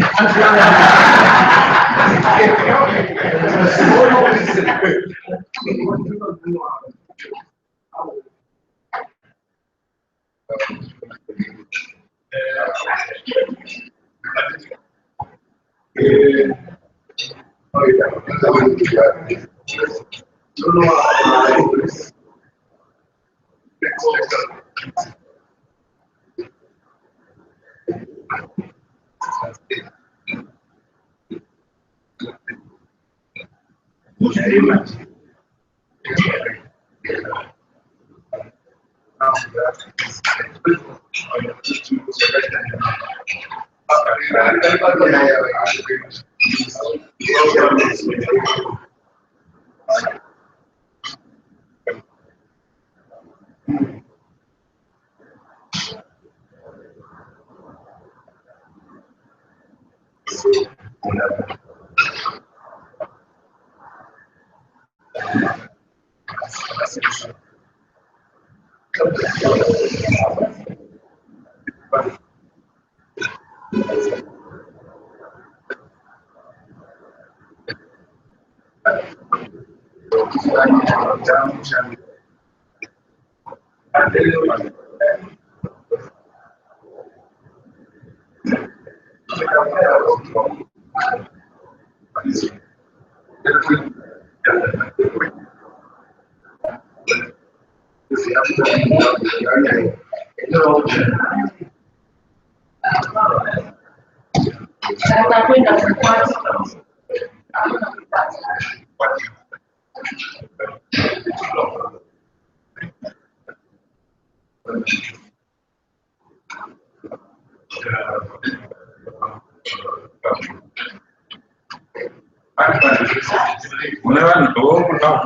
Mune vanhu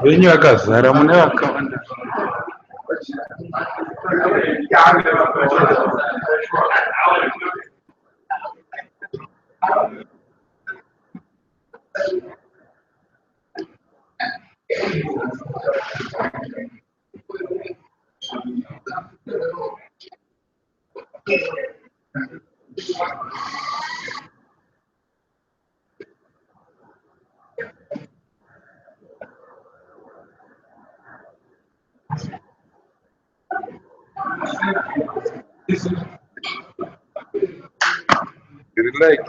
venyu vakazara mune vakawanda. Like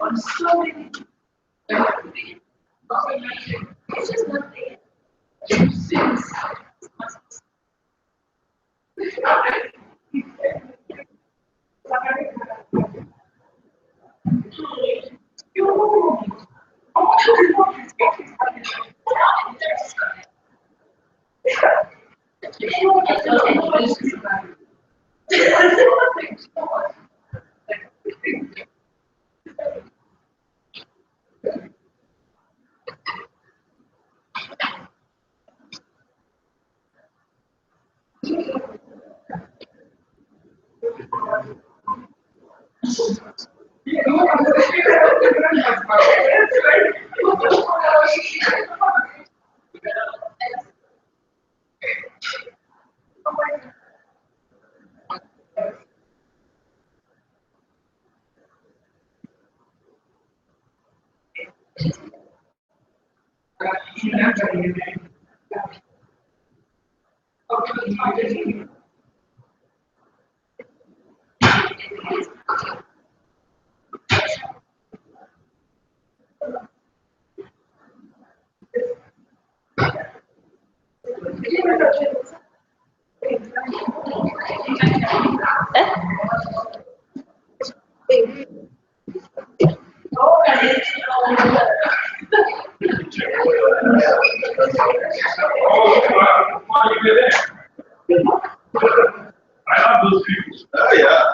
on so many. It's just not there. I love those people. Oh, yeah.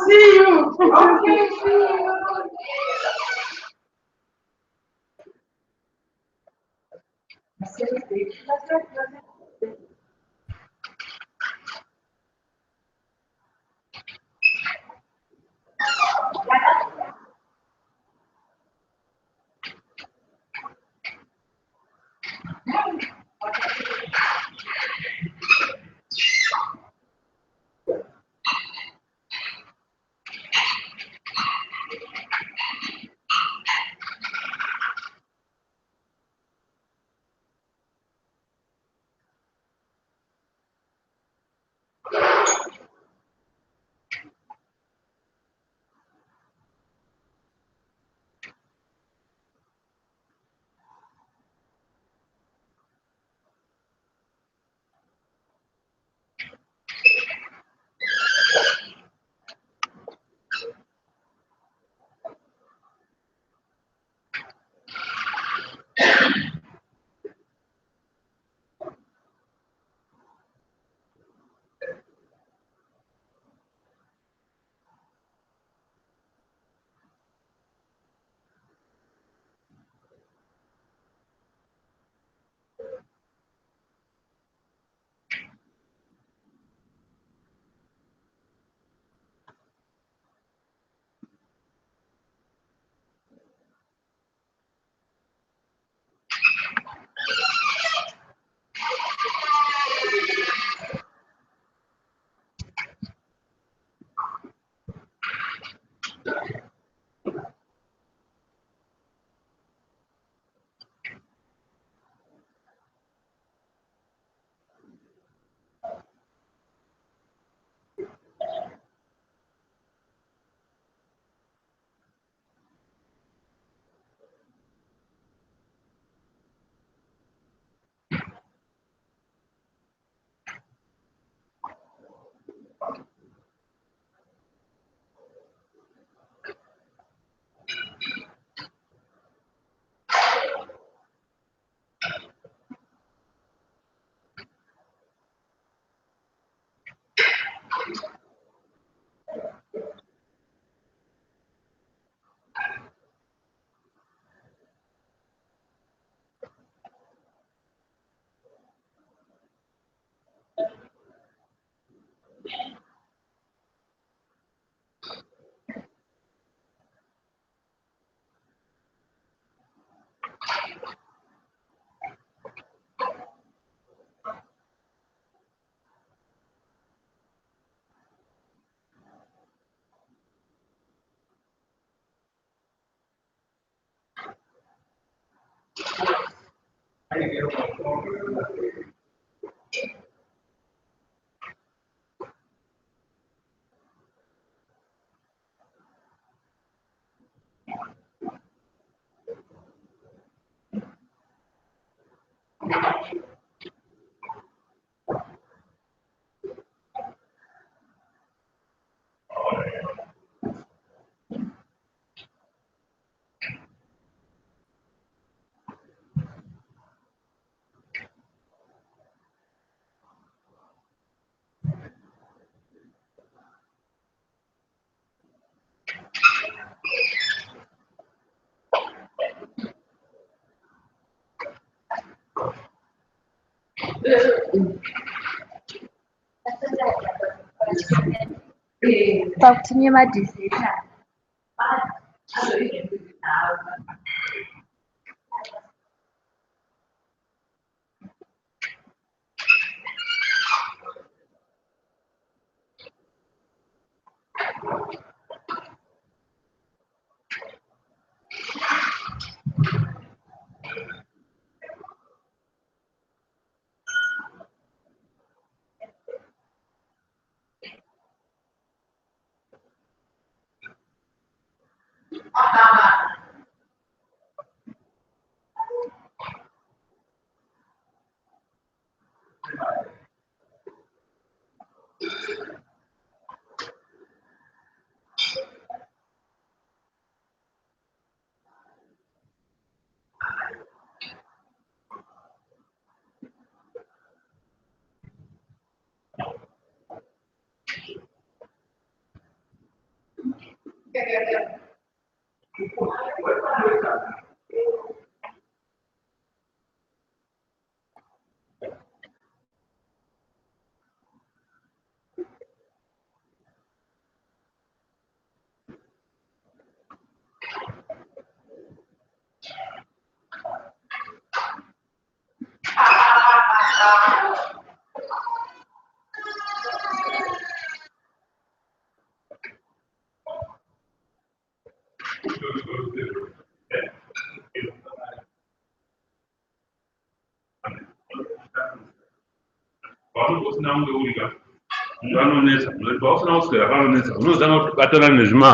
See you. Okay, see you. Bakutumye madhizeta. Vanosina ungeulika vanonetsa pausina kuswera vanonetsa unozama kuti batana nezvima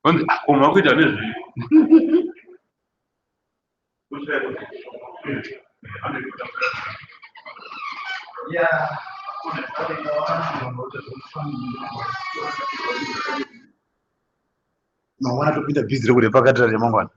vanzi koma kuita nezvi Mawana topinda bhizi rekuti pakati remangwana.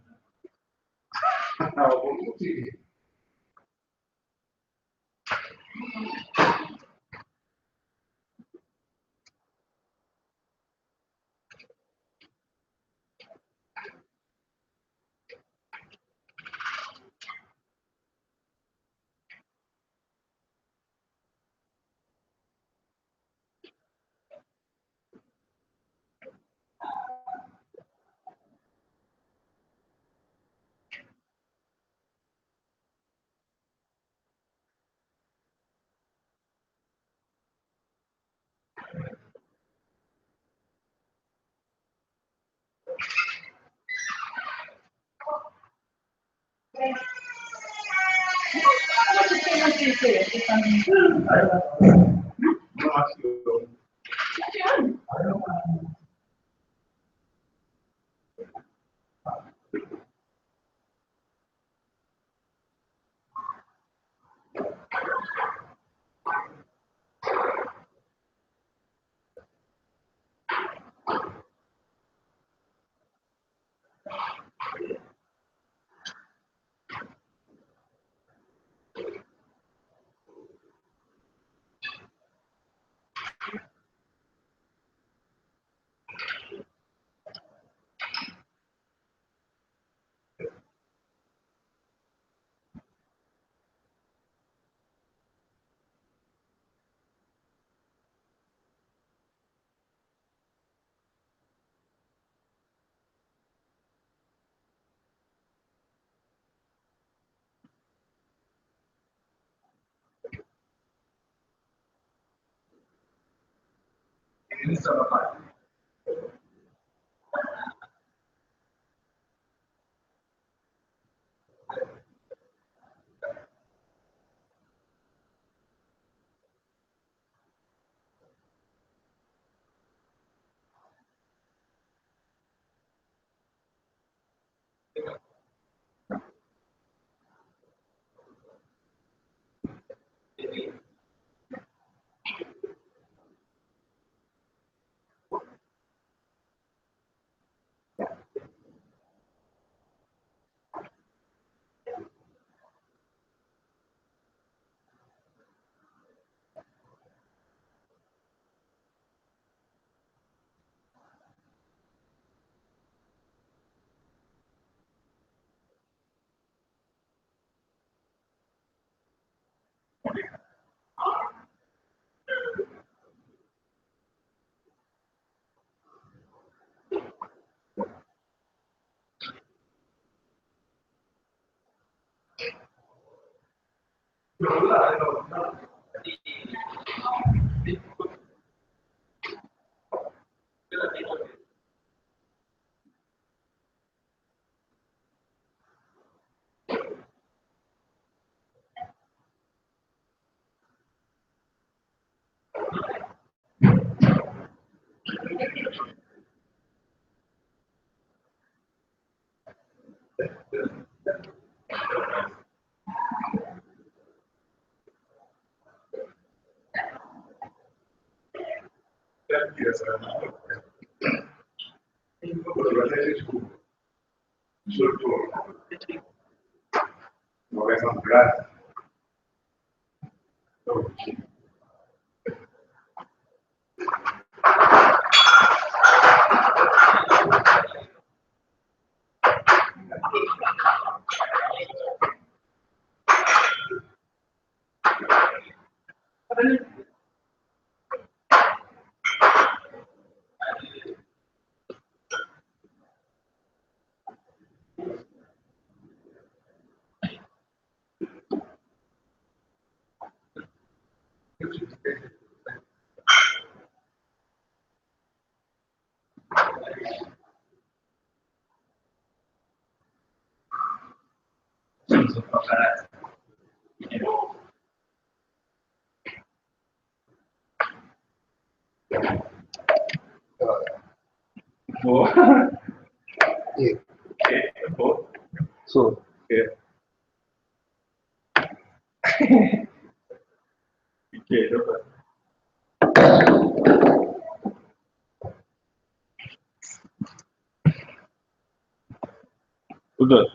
So, yeah. Okay, no problem. Good.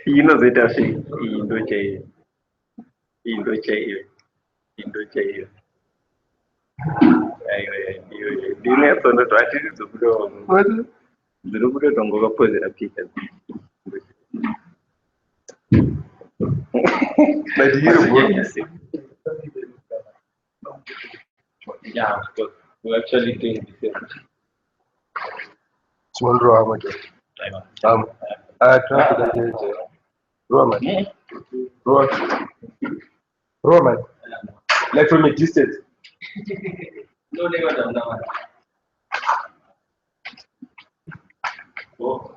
Inozeta sei indo chaiyo indo chaiyo aiwa ndine sono twatiri dziri tongoka pozera picha But you yeah, because we actually doing the same. small Roma. I try to get Roman. Roman. Like from a distance. No, they got them. Oh.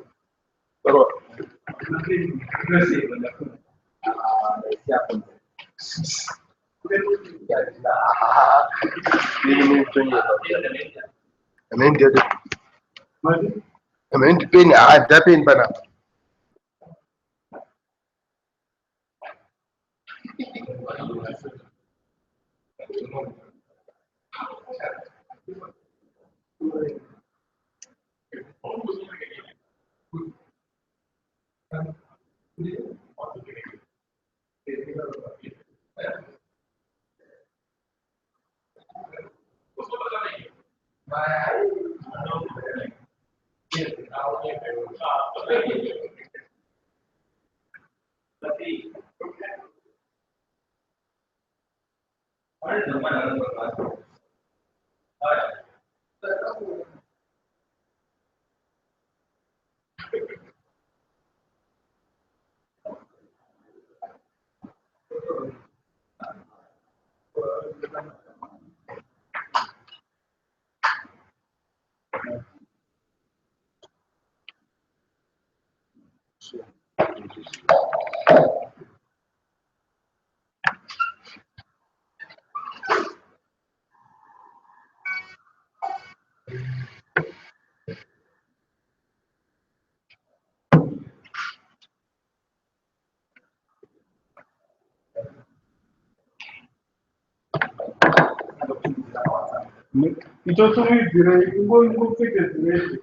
Pin, that pin, but It also means the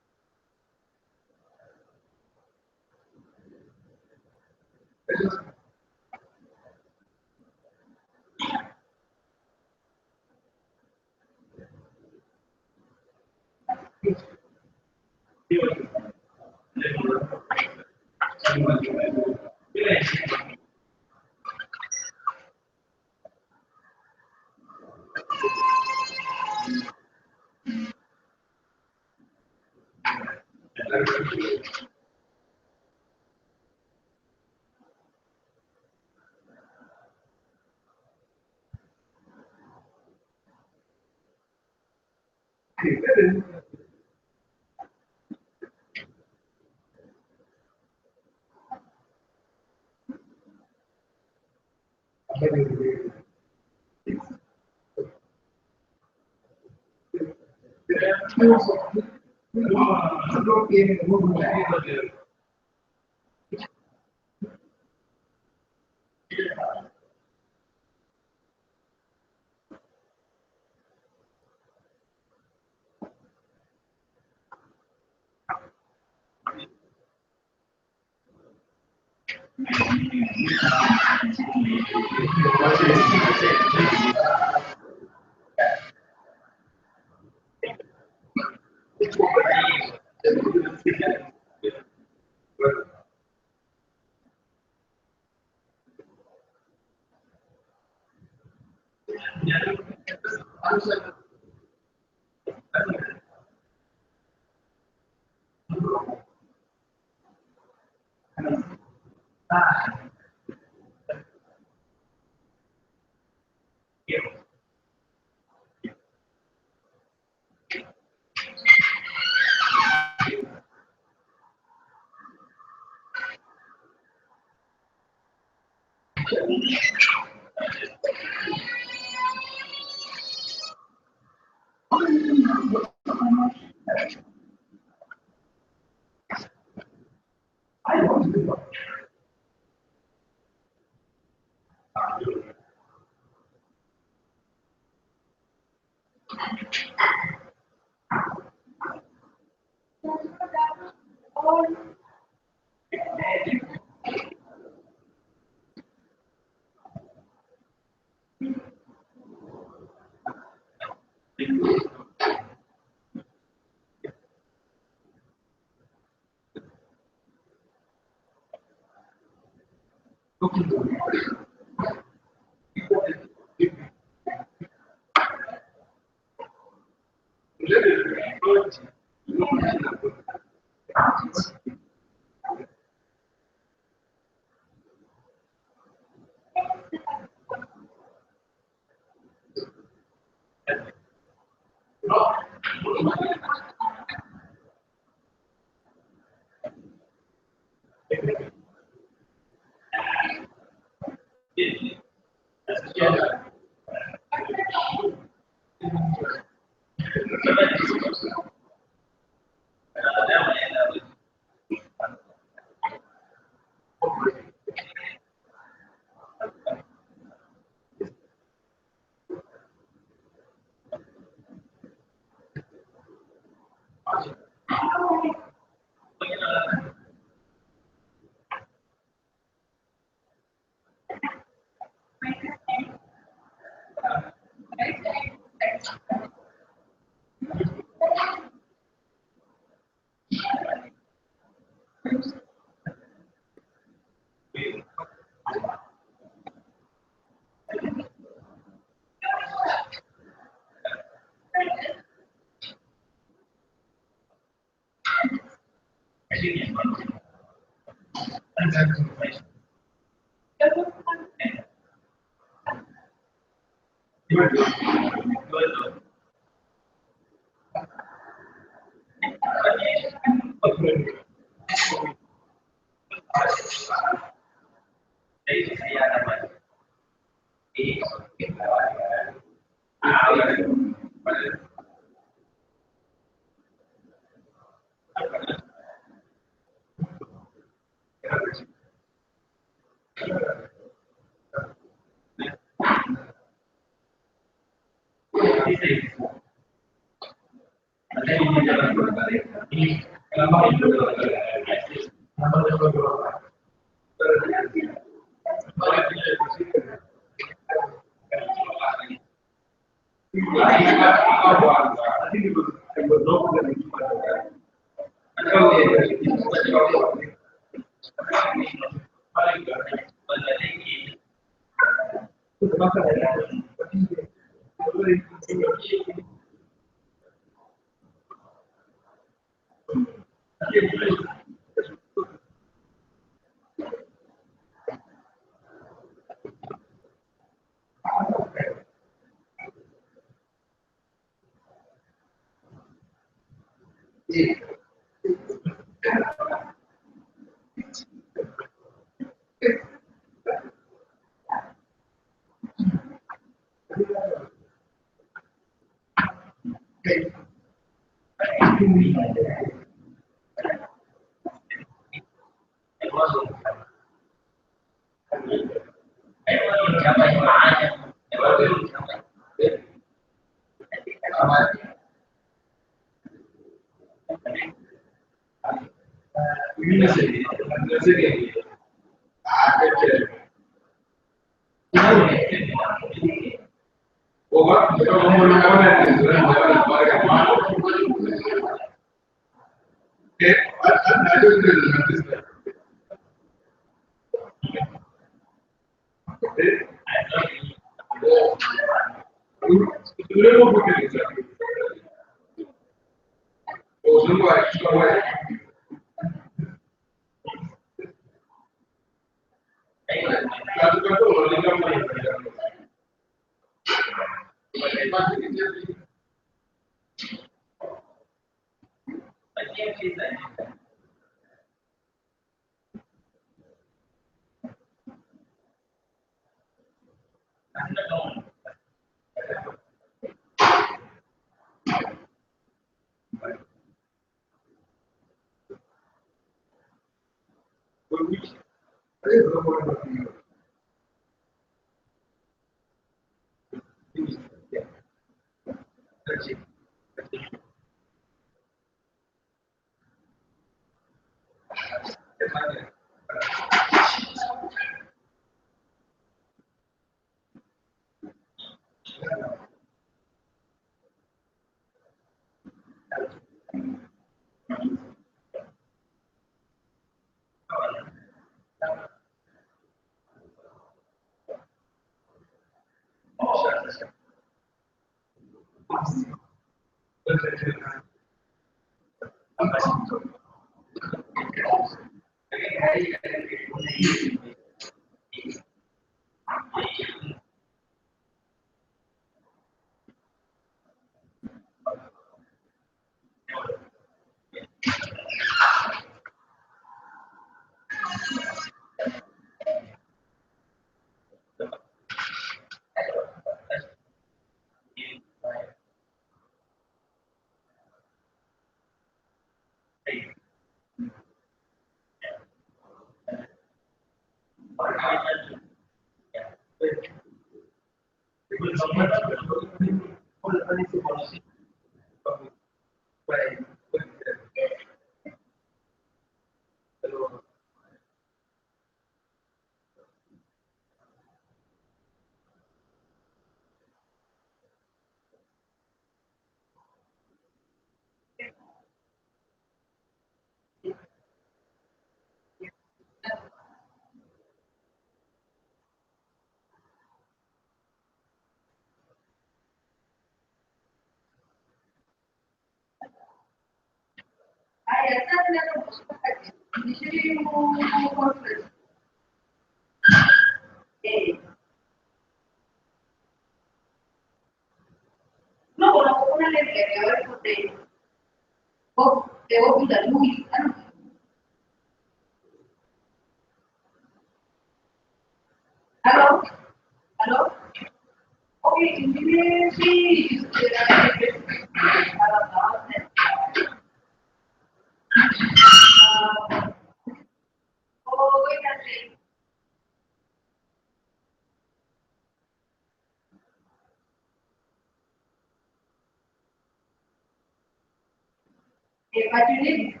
But you need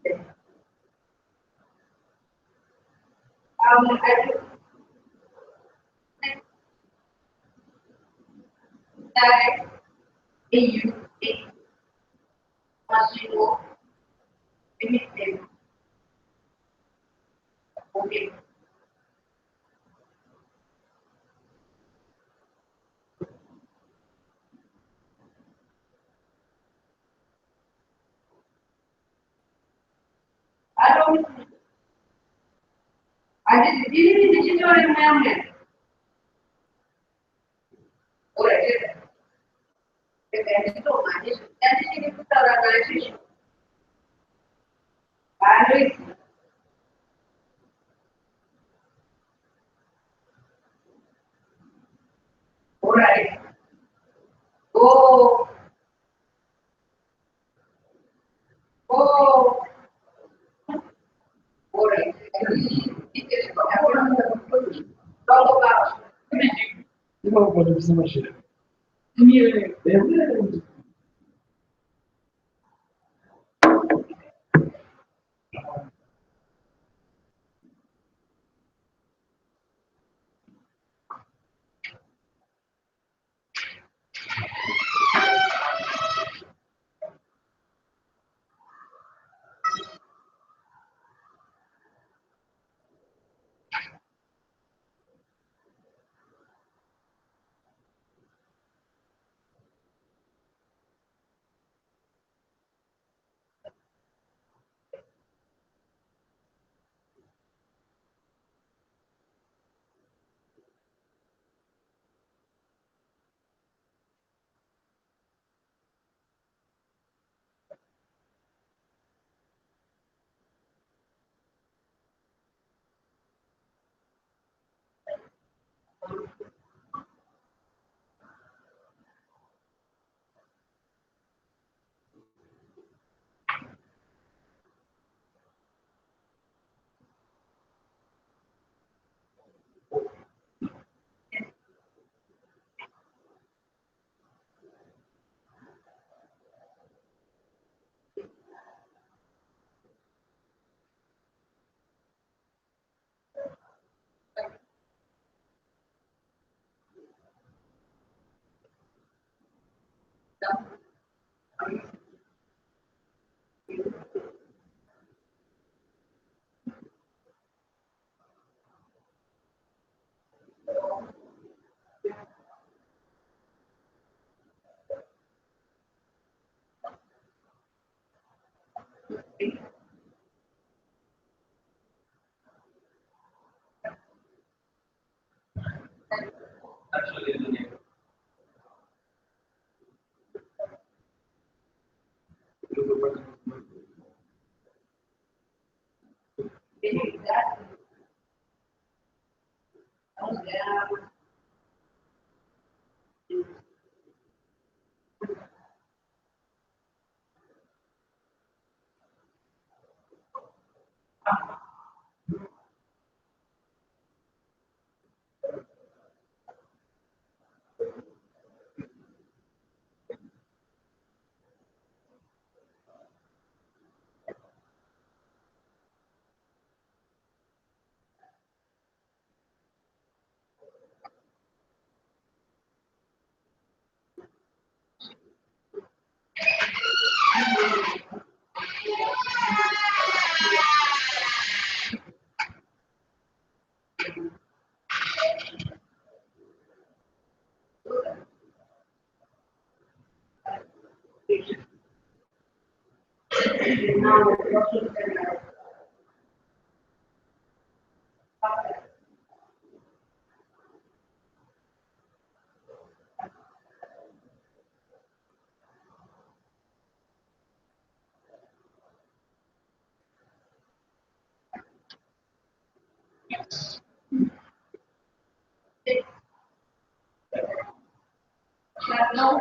them. I do that EU must you know, you need them. Okay. I don't. I did digital environment. Alright. Depende do mais. Deve ser que organization. Alright. Alright. Oh. Oh. Alright. Talk about. Não podemos imaginar. No,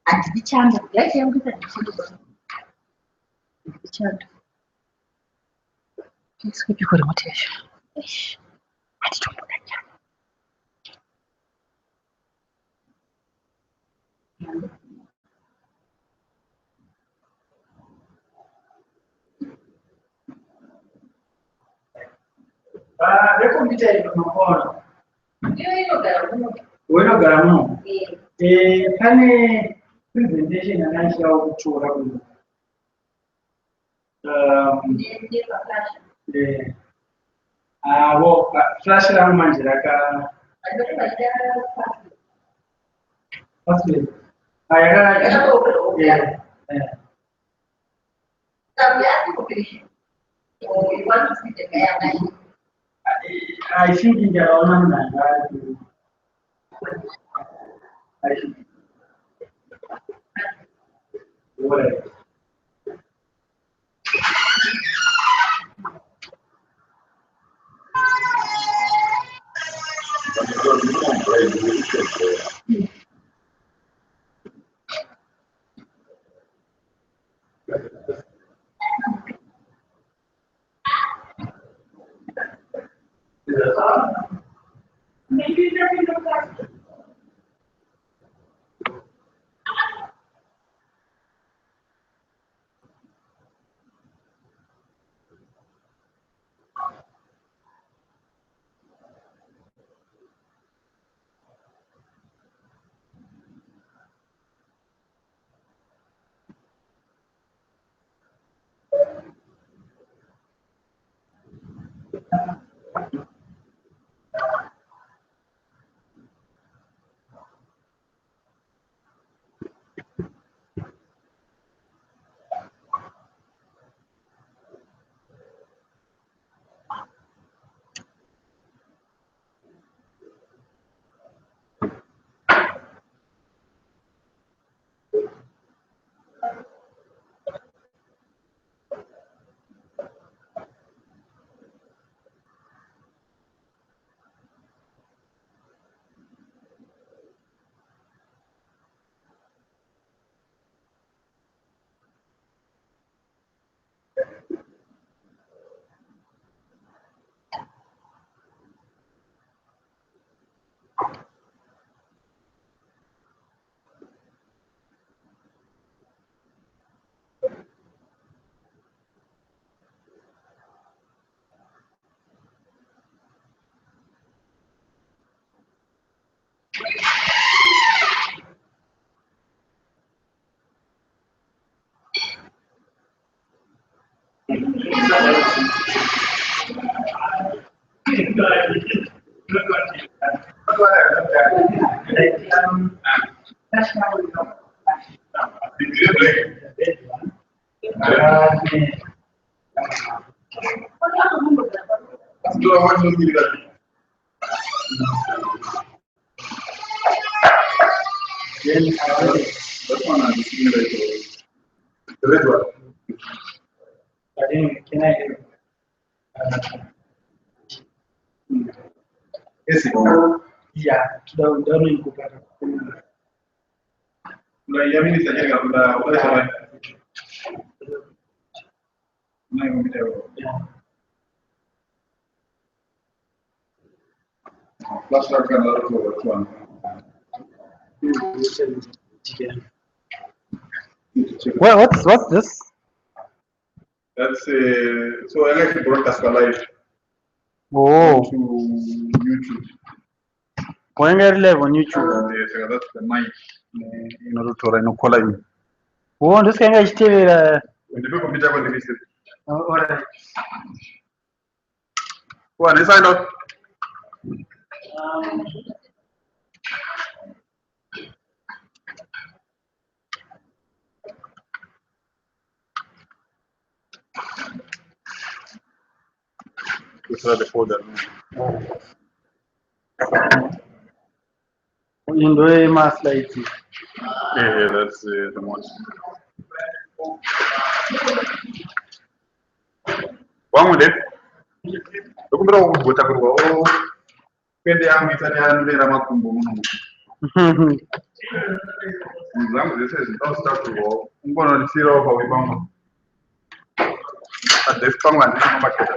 Antidichando, ya que aunque te dichando. Isso que ficou muito feio. Ixi, deixa eu mudar aqui. Rekompyuta iri pamakono. Ndiyo inogara muno. Winogara muno. Pane presentation yanaishawo kutora kuno. Flash rangu manje password. I think in the online I should. Whatever. The red one. Can I do? Yes, Yeah, don't incorporate. Unaiamini Sanyanga kuna Flash drive can allow for one. What's this? That's so I like to broadcast live. Oh. To YouTube. When you're live on YouTube. Yes, that's the mic. In order to run a color. Oh, this kind of still. When the people meet up on the visit. All right. One, let's sign up. kusura the folder. Into ema-slides. Yeah, that's the most. One day, look at all what I go. When they are meeting, they are very much. This is not stuff to go. I'm going to see how we found. But this tongue and this market.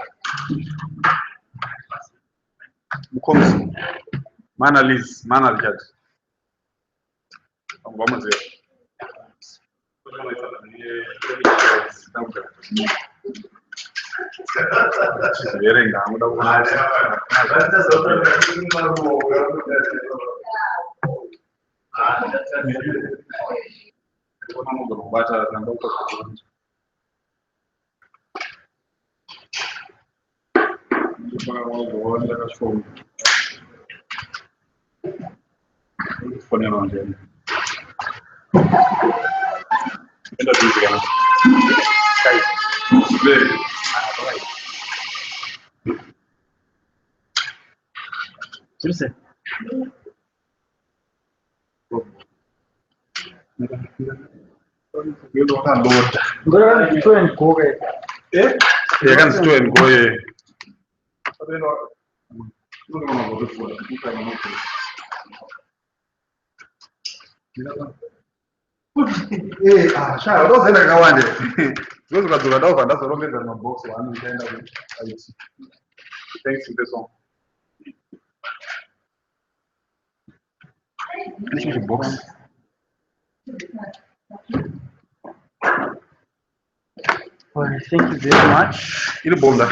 Mukomsi. Manaliz, Manaljad. I'm going to say. Very you don't have load. Go and go away. Eh? You can still and go away. Sha, don't say like I want it. Those guys do that over. That's all in my box. One weekend, thanks to this one. This is a box. Well, thank you very much. Il est bon là.